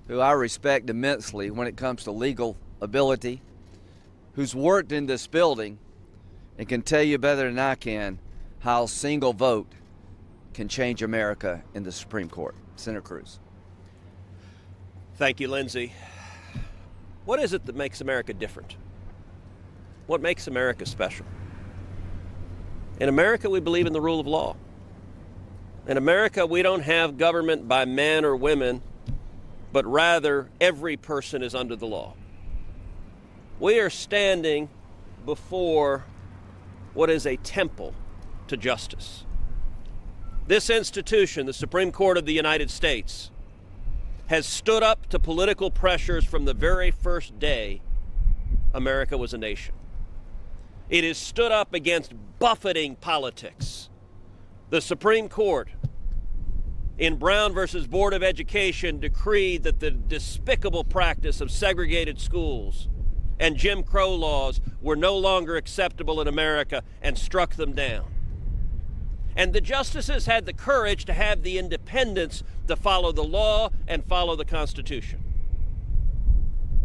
who I respect immensely when it comes to legal ability, who's worked in this building and can tell you better than I can how a single vote can change America in the Supreme Court. Senator Cruz. Thank you, Lindsey. What is it that makes America different? What makes America special? In America, we believe in the rule of law. In America, we don't have government by men or women, but rather every person is under the law. We are standing before what is a temple to justice. This institution, the Supreme Court of the United States, has stood up to political pressures from the very first day America was a nation. It has stood up against buffeting politics. The Supreme Court in Brown versus Board of Education, decreed that the despicable practice of segregated schools and Jim Crow laws were no longer acceptable in America and struck them down. And the justices had the courage to have the independence to follow the law and follow the Constitution.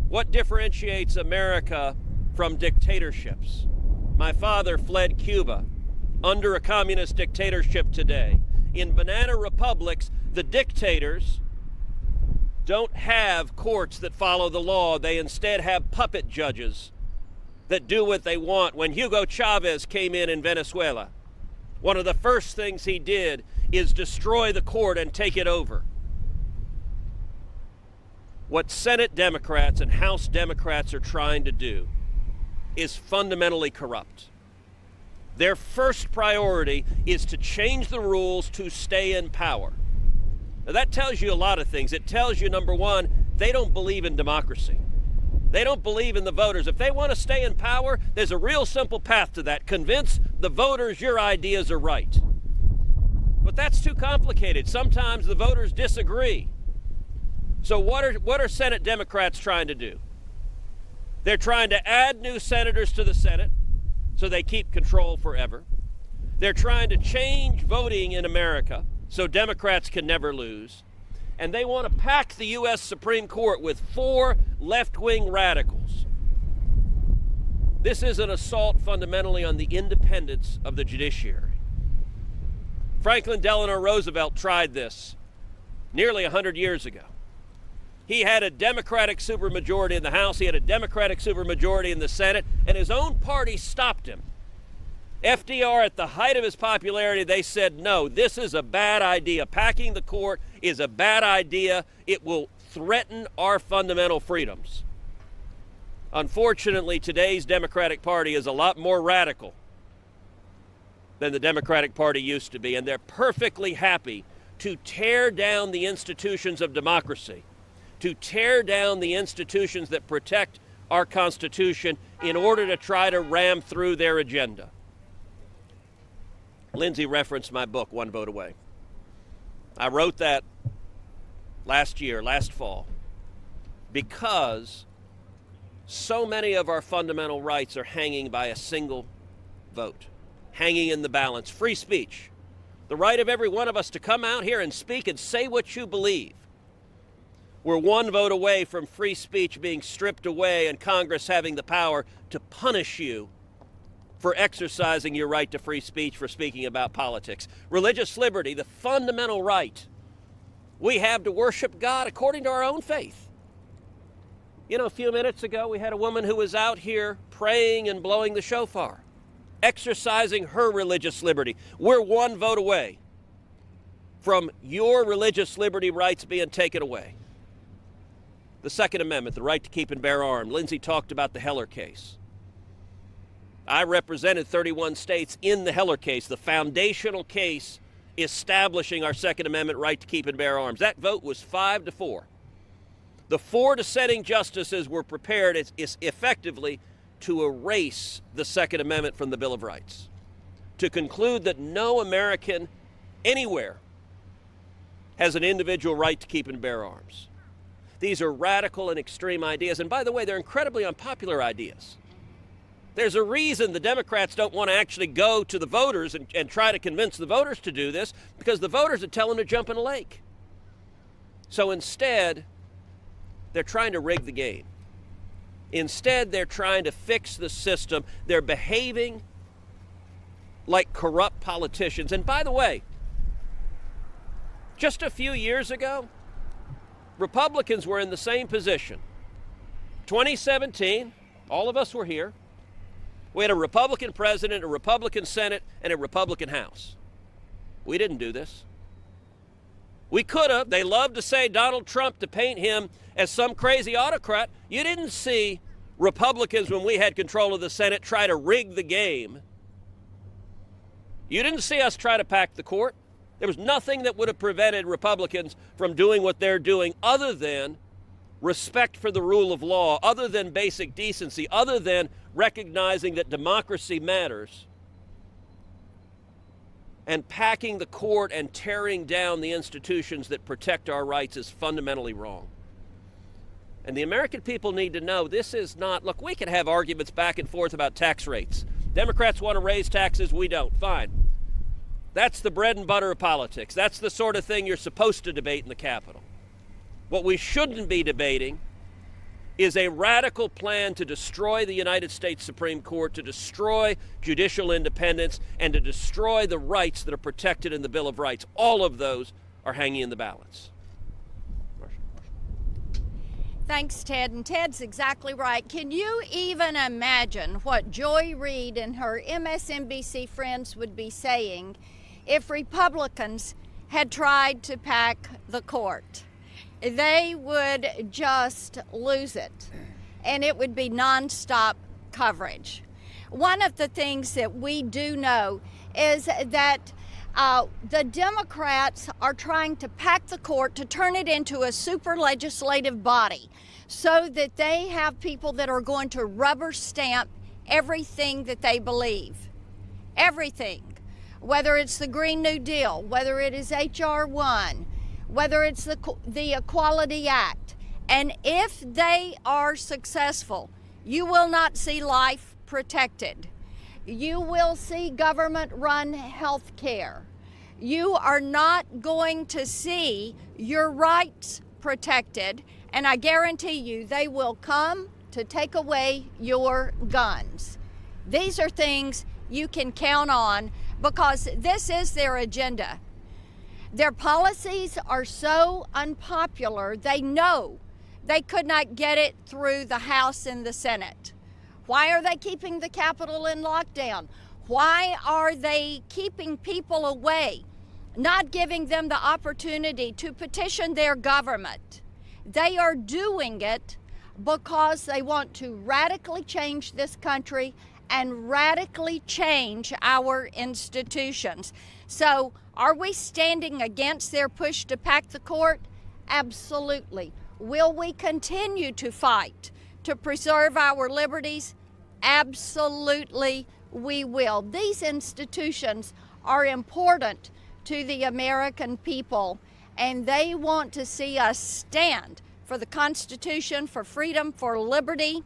What differentiates America from dictatorships? My father fled Cuba under a communist dictatorship today. In banana republics, the dictators don't have courts that follow the law. They instead have puppet judges that do what they want. When Hugo Chavez came in Venezuela, one of the first things he did is destroy the court and take it over. What Senate Democrats and House Democrats are trying to do is fundamentally corrupt. Their first priority is to change the rules to stay in power. Now that tells you a lot of things. It tells you, number one, they don't believe in democracy. They don't believe in the voters. If they want to stay in power, there's a real simple path to that. Convince the voters your ideas are right. But that's too complicated. Sometimes the voters disagree. So what are Senate Democrats trying to do? They're trying to add new senators to the Senate so they keep control forever. They're trying to change voting in America so Democrats can never lose. And they want to pack the U.S. Supreme Court with 4 left-wing radicals. This is an assault fundamentally on the independence of the judiciary. Franklin Delano Roosevelt tried this nearly 100 years ago. He had a Democratic supermajority in the House, he had a Democratic supermajority in the Senate, and his own party stopped him. FDR, at the height of his popularity, they said, no, this is a bad idea. Packing the court is a bad idea. It will threaten our fundamental freedoms. Unfortunately, today's Democratic Party is a lot more radical than the Democratic Party used to be, and they're perfectly happy to tear down the institutions of democracy, to tear down the institutions that protect our Constitution in order to try to ram through their agenda. Lindsay referenced my book, One Vote Away. I wrote that last fall, because so many of our fundamental rights are hanging by a single vote, hanging in the balance. Free speech, the right of every one of us to come out here and speak and say what you believe. We're one vote away from free speech being stripped away and Congress having the power to punish you for exercising your right to free speech, for speaking about politics. Religious liberty, the fundamental right we have to worship God according to our own faith. You know, a few minutes ago, we had a woman who was out here praying and blowing the shofar, exercising her religious liberty. We're one vote away from your religious liberty rights being taken away. The Second Amendment, the right to keep and bear arms. Lindsay talked about the Heller case. I represented 31 states in the Heller case, the foundational case establishing our Second Amendment right to keep and bear arms. That vote was 5-4. The 4 dissenting justices were prepared effectively to erase the Second Amendment from the Bill of Rights, to conclude that no American anywhere has an individual right to keep and bear arms. These are radical and extreme ideas, and by the way, they're incredibly unpopular ideas. There's a reason the Democrats don't want to actually go to the voters and try to convince the voters to do this, because the voters would tell them to jump in a lake. So instead, they're trying to rig the game. Instead, they're trying to fix the system. They're behaving like corrupt politicians. And by the way, just a few years ago, Republicans were in the same position. 2017, all of us were here. We had a Republican president, a Republican Senate, and a Republican House. We didn't do this. We could have. They love to say Donald Trump, to paint him as some crazy autocrat. You didn't see Republicans, when we had control of the Senate, try to rig the game. You didn't see us try to pack the court. There was nothing that would have prevented Republicans from doing what they're doing, other than respect for the rule of law, other than basic decency, other than recognizing that democracy matters. and packing the court and tearing down the institutions that protect our rights is fundamentally wrong. And the American people need to know this is not, look, we can have arguments back and forth about tax rates. Democrats want to raise taxes, we don't. Fine. That's the bread and butter of politics. That's the sort of thing you're supposed to debate in the Capitol. What we shouldn't be debating is a radical plan to destroy the United States Supreme Court, to destroy judicial independence, and to destroy the rights that are protected in the Bill of Rights. All of those are hanging in the balance. Thanks, Ted. And Ted's exactly right. Can you even imagine what Joy Reid and her MSNBC friends would be saying if Republicans had tried to pack the court? They would just lose it, and it would be nonstop coverage. One of the things that we do know is that the Democrats are trying to pack the court to turn it into a super legislative body so that they have people that are going to rubber stamp everything that they believe. Everything. Whether it's the Green New Deal, whether it is H.R. 1, whether it's the Equality Act. And if they are successful, you will not see life protected. You will see government-run health care. You are not going to see your rights protected, and I guarantee you they will come to take away your guns. These are things you can count on because this is their agenda. Their policies are so unpopular, they know they could not get it through the House and the Senate. Why are they keeping the Capitol in lockdown? Why are they keeping people away, not giving them the opportunity to petition their government? They are doing it because they want to radically change this country and radically change our institutions. So, are we standing against their push to pack the court? Absolutely. Will we continue to fight to preserve our liberties? Absolutely, we will. These institutions are important to the American people, and they want to see us stand for the Constitution, for freedom, for liberty,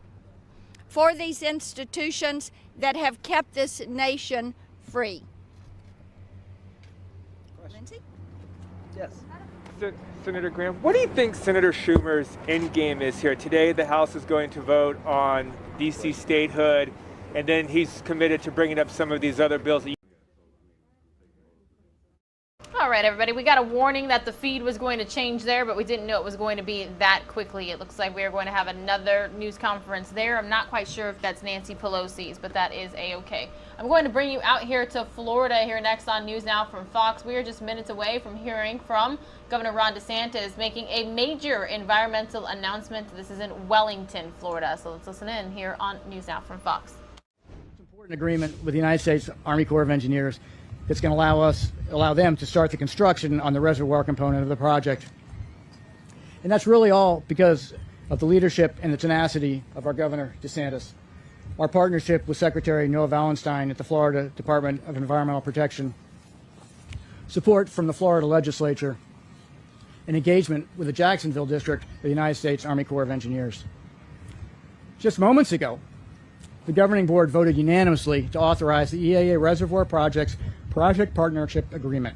for these institutions that have kept this nation free. Lindsay? Yes. Senator Graham, what do you think Senator Schumer's end game is here? Today, the House is going to vote on D.C. statehood, and then he's committed to bringing up some of these other bills. All right, everybody, we got a warning that the feed was going to change there, but we didn't know it was going to be that quickly. It looks like we are going to have another news conference there. I'm not quite sure if that's Nancy Pelosi's, but that is A-OK. I'm going to bring you out here to Florida here next on News Now from Fox. We are just minutes away from hearing from Governor Ron DeSantis making a major environmental announcement. This is in Wellington, Florida. So let's listen in here on News Now from Fox. Important agreement with the United States Army Corps of Engineers that's going to allow them to start the construction on the reservoir component of the project. And that's really all because of the leadership and the tenacity of our Governor DeSantis. Our partnership with Secretary Noah Wallenstein at the Florida Department of Environmental Protection, support from the Florida legislature, and engagement with the Jacksonville District of the United States Army Corps of Engineers. Just moments ago, the governing board voted unanimously to authorize the EAA Reservoir Project's Project Partnership Agreement.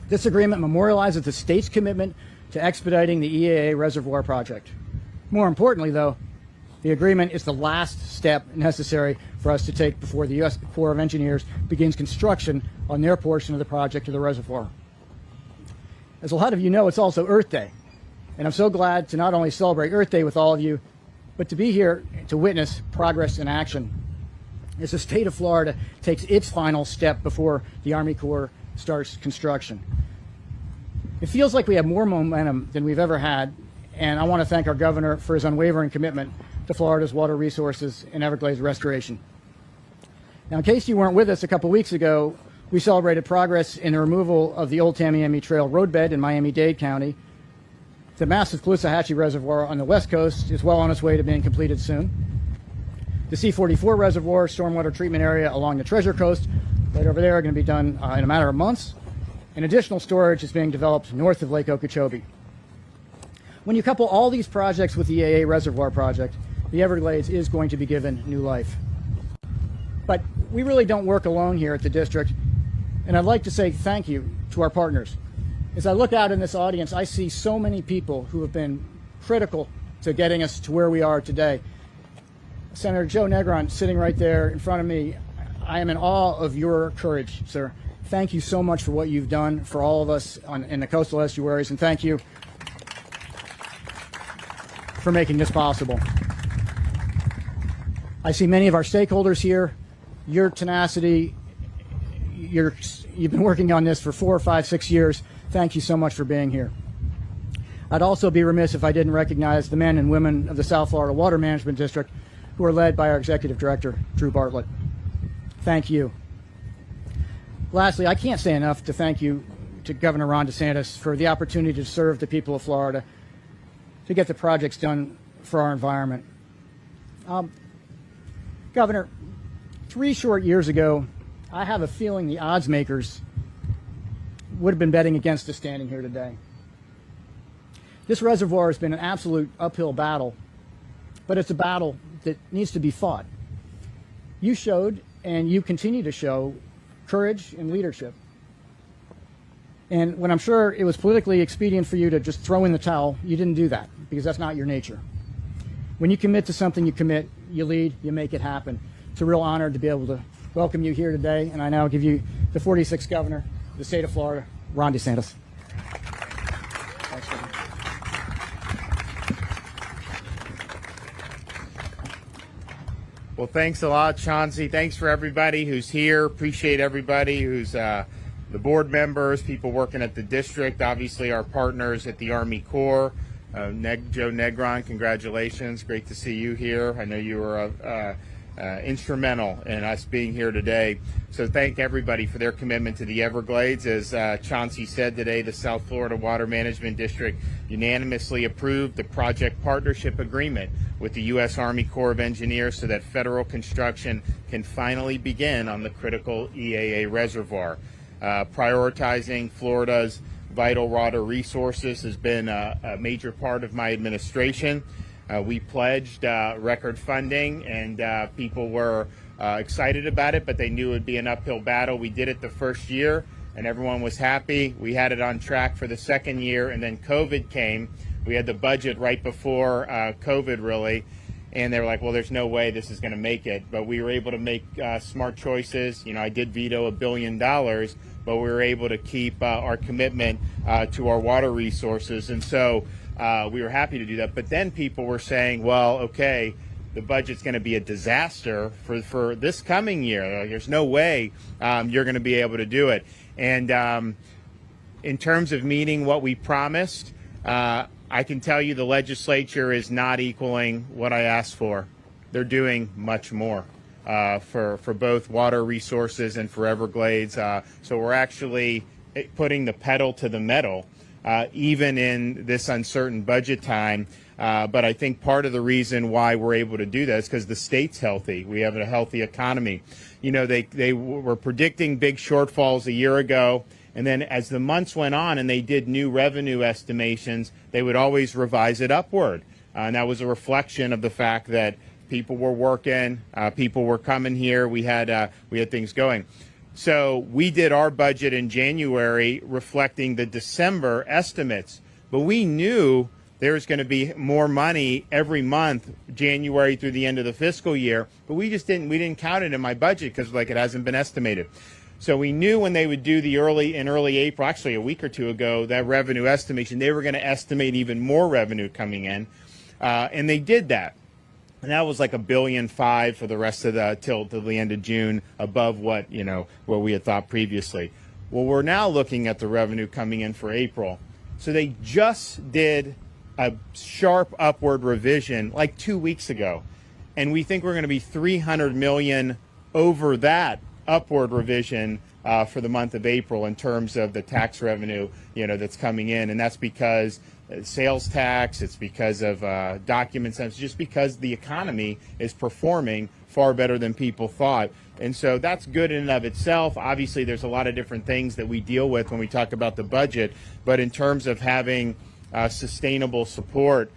This agreement memorializes the state's commitment to expediting the EAA Reservoir Project. More importantly, though, the agreement is the last step necessary for us to take before the U.S. Corps of Engineers begins construction on their portion of the project to the reservoir. As a lot of you know, it's also Earth Day, and I'm so glad to not only celebrate Earth Day with all of you, but to be here to witness progress in action as the state of Florida takes its final step before the Army Corps starts construction. It feels like we have more momentum than we've ever had, and I want to thank our governor for his unwavering commitment to Florida's water resources and Everglades restoration. Now, in case you weren't with us a couple weeks ago, we celebrated progress in the removal of the old Tamiami Trail roadbed in Miami-Dade County. The massive Caloosahatchee Reservoir on the west coast is well on its way to being completed soon. The C-44 Reservoir stormwater treatment area along the Treasure Coast right over there are going to be done in a matter of months, and additional storage is being developed north of Lake Okeechobee. When you couple all these projects with the EAA Reservoir project, the Everglades is going to be given new life. But we really don't work alone here at the district, and I'd like to say thank you to our partners. As I look out in this audience, I see so many people who have been critical to getting us to where we are today. Senator Joe Negron, sitting right there in front of me, I am in awe of your courage, sir. Thank you so much for what you've done for all of us in the coastal estuaries, and thank you for making this possible. I see many of our stakeholders here. Your tenacity, you've been working on this for 4, 5, 6 years. Thank you so much for being here. I'd also be remiss if I didn't recognize the men and women of the South Florida Water Management District who are led by our Executive Director, Drew Bartlett. Thank you. Lastly, I can't say enough to thank you to Governor Ron DeSantis for the opportunity to serve the people of Florida, to get the projects done for our environment. Governor, 3 short years ago, I have a feeling the odds makers would have been betting against us standing here today. This reservoir has been an absolute uphill battle, but it's a battle that needs to be fought. You showed, and you continue to show, courage and leadership. And when I'm sure it was politically expedient for you to just throw in the towel, you didn't do that, because that's not your nature. When you commit to something, you commit, you lead, you make it happen. It's a real honor to be able to welcome you here today, and I now give you the 46th Governor of the state of Florida, Ron DeSantis. Thanks, Governor. Well, thanks a lot, Chauncey. Thanks for everybody who's here. Appreciate everybody who's the board members, people working at the district, obviously our partners at the Army Corps. Joe Negron, congratulations. Great to see you here. I know you were instrumental in us being here today. So thank everybody for their commitment to the Everglades. As Chauncey said today, the South Florida Water Management District unanimously approved the project partnership agreement with the U.S. Army Corps of Engineers so that federal construction can finally begin on the critical EAA reservoir. Prioritizing Florida's vital water resources has been a major part of my administration. We pledged record funding, and people were excited about it, but they knew it would be an uphill battle. We did it the first year, and everyone was happy. We had it on track for the second year, and then COVID came. We had the budget right before COVID, really, and they were like, well, there's no way this is going to make it. But we were able to make smart choices. You know, I did veto $1 billion, but we were able to keep our commitment to our water resources. And so we were happy to do that. But then people were saying, well, okay, the budget's going to be a disaster for this coming year. There's no way you're going to be able to do it. And in terms of meeting what we promised, I can tell you the legislature is not equaling what I asked for. They're doing much more for both water resources and for Everglades. So we're actually putting the pedal to the metal, even in this uncertain budget time. But I think part of the reason why we're able to do that is because the state's healthy. We have a healthy economy. You know, they were predicting big shortfalls a year ago. And then as the months went on and they did new revenue estimations, they would always revise it upward. And that was a reflection of the fact that people were working, people were coming here, we had things going. So we did our budget in January reflecting the December estimates, but we knew there was going to be more money every month, January through the end of the fiscal year, but we didn't count it in my budget because it hasn't been estimated. So we knew when they would do in early April, actually a week or two ago, that revenue estimation, they were going to estimate even more revenue coming in, and they did that. And that was like $1.5 billion for the rest of till the end of June, above what we had thought previously. Well, we're now looking at the revenue coming in for April. So they just did a sharp upward revision like 2 weeks ago, and we think we're going to be $300 million over that upward revision for the month of April in terms of the tax revenue that's coming in, and that's because sales tax, it's because of documents, it's just because the economy is performing far better than people thought. And so that's good in and of itself. Obviously, there's a lot of different things that we deal with when we talk about the budget, but in terms of having sustainable support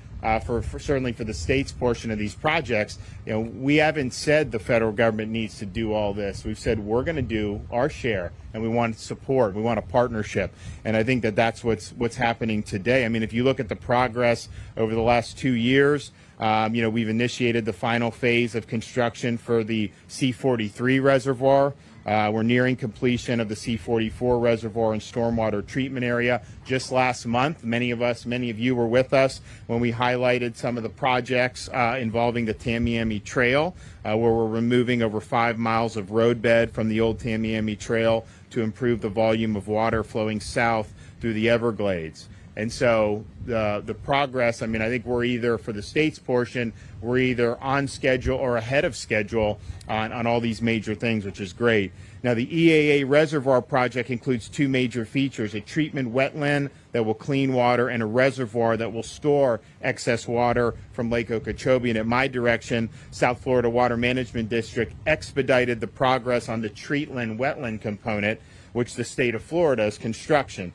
for certainly for the state's portion of these projects, we haven't said the federal government needs to do all this. We've said we're going to do our share, and we want support. We want a partnership, and I think that that's what's happening today. I mean, if you look at the progress over the last 2 years, we've initiated the final phase of construction for the C-43 reservoir. We're nearing completion of the C-44 reservoir and stormwater treatment area. Just last month, many of you were with us when we highlighted some of the projects involving the Tamiami Trail, where we're removing over 5 miles of roadbed from the old Tamiami Trail to improve the volume of water flowing south through the Everglades. And so the progress, I mean, I think we're either, for the state's portion, we're either on schedule or ahead of schedule on all these major things, which is great. Now, the EAA reservoir project includes 2 major features: a treatment wetland that will clean water and a reservoir that will store excess water from Lake Okeechobee. And at my direction, South Florida Water Management District expedited the progress on the treatment wetland component, which the state of Florida is constructing.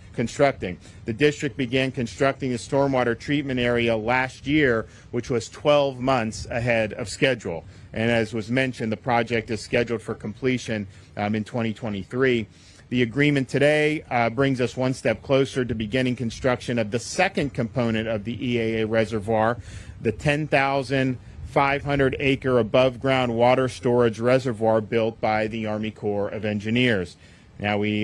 The district began constructing the stormwater treatment area last year, which was 12 months ahead of schedule. And as was mentioned, the project is scheduled for completion in 2023. The agreement today brings us one step closer to beginning construction of the second component of the EAA reservoir, the 10,500-acre above-ground water storage reservoir built by the Army Corps of Engineers. Now, we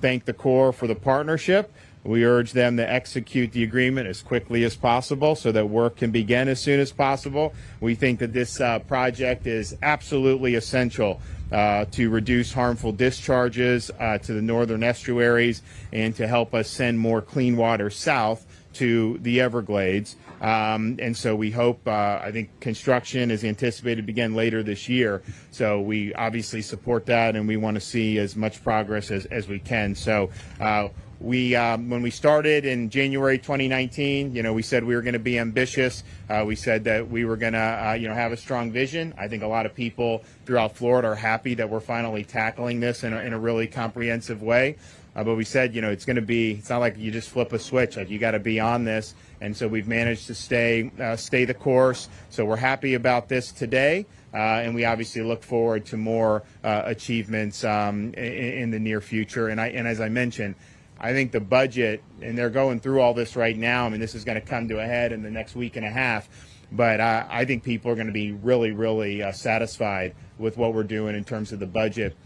thank the Corps for the partnership. We urge them to execute the agreement as quickly as possible so that work can begin as soon as possible. We think that this project is absolutely essential to reduce harmful discharges to the northern estuaries and to help us send more clean water south to the Everglades. And so we hope, I think construction is anticipated to begin later this year. So we obviously support that, and we want to see as much progress as we can. So when we started in January 2019, we said we were going to be ambitious. We said that we were going to, have a strong vision. I think a lot of people throughout Florida are happy that we're finally tackling this in a really comprehensive way. But we said, it's going to be, it's not like you just flip a switch, like you got to be on this. And so we've managed to stay the course. So we're happy about this today. And we obviously look forward to more achievements in the near future. And as I mentioned, I think the budget, and they're going through all this right now. I mean, this is going to come to a head in the next week and a half. But I think people are going to be really, really satisfied with what we're doing in terms of the budget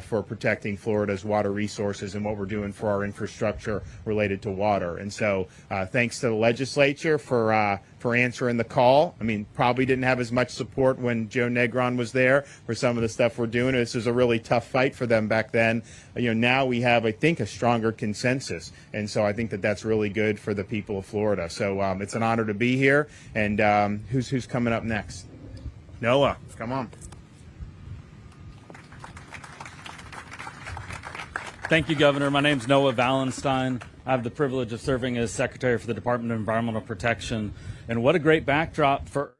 for protecting Florida's water resources and what we're doing for our infrastructure related to water. And so thanks to the legislature for answering the call. I mean, probably didn't have as much support when Joe Negron was there for some of the stuff we're doing. This was a really tough fight for them back then. Now we have, I think, a stronger consensus. And so I think that that's really good for the people of Florida. So it's an honor to be here. And who's coming up next? Noah, come on. Thank you, Governor. My name is Noah Valenstein. I have the privilege of serving as Secretary for the Department of Environmental Protection. And what a great backdrop for...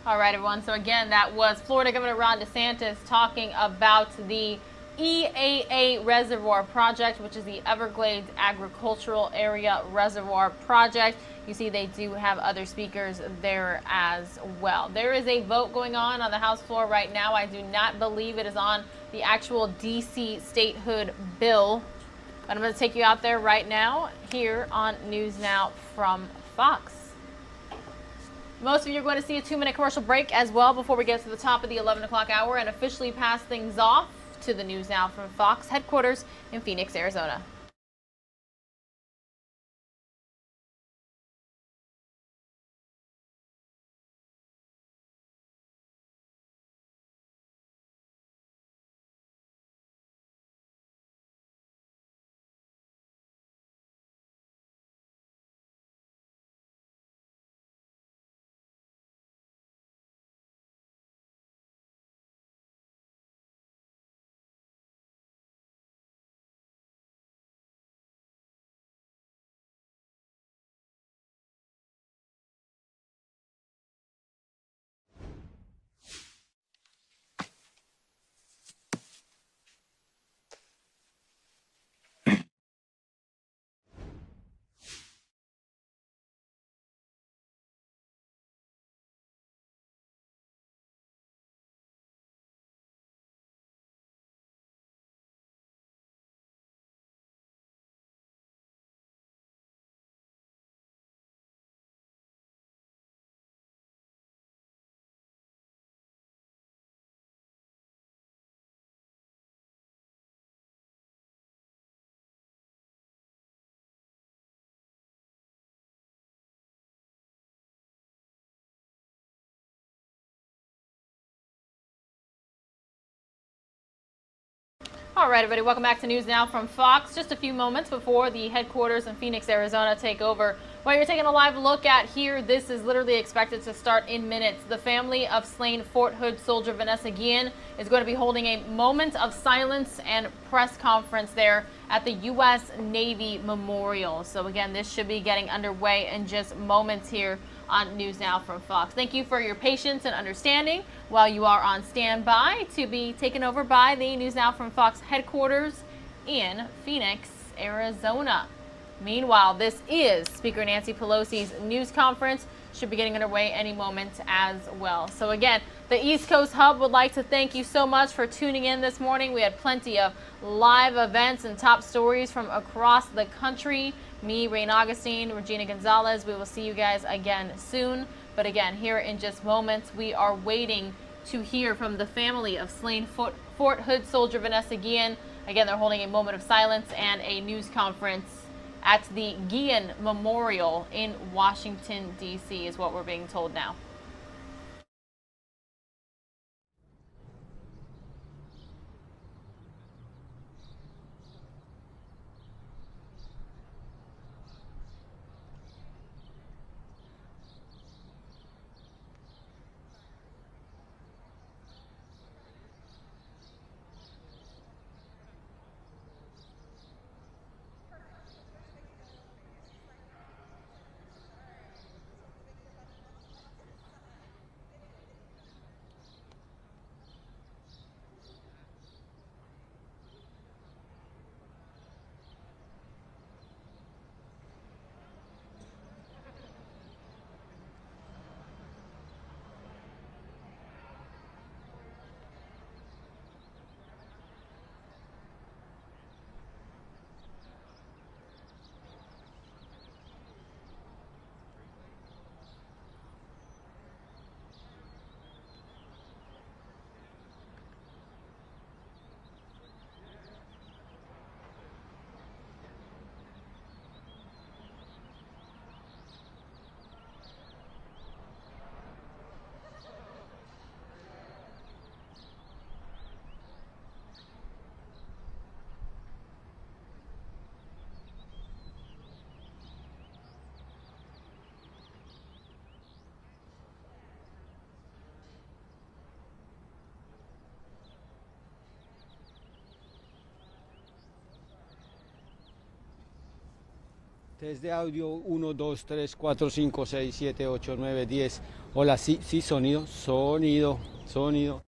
All right, everyone. So again, that was Florida Governor Ron DeSantis talking about the EAA Reservoir Project, which is the Everglades Agricultural Area Reservoir Project. You see they do have other speakers there as well. There is a vote going on the House floor right now. I do not believe it is on the actual D.C. statehood bill. But I'm going to take you out there right now here on News Now from Fox. Most of you are going to see a 2-minute commercial break as well before we get to the top of the 11 o'clock hour and officially pass things off to the News Now from Fox headquarters in Phoenix, Arizona. All right, everybody, welcome back to News Now from Fox. Just a few moments before the headquarters in Phoenix, Arizona take over. What you're taking a live look at here, this is literally expected to start in minutes. The family of slain Fort Hood soldier Vanessa Guillen is going to be holding a moment of silence and press conference there at the U.S. Navy Memorial. So again, this should be getting underway in just moments here on News Now from Fox. Thank you for your patience and understanding while you are on standby to be taken over by the News Now from Fox headquarters in Phoenix, Arizona. Meanwhile, this is Speaker Nancy Pelosi's news conference. Should be getting underway any moment as well. So again, the East Coast Hub would like to thank you so much for tuning in this morning. We had plenty of live events and top stories from across the country. Me, Rain Augustine, Regina Gonzalez. We will see you guys again soon. But again, here in just moments, we are waiting to hear from the family of slain Fort Hood soldier Vanessa Guillen. Again, they're holding a moment of silence and a news conference at the Guillen Memorial in Washington, D.C. is what we're being told now. Test de audio 1, 2, 3, 4, 5, 6, 7, 8, 9, 10. Hola, sí, sí, sonido, sonido, sonido.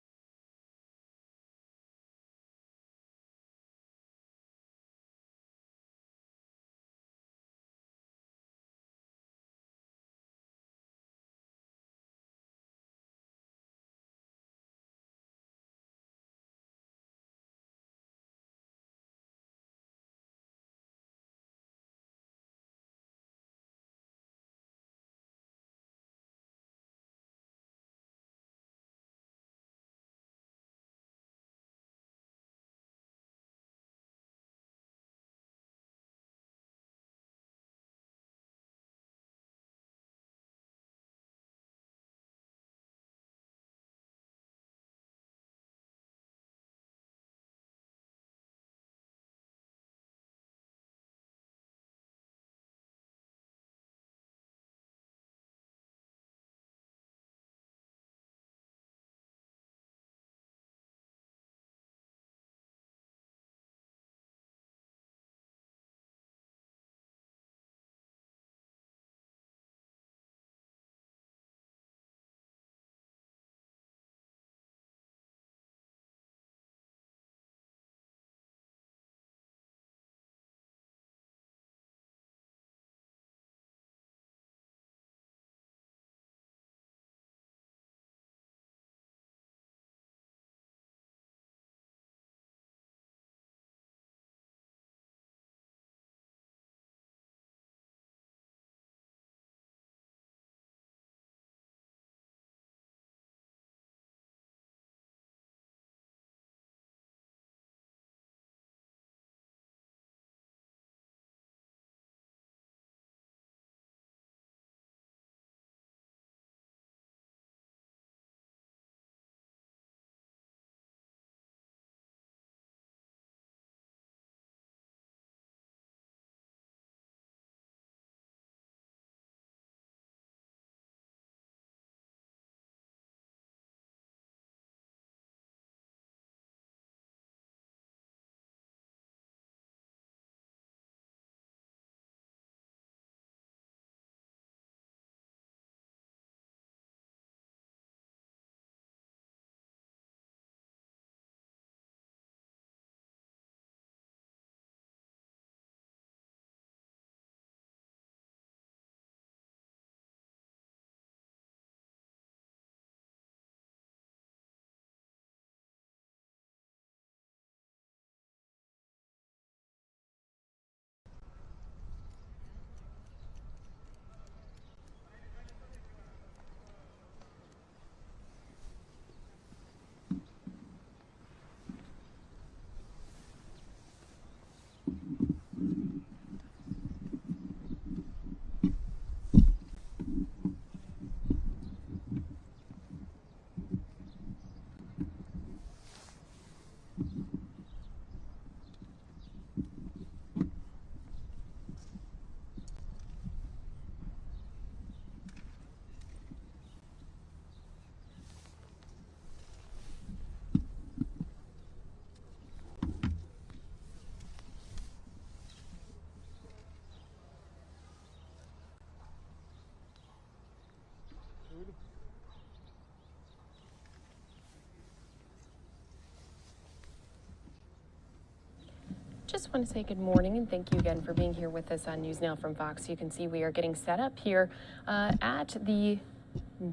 want to say good morning and thank you again for being here with us on News Now from Fox. You can see we are getting set up here at the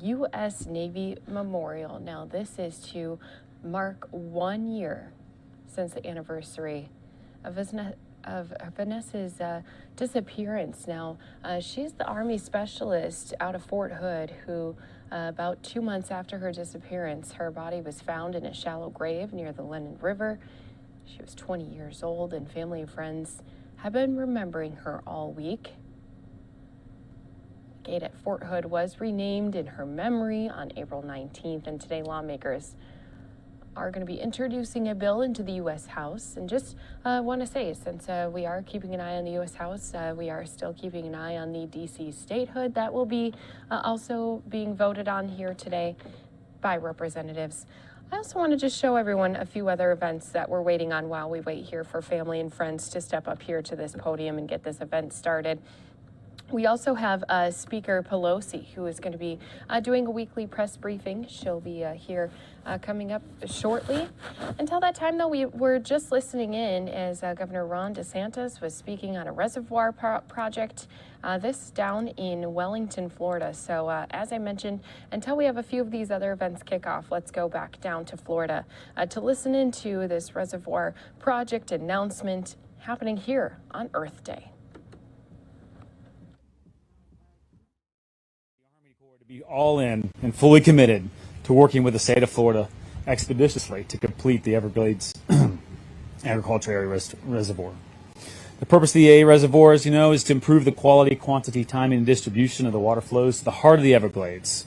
U.S. Navy Memorial. Now, this is to mark 1 year since the anniversary of Vanessa's disappearance. Now, she's the Army specialist out of Fort Hood who, about 2 months after her disappearance, her body was found in a shallow grave near the Lennon River. She was 20 years old, and family and friends have been remembering her all week. The gate at Fort Hood was renamed in her memory on April 19th, and today lawmakers are going to be introducing a bill into the U.S. House. And just want to say, since we are keeping an eye on the U.S. House, we are still keeping an eye on the D.C. statehood. That will be also being voted on here today by representatives. I also want to just show everyone a few other events that we're waiting on while we wait here for family and friends to step up here to this podium and get this event started. We also have Speaker Pelosi, who is going to be doing a weekly press briefing. She'll be here coming up shortly. Until that time, though, we were just listening in as Governor Ron DeSantis was speaking on a reservoir project, this down in Wellington, Florida. So as I mentioned, until we have a few of these other events kick off, let's go back down to Florida to listen into this reservoir project announcement happening here on Earth Day. Be all in and fully committed to working with the state of Florida expeditiously to complete the Everglades Agriculture Area Reservoir. The purpose of the AA Reservoir, as you know, is to improve the quality, quantity, timing, and distribution of the water flows to the heart of the Everglades,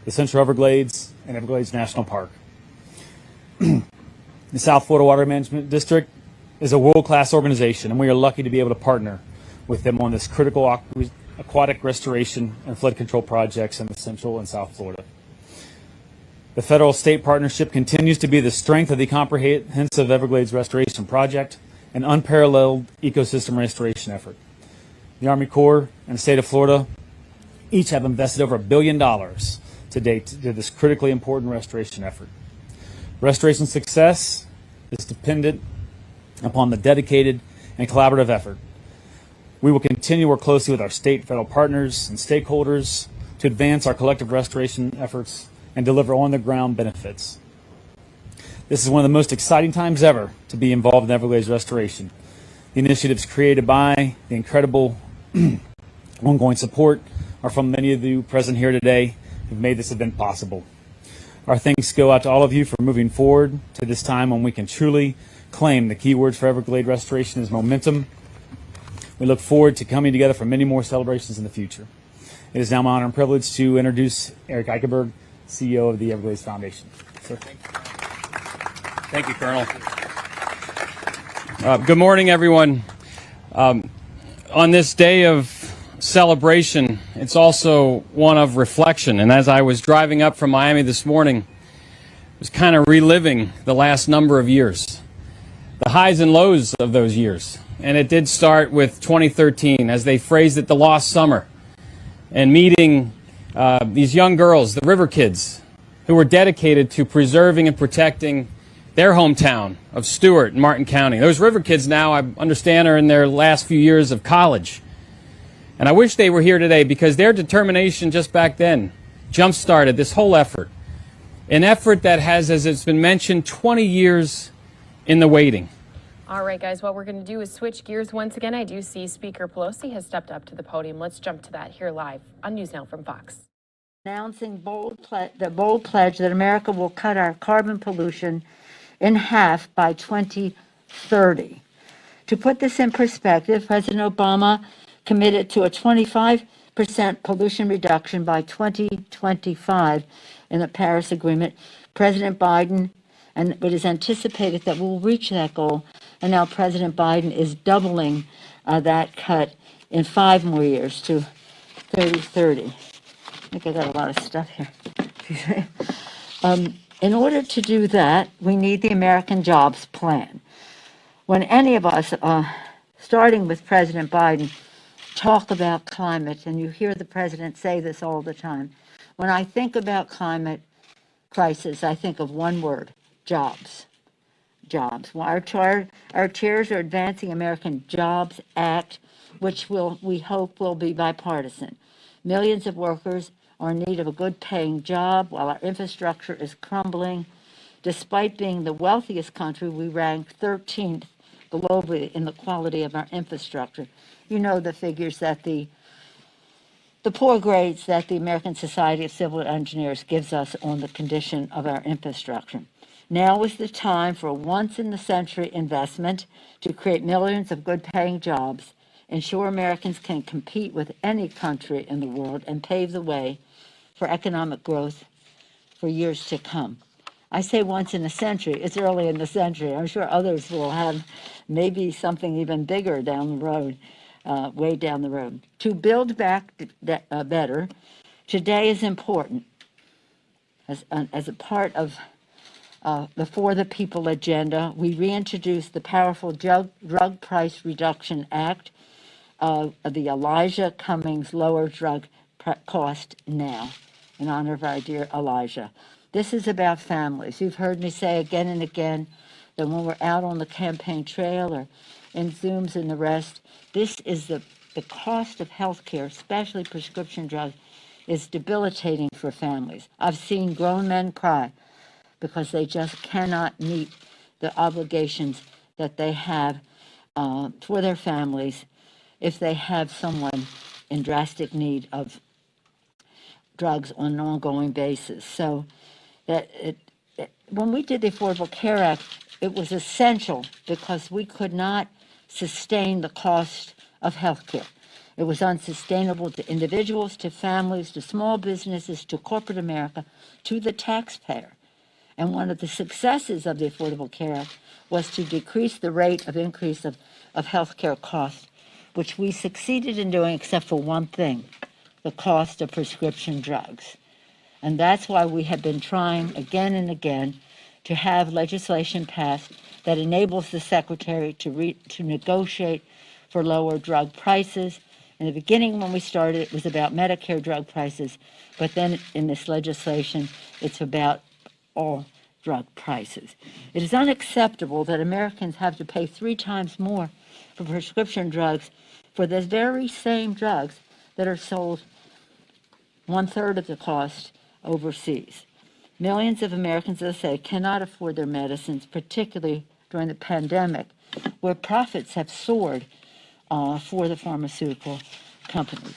the Central Everglades, and Everglades National Park. The South Florida Water Management District is a world-class organization, and we are lucky to be able to partner with them on this critical aquatic restoration and flood control projects in the Central and South Florida. The federal-state partnership continues to be the strength of the comprehensive Everglades Restoration Project, an unparalleled ecosystem restoration effort. The Army Corps and the state of Florida each have invested over $1 billion to date to this critically important restoration effort. Restoration success is dependent upon the dedicated and collaborative effort. We will continue to work closely with our state and federal partners and stakeholders to advance our collective restoration efforts and deliver on-the-ground benefits. This is one of the most exciting times ever to be involved in Everglades restoration. The initiatives created by the incredible ongoing support are from many of you present here today who've made this event possible. Our thanks go out to all of you for moving forward to this time when we can truly claim the key words for Everglades restoration is momentum. We look forward to coming together for many more celebrations in the future. It is now my honor and privilege to introduce Eric Eichenberg, CEO of the Everglades Foundation. Sir. Thank you, Colonel. Good morning, everyone. On this day of celebration, it's also one of reflection. And as I was driving up from Miami this morning, I was kind of reliving the last number of years, the highs and lows of those years. And it did start with 2013, as they phrased it, the lost summer, and meeting these young girls, the River Kids, who were dedicated to preserving and protecting their hometown of Stewart and Martin County. Those River Kids now, I understand, are in their last few years of college. And I wish they were here today because their determination just back then jump-started this whole effort. An effort that has, as it's been mentioned, 20 years in the waiting. All right, guys, what we're going to do is switch gears once again. I do see Speaker Pelosi has stepped up to the podium. Let's jump to that here live on News Now from Fox. Announcing the bold pledge that America will cut our carbon pollution in half by 2030. To put this in perspective, President Obama committed to a 25% pollution reduction by 2025 in the Paris Agreement. President Biden, and it is anticipated that we'll reach that goal. And now President Biden is doubling that cut in 5 more years to 2030. I think I got a lot of stuff here. In order to do that, we need the American Jobs Plan. When any of us, starting with President Biden, talk about climate, and you hear the president say this all the time, when I think about climate crisis, I think of one word: jobs. jobs. Well, our chairs are advancing American Jobs Act, which we hope will be bipartisan. Millions of workers are in need of a good-paying job while our infrastructure is crumbling. Despite being the wealthiest country, we rank 13th globally in the quality of our infrastructure. You know the figures that the poor grades that the American Society of Civil Engineers gives us on the condition of our infrastructure. Now is the time for a once-in-the-century investment to create millions of good-paying jobs, ensure Americans can compete with any country in the world, and pave the way for economic growth for years to come. I say once in a century, it's early in the century. I'm sure others will have maybe something even bigger down the road, way down the road. To build back better, today is important as a part of the For the People agenda. We reintroduced the powerful Drug Price Reduction Act, the Elijah Cummings Lower Drug Cost Now, in honor of our dear Elijah. This is about families. You've heard me say again and again that when we're out on the campaign trail or in Zooms and the rest, this is the cost of health care, especially prescription drugs, is debilitating for families. I've seen grown men cry because they just cannot meet the obligations that they have for their families if they have someone in drastic need of drugs on an ongoing basis. So that when we did the Affordable Care Act, it was essential because we could not sustain the cost of health care. It was unsustainable to individuals, to families, to small businesses, to corporate America, to the taxpayer. And one of the successes of the Affordable Care Act was to decrease the rate of increase of health care costs, which we succeeded in doing except for one thing, the cost of prescription drugs. And that's why we have been trying again and again to have legislation passed that enables the Secretary to negotiate for lower drug prices. In the beginning, when we started, it was about Medicare drug prices, but then in this legislation, it's about all drug prices. It is unacceptable that Americans have to pay 3 times more for prescription drugs for the very same drugs that are sold 1/3 of the cost overseas. Millions of Americans, as I say, cannot afford their medicines, particularly during the pandemic, where profits have soared for the pharmaceutical companies.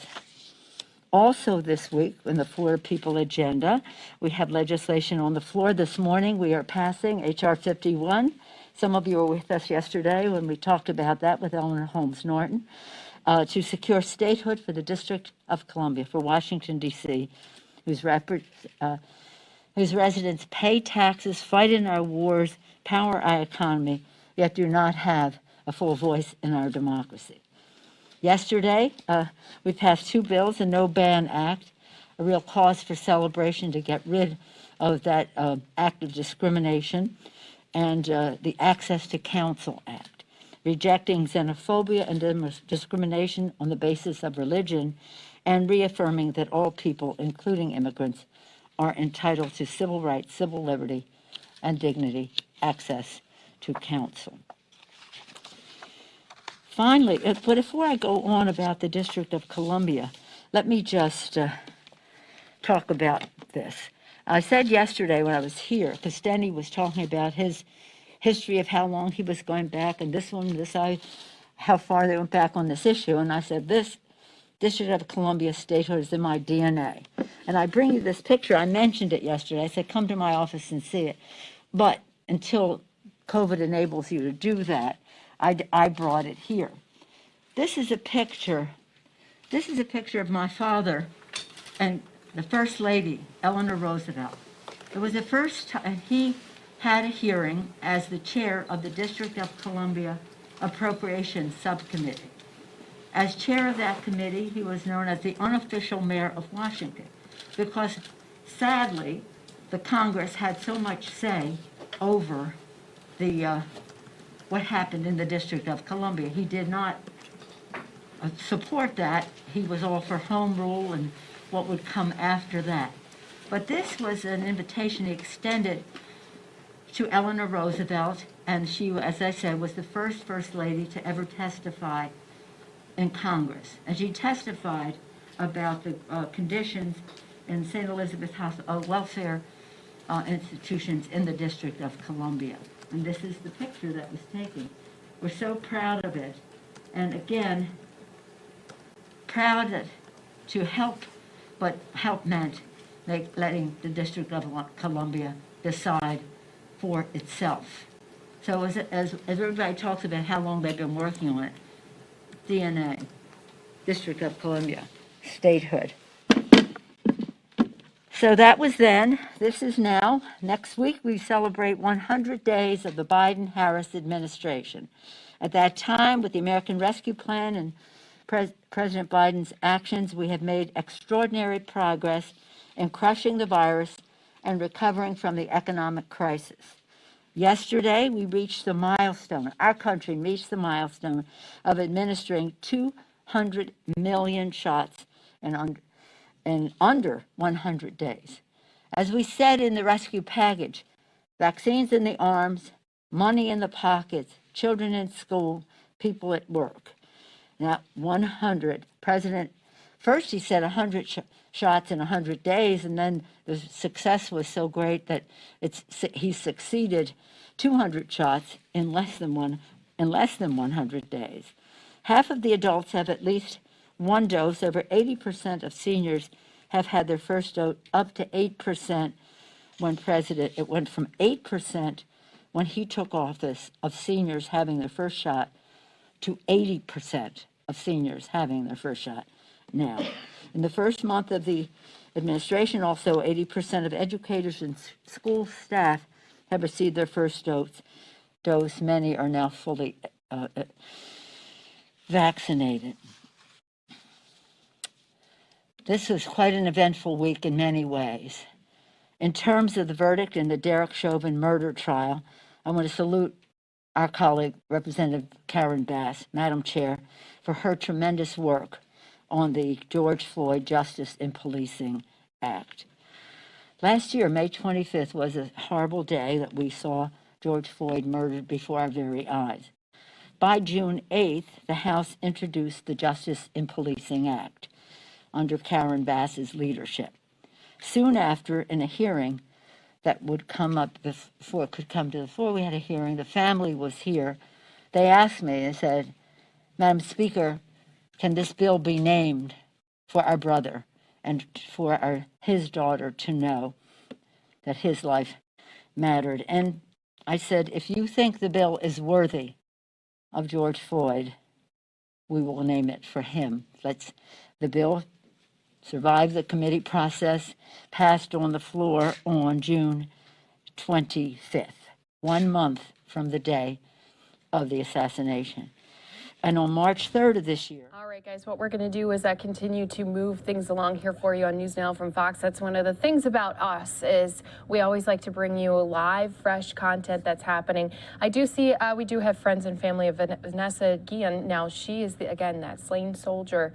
Also this week, in the For the People agenda, we have legislation on the floor. This morning, we are passing H.R. 51. Some of you were with us yesterday when we talked about that with Eleanor Holmes Norton, to secure statehood for the District of Columbia, for Washington, D.C., whose residents pay taxes, fight in our wars, power our economy, yet do not have a full voice in our democracy. Yesterday, we passed 2 bills, a No Ban Act, a real cause for celebration to get rid of that act of discrimination, and the Access to Counsel Act, rejecting xenophobia and discrimination on the basis of religion, and reaffirming that all people, including immigrants, are entitled to civil rights, civil liberty, and dignity, access to counsel. Finally, but before I go on about the District of Columbia, let me just talk about this. I said yesterday when I was here, because Stenny was talking about his history of how long he was going back, and this one, how far they went back on this issue, and I said this District of Columbia statehood is in my DNA. And I bring you this picture. I mentioned it yesterday. I said, come to my office and see it. But until COVID enables you to do that, I brought it here. This is a picture of my father and the First Lady, Eleanor Roosevelt. It was the first time he had a hearing as the chair of the District of Columbia Appropriations Subcommittee. As chair of that committee, he was known as the unofficial mayor of Washington because, sadly, the Congress had so much say over what happened in the District of Columbia. He did not support that. He was all for home rule and what would come after that. But this was an invitation he extended to Eleanor Roosevelt And she, as I said, was the first lady to ever testify in Congress. And she testified about the conditions in St. Elizabeth welfare institutions in the District of Columbia. And this is the picture that was taken. We're so proud of it. And again, proud to help, but help meant letting the District of Columbia decide for itself. So as everybody talks about how long they've been working on it, DNA, District of Columbia, statehood. So that was then. This is now. Next week, we celebrate 100 days of the Biden-Harris administration. At that time, with the American Rescue Plan and President Biden's actions, we have made extraordinary progress in crushing the virus and recovering from the economic crisis. Yesterday, we reached the milestone, our country reached the milestone of administering 200 million shots in under 100 days. As we said in the rescue package, vaccines in the arms, money in the pockets, children in school, people at work. Now, 100. First he said 100 shots in 100 days, and then the success was so great that he succeeded 200 shots in less than 100 days. Half of the adults have at least one dose. Over 80% of seniors have had their first dose, up to 8% when president. It went from 8% when he took office of seniors having their first shot to 80% of seniors having their first shot now. In the first month of the administration, also 80% of educators and school staff have received their first dose. Many are now fully vaccinated. This was quite an eventful week in many ways. In terms of the verdict in the Derek Chauvin murder trial, I want to salute our colleague, Representative Karen Bass, Madam Chair, for her tremendous work on the George Floyd Justice in Policing Act. Last year, May 25th, was a horrible day that we saw George Floyd murdered before our very eyes. By June 8th, the House introduced the Justice in Policing Act under Karen Bass's leadership. Soon after, in a hearing that would come up before it could come to the floor, we had a hearing. The family was here. They asked me and said, Madam Speaker, can this bill be named for our brother and for his daughter to know that his life mattered? And I said, if you think the bill is worthy of George Floyd, we will name it for him. The bill survived the committee process, passed on the floor on June 25th, 1 month from the day of the assassination. And on March 3rd of this year. All right, guys, what we're going to do is continue to move things along here for you on News Now from Fox. That's one of the things about us is we always like to bring you live, fresh content that's happening. I do see we do have friends and family of Vanessa Guillen. Now, she is, again, that slain soldier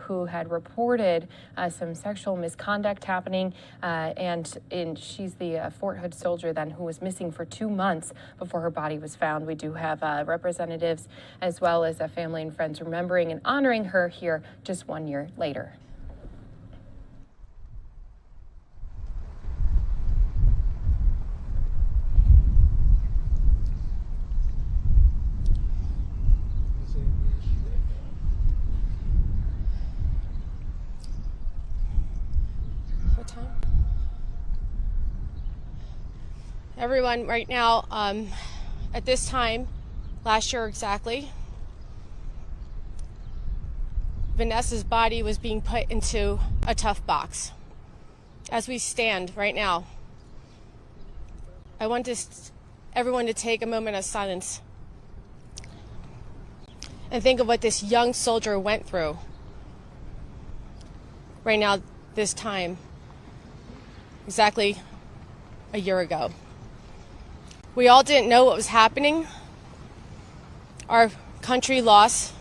who had reported some sexual misconduct happening, and she's the Fort Hood soldier then who was missing for 2 months before her body was found. We do have representatives as well as family and friends remembering and honoring her here just 1 year later. What time? Everyone, right now, at this time, last year exactly, Vanessa's body was being put into a tough box. As we stand right now, I want everyone to take a moment of silence and think of what this young soldier went through right now, this time, exactly a year ago. We all didn't know what was happening. Our country lost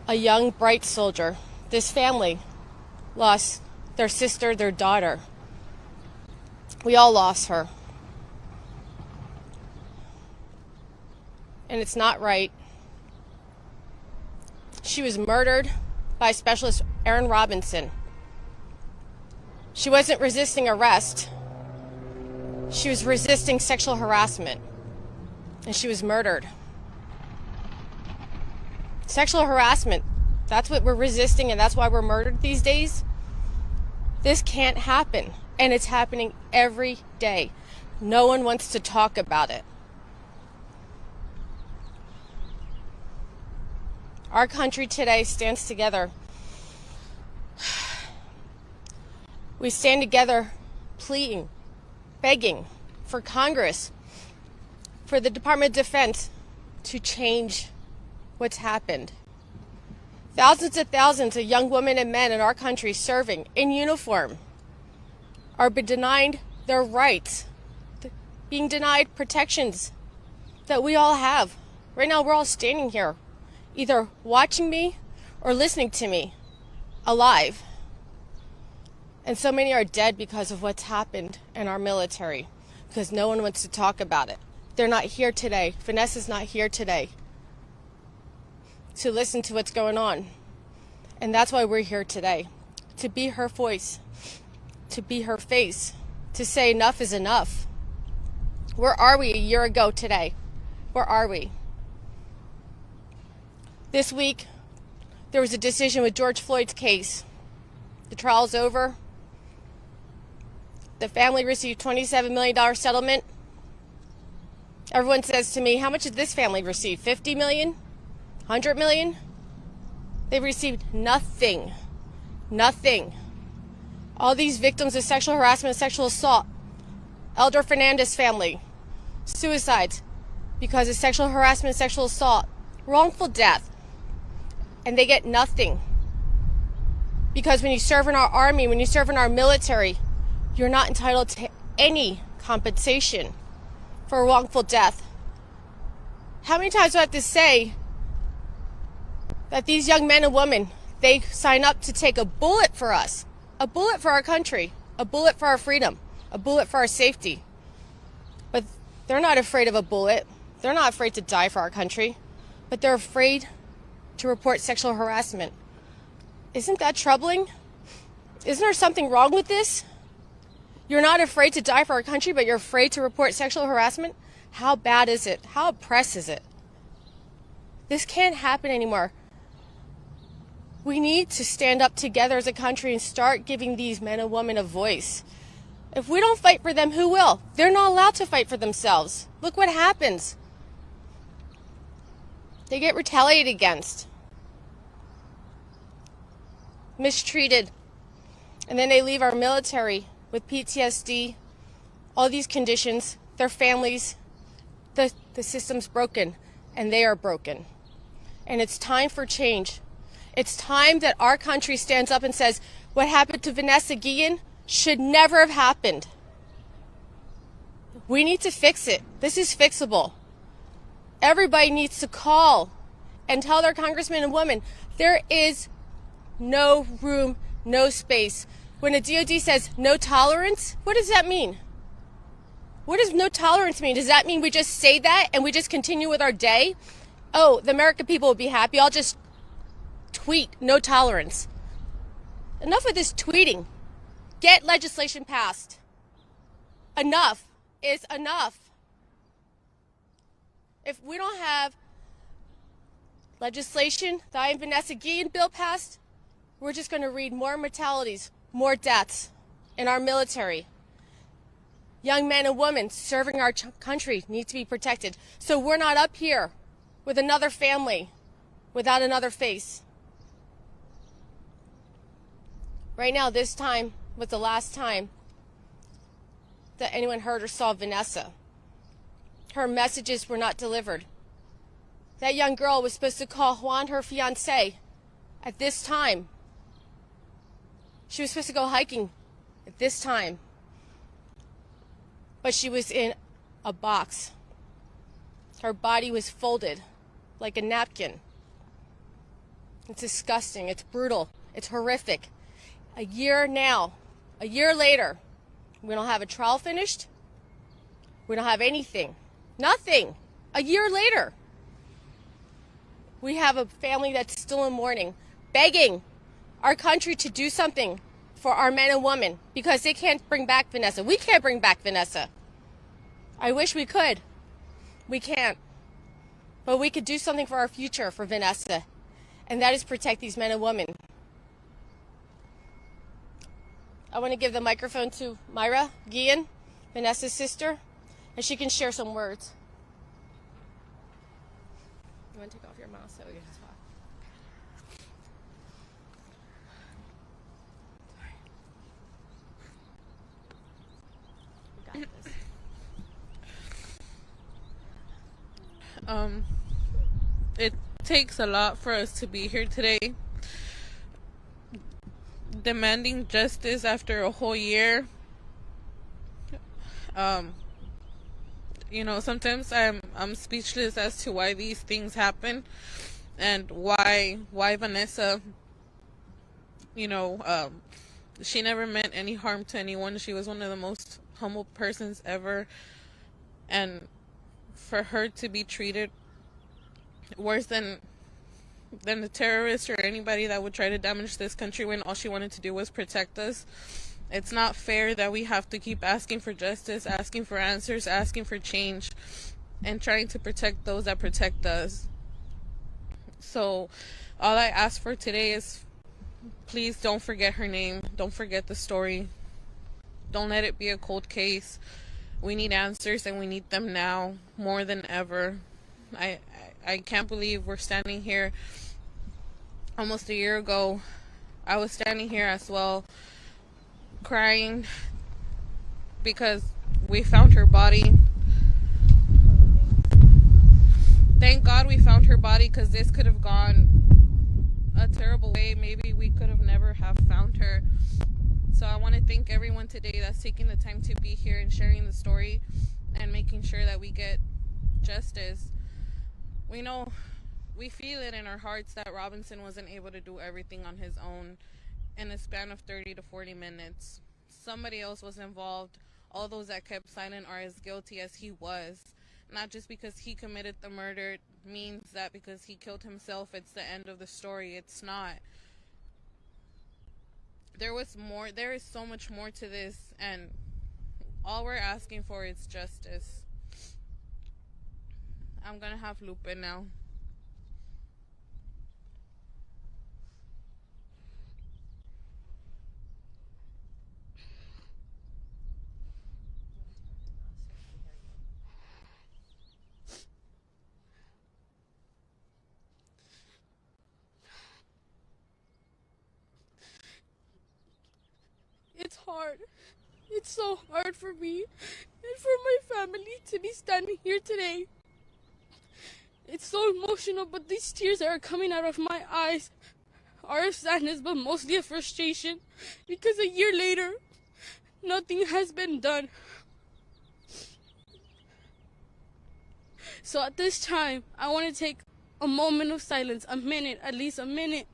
a young, bright soldier. This family lost their sister, their daughter. We all lost her. and it's not right. She was murdered by Specialist Erin Robinson. She wasn't resisting arrest. She was resisting sexual harassment, and she was murdered. Sexual harassment, that's what we're resisting, and that's why we're murdered these days. This can't happen, and it's happening every day. No one wants to talk about it. Our country today stands together. We stand together pleading, begging for Congress, for the Department of Defense to change what's happened. Thousands of young women and men in our country serving in uniform are being denied their rights, being denied protections that we all have. Right now, we're all standing here, either watching me or listening to me, alive. And so many are dead because of what's happened in our military, because no one wants to talk about it. They're not here today. Vanessa's not here today to listen to what's going on. And that's why we're here today, to be her voice, to be her face, to say enough is enough. Where are we a year ago today? Where are we? This week, there was a decision with George Floyd's case. The trial's over. The family received $27 million settlement. Everyone says to me, how much did this family receive? 50 million? 100 million? They received nothing. Nothing. All these victims of sexual harassment and sexual assault, Elder Fernandez family, suicides because of sexual harassment and sexual assault, wrongful death, and they get nothing. Because when you serve in our army, when you serve in our military, you're not entitled to any compensation for a wrongful death. How many times do I have to say that these young men and women, they sign up to take a bullet for us, a bullet for our country, a bullet for our freedom, a bullet for our safety. But they're not afraid of a bullet. They're not afraid to die for our country, but they're afraid to report sexual harassment. Isn't that troubling? Isn't there something wrong with this? You're not afraid to die for our country, but you're afraid to report sexual harassment? How bad is it? How oppressed is it? This can't happen anymore. We need to stand up together as a country and start giving these men and women a voice. If we don't fight for them, who will? They're not allowed to fight for themselves. Look what happens. They get retaliated against, mistreated, and then they leave our military with PTSD, all these conditions, their families. The system's broken, and they are broken. And it's time for change. It's time that our country stands up and says, what happened to Vanessa Guillen should never have happened. We need to fix it. This is fixable. Everybody needs to call and tell their congressmen and women, there is no room, no space. When a DOD says no tolerance, what does that mean? What does no tolerance mean? Does that mean we just say that and we just continue with our day? Oh, the American people will be happy. I'll just tweet no tolerance. Enough of this tweeting. Get legislation passed. Enough is enough. If we don't have legislation, the I Am Vanessa Guillen bill passed, we're just going to read more mortalities, more deaths in our military. Young men and women serving our country need to be protected. So we're not up here with another family without another face. Right now, this time was the last time that anyone heard or saw Vanessa. Her messages were not delivered. That young girl was supposed to call Juan, her fiancé, at this time. She was supposed to go hiking at this time. But she was in a box. Her body was folded like a napkin. It's disgusting. It's brutal. It's horrific. A year later, we don't have a trial finished. We don't have anything. Nothing. A year later. We have a family that's still in mourning, begging our country to do something for our men and women because they can't bring back Vanessa. We can't bring back Vanessa. I wish we could. We can't. But we could do something for our future for Vanessa, and that is protect these men and women. I want to give the microphone to Myra Guillen, Vanessa's sister, and she can share some words. You want to take off your mask so we can talk? We got this. It takes a lot for us to be here today, demanding justice after a whole year. Sometimes I'm speechless as to why these things happen and why Vanessa, she never meant any harm to anyone. She was one of the most humble persons ever, and for her to be treated worse than a terrorist or anybody that would try to damage this country when all she wanted to do was protect us. It's not fair that we have to keep asking for justice, asking for answers, asking for change, and trying to protect those that protect us. So all I ask for today is please don't forget her name. Don't forget the story. Don't let it be a cold case. We need answers, and we need them now more than ever. I can't believe we're standing here. Almost a year ago, I was standing here as well, crying because we found her body. Thank God we found her body, because this could have gone a terrible way. Maybe we could have never have found her. So I want to thank everyone today that's taking the time to be here and sharing the story and making sure that we get justice. We know, we feel it in our hearts that Robinson wasn't able to do everything on his own in a span of 30 to 40 minutes. Somebody else was involved. All those that kept silent are as guilty as he was. Not just because he committed the murder means that because he killed himself, it's the end of the story. It's not. There was more. There is so much more to this, and all we're asking for is justice. I'm gonna have Lupe now. It's hard. It's so hard for me and for my family to be standing here today. It's so emotional, but these tears that are coming out of my eyes are of sadness, but mostly of frustration, because a year later, nothing has been done. So at this time, I want to take a moment of silence, a minute, at least a minute,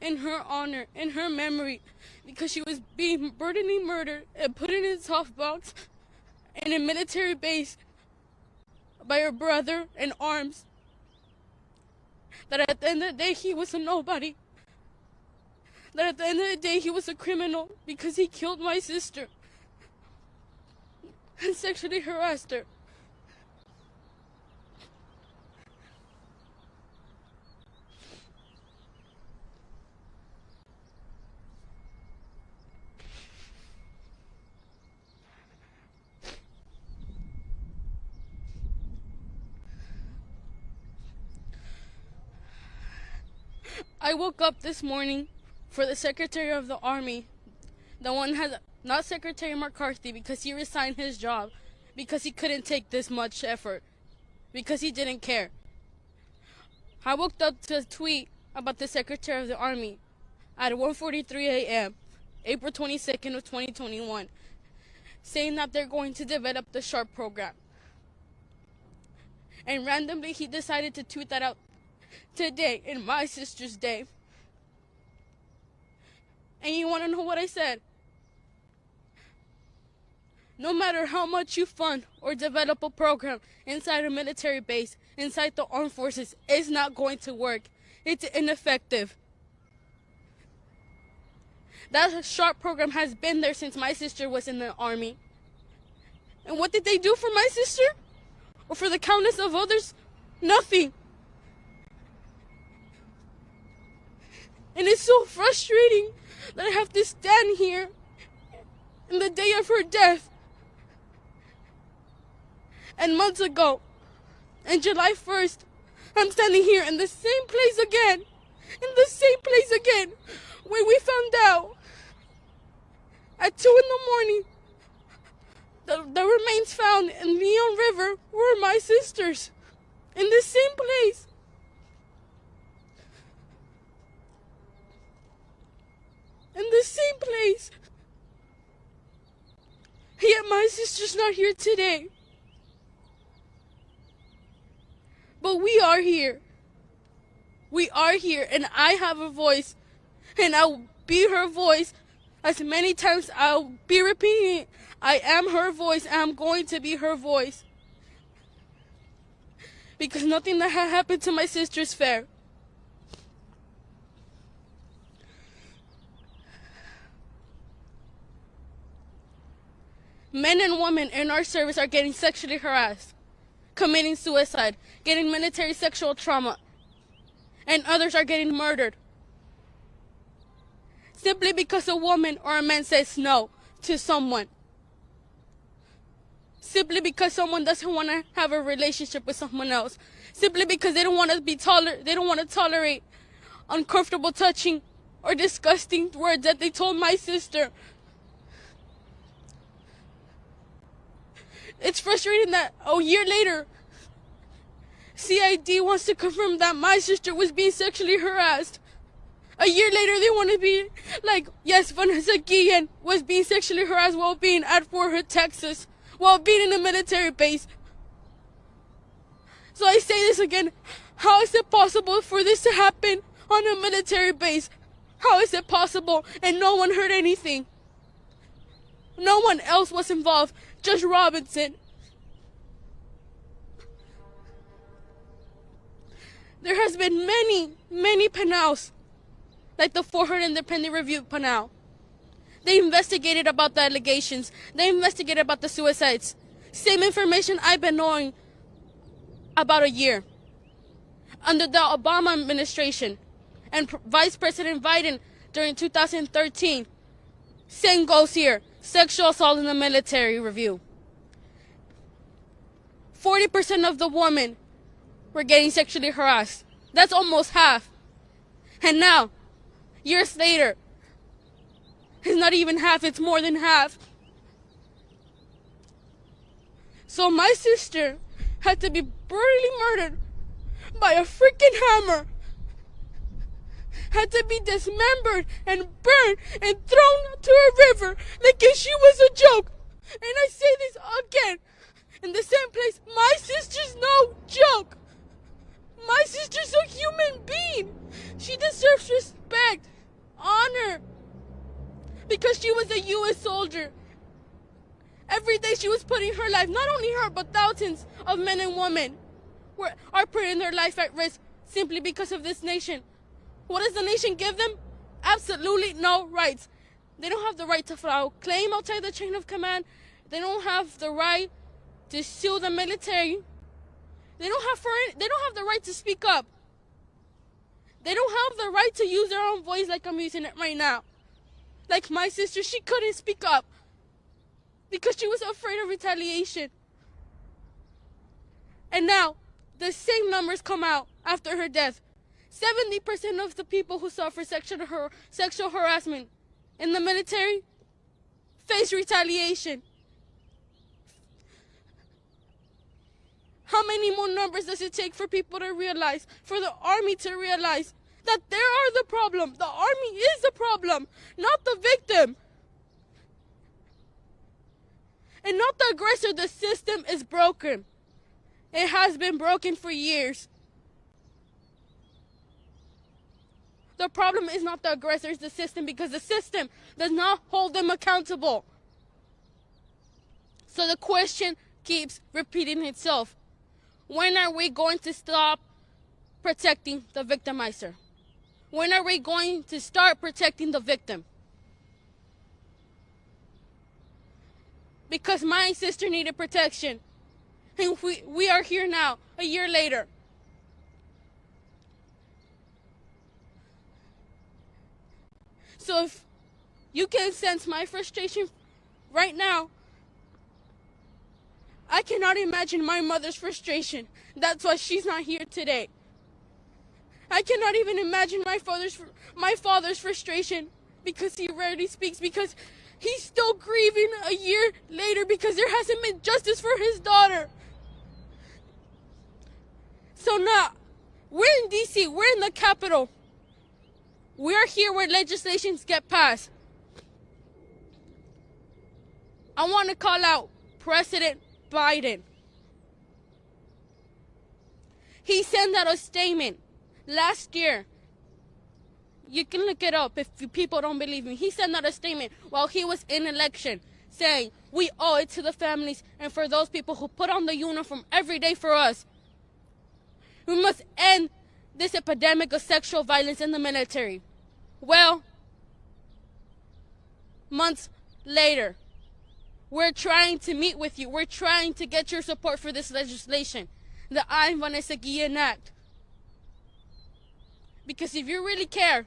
in her honor, in her memory, because she was being brutally murdered and put in a soft box in a military base by her brother in arms. That at the end of the day, he was a nobody. That at the end of the day, he was a criminal because he killed my sister and sexually harassed her. I woke up this morning for the Secretary of the Army. The one has, not Secretary McCarthy, because he resigned his job, because he couldn't take this much effort, because he didn't care. I woke up to a tweet about the Secretary of the Army at 1:43 a.m., April 22nd of 2021, saying that they're going to develop the SHARP program. And randomly he decided to tweet that out today, in my sister's day. And you want to know what I said? No matter how much you fund or develop a program inside a military base, inside the armed forces, it's not going to work. it's ineffective. That SHARP program has been there since my sister was in the Army. And what did they do for my sister? Or for the countless of others? Nothing. And it's so frustrating that I have to stand here in the day of her death. And months ago, on July 1st, I'm standing here in the same place again. In the same place again, where we found out at 2 in the morning the remains found in Leon River were my sisters. In the same place. In the same place. Yet my sister's not here today. But we are here. We are here, and I have a voice. And I'll be her voice as many times I'll be repeating it. I am her voice, and I'm going to be her voice. Because nothing that had happened to my sister is fair. Men and women in our service are getting sexually harassed, committing suicide, getting military sexual trauma, and others are getting murdered. Simply because a woman or a man says no to someone. Simply because someone doesn't want to have a relationship with someone else. Simply because they don't want to they don't want to tolerate uncomfortable touching or disgusting words that they told my sister. It's frustrating that a year later, CID wants to confirm that my sister was being sexually harassed. A year later, they want to be like, yes, Vanessa Guillen was being sexually harassed while being at Fort Hood, Texas, while being in a military base. So I say this again, how is it possible for this to happen on a military base? How is it possible? And no one heard anything. No one else was involved, Judge Robinson. There has been many panels, like the Fort Hood Independent Review panel. They investigated about the allegations. They investigated about the suicides. Same information I've been knowing about a year. Under the Obama administration and Vice President Biden during 2013, same goes here. Sexual assault in the military review. 40% of the women were getting sexually harassed. That's almost half. And now, years later, it's not even half, it's more than half. So my sister had to be brutally murdered by a freaking hammer. Had to be dismembered and burned and thrown to a river like if she was a joke. And I say this again, in the same place, my sister's no joke. My sister's a human being. She deserves respect, honor, because she was a U.S. soldier. Every day she was putting her life, not only her, but thousands of men and women are putting their life at risk simply because of this nation. What does the nation give them? Absolutely no rights. They don't have the right to file a claim outside the chain of command. They don't have the right to sue the military. They don't have the right to speak up. They don't have the right to use their own voice like I'm using it right now. Like my sister, she couldn't speak up because she was afraid of retaliation. And now, the same numbers come out after her death. 70% of the people who suffer sexual harassment in the military face retaliation. How many more numbers does it take for people to realize, for the Army to realize that they are the problem? The Army is the problem, not the victim. And not the aggressor. The system is broken. It has been broken for years. The problem is not the aggressor, it's the system, because the system does not hold them accountable. So the question keeps repeating itself. When are we going to stop protecting the victimizer? When are we going to start protecting the victim? Because my sister needed protection. And we are here now, a year later. So if you can sense my frustration right now, I cannot imagine my mother's frustration. That's why she's not here today. I cannot even imagine my father's frustration, because he rarely speaks, because he's still grieving a year later because there hasn't been justice for his daughter. So now, we're in D.C., we're in the Capitol. We are here where legislations get passed. I want to call out President Biden. He sent out a statement last year. You can look it up if people don't believe me. He sent out a statement while he was in election saying, we owe it to the families and for those people who put on the uniform every day for us. We must end this epidemic of sexual violence in the military. Well, months later, we're trying to meet with you. We're trying to get your support for this legislation, the I'm Vanessa Guillen Act. Because if you really care,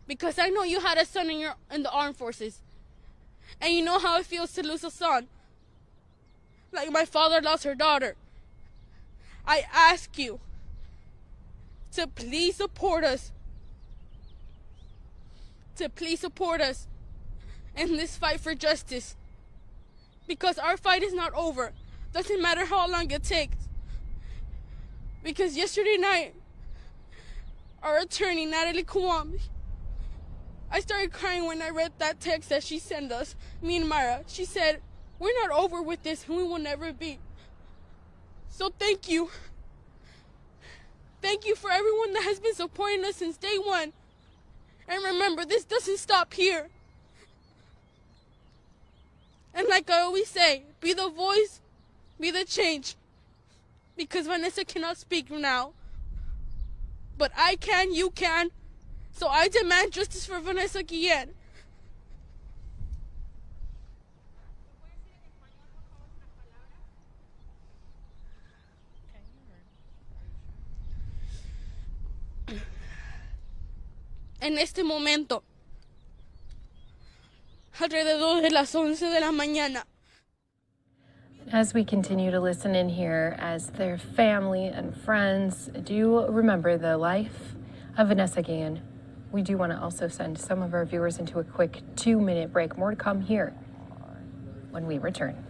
because I know you had a son in the armed forces, and you know how it feels to lose a son, like my father lost her daughter, I ask you to please support us. To please support us in this fight for justice. Because our fight is not over. Doesn't matter how long it takes. Because yesterday night, our attorney, Natalie Kouam, I started crying when I read that text that she sent us, me and Myra. She said, we're not over with this and we will never be. So thank you. Thank you for everyone that has been supporting us since day one. And remember, this doesn't stop here. And like I always say, be the voice, be the change. Because Vanessa cannot speak now. But I can, you can. So I demand justice for Vanessa Guillen. En este momento, alrededor de las 11 de la mañana. As we continue to listen in here, as their family and friends do remember the life of Vanessa Guillen, we do want to also send some of our viewers into a quick 2-minute break. More to come here when we return.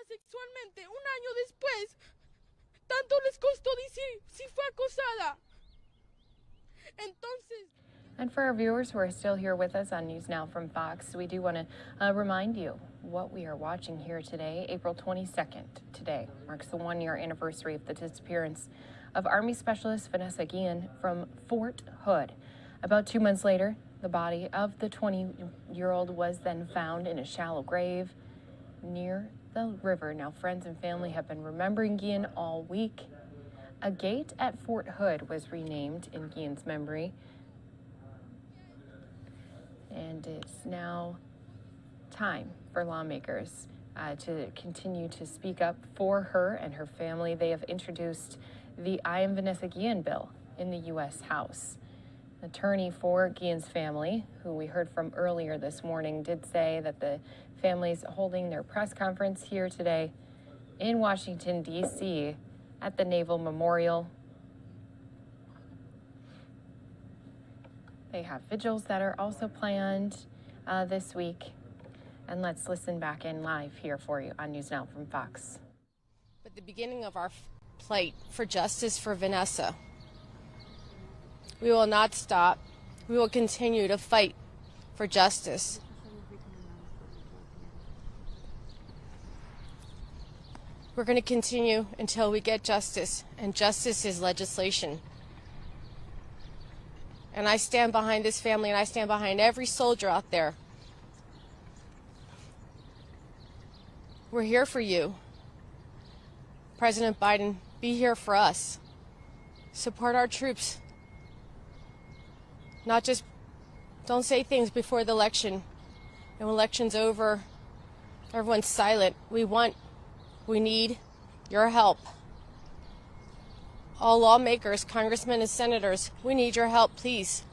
Sexualmente, un año después, tanto les costó decir si fue acosada. Entonces. And for our viewers who are still here with us on News Now from Fox, we do want to remind you what we are watching here today. April 22nd today marks the 1-year anniversary of the disappearance of Army Specialist Vanessa Guillen from Fort Hood. About 2 months later, the body of the 20-year-old was then found in a shallow grave near the river. Now, friends and family have been remembering Guillen all week. A gate at Fort Hood was renamed in Guillen's memory. And it's now time for lawmakers to continue to speak up for her and her family. They have introduced the I Am Vanessa Guillen bill in the U.S. House. Attorney for Guillen's family, who we heard from earlier this morning, did say that the family's holding their press conference here today in Washington, D.C. at the Naval Memorial. They have vigils that are also planned this week. And let's listen back in live here for you on News Now from Fox. At the beginning of our plight for justice for Vanessa, we will not stop. We will continue to fight for justice. We're going to continue until we get justice, and justice is legislation. And I stand behind this family, and I stand behind every soldier out there We're here for you. President Biden, be here for us. Support our troops. Not just, don't say things before the election. And when election's over, everyone's silent. We need your help. All lawmakers, congressmen and senators, we need your help, please.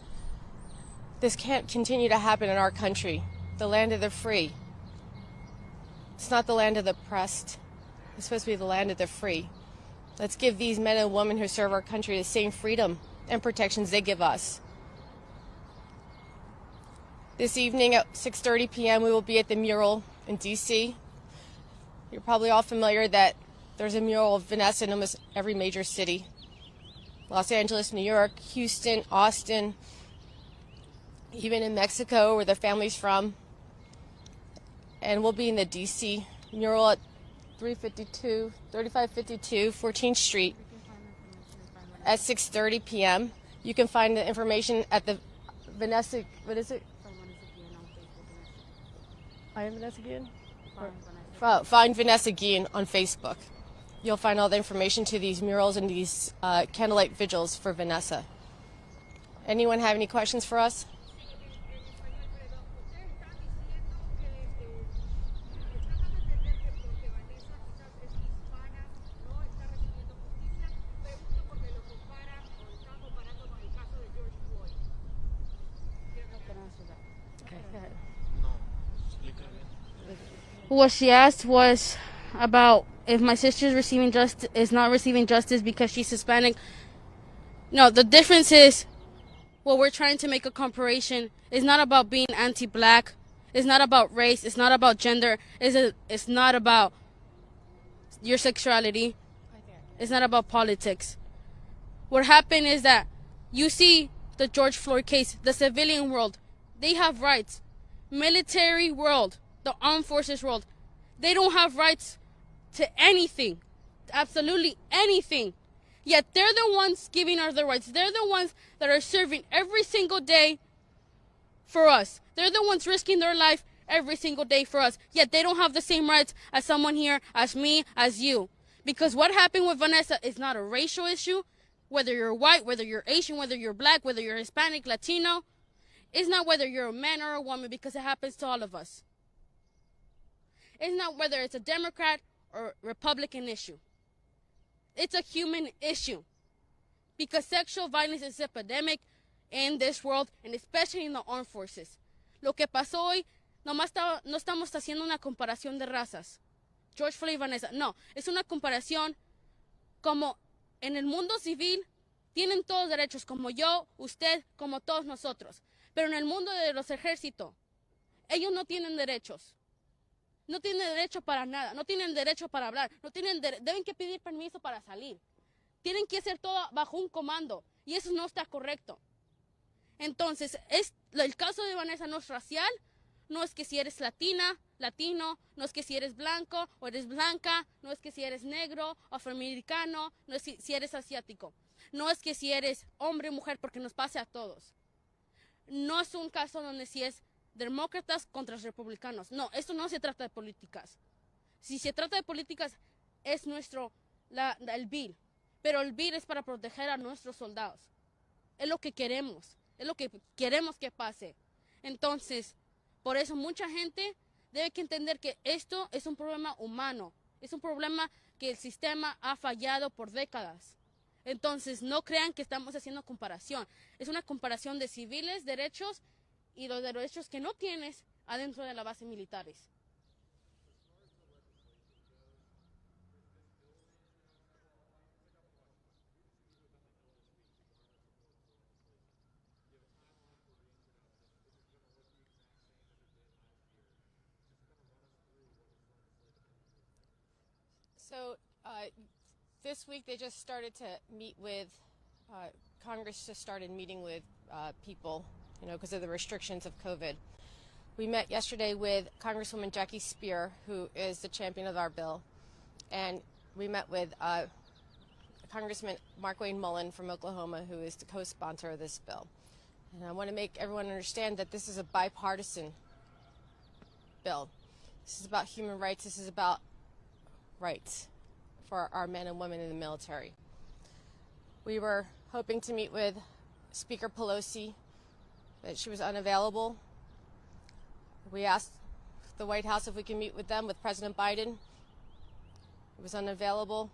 This can't continue to happen in our country, the land of the free. It's not the land of the oppressed. It's supposed to be the land of the free. Let's give these men and women who serve our country the same freedom and protections they give us. This evening at 6:30 p.m. we will be at the mural in D.C. You're probably all familiar that there's a mural of Vanessa in almost every major city. Los Angeles, New York, Houston, Austin, even in Mexico where the family's from. And we'll be in the D.C. mural at 3552 14th Street at 6:30 p.m. You can find the information at the Vanessa, what is it? I am Vanessa Guillen? Find Vanessa Guillen on Facebook. You'll find all the information to these murals and these candlelight vigils for Vanessa. Anyone have any questions for us? What she asked was about if my sister is not receiving justice because she's Hispanic. No, the difference is what we're trying to make a comparison is not about being anti-black. It's not about race. It's not about gender. It's not about your sexuality. It's not about politics. What happened is that you see the George Floyd case, the civilian world, they have rights. Military world, the armed forces world, they don't have rights to anything, absolutely anything. Yet they're the ones giving us the rights. They're the ones that are serving every single day for us. They're the ones risking their life every single day for us. Yet they don't have the same rights as someone here, as me, as you. Because what happened with Vanessa is not a racial issue. Whether you're white, whether you're Asian, whether you're black, whether you're Hispanic, Latino, it's not whether you're a man or a woman, because it happens to all of us. It's not whether it's a Democrat or Republican issue. It's a human issue. Because sexual violence is an epidemic in this world, and especially in the armed forces. Lo que pasó hoy, no estamos haciendo una comparación de razas. George Floyd y Vanessa, no. Es una comparación como en el mundo civil tienen todos derechos, como yo, usted, como todos nosotros. Pero en el mundo de los ejércitos, ellos no tienen derechos. No tienen derecho para nada, no tienen derecho para hablar, deben que pedir permiso para salir. Tienen que hacer todo bajo un comando y eso no está correcto. Entonces, el caso de Vanessa no es racial, no es que si eres latina, latino, no es que si eres blanco o eres blanca, no es que si eres negro, afroamericano, no es si eres asiático. No es que si eres hombre o mujer, porque nos pase a todos. No es un caso donde si es demócratas contra republicanos. No, esto no se trata de políticas. Si se trata de políticas, es el bill. Pero el bill es para proteger a nuestros soldados. Es lo que queremos. Es lo que queremos que pase. Entonces, por eso mucha gente debe que entender que esto es un problema humano. Es un problema que el sistema ha fallado por décadas. Entonces, no crean que estamos haciendo comparación. Es una comparación de civiles, derechos y los derechos que no tienes adentro de la base militares. So this week they just started to meet with, Congress just started meeting with people, because of the restrictions of COVID. We met yesterday with Congresswoman Jackie Spear, who is the champion of our bill, and we met with Congressman Mark Wayne Mullen from Oklahoma, who is the co-sponsor of this bill. And I want to make everyone understand that this is a bipartisan bill. This is about human rights. This is about rights for our men and women in the military. We were hoping to meet with Speaker Pelosi, but she was unavailable. We asked the White House if we can meet with them, with President Biden. It was unavailable.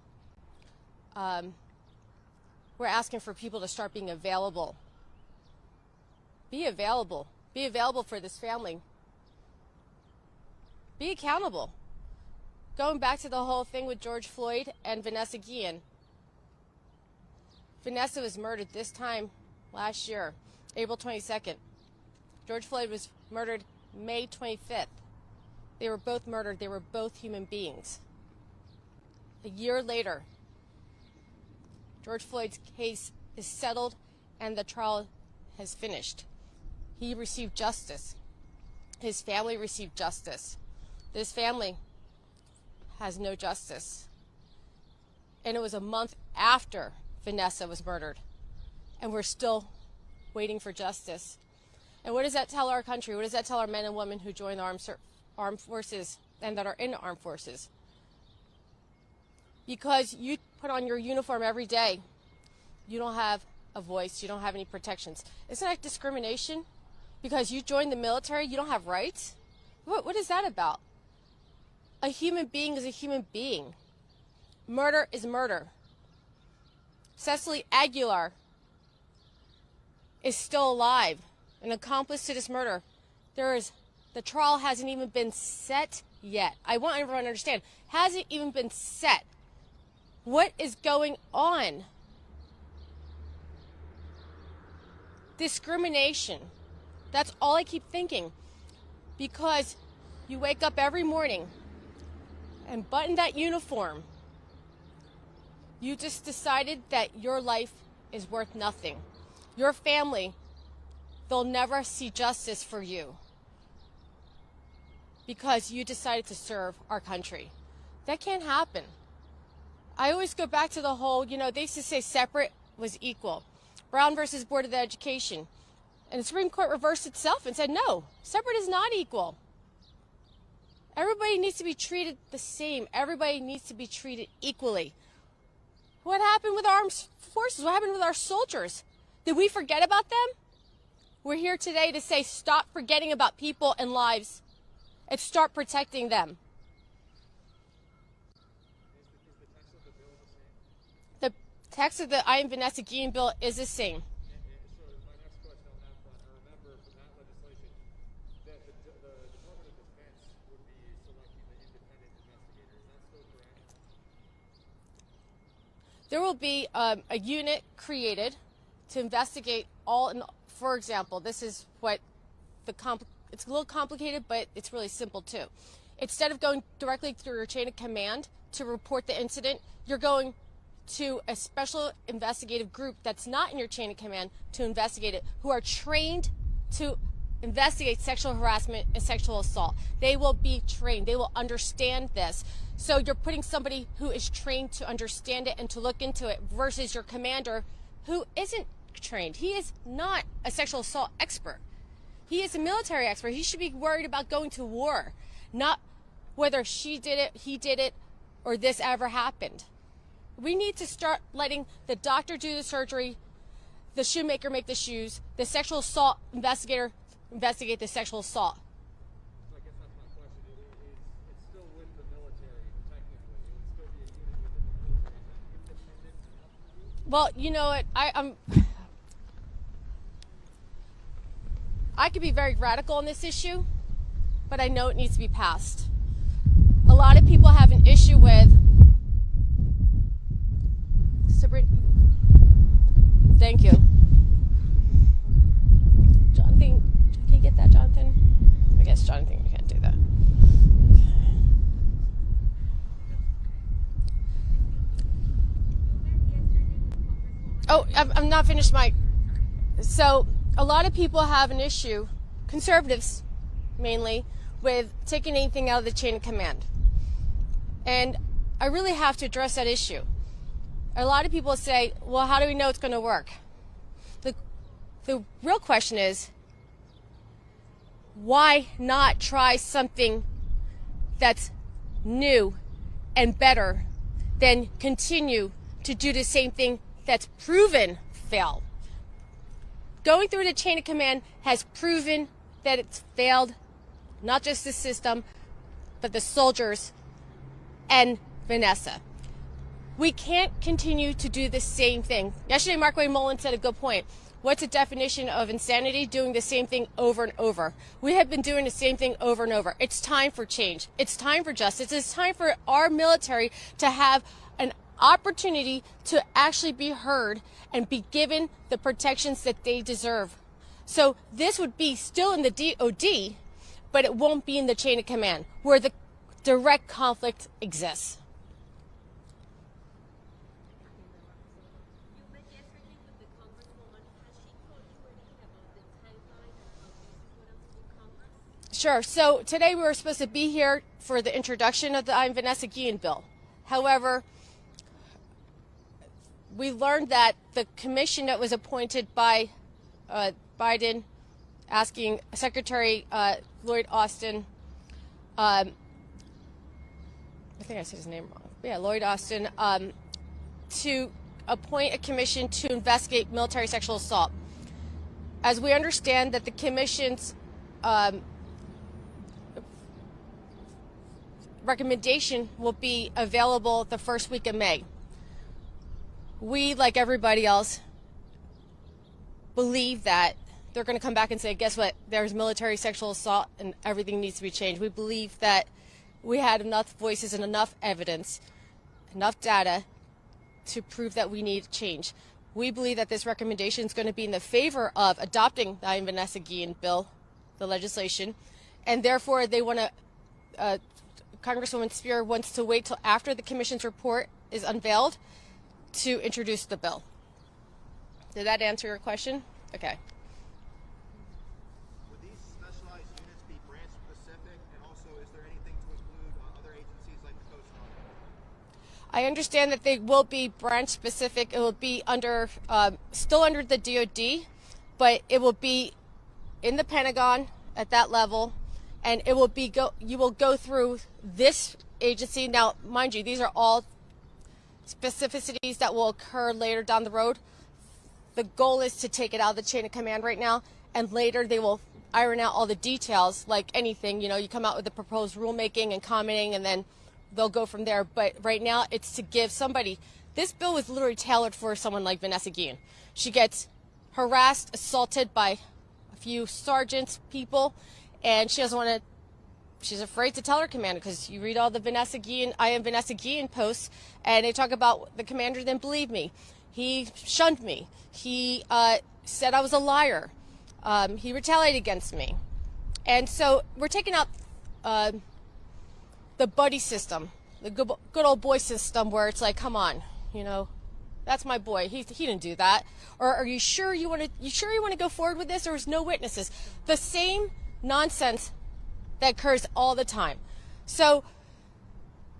We're asking for people to start being available. Be available. Be available for this family. Be accountable. Going back to the whole thing with George Floyd and Vanessa Guillen. Vanessa was murdered this time last year, April 22nd. George Floyd was murdered May 25th. They were both murdered. They were both human beings. A year later, George Floyd's case is settled and the trial has finished. He received justice. His family received justice. This family has no justice. And it was a month after Vanessa was murdered. And we're still waiting for justice. And what does that tell our country? What does that tell our men and women who join the armed forces and that are in the armed forces? Because you put on your uniform every day, you don't have a voice, you don't have any protections. Isn't that discrimination? Because you joined the military, you don't have rights? What is that about? A human being is a human being. Murder is murder. Cecily Aguilar is still alive, an accomplice to this murder. The trial hasn't even been set yet. I want everyone to understand, hasn't even been set. What is going on? Discrimination. That's all I keep thinking. Because you wake up every morning and button that uniform. You just decided that your life is worth nothing. Your family, they'll never see justice for you because you decided to serve our country. That can't happen. I always go back to the whole, they used to say separate was equal. Brown versus Board of Education. And the Supreme Court reversed itself and said, no, separate is not equal. Everybody needs to be treated the same. Everybody needs to be treated equally. What happened with our armed forces? What happened with our soldiers? Did we forget about them? We're here today to say stop forgetting about people and lives and start protecting them. The text of the I Am Vanessa Guillen bill is the same. There will be a unit created to investigate for example, this is what it's a little complicated, but it's really simple too. Instead of going directly through your chain of command to report the incident, you're going to a special investigative group that's not in your chain of command to investigate it, who are trained to investigate sexual harassment and sexual assault. They will be trained. They will understand this. So you're putting somebody who is trained to understand it and to look into it versus your commander who isn't trained. He is not a sexual assault expert. He is a military expert. He should be worried about going to war, not whether she did it, he did it, or this ever happened. We need to start letting the doctor do the surgery, the shoemaker make the shoes, the sexual assault investigator investigate the sexual assault. So I guess that's my question. It's still with the military, technically. It would still be a unit within the military. Is that independent enough for you? Well, you know what? I could be very radical on this issue, but I know it needs to be passed. A lot of people have an issue with Thank you. Jonathan, can you get that, Jonathan? I guess, Jonathan, you can't do that. Oh, I'm not finished, Mike. So, a lot of people have an issue, conservatives mainly, with taking anything out of the chain of command. And I really have to address that issue. A lot of people say, well, how do we know it's going to work? The real question is, why not try something that's new and better than continue to do the same thing that's proven fail. Going through the chain of command has proven that it's failed, not just the system, but the soldiers and Vanessa. We can't continue to do the same thing. Yesterday, Mark Wayne Mullen said a good point. What's the definition of insanity? Doing the same thing over and over. We have been doing the same thing over and over. It's time for change. It's time for justice. It's time for our military to have an opportunity to actually be heard and be given the protections that they deserve. So this would be still in the DOD, but it won't be in the chain of command where the direct conflict exists. Sure. So today we were supposed to be here for the introduction of the I'm Vanessa Guillen bill. However, we learned that the commission that was appointed by Biden, asking Secretary Lloyd Austin, I think I said his name wrong. Yeah, Lloyd Austin, to appoint a commission to investigate military sexual assault. As we understand that the commission's recommendation will be available the first week of May. We, like everybody else, believe that they're going to come back and say, guess what, there's military sexual assault and everything needs to be changed. We believe that we had enough voices and enough evidence, enough data to prove that we need change. We believe that this recommendation is going to be in the favor of adopting the I'm Vanessa Guillen bill, the legislation, and therefore they want to Congresswoman Spear wants to wait till after the commission's report is unveiled to introduce the bill. Did that answer your question? Okay. Would these specialized units be branch specific, and also is there anything to include other agencies like the Coast Guard? I understand that they will be branch specific. It will be under, still under the DOD, but it will be in the Pentagon at that level. And it will be you will go through this agency. Now, mind you, these are all specificities that will occur later down the road. The goal is to take it out of the chain of command right now, and later they will iron out all the details like anything. You know, you come out with the proposed rulemaking and commenting, and then they'll go from there. But right now, it's to give somebody. This bill was literally tailored for someone like Vanessa Guillen. She gets harassed, assaulted by a few sergeants, people. And she doesn't want to, she's afraid to tell her commander, because you read all the Vanessa Guillen, I am Vanessa Guillen posts, and they talk about the commander didn't believe me. He shunned me. He said I was a liar. He retaliated against me. And so we're taking out the buddy system, the good old boy system, where it's like, come on, you know, that's my boy. He didn't do that. Or are you sure you want to go forward with this? There's no witnesses. The same nonsense that occurs all the time. So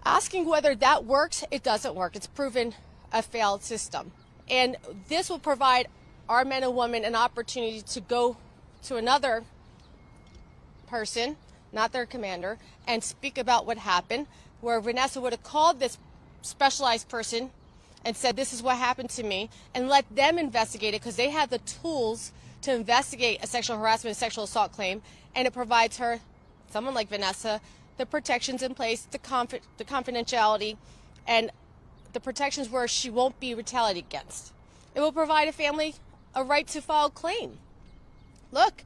asking whether that works, it doesn't work. It's proven a failed system. And this will provide our men and women an opportunity to go to another person, not their commander, and speak about what happened, where Vanessa would have called this specialized person and said, this is what happened to me, and let them investigate it, because they have the tools to investigate a sexual harassment and sexual assault claim. And it provides her, someone like Vanessa, the protections in place, the confidentiality, and the protections where she won't be retaliated against. It will provide a family a right to file a claim. Look,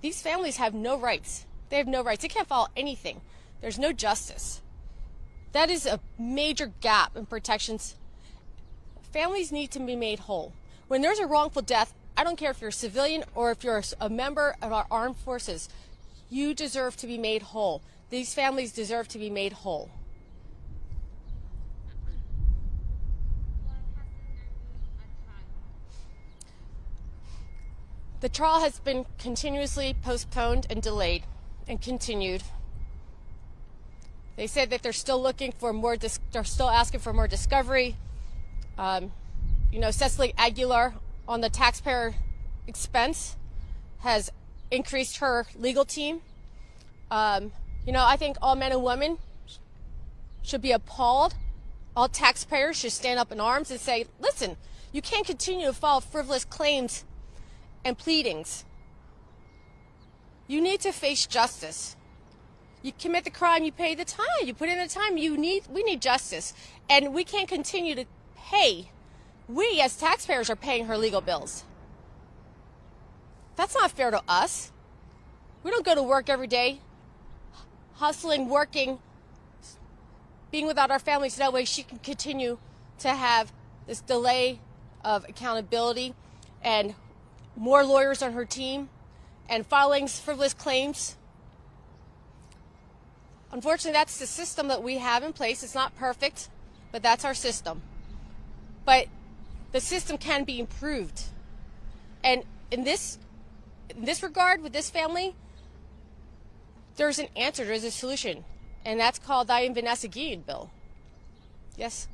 these families have no rights. They have no rights. They can't file anything. There's no justice. That is a major gap in protections. Families need to be made whole. When there's a wrongful death, I don't care if you're a civilian or if you're a member of our armed forces, you deserve to be made whole. These families deserve to be made whole. The trial has been continuously postponed and delayed and continued. They said that they're still looking for more, they're still asking for more discovery. You know, Cecily Aguilar, on the taxpayer expense, has increased her legal team. You know, I think all men and women should be appalled. All taxpayers should stand up in arms and say, listen, you can't continue to file frivolous claims and pleadings. You need to face justice. You commit the crime, you pay the time. You put in the time. We need justice. And we can't continue to pay. We as taxpayers are paying her legal bills. That's not fair to us. We don't go to work every day, hustling, working, being without our families so that way she can continue to have this delay of accountability and more lawyers on her team and filing frivolous claims. Unfortunately, that's the system that we have in place. It's not perfect, but that's our system. But the system can be improved. And in this regard, with this family, there's an answer, there's a solution, and that's called the Vanessa Guillen bill. Yes?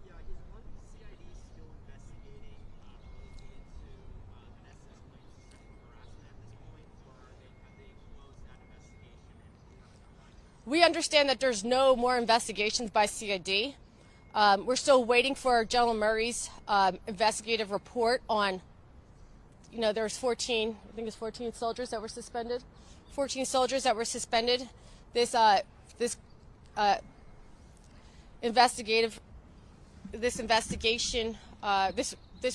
Yeah, is one CID still investigating related to Vanessa's claims of sexual harassment at this point, or have they closed that investigation? We understand that there's no more investigations by CID. We're still waiting for General Murray's investigative report on, there's 14 soldiers that were suspended. 14 soldiers that were suspended. This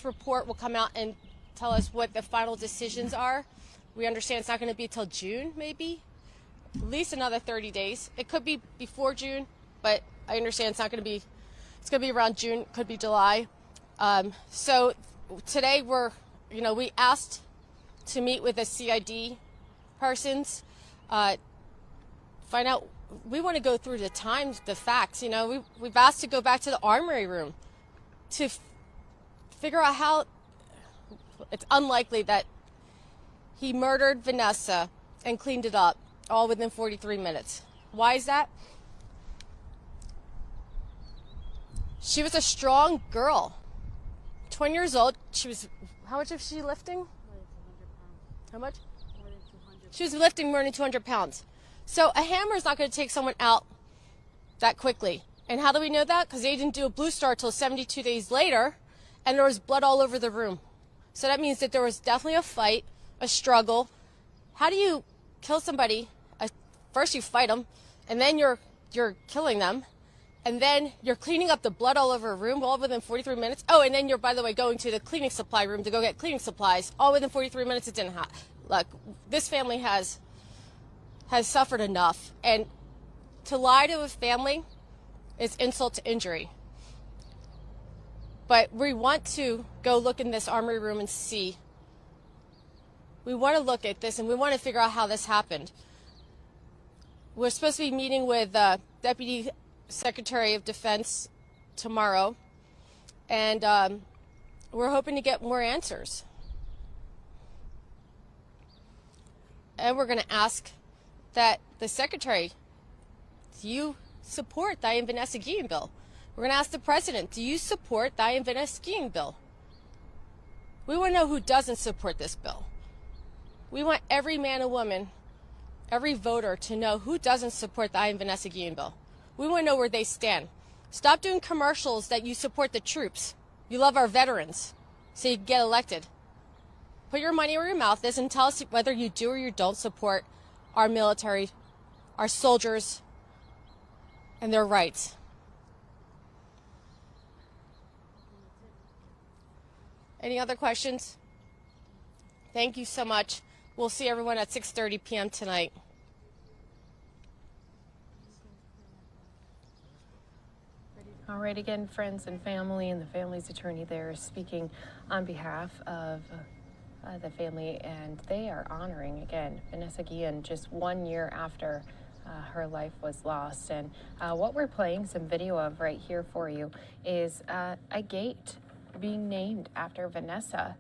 report will come out and tell us what the final decisions are. We understand it's not going to be till June, maybe, at least another 30 days. It could be before June, but I understand it's going to be around June, could be July. So today we asked to meet with the CID persons, find out. We want to go through the facts. We've asked to go back to the armory room to figure out how it's unlikely that he murdered Vanessa and cleaned it up all within 43 minutes. Why is that? She was a strong girl, 20 years old. How much was she lifting? How much? She was lifting more than 200 pounds. So a hammer is not going to take someone out that quickly. And how do we know that? Because they didn't do a blue star till 72 days later, and there was blood all over the room. So that means that there was definitely a fight, a struggle. How do you kill somebody? First you fight them, and then you're killing them, and then you're cleaning up the blood all over a room all within 43 minutes. Oh, and then you're, by the way, going to the cleaning supply room to go get cleaning supplies all within 43 minutes. It didn't happen. Look, this family has suffered enough, and to lie to a family is insult to injury. But we want to go look in this armory room and see. We want to look at this, and we want to figure out how this happened. We're supposed to be meeting with Deputy Secretary of Defense tomorrow, and we're hoping to get more answers. And we're going to ask that the Secretary, do you support the Vanessa Guillen bill? We're going to ask the President, do you support the Vanessa Guillen bill? We want to know who doesn't support this bill. We want every man and woman, every voter to know who doesn't support the Vanessa Guillen bill. We want to know where they stand. Stop doing commercials that you support the troops. You love our veterans, so you can get elected. Put your money where your mouth is and tell us whether you do or you don't support our military, our soldiers, and their rights. Any other questions? Thank you so much. We'll see everyone at 6:30 p.m. tonight. All right, again, friends and family, and the family's attorney there is speaking on behalf of the family, and they are honoring, again, Vanessa Guillen just 1 year after her life was lost. And what we're playing some video of right here for you is a gate being named after Vanessa.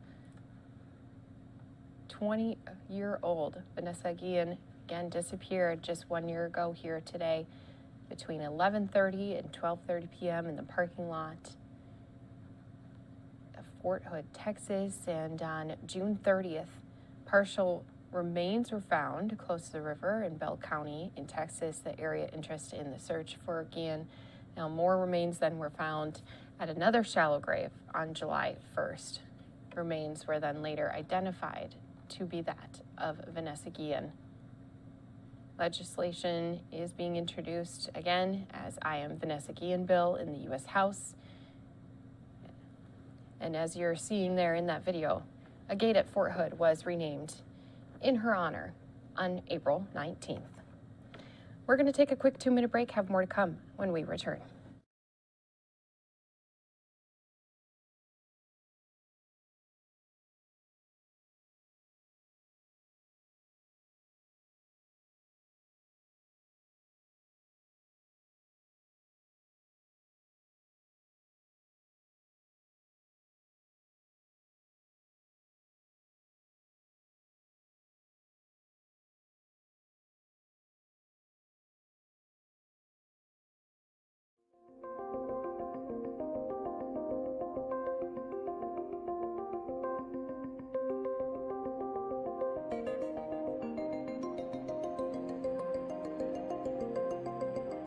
20-year-old Vanessa Guillen, again, disappeared just 1 year ago here today between 11:30 and 12:30 p.m. in the parking lot of Fort Hood, Texas. And on June 30th, partial remains were found close to the river in Bell County in Texas. The area interested in the search for Guillen Now, more remains then were found at another shallow grave on July 1st. Remains were then later identified to be that of Vanessa Guillen. Legislation is being introduced again as I Am Vanessa Guillen bill in the U.S. House. And as you're seeing there in that video, a gate at Fort Hood was renamed in her honor on April 19th. We're going to take a quick 2-minute break, have more to come when we return.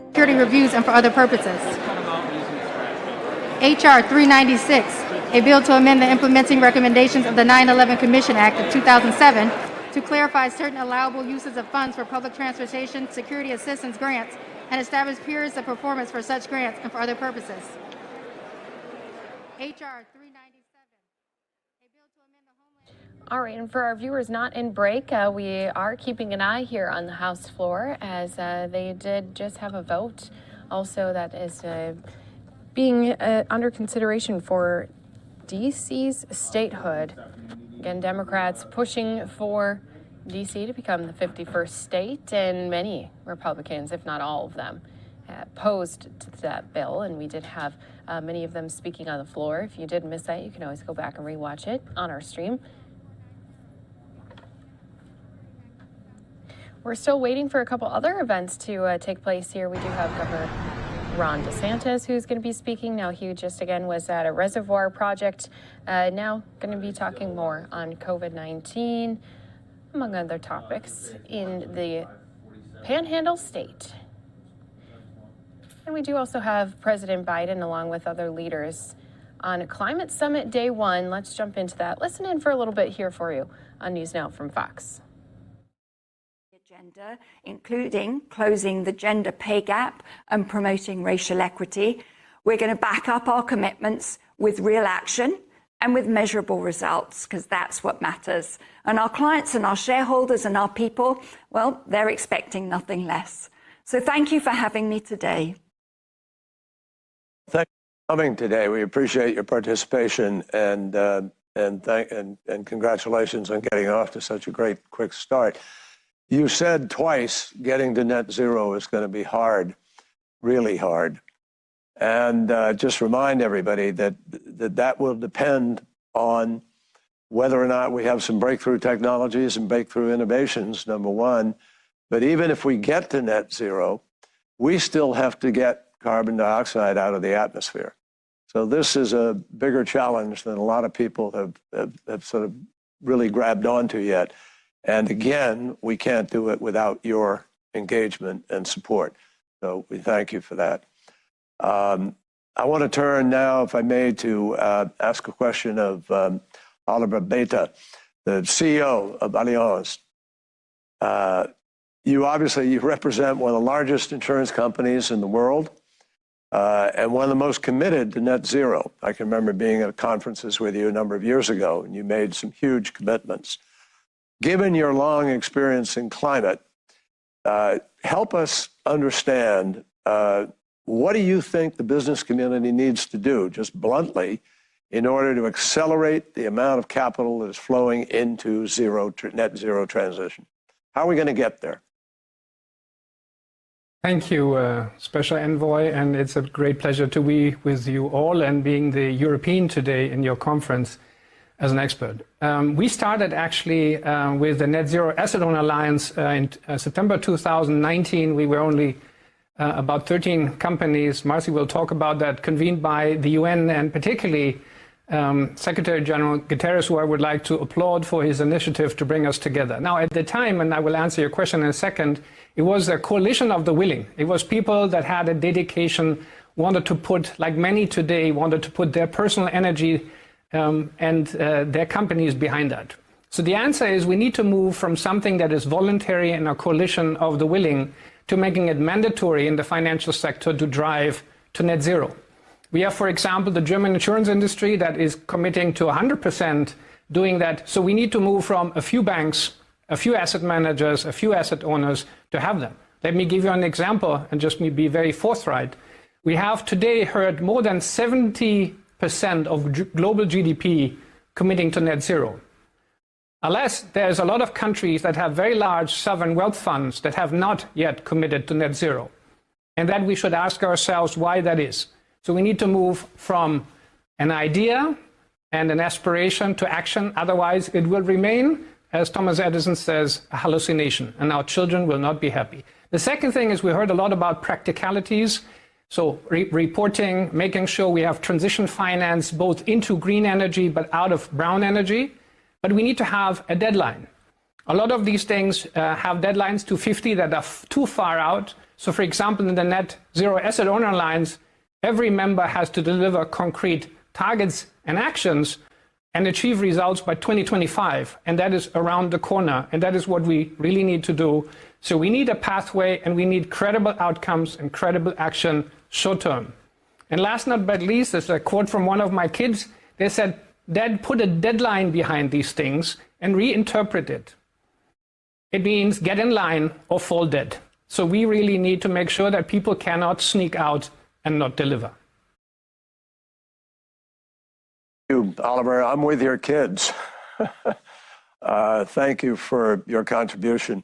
Security reviews and for other purposes. H.R. 396, a bill to amend the implementing recommendations of the 9/11 Commission Act of 2007 to clarify certain allowable uses of funds for public transportation, security assistance grants, and establish periods of performance for such grants and for other purposes. H.R. 397. All right, and for our viewers not in break, we are keeping an eye here on the House floor as they did just have a vote also that is being under consideration for D.C.'s statehood. Again, Democrats pushing for D.C. to become the 51st state, and many Republicans, if not all of them, opposed to that bill, and we did have many of them speaking on the floor. If you did miss that, you can always go back and rewatch it on our stream. We're still waiting for a couple other events to take place here. We do have Governor Ron DeSantis, who's going to be speaking. Now, he just again was at a reservoir project. Now going to be talking more on COVID-19, among other topics, in the Panhandle State. And we do also have President Biden, along with other leaders, on Climate Summit Day 1. Let's jump into that. Listen in for a little bit here for you on News Now from Fox. Agenda, including closing the gender pay gap and promoting racial equity. We're going to back up our commitments with real action and with measurable results, because that's what matters. And our clients and our shareholders and our people, well, they're expecting nothing less. So thank you for having me today. Thank you for coming today. We appreciate your participation and congratulations on getting off to such a great quick start. You said twice getting to net zero is going to be hard, really hard. And just remind everybody that will depend on whether or not we have some breakthrough technologies and breakthrough innovations, number one. But even if we get to net zero, we still have to get carbon dioxide out of the atmosphere. So this is a bigger challenge than a lot of people have sort of really grabbed onto yet. And again, we can't do it without your engagement and support. So we thank you for that. I want to turn now, if I may, to ask a question of Oliver Beta, the CEO of Allianz. You represent one of the largest insurance companies in the world and one of the most committed to net zero. I can remember being at conferences with you a number of years ago, and you made some huge commitments. Given your long experience in climate, help us understand what do you think the business community needs to do, just bluntly, in order to accelerate the amount of capital that is flowing into net zero transition? How are we going to get there? Thank you, Special Envoy, and it's a great pleasure to be with you all and being the European today in your conference as an expert. We started actually with the Net Zero Asset Owner Alliance in September 2019. We were only about 13 companies. Marcy will talk about that, convened by the UN and particularly Secretary General Guterres, who I would like to applaud for his initiative to bring us together. Now, at the time, and I will answer your question in a second, it was a coalition of the willing. It was people that had a dedication wanted to put, like many today, wanted to put their personal energy and their companies behind that. So the answer is we need to move from something that is voluntary and a coalition of the willing to making it mandatory in the financial sector to drive to net zero. We have, for example, the German insurance industry that is committing to 100% doing that. So we need to move from a few banks, a few asset managers, a few asset owners to have them. Let me give you an example and just be very forthright. We have today heard more than 70% of global GDP committing to net zero. Alas, there's a lot of countries that have very large sovereign wealth funds that have not yet committed to net zero. And that we should ask ourselves why that is. So we need to move from an idea and an aspiration to action. Otherwise, it will remain, as Thomas Edison says, a hallucination, and our children will not be happy. The second thing is we heard a lot about practicalities. So reporting, making sure we have transition finance both into green energy but out of brown energy. But we need to have a deadline. A lot of these things have deadlines to 50 that are too far out. So for example, in the net zero asset owner lines, every member has to deliver concrete targets and actions and achieve results by 2025. And that is around the corner. And that is what we really need to do. So we need a pathway and we need credible outcomes and credible action short term. And last but not least, there's a quote from one of my kids. They said, "Dad, put a deadline behind these things and reinterpret it." It means get in line or fall dead. So we really need to make sure that people cannot sneak out and not deliver. Thank you, Oliver. I'm with your kids. Thank you for your contribution.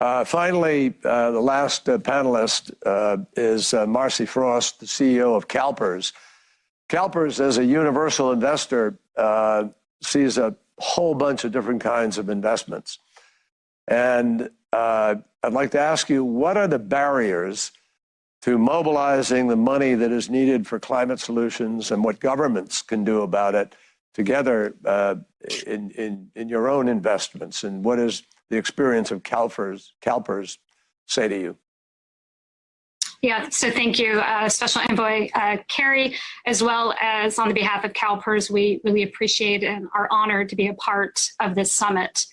Finally, the last panelist is Marcy Frost, the CEO of CalPERS. CalPERS, as a universal investor, sees a whole bunch of different kinds of investments. And I'd like to ask you, what are the barriers to mobilizing the money that is needed for climate solutions and what governments can do about it together in your own investments? And what does the experience of CalPERS say to you? Yeah, so thank you, Special Envoy Kerry, as well as on the behalf of CalPERS. We really appreciate and are honored to be a part of this summit.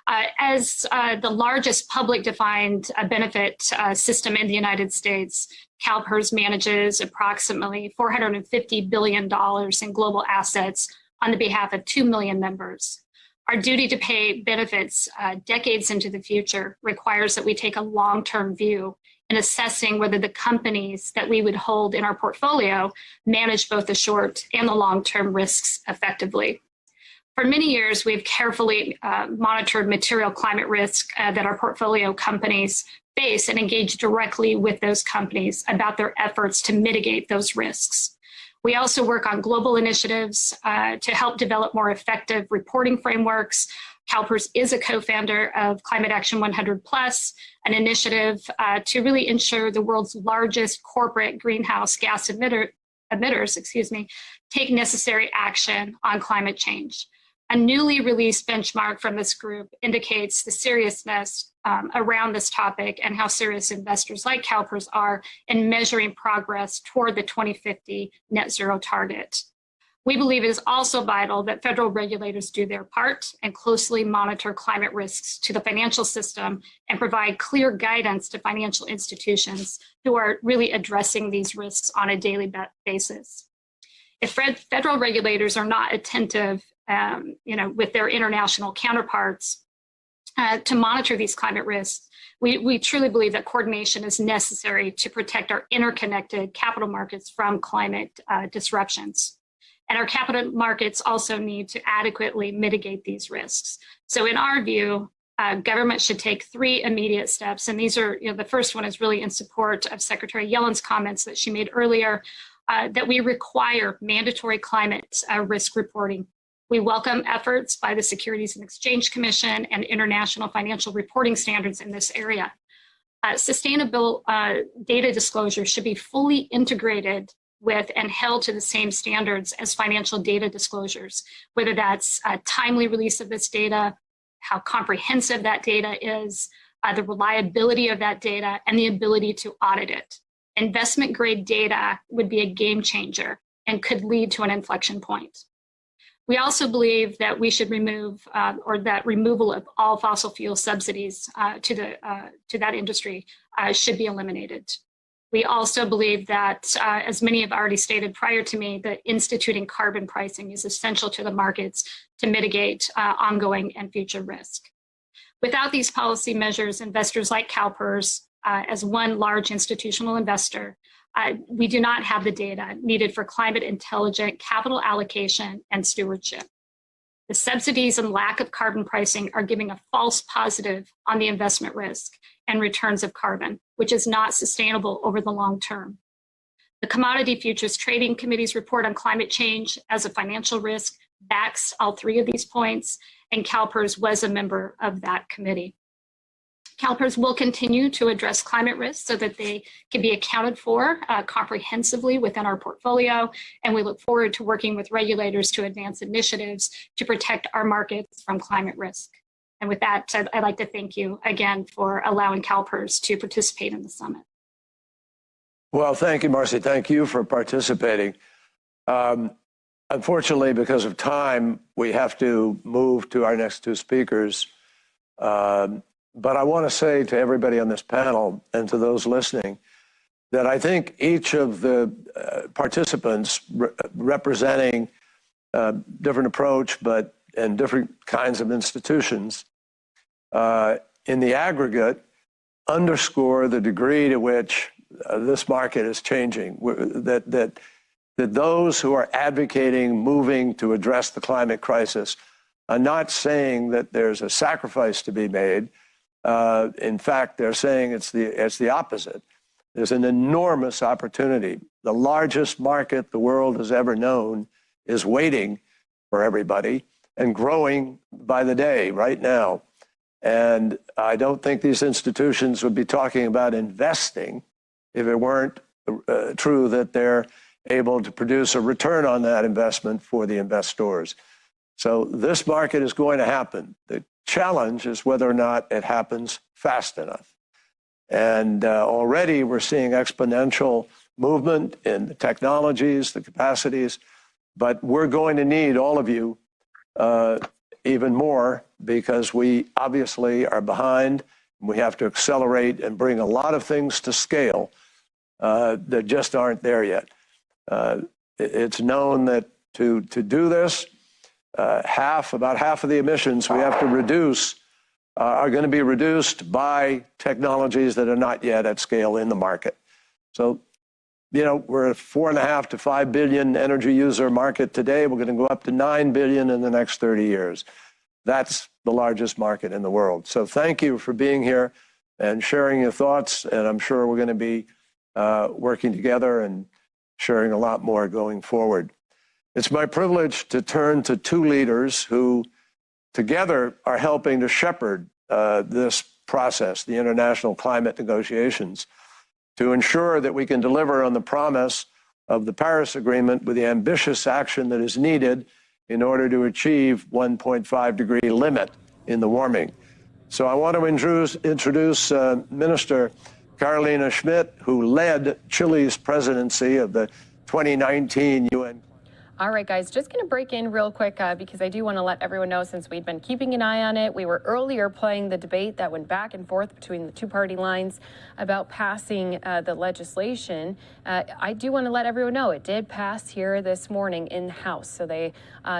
As the largest public defined benefit system in the United States, CalPERS manages approximately $450 billion in global assets on the behalf of 2 million members. Our duty to pay benefits decades into the future requires that we take a long-term view in assessing whether the companies that we would hold in our portfolio manage both the short and the long-term risks effectively. For many years, we've carefully monitored material climate risk that our portfolio companies face and engaged directly with those companies about their efforts to mitigate those risks. We also work on global initiatives to help develop more effective reporting frameworks. CalPERS is a co-founder of Climate Action 100+, an initiative to really ensure the world's largest corporate greenhouse gas emitters, take necessary action on climate change. A newly released benchmark from this group indicates the seriousness around this topic and how serious investors like CalPERS are in measuring progress toward the 2050 net zero target. We believe it is also vital that federal regulators do their part and closely monitor climate risks to the financial system and provide clear guidance to financial institutions who are really addressing these risks on a daily basis. If federal regulators are not attentive with their international counterparts to monitor these climate risks, we truly believe that coordination is necessary to protect our interconnected capital markets from climate disruptions. And our capital markets also need to adequately mitigate these risks. So in our view, government should take 3 immediate steps. And these are, the first one is really in support of Secretary Yellen's comments that she made earlier, that we require mandatory climate risk reporting. We welcome efforts by the Securities and Exchange Commission and international financial reporting standards in this area. Sustainable data disclosure should be fully integrated with and held to the same standards as financial data disclosures, whether that's a timely release of this data, how comprehensive that data is, the reliability of that data, and the ability to audit it. investment grade data would be a game changer and could lead to an inflection point. We also believe that we should remove, or that removal of all fossil fuel subsidies to that industry should be eliminated. We also believe that, as many have already stated prior to me, that instituting carbon pricing is essential to the markets to mitigate ongoing and future risk. Without these policy measures, investors like CalPERS, as one large institutional investor, we do not have the data needed for climate intelligent capital allocation and stewardship. The subsidies and lack of carbon pricing are giving a false positive on the investment risk and returns of carbon, which is not sustainable over the long term. The Commodity Futures Trading Committee's report on climate change as a financial risk backs all three of these points, and CalPERS was a member of that committee. CalPERS will continue to address climate risks so that they can be accounted for comprehensively within our portfolio, and we look forward to working with regulators to advance initiatives to protect our markets from climate risk. And with that, I'd like to thank you again for allowing CalPERS to participate in the summit. Well, thank you, Marcy. Thank you for participating. Unfortunately, because of time, we have to move to our next two speakers. But I want to say to everybody on this panel and to those listening that I think each of the participants representing different approach and different kinds of institutions in the aggregate underscore the degree to which this market is changing, that those who are advocating moving to address the climate crisis are not saying that there's a sacrifice to be made. In fact, they're saying it's the opposite. There's an enormous opportunity. The largest market the world has ever known is waiting for everybody and growing by the day right now. And I don't think these institutions would be talking about investing if it weren't true that they're able to produce a return on that investment for the investors. So this market is going to happen. The challenge is whether or not it happens fast enough. And already we're seeing exponential movement in the technologies, the capacities, but we're going to need all of you even more because we obviously are behind. We have to accelerate and bring a lot of things to scale that just aren't there yet. It's known that to do this, about half of the emissions we have to reduce are going to be reduced by technologies that are not yet at scale in the market. So, we're a 4.5 to 5 billion energy user market today. We're going to go up to 9 billion in the next 30 years. That's the largest market in the world. So thank you for being here and sharing your thoughts. And I'm sure we're going to be working together and sharing a lot more going forward. It's my privilege to turn to two leaders who together are helping to shepherd this process, the international climate negotiations, to ensure that we can deliver on the promise of the Paris Agreement with the ambitious action that is needed in order to achieve 1.5 degree limit in the warming. So I want to introduce Minister Carolina Schmidt, who led Chile's presidency of the 2019 UN. All right, guys, just going to break in real quick because I do want to let everyone know, since we've been keeping an eye on it. We were earlier playing the debate that went back and forth between the two party lines about passing the legislation. I do want to let everyone know it did pass here this morning in the House. So they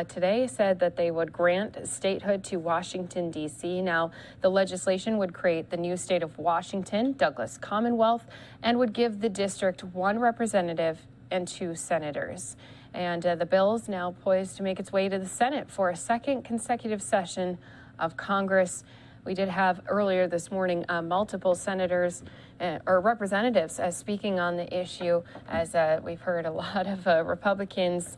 today said that they would grant statehood to Washington, D.C. Now, the legislation would create the new state of Washington, Douglas Commonwealth, and would give the district one representative and two senators. And the bill is now poised to make its way to the Senate for a second consecutive session of Congress. We did have earlier this morning multiple senators or representatives speaking on the issue, as we've heard a lot of Republicans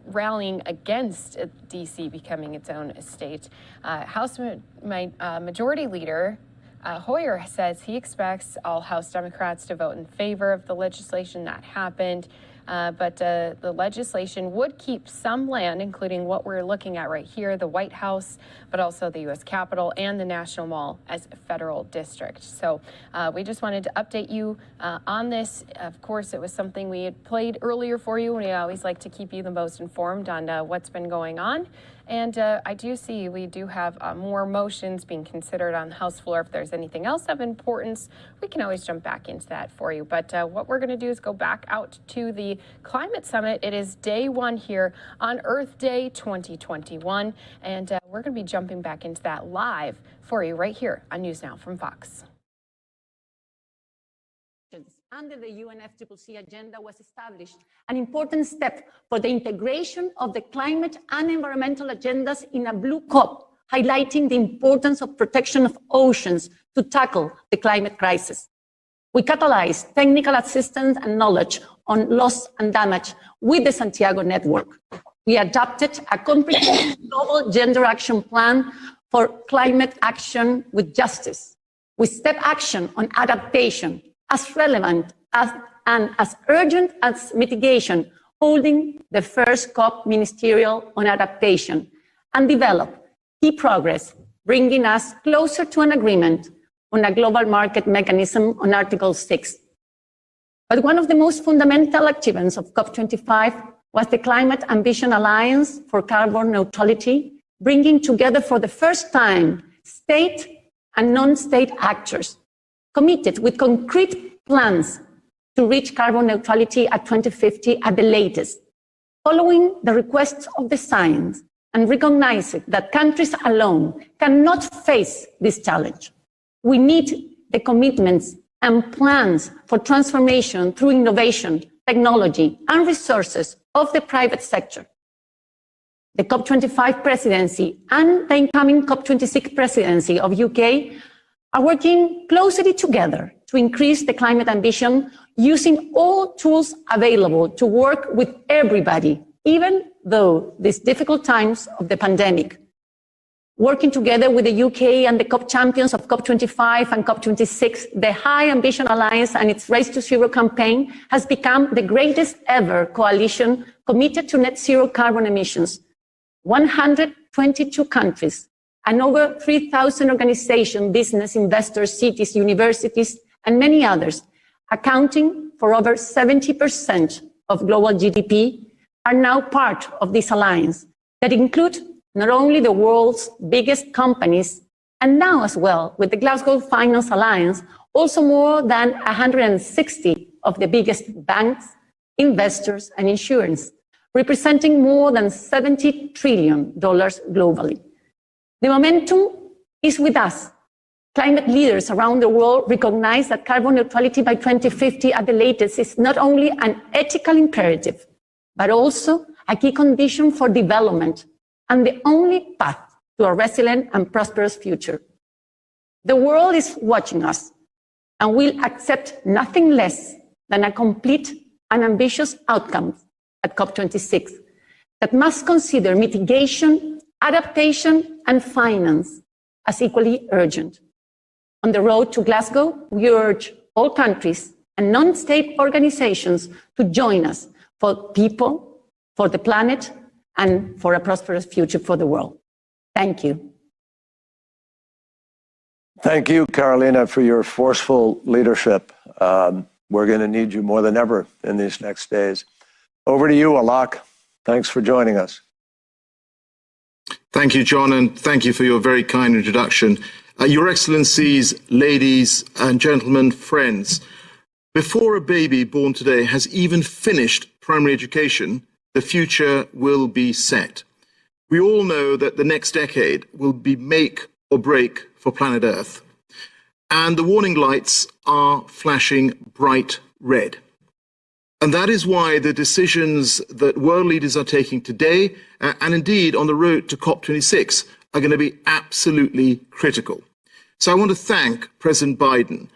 rallying against D.C. becoming its own state. House Majority Leader Hoyer says he expects all House Democrats to vote in favor of the legislation. That happened. but the legislation would keep some land, including what we're looking at right here, the White House, but also the U.S. Capitol and the National Mall as a federal district. So we just wanted to update you on this. Of course, it was something we had played earlier for you, and we always like to keep you the most informed on what's been going on. And I do see we do have more motions being considered on the House floor. If there's anything else of importance, we can always jump back into that for you. But what we're going to do is go back out to the Climate Summit. It is day one here on Earth Day 2021. And we're going to be jumping back into that live for you right here on NewsNOW from Fox. Under the UNFCCC agenda was established an important step for the integration of the climate and environmental agendas in a blue COP, highlighting the importance of protection of oceans to tackle the climate crisis. We catalyzed technical assistance and knowledge on loss and damage with the Santiago Network. We adopted a comprehensive global gender action plan for climate action with justice. We step action on adaptation, as relevant and as urgent as mitigation, holding the first COP ministerial on adaptation, and develop key progress, bringing us closer to an agreement on a global market mechanism on Article 6. But one of the most fundamental achievements of COP25 was the Climate Ambition Alliance for Carbon Neutrality, bringing together for the first time state and non-state actors, committed with concrete plans to reach carbon neutrality at 2050 at the latest, following the requests of the science and recognizing that countries alone cannot face this challenge. We need the commitments and plans for transformation through innovation, technology, and resources of the private sector. The COP25 presidency and the incoming COP26 presidency of UK are working closely together to increase the climate ambition using all tools available to work with everybody, even though these difficult times of the pandemic. Working together with the UK and the COP champions of COP25 and COP26, the High Ambition Alliance and its Race to Zero campaign has become the greatest ever coalition committed to net zero carbon emissions. 122 countries and over 3,000 organizations, business, investors, cities, universities, and many others, accounting for over 70% of global GDP, are now part of this alliance that include not only the world's biggest companies, and now as well with the Glasgow Finance Alliance, also more than 160 of the biggest banks, investors, and insurance, representing more than $70 trillion globally. The momentum is with us. Climate leaders around the world recognize that carbon neutrality by 2050 at the latest is not only an ethical imperative, but also a key condition for development and the only path to a resilient and prosperous future. The world is watching us and will accept nothing less than a complete and ambitious outcome at COP26 that must consider mitigation, adaptation, and finance as equally urgent. On the road to Glasgow, we urge all countries and non-state organizations to join us for people, for the planet, and for a prosperous future for the world. Thank you. Thank you, Carolina, for your forceful leadership. We're going to need you more than ever in these next days. Over to you, Alok. Thanks for joining us. Thank you, John, and thank you for your very kind introduction. Your Excellencies, ladies and gentlemen, friends, before a baby born today has even finished primary education, the future will be set. We all know that the next decade will be make or break for planet Earth. And the warning lights are flashing bright red. And that is why the decisions that world leaders are taking today, and indeed on the road to COP26, are going to be absolutely critical. So I want to thank President Biden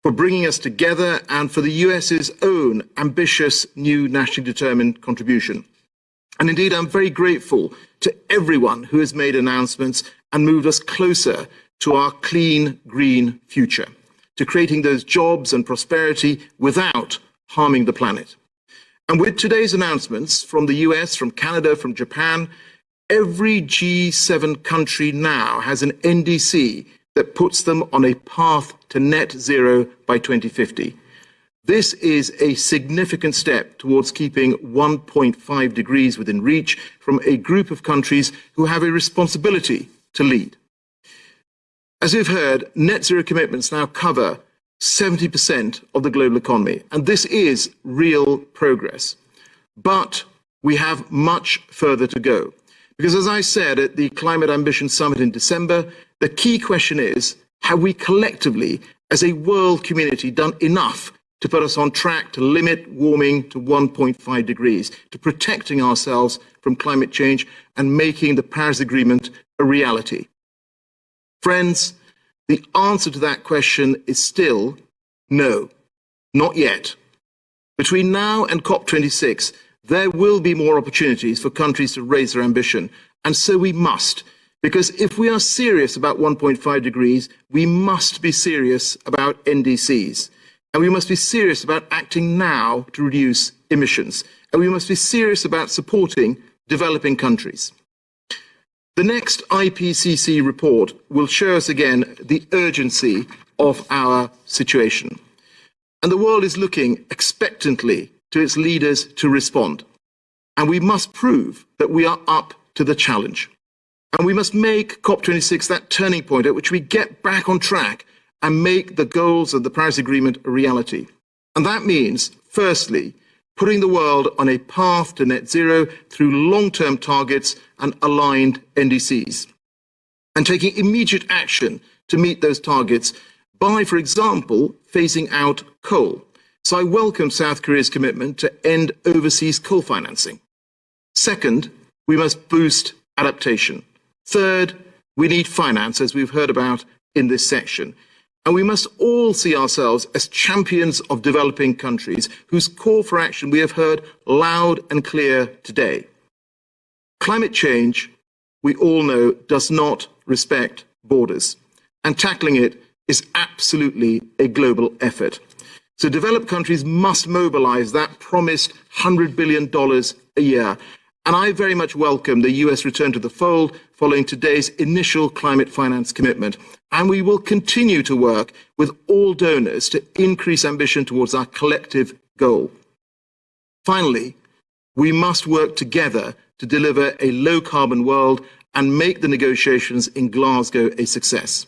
for bringing us together and for the US's own ambitious new nationally determined contribution. And indeed, I'm very grateful to everyone who has made announcements and moved us closer to our clean, green future, to creating those jobs and prosperity without harming the planet. And with today's announcements from the US, from Canada, from Japan, every G7 country now has an NDC that puts them on a path to net zero by 2050. This is a significant step towards keeping 1.5 degrees within reach from a group of countries who have a responsibility to lead. As you've heard, net zero commitments now cover 70% of the global economy, and this is real progress. But we have much further to go. Because as I said at the Climate Ambition Summit in December, the key question is, have we collectively, as a world community, done enough to put us on track to limit warming to 1.5 degrees, to protecting ourselves from climate change and making the Paris Agreement a reality? Friends, the answer to that question is still no, not yet. Between now and COP26, there will be more opportunities for countries to raise their ambition, and so we must, because if we are serious about 1.5 degrees, we must be serious about NDCs. And we must be serious about acting now to reduce emissions. And we must be serious about supporting developing countries. The next IPCC report will show us again the urgency of our situation. And the world is looking expectantly to its leaders to respond. And we must prove that we are up to the challenge. And we must make COP26 that turning point at which we get back on track and make the goals of the Paris Agreement a reality. And that means, firstly, putting the world on a path to net zero through long-term targets and aligned NDCs, and taking immediate action to meet those targets by, for example, phasing out coal. So I welcome South Korea's commitment to end overseas coal financing. Second, we must boost adaptation. Third, we need finance, as we've heard about in this section. And we must all see ourselves as champions of developing countries whose call for action we have heard loud and clear today. Climate change, we all know, does not respect borders, and tackling it is absolutely a global effort. So developed countries must mobilize that promised $100 billion a year. And I very much welcome the US return to the fold following today's initial climate finance commitment. And we will continue to work with all donors to increase ambition towards our collective goal. Finally, we must work together to deliver a low-carbon world and make the negotiations in Glasgow a success.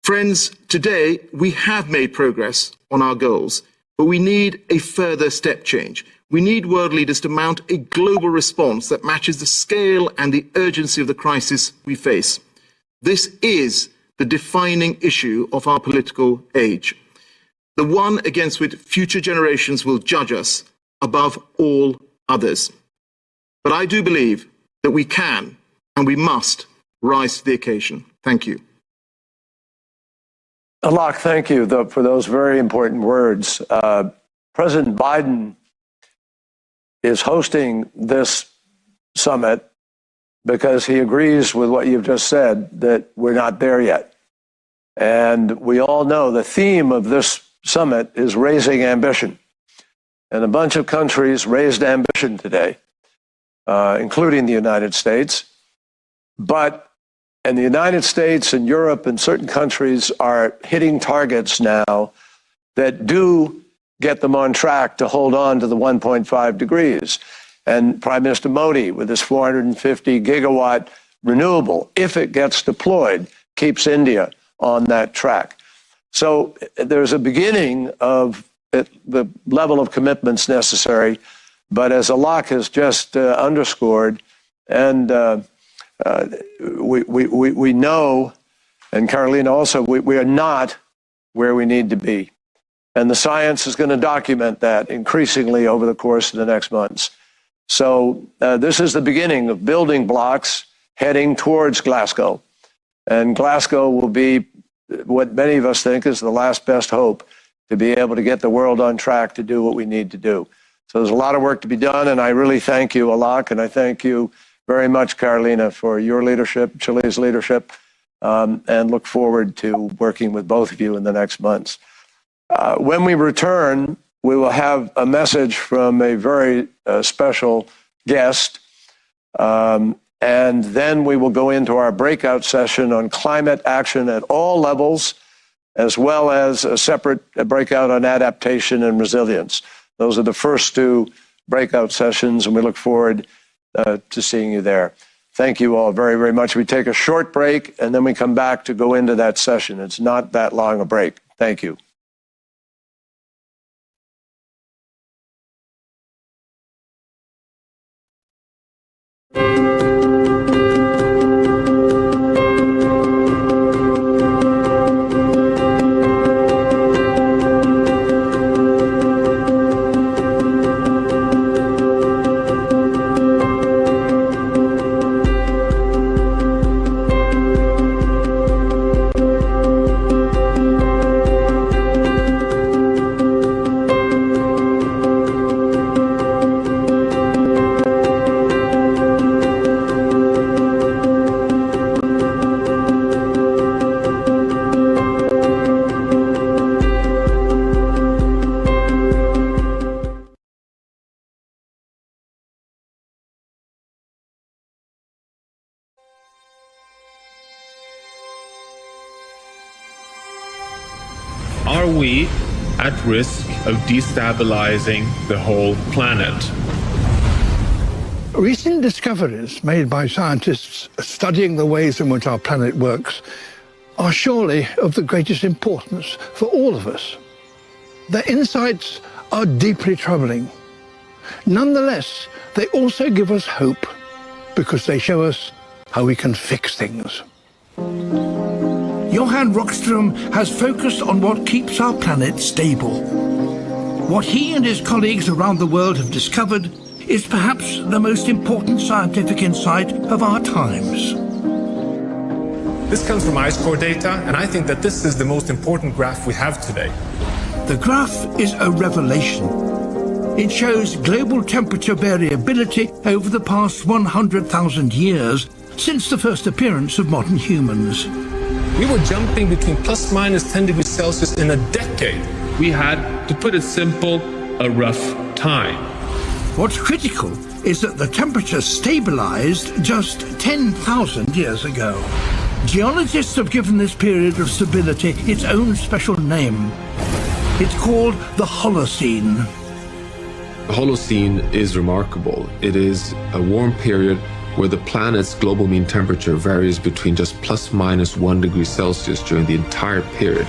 Friends, today we have made progress on our goals, but we need a further step change. We need world leaders to mount a global response that matches the scale and the urgency of the crisis we face. This is the defining issue of our political age, the one against which future generations will judge us above all others. But I do believe that we can and we must rise to the occasion. Thank you. Alok, thank you for those very important words. President Biden is hosting this summit because he agrees with what you've just said, that we're not there yet. And we all know the theme of this summit is raising ambition. And a bunch of countries raised ambition today, including the United States. And the United States and Europe and certain countries are hitting targets now that do get them on track to hold on to the 1.5 degrees. And Prime Minister Modi, with his 450 gigawatt renewable, if it gets deployed, keeps India on that track. So there's a beginning of the level of commitments necessary. But as Alok has just underscored, and we know, and Carolina also, we are not where we need to be. And the science is going to document that increasingly over the course of the next months. So this is the beginning of building blocks heading towards Glasgow. And Glasgow will be what many of us think is the last best hope to be able to get the world on track to do what we need to do. So there's a lot of work to be done, and I really thank you, Alok, and I thank you very much, Carolina, for your leadership, Chile's leadership, and look forward to working with both of you in the next months. When we return, we will have a message from a very special guest. And then we will go into our breakout session on climate action at all levels, as well as a separate breakout on adaptation and resilience. Those are the first two breakout sessions, and we look forward to seeing you there. Thank you all very, very much. We take a short break, and then we come back to go into that session. It's not that long a break. Thank you. Are we at risk of destabilizing the whole planet? Recent discoveries made by scientists studying the ways in which our planet works are surely of the greatest importance for all of us. Their insights are deeply troubling. Nonetheless, they also give us hope because they show us how we can fix things. Johan Rockström has focused on what keeps our planet stable. What he and his colleagues around the world have discovered is perhaps the most important scientific insight of our times. This comes from ice core data, and I think that this is the most important graph we have today. The graph is a revelation. It shows global temperature variability over the past 100,000 years since the first appearance of modern humans. We were jumping between plus minus 10 degrees Celsius in a decade. We had, to put it simple, a rough time. What's critical is that the temperature stabilized just 10,000 years ago. Geologists have given this period of stability its own special name. It's called the Holocene. The Holocene is remarkable. It is a warm period where the planet's global mean temperature varies between just plus minus 1 degree Celsius during the entire period.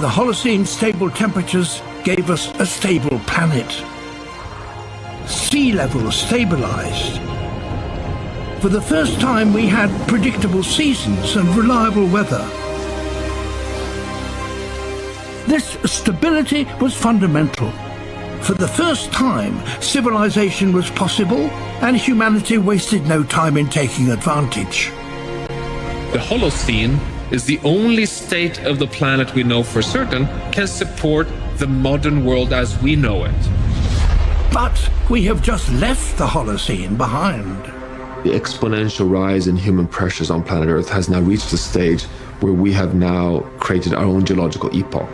The Holocene stable temperatures gave us a stable planet. Sea levels stabilized. For the first time, we had predictable seasons and reliable weather. This stability was fundamental. For the first time, civilization was possible, and humanity wasted no time in taking advantage. The Holocene is the only state of the planet we know for certain can support the modern world as we know it. But we have just left the Holocene behind. The exponential rise in human pressures on planet Earth has now reached a stage where we have now created our own geological epoch.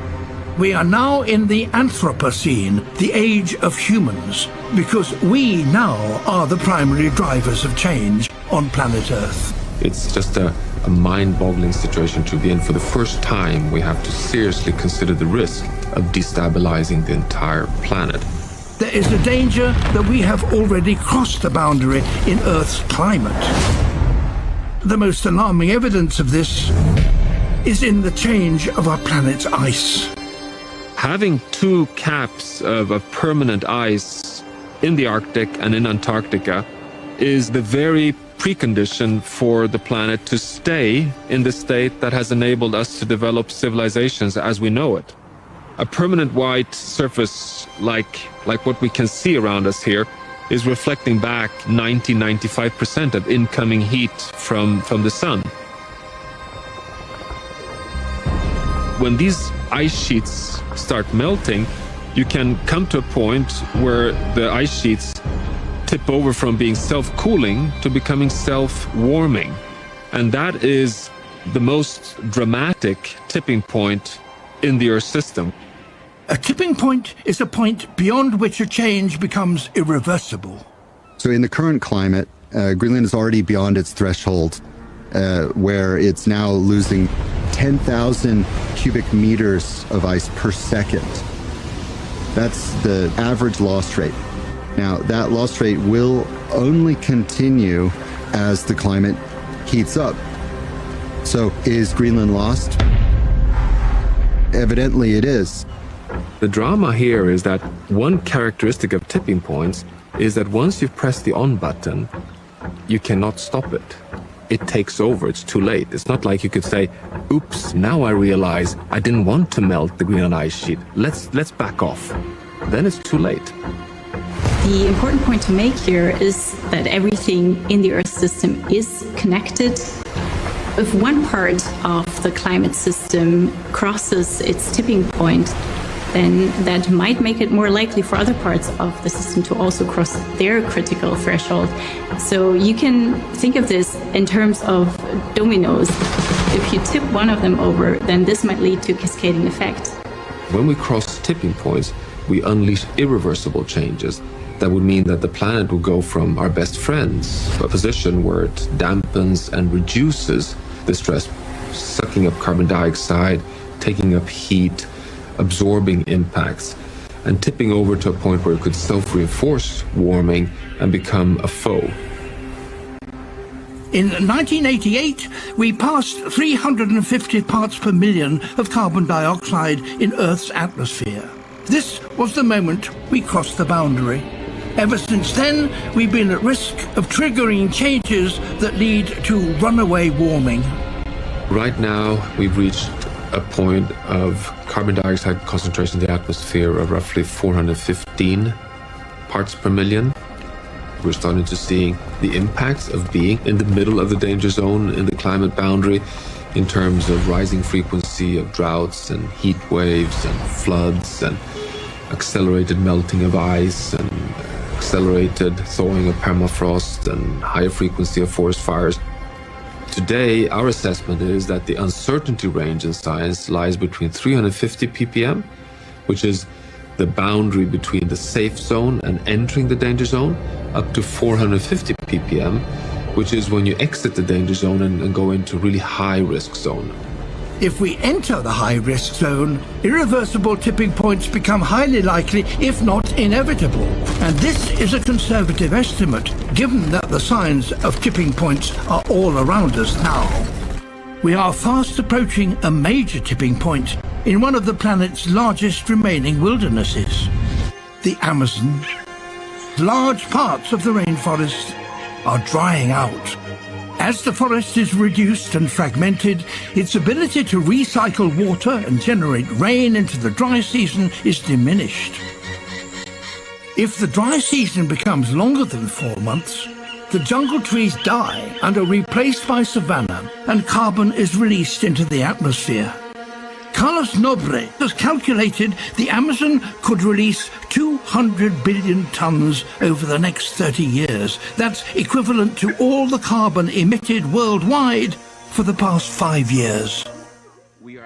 We are now in the Anthropocene, the age of humans, because we now are the primary drivers of change on planet Earth. It's just a mind-boggling situation to be in. For the first time, we have to seriously consider the risk of destabilizing the entire planet. There is a danger that we have already crossed the boundary in Earth's climate. The most alarming evidence of this is in the change of our planet's ice. Having two caps of permanent ice in the Arctic and in Antarctica is the very precondition for the planet to stay in the state that has enabled us to develop civilizations as we know it. A permanent white surface like what we can see around us here is reflecting back 90-95% of incoming heat from the sun. When these ice sheets start melting, you can come to a point where the ice sheets tip over from being self-cooling to becoming self-warming. And that is the most dramatic tipping point in the Earth system. A tipping point is a point beyond which a change becomes irreversible. So in the current climate, Greenland is already beyond its threshold, where it's now losing 10,000 cubic meters of ice per second. That's the average loss rate. Now, that loss rate will only continue as the climate heats up. So, is Greenland lost? Evidently it is. The drama here is that one characteristic of tipping points is that once you've pressed the on button, you cannot stop it. It takes over, it's too late. It's not like you could say, oops, now I realize I didn't want to melt the Greenland ice sheet. Let's back off. Then it's too late. The important point to make here is that everything in the Earth system is connected. If one part of the climate system crosses its tipping point, then that might make it more likely for other parts of the system to also cross their critical threshold. So you can think of this in terms of dominoes. If you tip one of them over, then this might lead to a cascading effect. When we cross tipping points, we unleash irreversible changes. That would mean that the planet will go from our best friends, a position where it dampens and reduces the stress, sucking up carbon dioxide, taking up heat, absorbing impacts, and tipping over to a point where it could self-reinforce warming and become a foe. In 1988, we passed 350 parts per million of carbon dioxide in Earth's atmosphere. This was the moment we crossed the boundary. Ever since then, we've been at risk of triggering changes that lead to runaway warming. Right now, we've reached a point of carbon dioxide concentration in the atmosphere of roughly 415 parts per million. We're starting to see the impacts of being in the middle of the danger zone in the climate boundary in terms of rising frequency of droughts and heat waves and floods and accelerated melting of ice and accelerated thawing of permafrost and higher frequency of forest fires. Today, our assessment is that the uncertainty range in science lies between 350 ppm, which is the boundary between the safe zone and entering the danger zone, up to 450 ppm, which is when you exit the danger zone and go into really high-risk zone. If we enter the high-risk zone, irreversible tipping points become highly likely, if not inevitable. And this is a conservative estimate, given that the signs of tipping points are all around us now. We are fast approaching a major tipping point in one of the planet's largest remaining wildernesses, the Amazon. Large parts of the rainforest are drying out. As the forest is reduced and fragmented, its ability to recycle water and generate rain into the dry season is diminished. If the dry season becomes longer than 4 months, the jungle trees die and are replaced by savanna, and carbon is released into the atmosphere. Carlos Nobre has calculated the Amazon could release 200 billion tons over the next 30 years. That's equivalent to all the carbon emitted worldwide for the past 5 years.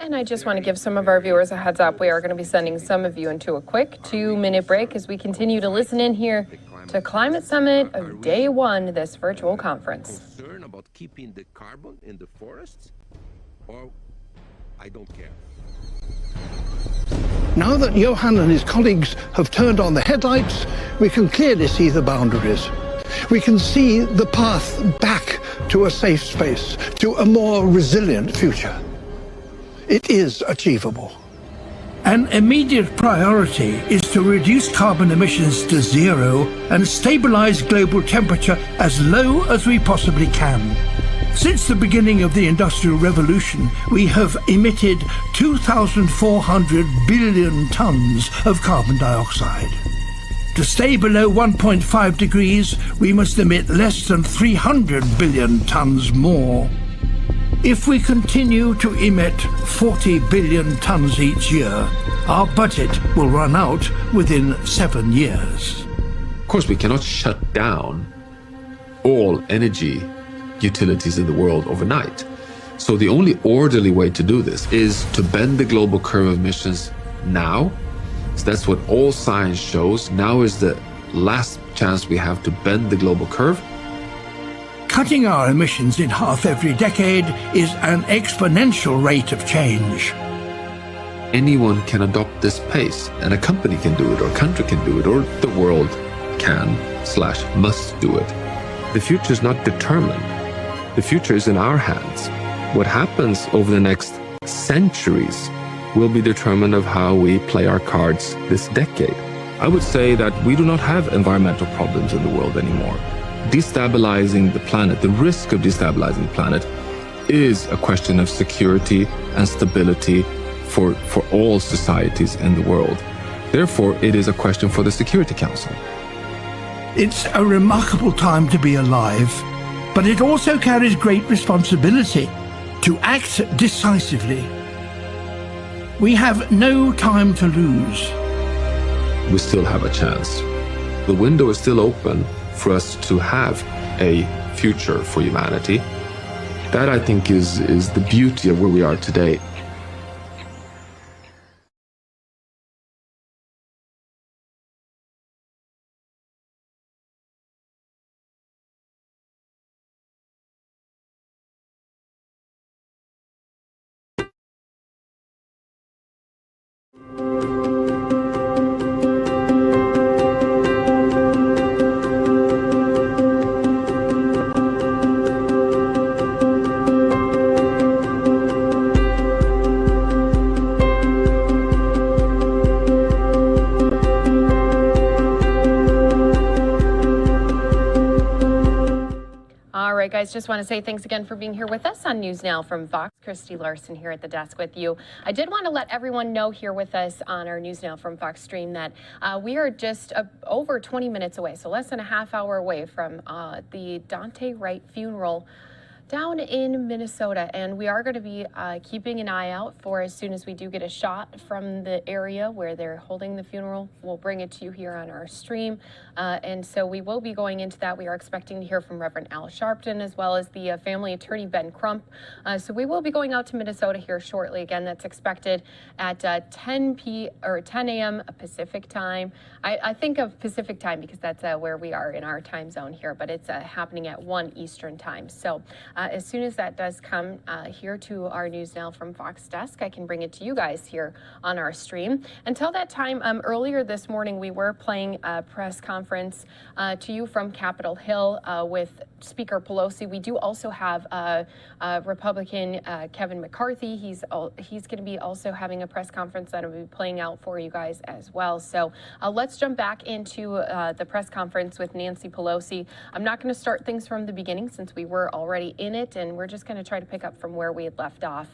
And I just want to give some of our viewers a heads up. We are going to be sending some of you into a quick 2-minute break as we continue to listen in here to Climate Summit of Day 1, this virtual conference. Concern about keeping the carbon in the forests, or I don't care. Now that Johan and his colleagues have turned on the headlights, we can clearly see the boundaries. We can see the path back to a safe space, to a more resilient future. It is achievable. An immediate priority is to reduce carbon emissions to zero and stabilize global temperature as low as we possibly can. Since the beginning of the Industrial Revolution, we have emitted 2,400 billion tons of carbon dioxide. To stay below 1.5 degrees, we must emit less than 300 billion tons more. If we continue to emit 40 billion tons each year, our budget will run out within 7 years. Of course, we cannot shut down all energy utilities in the world overnight. So the only orderly way to do this is to bend the global curve of emissions now So that's what all science shows. Now is the last chance we have to bend the global curve. Cutting our emissions in half every decade is an exponential rate of change. Anyone can adopt this pace, and a company can do it, or a country can do it, or the world can/must do it. The future is not determined. The future is in our hands. What happens over the next centuries will be determined of how we play our cards this decade. I would say that we do not have environmental problems in the world anymore. Destabilizing the planet, the risk of destabilizing the planet, is a question of security and stability for all societies in the world. Therefore, it is a question for the Security Council. It's a remarkable time to be alive, but it also carries great responsibility to act decisively. We have no time to lose. We still have a chance. The window is still open for us to have a future for humanity. That, I think, is the beauty of where we are today. Guys, just want to say thanks again for being here with us on News Now from Fox. Christy Larson here at the desk with you. I did want to let everyone know here with us on our News Now from Fox stream that we are just over 20 minutes away, so less than a half hour away from the Daunte Wright funeral down in Minnesota, and we are going to be keeping an eye out for, as soon as we do get a shot from the area where they're holding the funeral, we'll bring it to you here on our stream. And so we will be going into that. We are expecting to hear from Reverend Al Sharpton, as well as the family attorney Ben Crump. So we will be going out to Minnesota here shortly. Again, that's expected at 10 a.m. Pacific time. I think of Pacific time because that's where we are in our time zone here, but it's happening at 1 Eastern time. So as soon as that does come here to our News Now from Fox desk, I can bring it to you guys here on our stream. Until that time, earlier this morning, we were playing a press conference to you from Capitol Hill with Speaker Pelosi. We do also have Republican Kevin McCarthy. He's going to be also having a press conference that will be playing out for you guys as well. So let's jump back into the press conference with Nancy Pelosi. I'm not going to start things from the beginning since we were already in it, and we're just going to try to pick up from where we had left off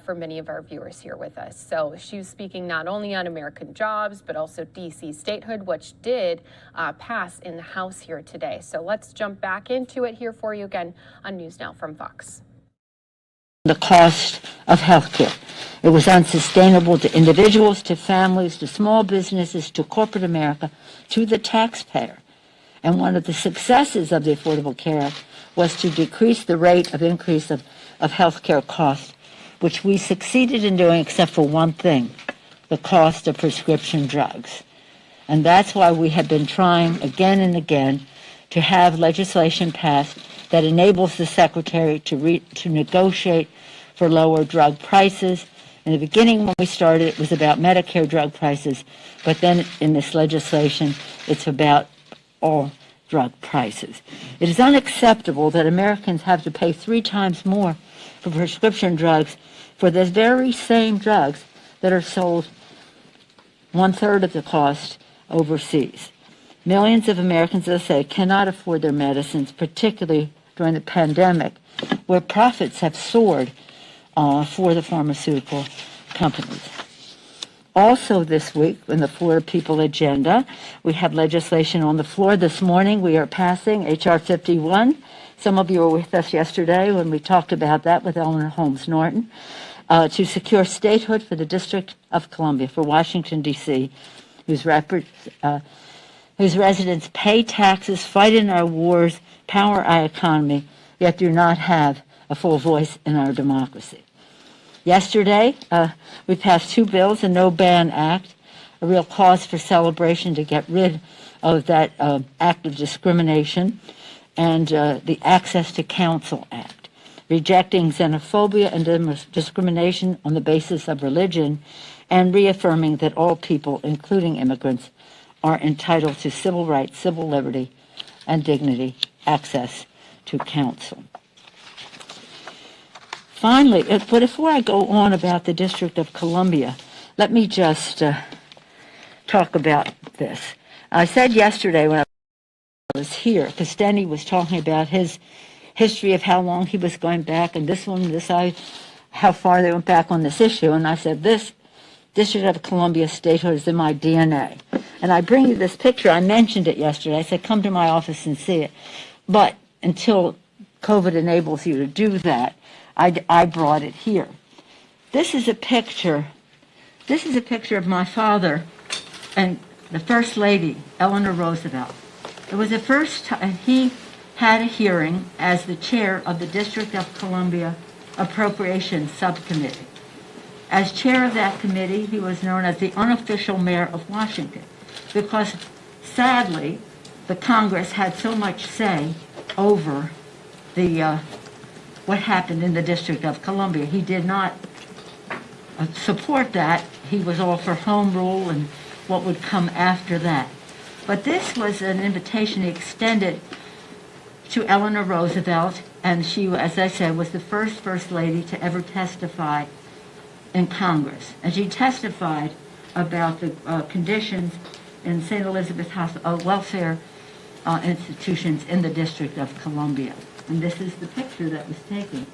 for many of our viewers here with us. So she was speaking not only on American jobs, but also D.C. statehood, which did pass in the House here today. So let's jump back into it here for you again on News Now from Fox. The cost of health care. It was unsustainable to individuals, to families, to small businesses, to corporate America, to the taxpayer. And one of the successes of the Affordable Care Act was to decrease the rate of increase of health care costs, which we succeeded in doing except for one thing, the cost of prescription drugs. And that's why we have been trying again and again to have legislation passed that enables the Secretary to negotiate for lower drug prices. In the beginning, when we started, it was about Medicare drug prices, but then in this legislation, it's about all drug prices. It is unacceptable that Americans have to pay 3 times more for prescription drugs for the very same drugs that are sold 1/3 of the cost overseas. Millions of Americans, as I say, cannot afford their medicines, particularly during the pandemic, where profits have soared for the pharmaceutical companies. Also this week, in the Florida People Agenda, we have legislation on the floor. This morning, we are passing H.R. 51. Some of you were with us yesterday when we talked about that with Eleanor Holmes Norton, to secure statehood for the District of Columbia, for Washington, D.C., whose residents pay taxes, fight in our wars, power our economy, yet do not have a full voice in our democracy. Yesterday, we passed 2 bills, a No Ban Act, a real cause for celebration to get rid of that act of discrimination, and the Access to Counsel Act, rejecting xenophobia and discrimination on the basis of religion, and reaffirming that all people, including immigrants, are entitled to civil rights, civil liberty, and dignity, access to counsel. Finally, but before I go on about the District of Columbia, let me just talk about this. I said yesterday when I was here, because Denny was talking about his history of how long he was going back, and this one, how far they went back on this issue, and I said, this District of Columbia statehood is in my DNA. And I bring you this picture. I mentioned it yesterday. I said, come to my office and see it. But until COVID enables you to do that, I brought it here. This is a picture of my father and the First Lady, Eleanor Roosevelt. It was the first time he had a hearing as the chair of the District of Columbia Appropriations Subcommittee. As chair of that committee, he was known as the unofficial mayor of Washington because, sadly, the Congress had so much say over the what happened in the District of Columbia. He did not support that. He was all for home rule and what would come after that. But this was an invitation he extended to Eleanor Roosevelt, and she, as I said, was the first lady to ever testify in Congress. And she testified about the conditions in St. Elizabeth Hospital, welfare institutions in the District of Columbia. And this is the picture that was taken.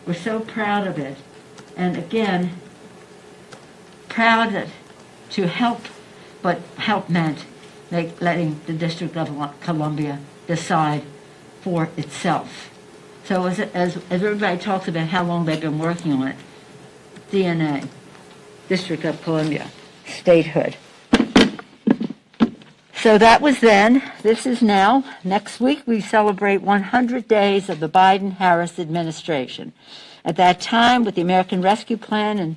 We're so proud of it. And again, proud to help, but help meant letting the District of Columbia decide for itself. So as everybody talks about how long they've been working on it, DNA, District of Columbia, statehood. So that was then. This is now. Next week we celebrate 100 days of the Biden-Harris administration. At that time, with the American Rescue Plan and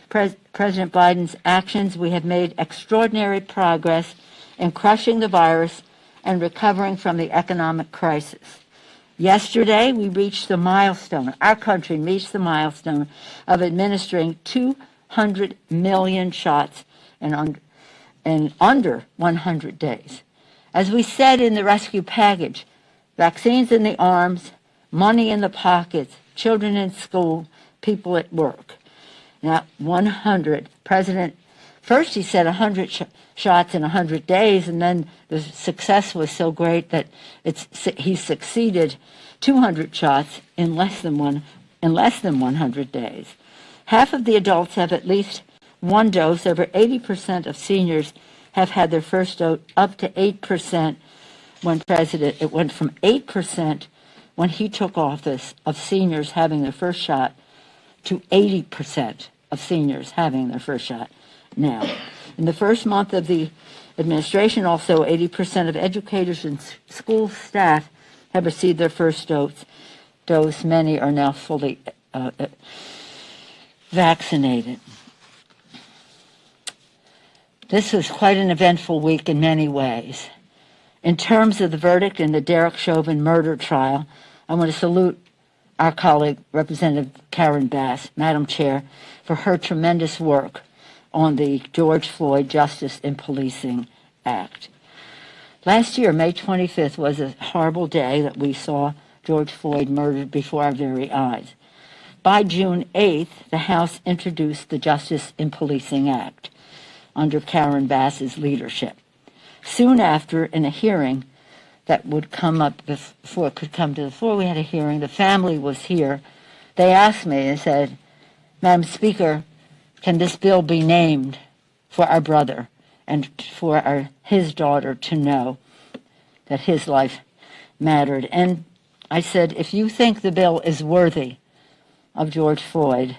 President Biden's actions, we have made extraordinary progress in crushing the virus and recovering from the economic crisis. Yesterday, we reached the milestone, our country reached the milestone of administering 200 million shots in under 100 days. As we said in the rescue package, vaccines in the arms, money in the pockets, children in school, people at work. Now, 100. First he said 100 shots in 100 days, and then the success was so great that he succeeded 200 shots in less than 100 days. Half of the adults have at least one dose. Over 80% of seniors have had their first dose, up to 8% when president. It went from 8% when he took office of seniors having their first shot to 80% of seniors having their first shot now. In the first month of the administration, also 80% of educators and school staff have received their first dose. Many are now fully vaccinated. This was quite an eventful week in many ways. In terms of the verdict in the Derek Chauvin murder trial, I want to salute our colleague, Representative Karen Bass, Madam Chair, for her tremendous work on the George Floyd Justice in Policing Act. Last year, May 25th, was a horrible day that we saw George Floyd murdered before our very eyes. By June 8th, the House introduced the Justice in Policing Act under Karen Bass's leadership. Soon after, in a hearing that would come up before it could come to the floor, we had a hearing. The family was here. They asked me and said, Madam Speaker, can this bill be named for our brother and for his daughter to know that his life mattered? And I said, if you think the bill is worthy of George Floyd,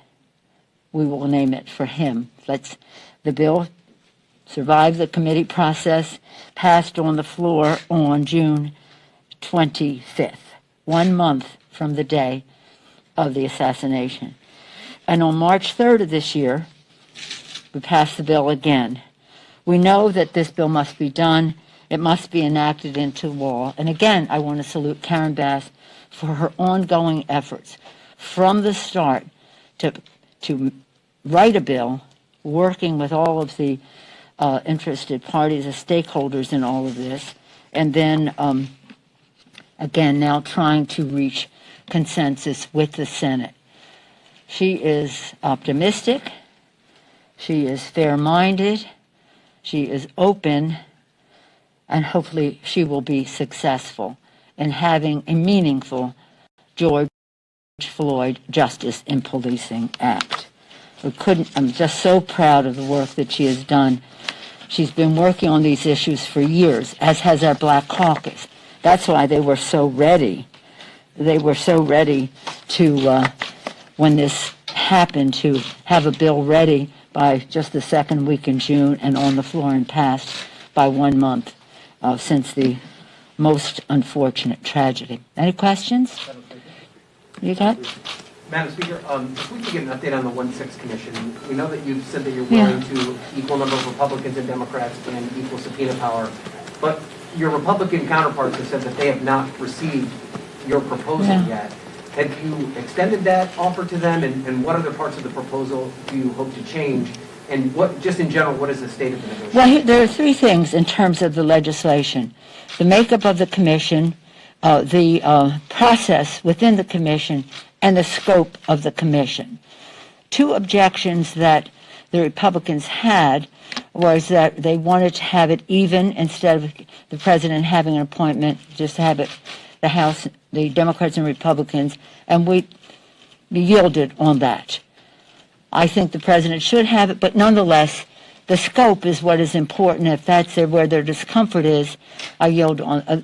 we will name it for him. The bill survived the committee process, passed on the floor on June 25th, 1 month from the day of the assassination. And on March 3rd of this year, we passed the bill again. We know that this bill must be done. It must be enacted into law. And again, I want to salute Karen Bass for her ongoing efforts from the start to write a bill, working with all of the interested parties, the stakeholders in all of this, and then again now trying to reach consensus with the Senate. She is optimistic, she is fair-minded, she is open, and hopefully she will be successful in having a meaningful George Floyd Justice in Policing Act. I'm just so proud of the work that she has done. She's been working on these issues for years, as has our Black Caucus. That's why they were so ready. They were so ready to, when this happened, to have a bill ready by just the second week in June and on the floor and passed by 1 month since the most unfortunate tragedy. Any questions? You got? Madam Speaker, if we could get an update on the 1-6 Commission. We know that you've said that you're willing to equal number of Republicans and Democrats and equal subpoena power, but your Republican counterparts have said that they have not received your proposal yet. Have you extended that offer to them, and what other parts of the proposal do you hope to change? And what, just in general, what is the state of the negotiation? Well, there are three things in terms of the legislation: the makeup of the commission, the process within the commission, and the scope of the commission. Two objections that the Republicans had was that they wanted to have it even, instead of the president having an appointment, just have it the House, the Democrats and Republicans, and we yielded on that. I think the president should have it, but nonetheless, the scope is what is important. If that's where their discomfort is, I yield on,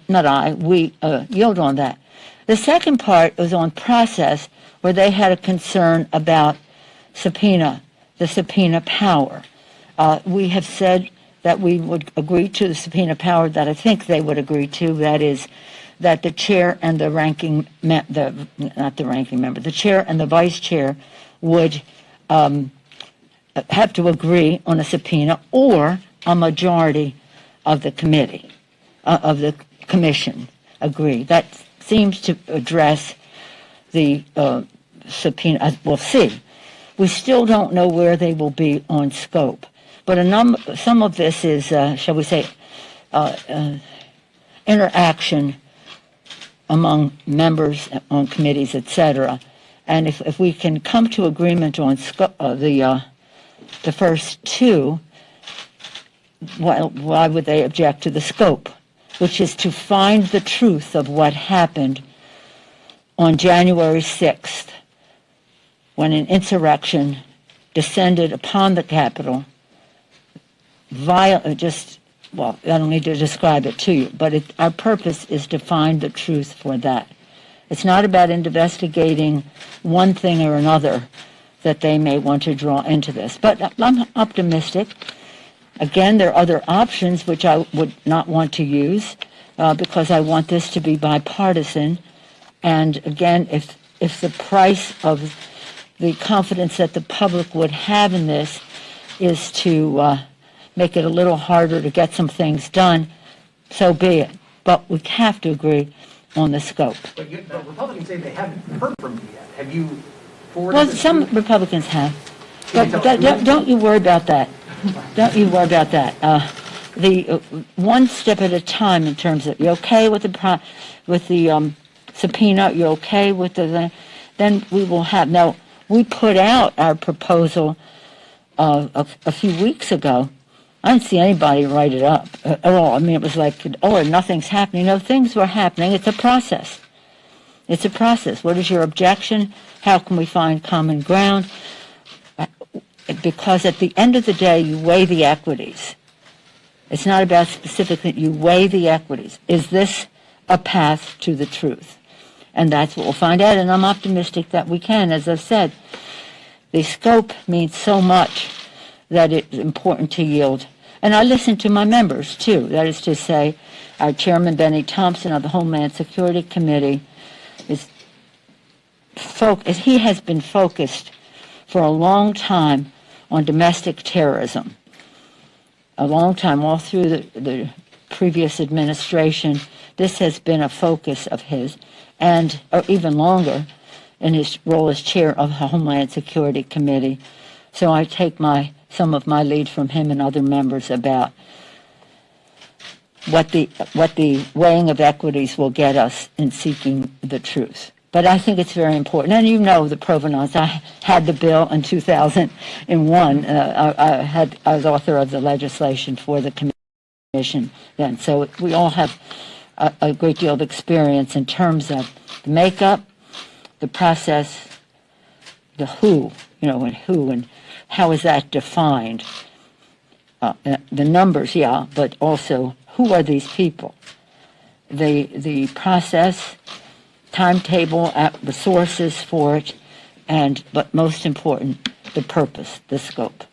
we yield on that. The second part was on process, where they had a concern about the subpoena power. We have said that we would agree to the subpoena power that I think they would agree to, that is, that the chair and the the chair and the vice chair would have to agree on a subpoena, or a majority of the committee, of the commission agree. That seems to address the subpoena. We'll see. We still don't know where they will be on scope. But some of this is, shall we say, interaction among members on committees, etc. And if we can come to agreement on the first two, why would they object to the scope, which is to find the truth of what happened on January 6th, when an insurrection descended upon the Capitol, I don't need to describe it to you, but our purpose is to find the truth for that. It's not about investigating one thing or another that they may want to draw into this. But I'm optimistic. Again, there are other options which I would not want to use because I want this to be bipartisan. And again, if the price of the confidence that the public would have in this is to make it a little harder to get some things done, so be it. But we have to agree on the scope. But Republicans say they haven't heard from you yet. Have you forwarded? Well, some Republicans have. But don't you worry about that. Don't you worry about that. The one step at a time in terms of, you're okay with the subpoena, you're okay with then we will have. Now, we put out our proposal a few weeks ago. I didn't see anybody write it up at all. I mean, it was like, oh, nothing's happening. No, things were happening. It's a process. It's a process. What is your objection? How can we find common ground? Because at the end of the day, you weigh the equities. It's not about specifically, you weigh the equities. Is this a path to the truth? And that's what we'll find out, and I'm optimistic that we can. As I've said, the scope means so much that it's important to yield. And I listen to my members, too. That is to say, our chairman, Benny Thompson, of the Homeland Security Committee, he has been focused for a long time on domestic terrorism. a long time, all through the previous administration. This has been a focus of his, and or even longer in his role as chair of the Homeland Security Committee. So I take some of my lead from him and other members about what the weighing of equities will get us in seeking the truth. But I think it's very important. And you know the provenance. I had the bill in 2001. I was author of the legislation for the commission then. So we all have a great deal of experience in terms of the makeup, the process, the who, and how is that defined. The numbers, yeah, but also who are these people? The process, timetable, resources for it, but most important, the purpose, the scope.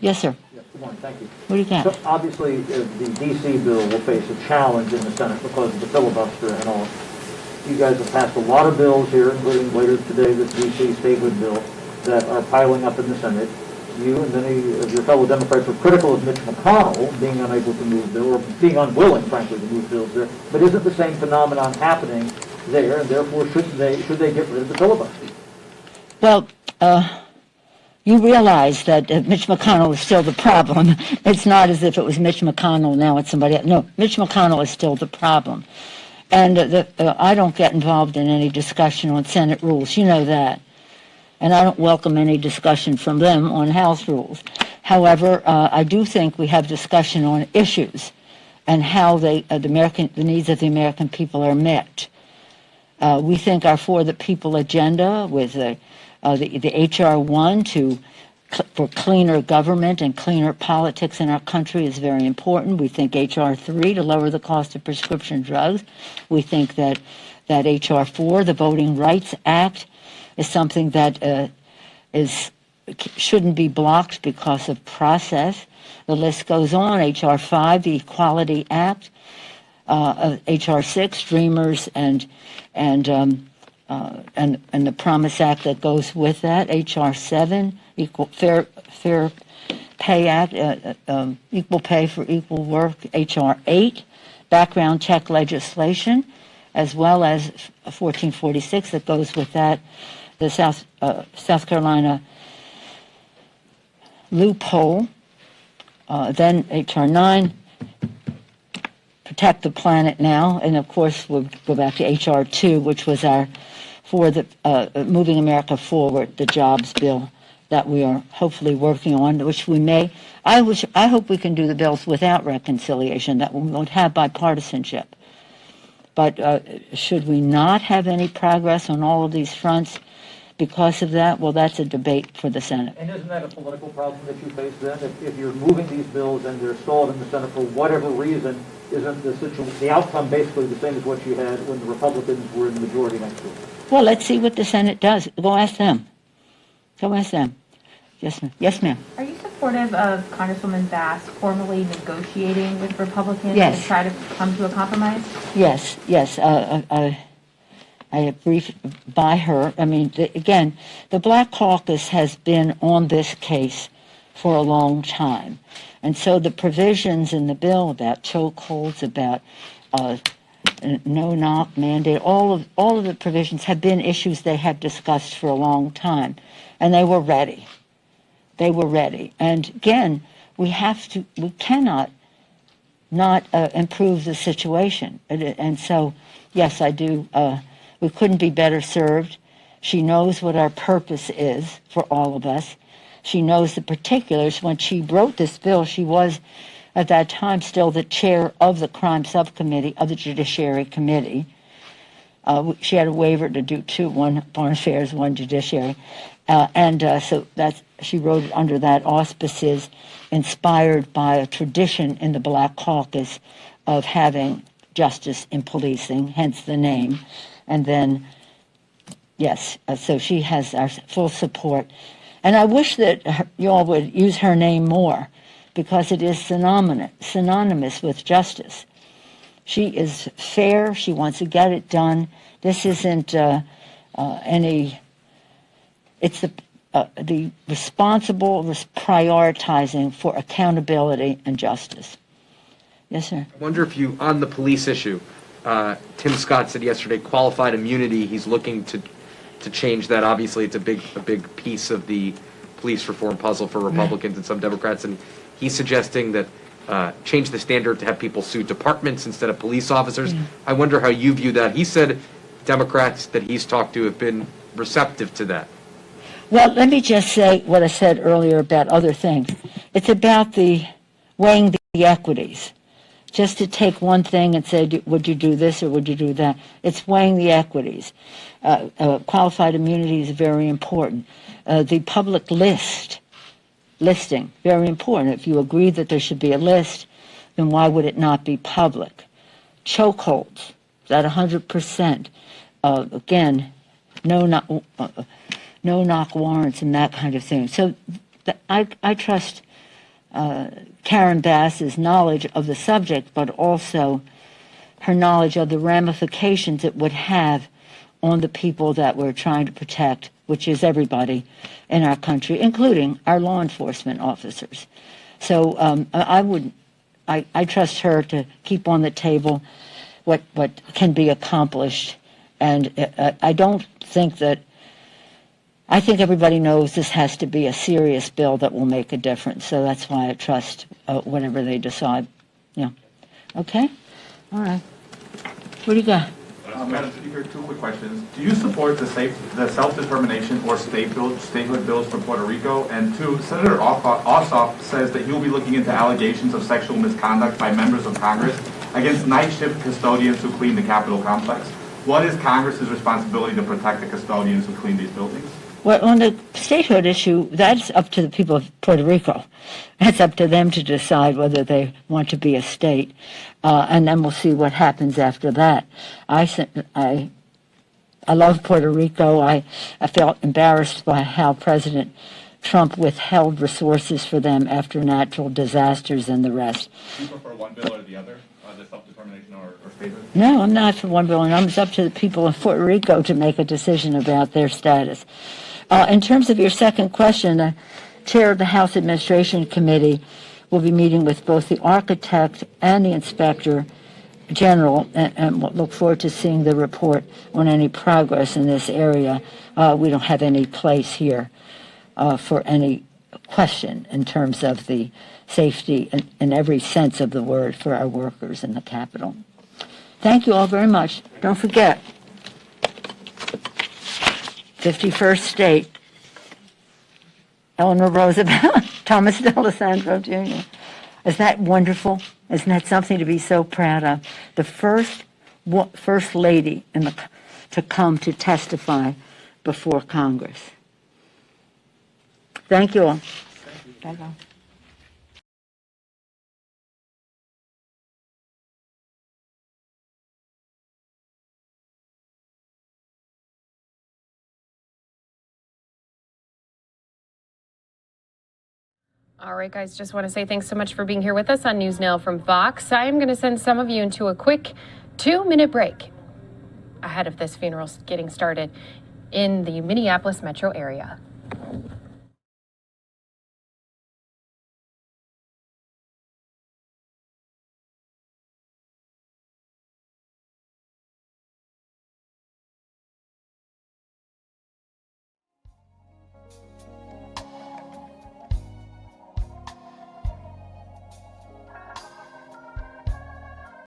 Yes, sir. Good morning, thank you. What do you got? So obviously, the D.C. bill will face a challenge in the Senate because of the filibuster and all. You guys have passed a lot of bills here, including later today this D.C. statehood bill, that are piling up in the Senate. You and many of your fellow Democrats were critical of Mitch McConnell being unable to move bills, or being unwilling, frankly, to move bills there. But isn't the same phenomenon happening there, and therefore should they get rid of the filibuster? Well, you realize that Mitch McConnell is still the problem. It's not as if it was Mitch McConnell, now it's somebody else. No, Mitch McConnell is still the problem. And I don't get involved in any discussion on Senate rules. You know that. And I don't welcome any discussion from them on House rules. However, I do think we have discussion on issues and how the needs of the American people are met. We think our For the People agenda with the H.R. 1 for cleaner government and cleaner politics in our country is very important. We think H.R. 3 to lower the cost of prescription drugs. We think that H.R. 4, the Voting Rights Act, is something that shouldn't be blocked because of process. The list goes on. H.R. 5, the Equality Act, H.R. 6, Dreamers and the Promise Act that goes with that. H.R. 7, Fair Pay Act, Equal Pay for Equal Work. H.R. 8, background check legislation, as well as 1446 that goes with that. The South Carolina loophole, then H.R. 9, Protect the Planet Now, and of course we'll go back to H.R. 2, which was for the Moving America Forward, the jobs bill that we are hopefully working on, which we may. I hope we can do the bills without reconciliation, that we won't have bipartisanship. But should we not have any progress on all of these fronts because of that? Well, that's a debate for the Senate. And isn't that a political problem that you face then? If you're moving these bills and they're stalled in the Senate for whatever reason, isn't the outcome basically the same as what you had when the Republicans were in the majority next week? Well, let's see what the Senate does. Go ask them. Yes, ma'am. Yes, ma'am. Are you supportive of Congresswoman Bass formally negotiating with Republicans Yes. to try to come to a compromise? Yes. I agree by her. I mean, again, the Black Caucus has been on this case for a long time. And so the provisions in the bill about chokeholds, about no-knock mandate, all of the provisions have been issues they have discussed for a long time. And they were ready. And again, we cannot not improve the situation. And so, yes, I do. We couldn't be better served. She knows what our purpose is for all of us. She knows the particulars. When she wrote this bill, she was at that time still the chair of the crime subcommittee of the Judiciary Committee. She had a waiver to do two, one Foreign Affairs, one Judiciary. So she wrote it under that auspices, inspired by a tradition in the Black Caucus of having justice in policing, hence the name. And then, yes, so she has our full support. And I wish that you all would use her name more, because it is synonymous with justice. She is fair. She wants to get it done. This isn't the responsible prioritizing for accountability and justice. Yes, sir. I wonder if you, on the police issue, Tim Scott said yesterday, qualified immunity, he's looking to change that. Obviously, it's a big piece of the police reform puzzle for Republicans and some Democrats, and he's suggesting that change the standard to have people sue departments instead of police officers. I wonder how you view that. He said Democrats that he's talked to have been receptive to that. Well, let me just say what I said earlier about other things. It's about the weighing the equities. Just to take one thing and say, would you do this or would you do that? It's weighing the equities. Qualified immunity is very important. The public listing, very important. If you agree that there should be a list, then why would it not be public? Chokeholds, that 100%. Again, no knock warrants and that kind of thing. So I trust Karen Bass's knowledge of the subject, but also her knowledge of the ramifications it would have on the people that we're trying to protect, which is everybody in our country, including our law enforcement officers. So I trust her to keep on the table what can be accomplished. And I think everybody knows this has to be a serious bill that will make a difference. So that's why I trust whatever they decide. Yeah. Okay? All right. What do you got? Madam Speaker, two quick questions. Do you support the self-determination or statehood bills for Puerto Rico? And two, Senator Ossoff says that he will be looking into allegations of sexual misconduct by members of Congress against night shift custodians who clean the Capitol complex. What is Congress's responsibility to protect the custodians who clean these buildings? Well, on the statehood issue, that's up to the people of Puerto Rico. It's up to them to decide whether they want to be a state, and then we'll see what happens after that. I love Puerto Rico. I felt embarrassed by how President Trump withheld resources for them after natural disasters and the rest. Do you prefer one bill or the other, the self-determination or statehood? No, I'm not for one bill, and it's up to the people of Puerto Rico to make a decision about their status. In terms of your second question, the chair of the House Administration Committee will be meeting with both the architect and the inspector general, and we'll look forward to seeing the report on any progress in this area. We don't have any place here for any question in terms of the safety in every sense of the word for our workers in the Capitol. Thank you all very much. Don't forget, 51st state, Eleanor Roosevelt, Thomas D'Alessandro Jr. Isn't that wonderful? Isn't that something to be so proud of? The first lady to come to testify before Congress. Thank you all. Bye-bye. All right, guys, just want to say thanks so much for being here with us on NewsNOW from Fox. I am going to send some of you into a quick 2-minute break ahead of this funeral getting started in the Minneapolis metro area.